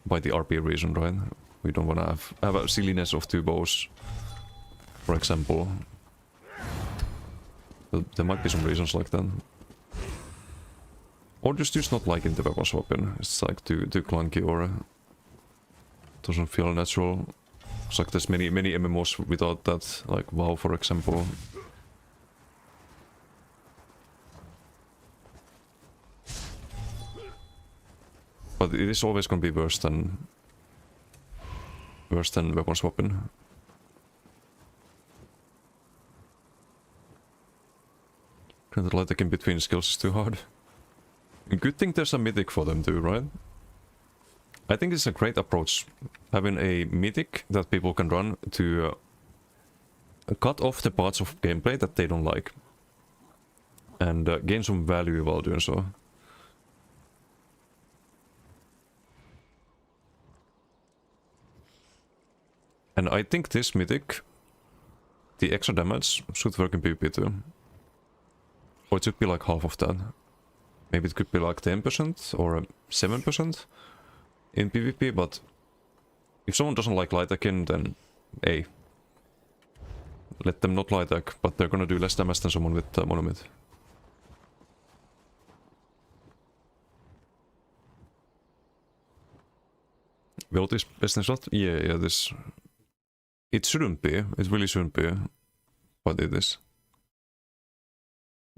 the RP reason, right? We don't want to have a silliness of 2 bows, for example. There might be some reasons like that. Or just not liking the weapon swapping. It's like too clunky or doesn't feel natural. It's like there's many MMOs without that, like WoW for example. But it is always gonna be worse than weapon swapping. Can't like in between skills is too hard. Good thing there's a mythic for them too, right? I think it's a great approach, having a mythic that people can run to cut off the parts of gameplay that they don't like. And gain some value while doing so. And I think this mythic, the extra damage, should work in PvP too. Or it should be like half of that. Maybe it could be like 10% or 7% in PvP, but if someone doesn't like light again, then hey, let them not light attack, but they're gonna do less damage than someone with monomyth. Will this best in slot? Yeah, this... It shouldn't be, it really shouldn't be, but it is.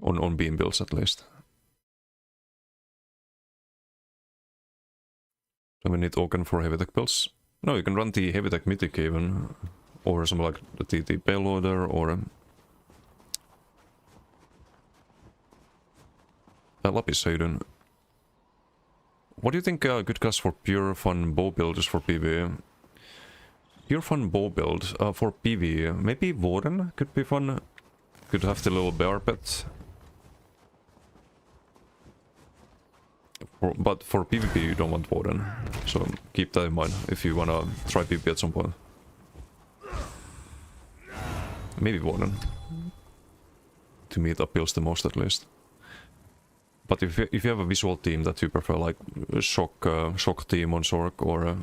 On beam builds at least. So we need Oaken for heavy tech builds. No, you can run the heavy tech mythic even, or something like the payloader, or... Lapis Hayden. What do you think a good class for pure fun bow build is for PvE? Pure fun bow build for PvE, maybe Warden could be fun. Could have the little bear pet. But for PvP you don't want Warden, so keep that in mind if you wanna try PvP at some point. Maybe Warden. To me it appeals the most at least. But if you have a visual team that you prefer, like shock team on Sork, or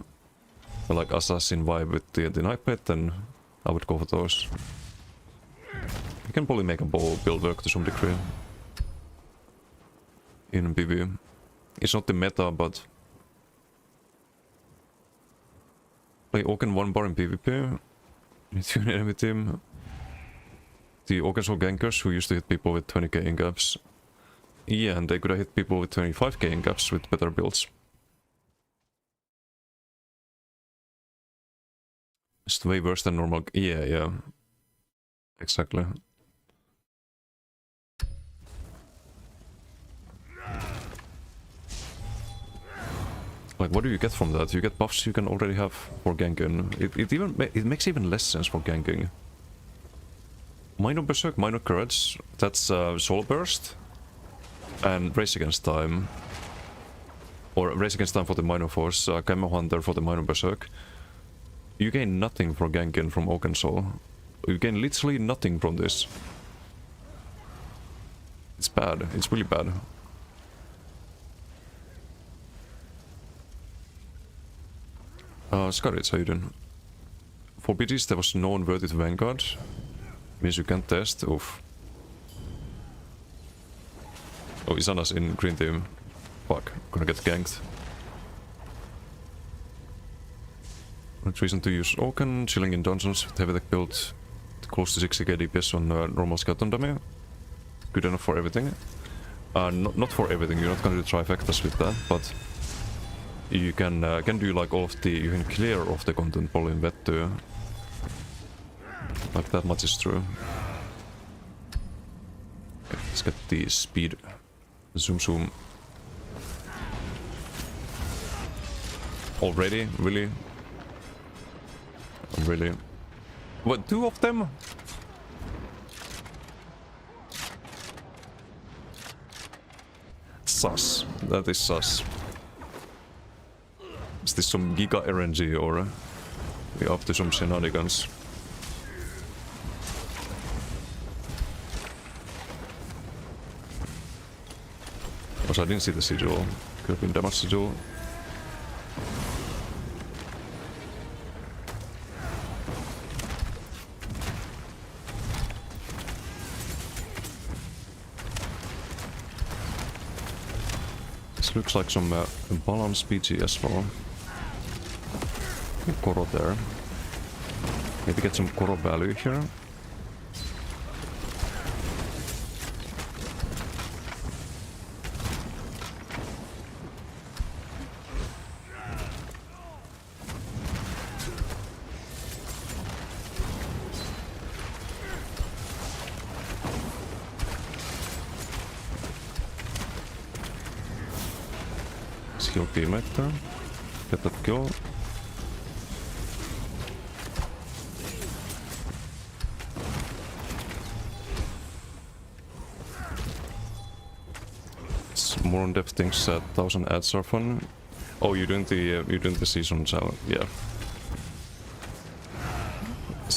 like assassin vibe with the Nightblade, then I would go for those. You can probably make a bow build work to some degree in PvE. It's not the meta, but play Oaken 1 bar in PvP. It's an enemy team. The Oaken Soul gankers who used to hit people with 20k in gaps. Yeah, and they could have hit people with 25k in gaps with better builds. It's way worse than normal. Yeah. Exactly. Like, what do you get from that? You get buffs you can already have for ganking. It makes even less sense for ganking. Minor Berserk, Minor Courage, that's Soul Burst. And Race Against Time. Or Race Against Time for the Minor Force, Camo Hunter for the Minor Berserk. You gain nothing for ganking from Oaken Soul. You gain literally nothing from this. It's bad, it's really bad. Scarlet, how you doing? For BGs there was no inverted Vanguard. Means you can't test. Oof. Oh, Isana's in green team. Fuck, gonna get ganked. Not reason to use Oaken, chilling in dungeons with heavy tech build close to 60k DPS on normal skeleton dummy. Good enough for everything. Not for everything, you're not gonna do trifectas with that, but you can do like all of the, you can clear off the content probably in vet too. Like that much is true. Okay, let's get the speed. Zoom. Already? Really? Really? What, 2 of them? Sus. That is sus. Is this some Giga RNG or we up to some shenanigans? Also, I didn't see the sigil. Could have been damage sigil. This looks like some balance PG as well. Koro there. Maybe get some Koro value here. Skill teammate there. Get that kill. More on depth thinks 1000 ads are fun. Oh, you're doing the season challenge, yeah.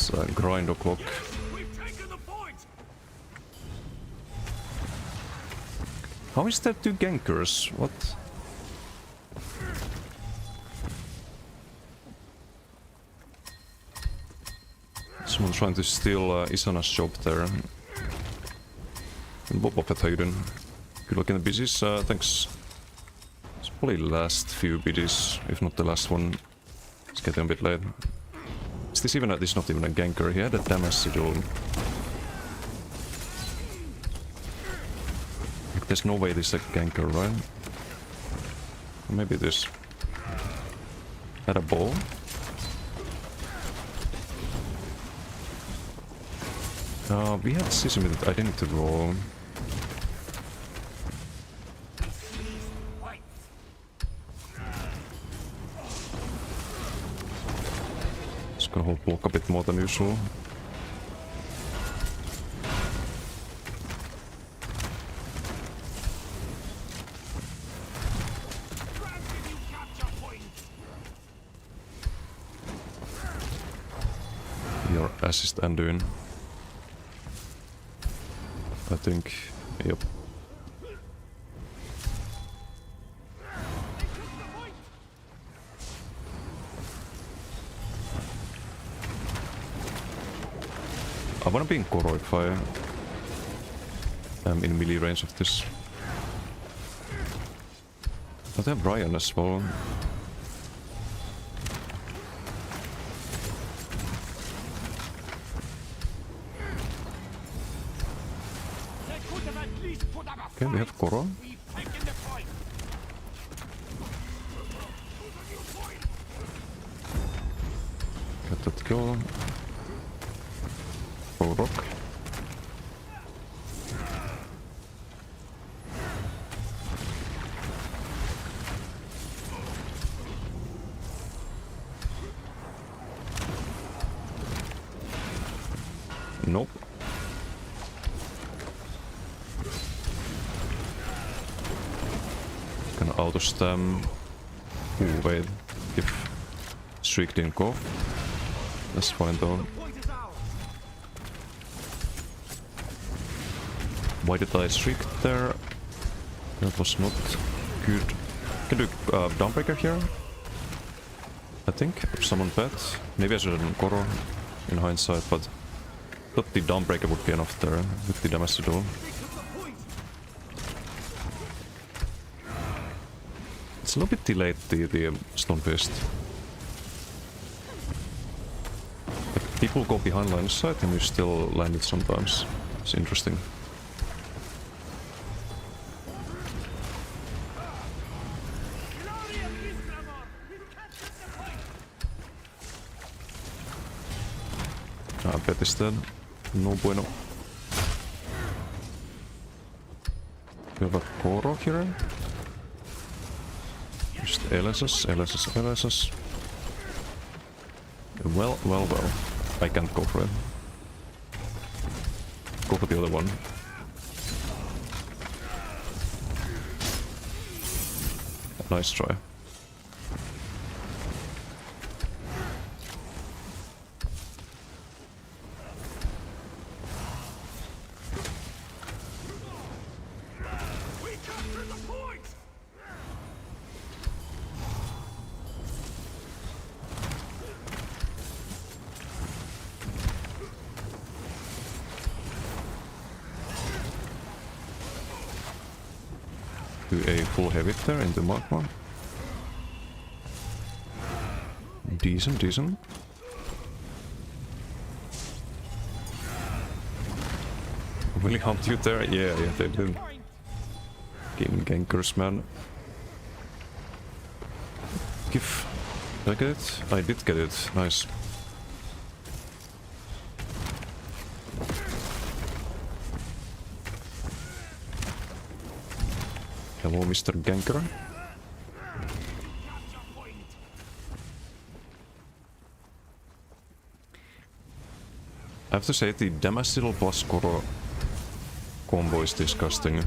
Let's grind o'clock. We've taken the point! How is there 2 gankers? What? Someone trying to steal Isana's job there. And Boba Fett, how you doing? Good luck in the biddies, thanks. It's probably last few biddies, if not the last one. It's getting a bit late. Is this even this is not even a ganker? He had a damage to do. Like, there's no way this is a ganker, right? Or maybe this. Had a ball. We have Sesame that I didn't roll. Just gonna hold block a bit more than usual. Your assist and doing. I think, yep. I wanna be in Koro if I am in melee range of this. But I have Ryan as well. Okay, we have Koro. Get that kill. Throw rock. Nope. Gonna auto stem. Ooh, wait. If streak didn't go. That's fine though. Why did I streak there? That was not good. Can do Dawnbreaker here. I think. If someone bet. Maybe I should have done Koro in hindsight, but I thought the Dawnbreaker would be enough there with the damage to do. It's a little bit delayed, the Stone Fist. Like, people go behind line of sight and you still land it sometimes. It's interesting. I bet is dead. No bueno. We have a Koro here. Just LSS. Well. I can't go for it. Go for the other one. Nice try. Do a full heavy there into Magma. Decent. Will he hunt you there? Yeah, they do. Game gankers, man. Give. Did I get it? I did get it. Nice. Hello, Mr. Ganker. I have to say, the Damascene plus Koro combo is disgusting.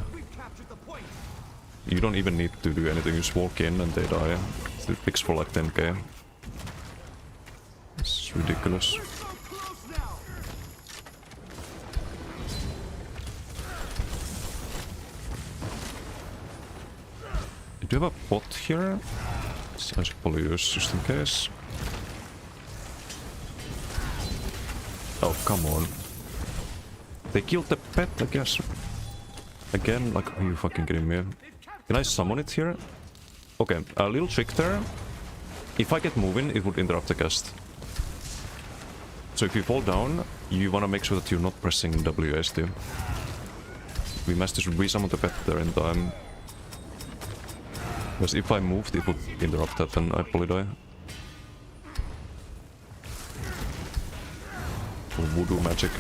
You don't even need to do anything, you just walk in and they die. It picks for like 10k. It's ridiculous. Do you have a pot here? So I should probably use just in case. Oh, come on. They killed the pet, I guess. Again, like, are you fucking kidding me? Can I summon it here? Okay, a little trick there. If I get moving, it would interrupt the cast. So if you fall down, you wanna make sure that you're not pressing WSD. We must just resummon the pet there in time. Because if I moved, it would interrupt that and I'd probably die. Or voodoo magic.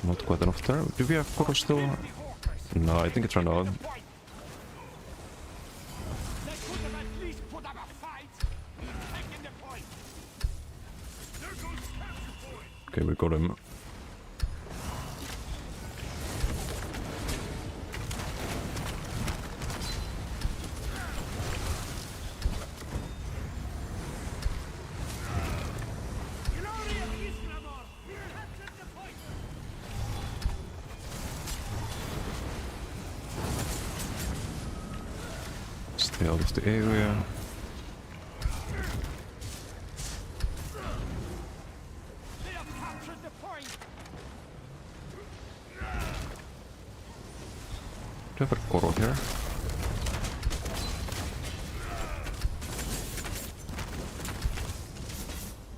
Not quite enough there. Do we have Koro still? No, I think it's run out. They could have at least put up a fight. Taking the point. There goes capture point. Okay, we got him. Stay out of the area. They have captured the point. Do I have a Koro here?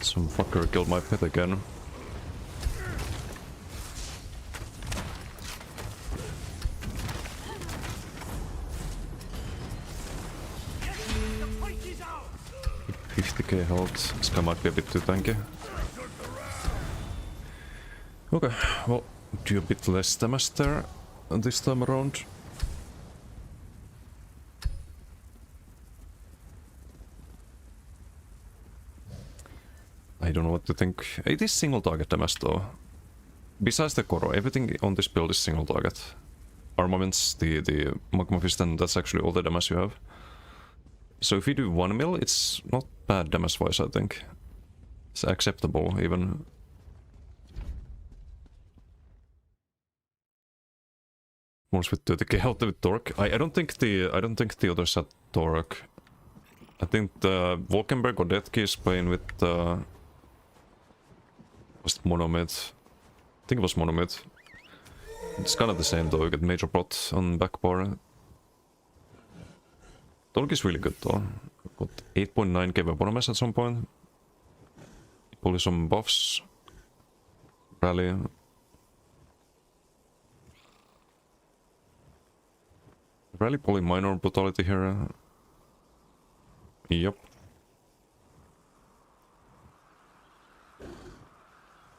Some fucker killed my pet again. The point is out. 50k health. This guy might be a bit too tanky. Okay, well, do a bit less damage there this time around. I don't know what to think. It is single target damage though. Besides the Koro, everything on this build is single target. Armaments, the Magma Fist, and that's actually all the damage you have. So if you do 1 mil, it's not bad damage wise, I think. It's acceptable even. Once with 30k health with Torque. I don't think the others had Torque. I think the Volkenberg or Deathkey is playing with was it Monomid? I think it was Monomid. It's kind of the same though, you get major pot on back bar. Torque is really good though. Got 8.9k weapon mass at some point. Probably some buffs. Rally. Rally probably minor brutality here. Yep.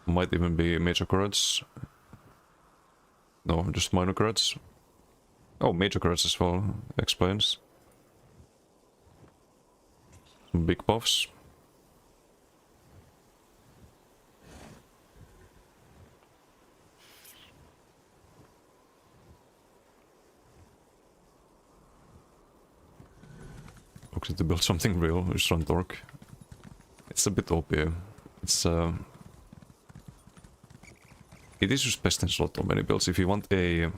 Might even be major courage. No, just minor courage. Oh, major courage as well. Explains. Some big buffs. Okay, to build something real, just run Torque. It's a bit OP. It's it is just best in slot on many builds. If you want a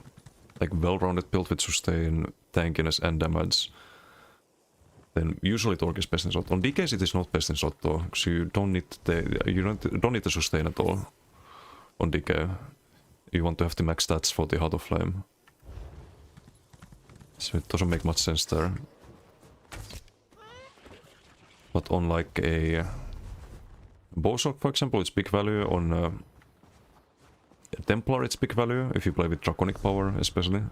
like well-rounded build with sustain, tankiness, and damage, then usually Torque is best in slot. On DKs it is not best in slot though, because you don't need the sustain at all on DK. You want to have the max stats for the Heart of Flame. So it doesn't make much sense there. But on like a Bowshark, for example, it's big value. On Templar, it's big value if you play with Draconic power, especially.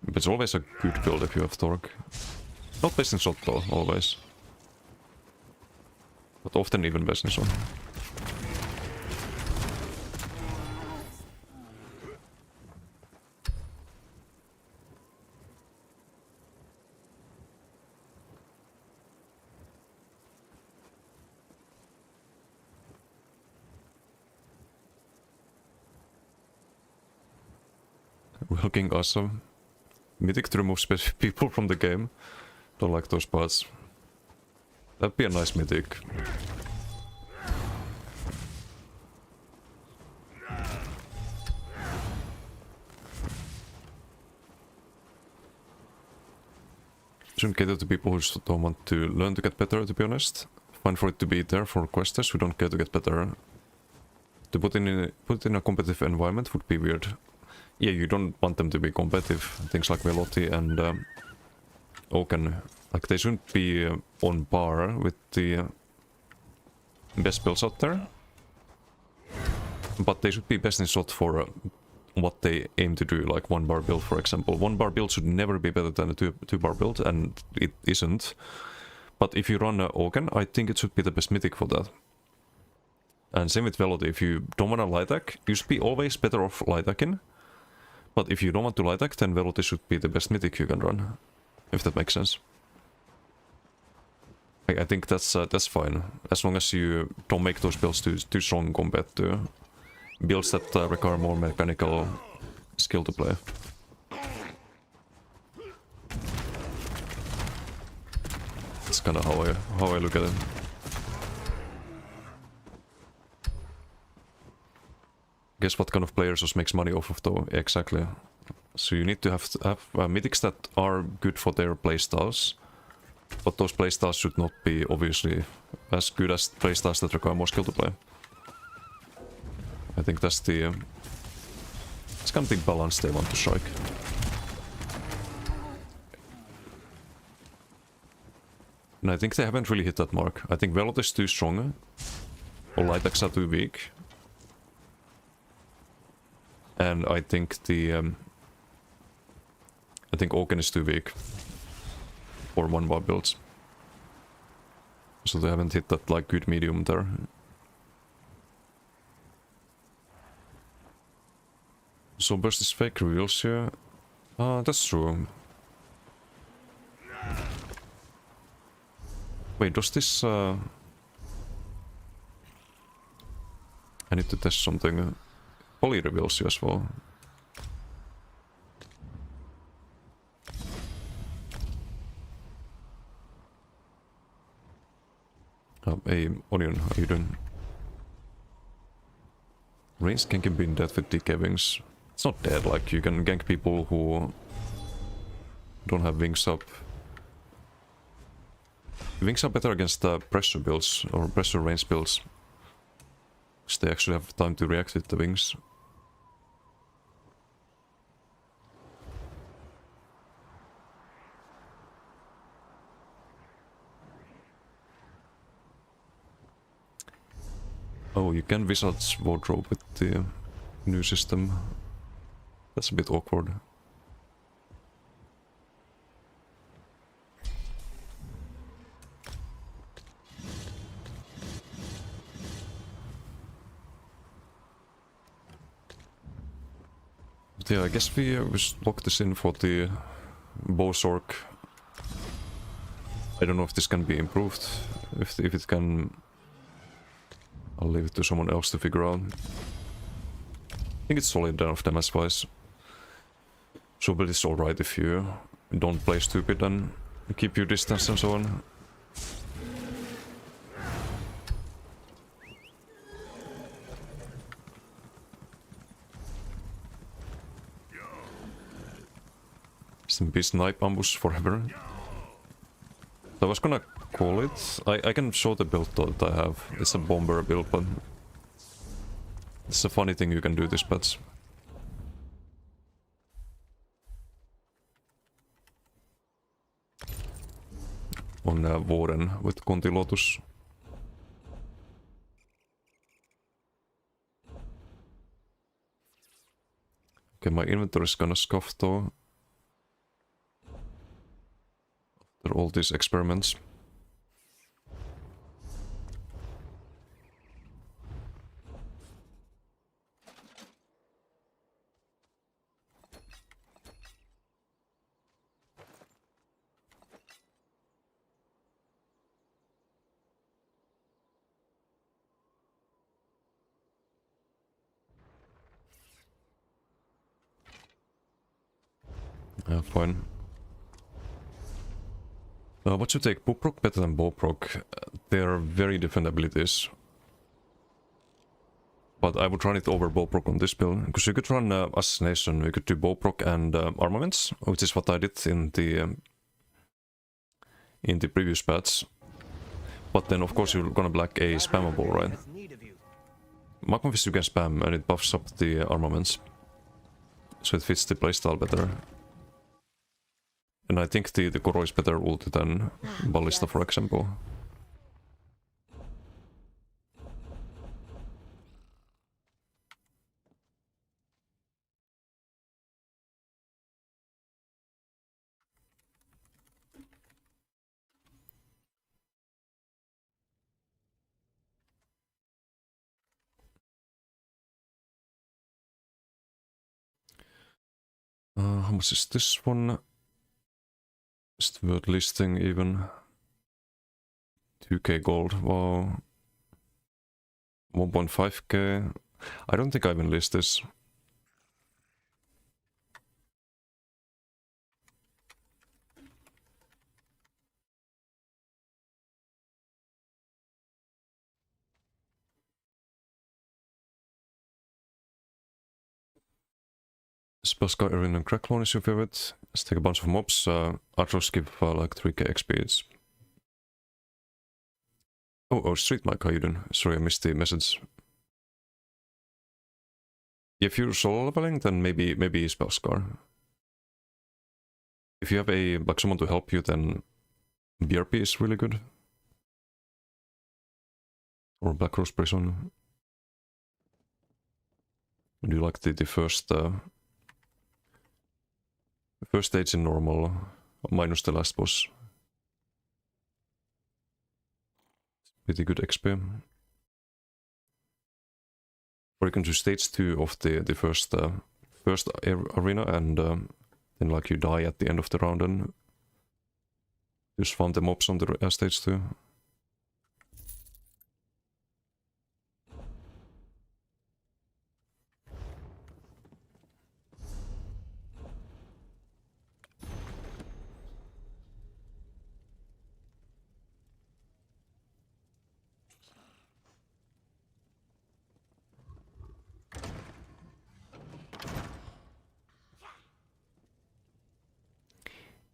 But it's always a good build if you have Torque. Not best in shot though, always. But often even best in shot. Looking awesome. Mythic to remove specific people from the game. Don't like those parts. That'd be a nice mythic. Shouldn't cater to people who just don't want to learn to get better, to be honest. Fine for it to be there for questers who don't care to get better. To put it in a competitive environment would be weird. Yeah, you don't want them to be competitive. Things like Velotti and Oaken, like they shouldn't be on par with the best builds out there. But they should be best in slot for what they aim to do, like 1-bar build, for example. 1-bar build should never be better than a 2-bar build, and it isn't. But if you run Oaken, I think it should be the best mythic for that. And same with Velotti. If you don't want to light attack, you should be always better off light attacking. But if you don't want to light attack, then Velotti should be the best mythic you can run. If that makes sense. I think that's fine. As long as you don't make those builds too strong compared to builds that require more mechanical skill to play. That's kind of how I look at it. Guess what kind of players just makes money off of though? Exactly. So you need to have mythics that are good for their playstyles, but those playstyles should not be obviously as good as playstyles that require more skill to play. I think that's the it's kind of the balance they want to strike. And I think they haven't really hit that mark. I think Velot is too strong, or light attacks are too weak. And I think I think Oaken is too weak for 1-bar builds. So they haven't hit that like good medium there. So burst is fake reveals here. That's true. Wait, does this I need to test something. Poly reveals you as well. Hey, Onion, how you doing? Ranged gank can be dead with DK wings. It's not dead, like you can gank people who don't have wings up. Wings are better against pressure builds or pressure range builds. Because they actually have time to react with the wings. Oh, you can Wizard's Wardrobe with the new system. That's a bit awkward. But yeah, I guess we lock this in for the Bowsork. I don't know if this can be improved. If it can, I'll leave it to someone else to figure out. I think it's solid enough damage-wise. So, but it's alright if you don't play stupid and keep your distance and so on. SMP snipe ambush forever. I was gonna call it. I can show the build that I have. It's a bomber build, but it's a funny thing you can do this patch. On Warden with Conti Lotus. Okay, my inventory is gonna scuff though. After all these experiments. Fine. What should take? Bow-proc better than bow-proc. They're very different abilities. But I would run it over bow-proc on this build. Because you could run Assassination, you could do bow-proc and armaments, which is what I did in the previous patch. But then of course you're gonna black a spammable, right? Has need of you. Magma Fist you can spam and it buffs up the armaments. So it fits the playstyle better. And I think the Koro is better ulti than Ballista, for example. How much is this one? Is it worth listing even? 2k gold, wow. 1.5k. I don't think I even list this. Spellscar Arena and Cracklone is your favorite. Let's take a bunch of mobs. Atros give like 3k XP each. Oh, Street Mike, how you doing? Sorry, I missed the message. If you're solo leveling, then maybe Spellscar. If you have like someone to help you, then BRP is really good. Or Black Rose Prison. I do like the first stage in normal, minus the last boss. Pretty good XP. Or you can do stage 2 of the first arena and then like you die at the end of the round and just farm the mobs on the stage 2.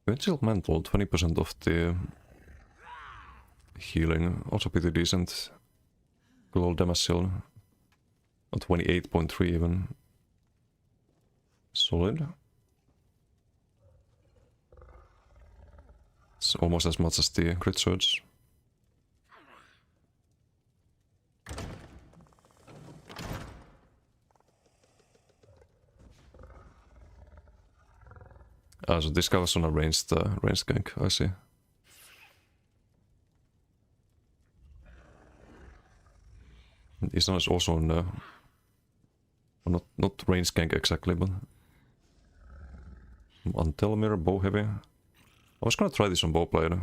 Eventual Mantle, 20% of the healing, also pretty decent. Glow damage still, 28.3 even. Solid. It's almost as much as the crit surge. So this guy was on a ranged gank, I see. This one is also on not ranged gank exactly, but Antelmir, bow heavy. I was gonna try this on bow player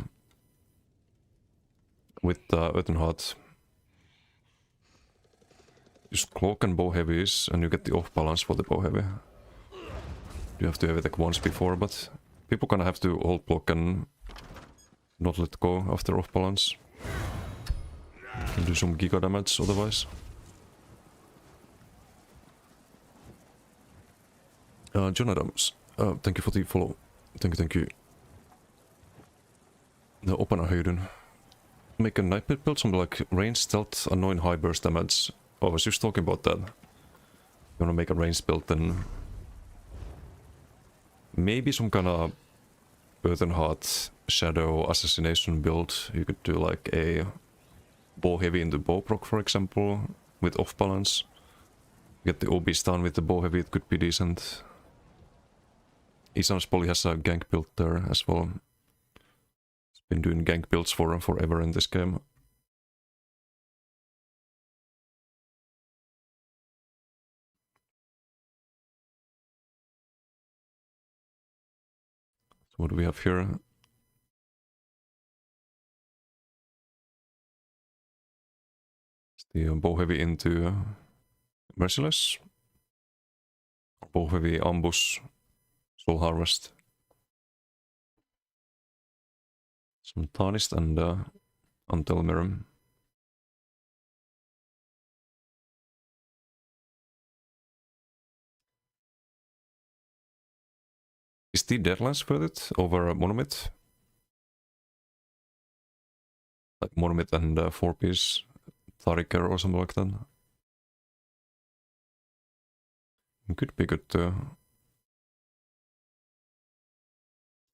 with Earthen Heart. Just cloak and bow heavies, and you get the off balance for the bow heavy. You have to have it like once before, but people gonna have to hold block and not let go after off balance. Can do some giga damage otherwise. John Adams, thank you for the follow. Thank you. The opener, how you doing? Make a night build, some like range stealth, annoying high burst damage. Oh, I was just talking about that. You wanna make a range build, then maybe some kind of Earthen Heart Shadow Assassination build. You could do like a bow heavy into bow proc, for example, with off balance. Get the OB stun with the bow heavy, it could be decent. Isan's Poly has a gank build there as well. It's been doing gank builds for forever in this game. So what do we have here? It's the bow heavy into Merciless. Bow heavy ambush. Soul Harvest. Some Tarnished and Until Mirror. Is the Deadlands worth it over Monomyth? Like Monomyth and 4-piece Thariker or something like that. It could be good too.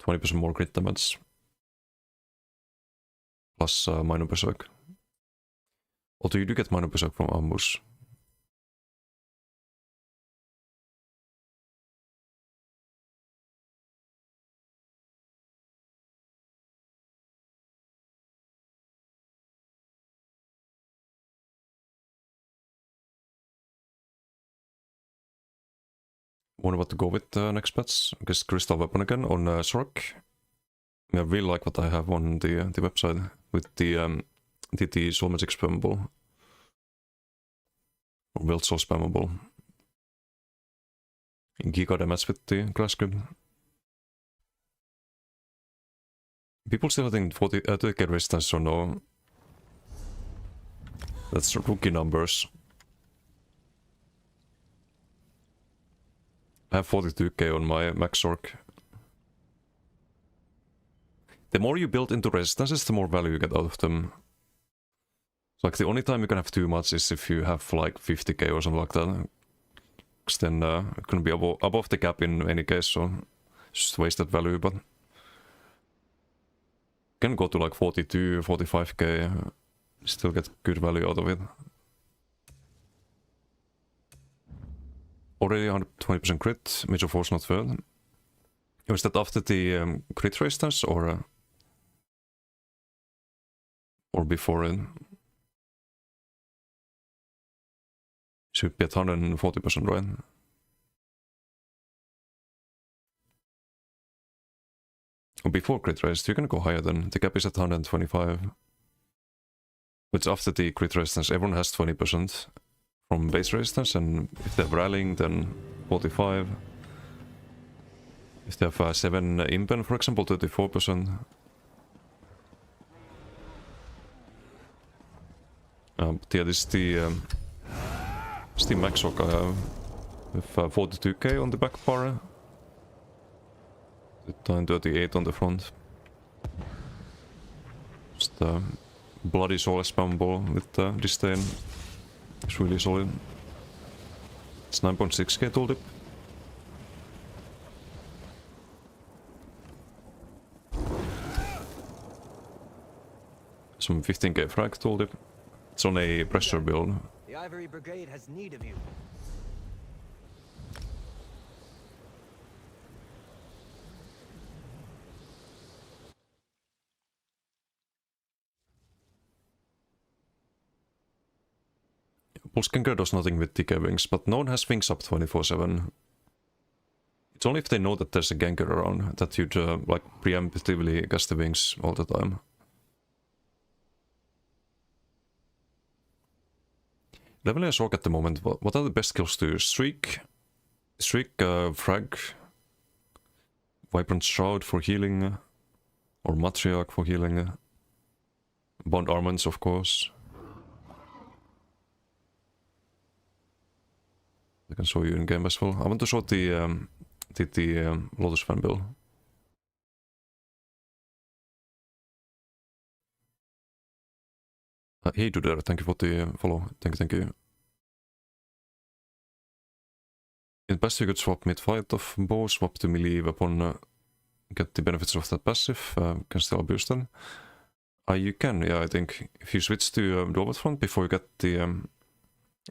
20% more crit damage. Plus Minor Berserk. Although you do get Minor Berserk from Ambush. Wonder what to go with next patch. I guess Crystal Weapon again on Sork. I really like what I have on the website with the Soul Magic spammable. Or Wild Soul spammable. Giga damage with the Glass Grip. People still think 30k resistance or no. That's rookie numbers. I have 42k on my max orc. The more you build into resistances, the more value you get out of them. So like the only time you can have too much is if you have like 50k or something like that. Because then it can be above the cap in any case, so just wasted value, but can go to like 42, 45k, still get good value out of it. Already 120% crit, Major Force not failed. Was that after the crit resistance or before it? Should be at 140%, right? Or before crit resist, you can go higher than the cap is at 125. But after the crit resistance, everyone has 20% from base resistance, and if they have rallying, then 45. If they have 7 impen, for example, 34%. But yeah, this is the max rock I have. With 42k on the back bar. 38 on the front. Just Bloody Soul spammable with Disdain. It's really solid. It's 9.6k tooltip. Some 15k frag tooltip. It's on a pressure build. The Ivory Brigade has need of you. Pulskanker does nothing with TK wings, but no one has wings up 24/7. It's only if they know that there's a ganker around that you'd like preemptively cast the wings all the time. Leveling a Sork at the moment, what are the best skills to use? Streak, Frag, Vibrant Shroud for healing, or Matriarch for healing, Bond Armaments of course. I can show you in game as well. I want to show the Lotus Fan build. Hey Duder, thank you for the follow. Thank you. In passive you could swap mid-fight of bow, swap to melee weapon, get the benefits of that passive, can still abuse them. You can, yeah, I think. If you switch to Dual Front before you get the...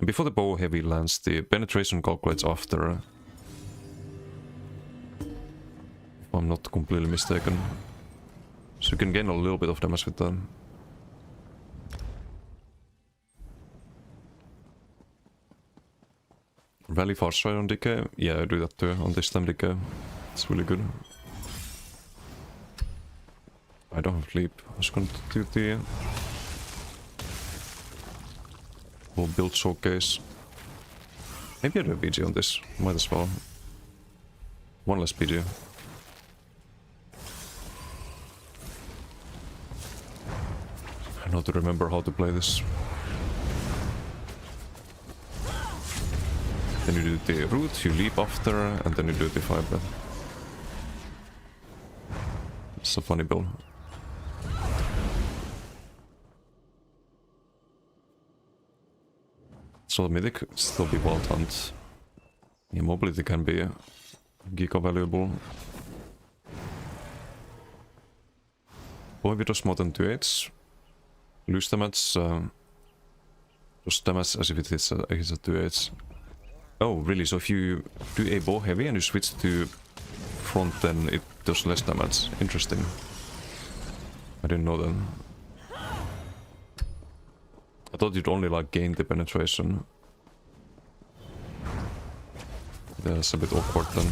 before the bow heavy lands, the penetration calculates after. If I'm not completely mistaken. So you can gain a little bit of damage with that. Rally fast stride on decay? Yeah, I do that too on this time decay. It's really good. I don't have leap. I was going to do the whole build showcase. Maybe I do a PG on this. Might as well. One less PG. I know to remember how to play this. Then you do the root, you leap after, and then you do the fire breath. It's a funny build. So mythic still be Wild Hunt. Yeah, mobility can be giga valuable. Boy with more than 2/8. Lose damage. Just damage as if it hits a 2/8. Oh, really? So if you do a bow heavy and you switch to front, then it does less damage. Interesting. I didn't know that. I thought you'd only like gain the penetration. That's a bit awkward then.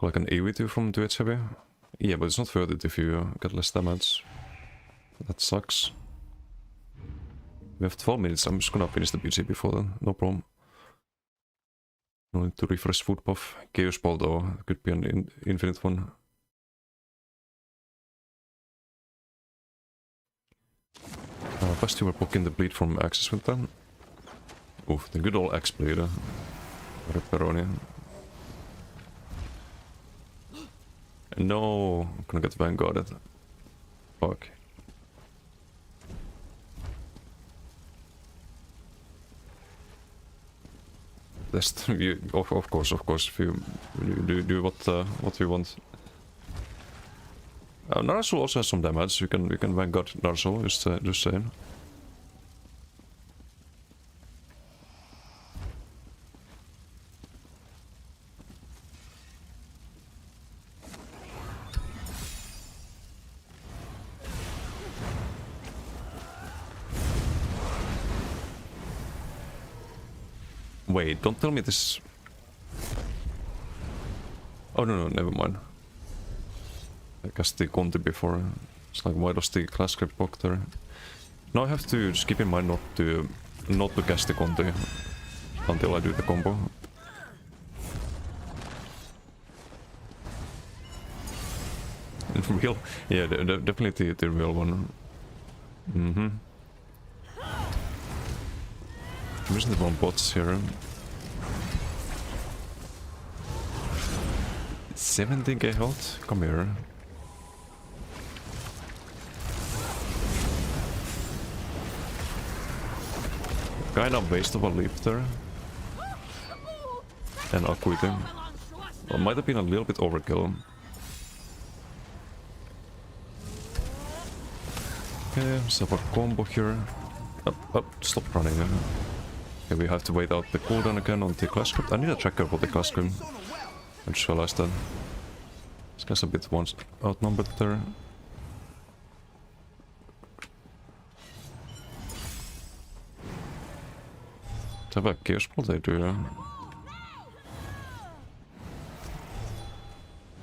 Like an AoE2 from 2H heavy? Yeah, but it's not worth it if you get less damage. That sucks. We have 12 minutes, I'm just gonna finish the BG before then, no problem. No need to refresh food buff. Chaos Ball though, could be an infinite one. First you were poking the bleed from axes with them. Oof, the good old axe bleed. Pepperoni. No, I'm gonna get vanguarded. Fuck. That's you, of course. If you do what you want. Naruto also has some damage. You can vanguard Naruto. Just saying. Wait, don't tell me this. Oh no, never mind. I cast the Conti before. It's like, why does the class script block there? Now I have to just keep in mind not to cast the Conti until I do the combo. Real? Yeah, definitely the real one. Mm-hmm. I'm using the wrong bots here. 70k health? Come here. Kind of waste of a leap there. And Acuity. Well, might have been a little bit overkill. Okay, so for combo here. Stop running. Okay, we have to wait out the cooldown again on the class script. I need a tracker for the class script. I just realized that. This guy's a bit outnumbered there. Do I have a Chaos Ball? They do.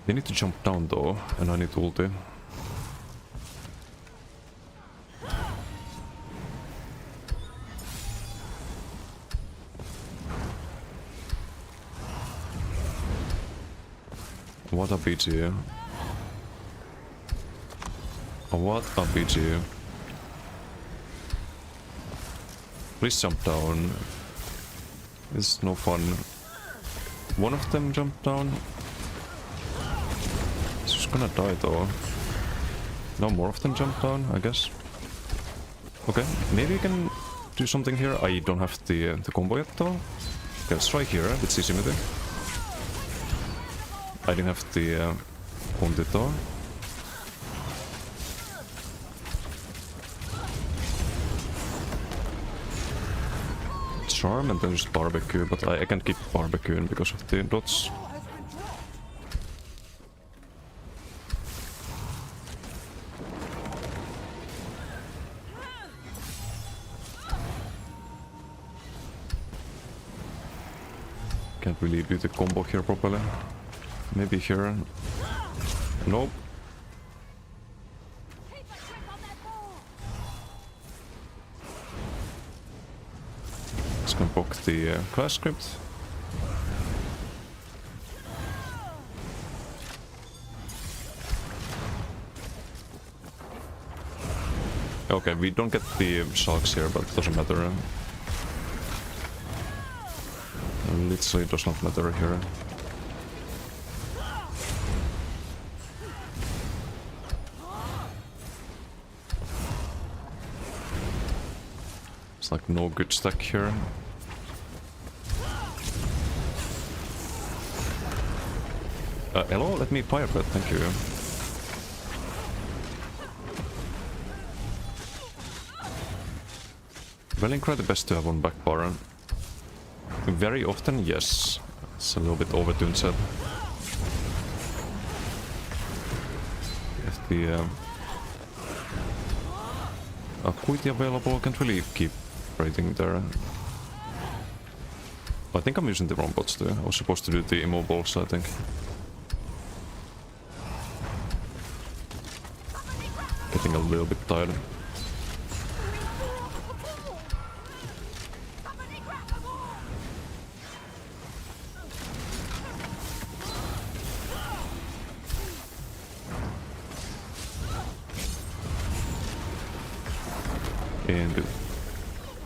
They need to jump down though, and I need ulti. What a BG. What a BG. Please jump down. This is no fun. One of them jumped down. It's just gonna die though. No more of them jump down, I guess. Okay, maybe we can do something here. I don't have the combo yet though. Okay, let's try here with CC Mythic. I didn't have the Conti though. Charm and then just barbecue, but I can't keep barbecuing because of the dots. Can't really do the combo here properly. Maybe here. Nope. Let's go poke the class script. Okay, we don't get the sharks here, but it doesn't matter. Literally does not matter here. It's like no good stack here. Hello, let me fire that, thank you. Wellinkra the best to have on back bar. Very often, yes. It's a little bit overtuned set. If the Acuity available, can't really keep rating there. I think I'm using the wrong bots too. I was supposed to do the immobiles, I think. Getting a little bit tired. And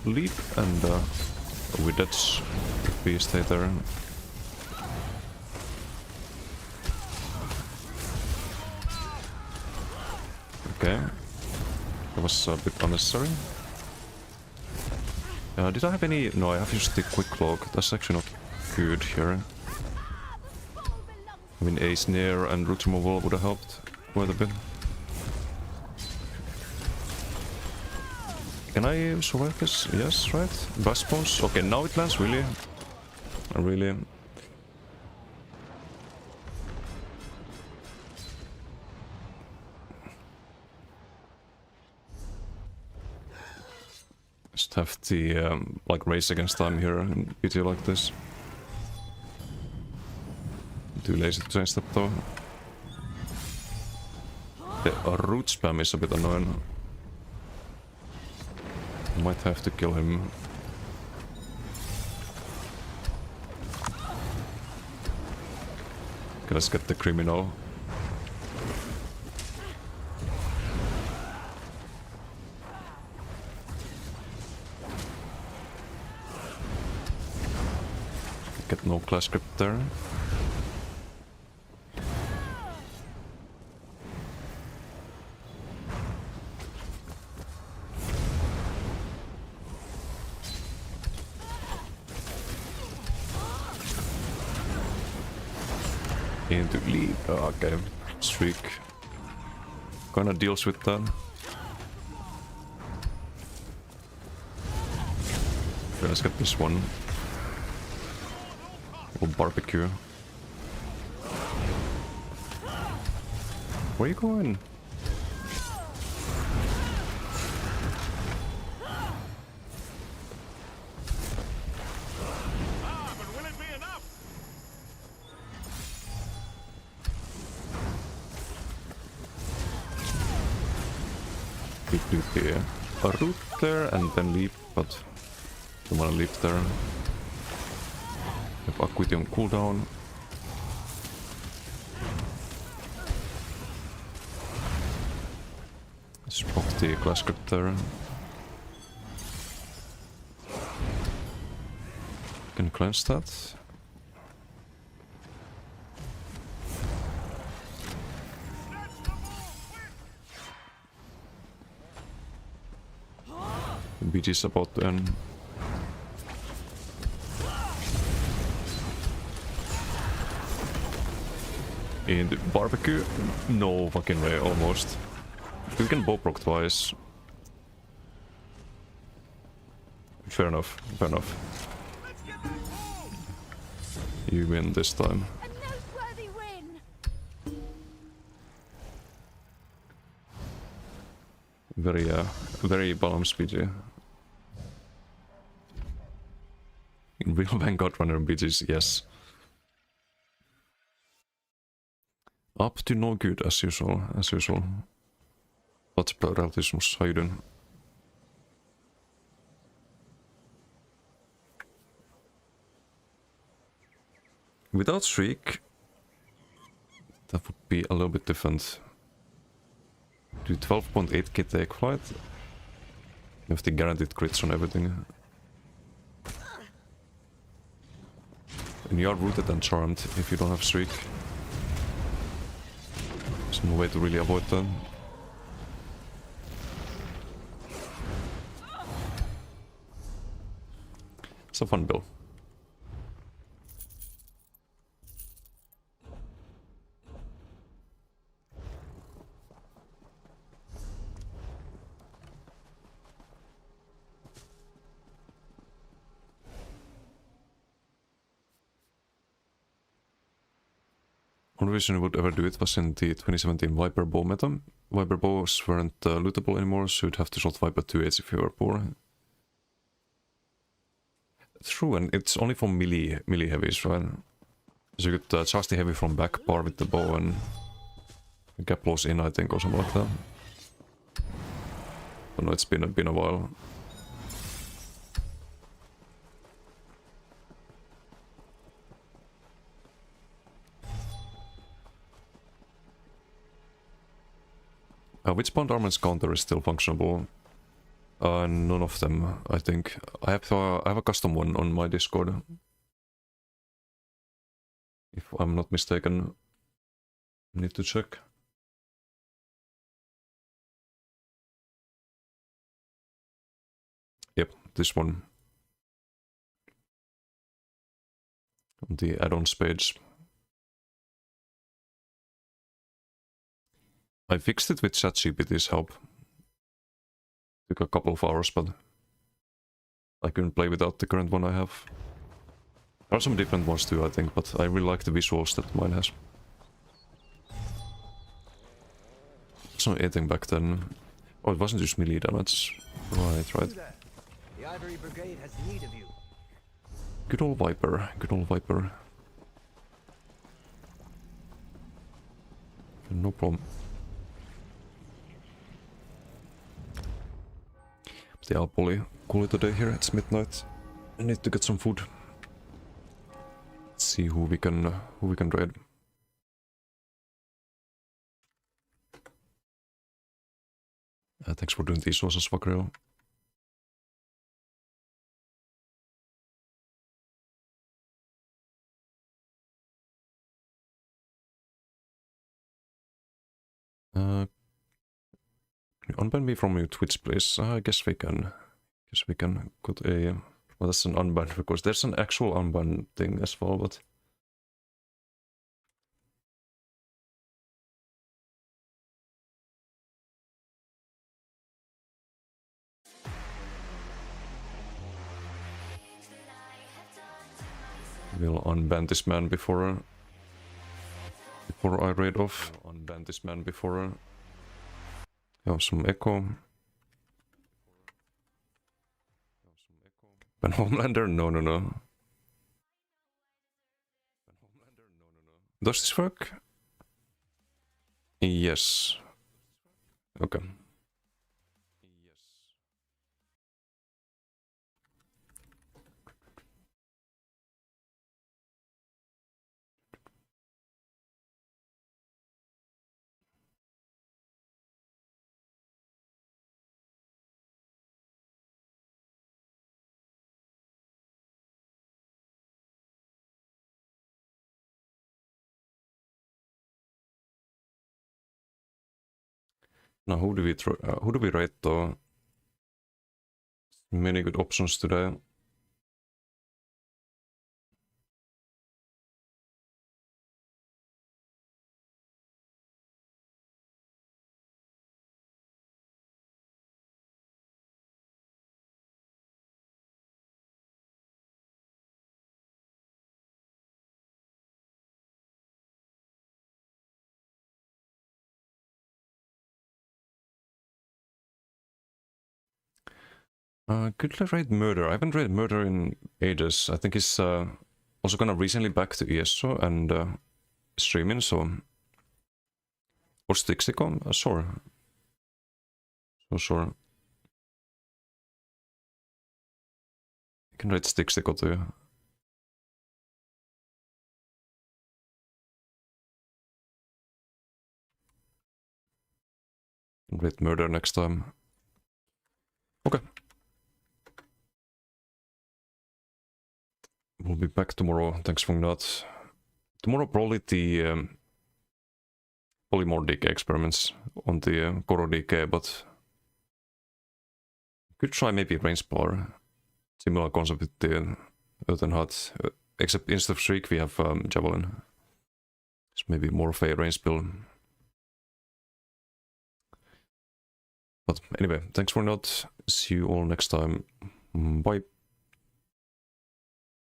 leap and with that we stay there. Okay, that was a bit unnecessary. Did I have any? No, I have used the quick log. That's actually not good here. I mean, ace near and root removal would have helped quite a bit. Can I survive this? Yes, right? Bass bones? Okay, now it lands, really? Really? Just have the, like, race against time here in video like this. Too lazy to change that though. The root spam is a bit annoying. Might have to kill him. Okay, let's get the criminal. Get no class script there. Into lead. Oh, okay, streak. Kinda deals with that. Okay, let's get this one. Little barbecue. Where are you going? We do a root there and then leap, but don't wanna leap there. Have Acuity on cooldown. Let's proc the class script there. Can cleanse that. BG is about to end. In the barbecue? No fucking way, almost. We can bow proc twice. Fair enough, fair enough. You win this time. A noteworthy win. Very balanced BG. In real Vanguard runner BGs, yes. Up to no good as usual, as usual. What's pluralismus? How you doing? Without streak, that would be a little bit different. Do 12.8k take flight? You have the guaranteed crits on everything. And you are rooted and charmed if you don't have streak. There's no way to really avoid that. It's a fun build. Only reason you would ever do it was in the 2017 Viper Bow meta. Viper bows weren't lootable anymore, so you'd have to shot Viper 2H if you were poor. True, and it's only for melee heavies, right? So you could charge the heavy from back par with the bow and get blows in, I think, or something like that. I know it's been a while. Which Bond Armor's counter is still functionable? None of them, I think. I have a custom one on my Discord. If I'm not mistaken. Need to check. Yep, this one. On the add-ons page. I fixed it with ChatGPT's help. Took a couple of hours, but I couldn't play without the current one I have. There are some different ones too, I think, but I really like the visuals that mine has. Some eating back then. Oh, it wasn't just melee damage. Right. You there. The Ivory Brigade has need of you. Good old Viper, good old Viper. No problem. But yeah, I'll probably call it a day here. It's midnight. I need to get some food. Let's see who we can raid. Thanks for doing these sources, Vakrio. Can you unban me from your Twitch, please? I guess we can. Guess we can put a... Well, that's an unban, because there's an actual unban thing as well, but... We'll unban this man before I raid off. Unban this man before... Have some echo. Ben Homelander? No. Does this work? Yes. Okay. Now who do we rate though? Many good options today. Could I rate Murder? I haven't read Murder in ages. I think he's also gonna recently back to ESO and streaming, so... Or Stixicon? Sure. Sure. I can rate Stixico too. Rate Murder next time. Okay. we'll be back tomorrow. Thanks for that. Tomorrow probably the polymorph decay experiments on the Koro decay, but could try maybe range bar. Similar concept with the Earthen Hut, except instead of Shriek we have Javelin. It's maybe more of a range build. But anyway, thanks for that. See you all next time. Bye.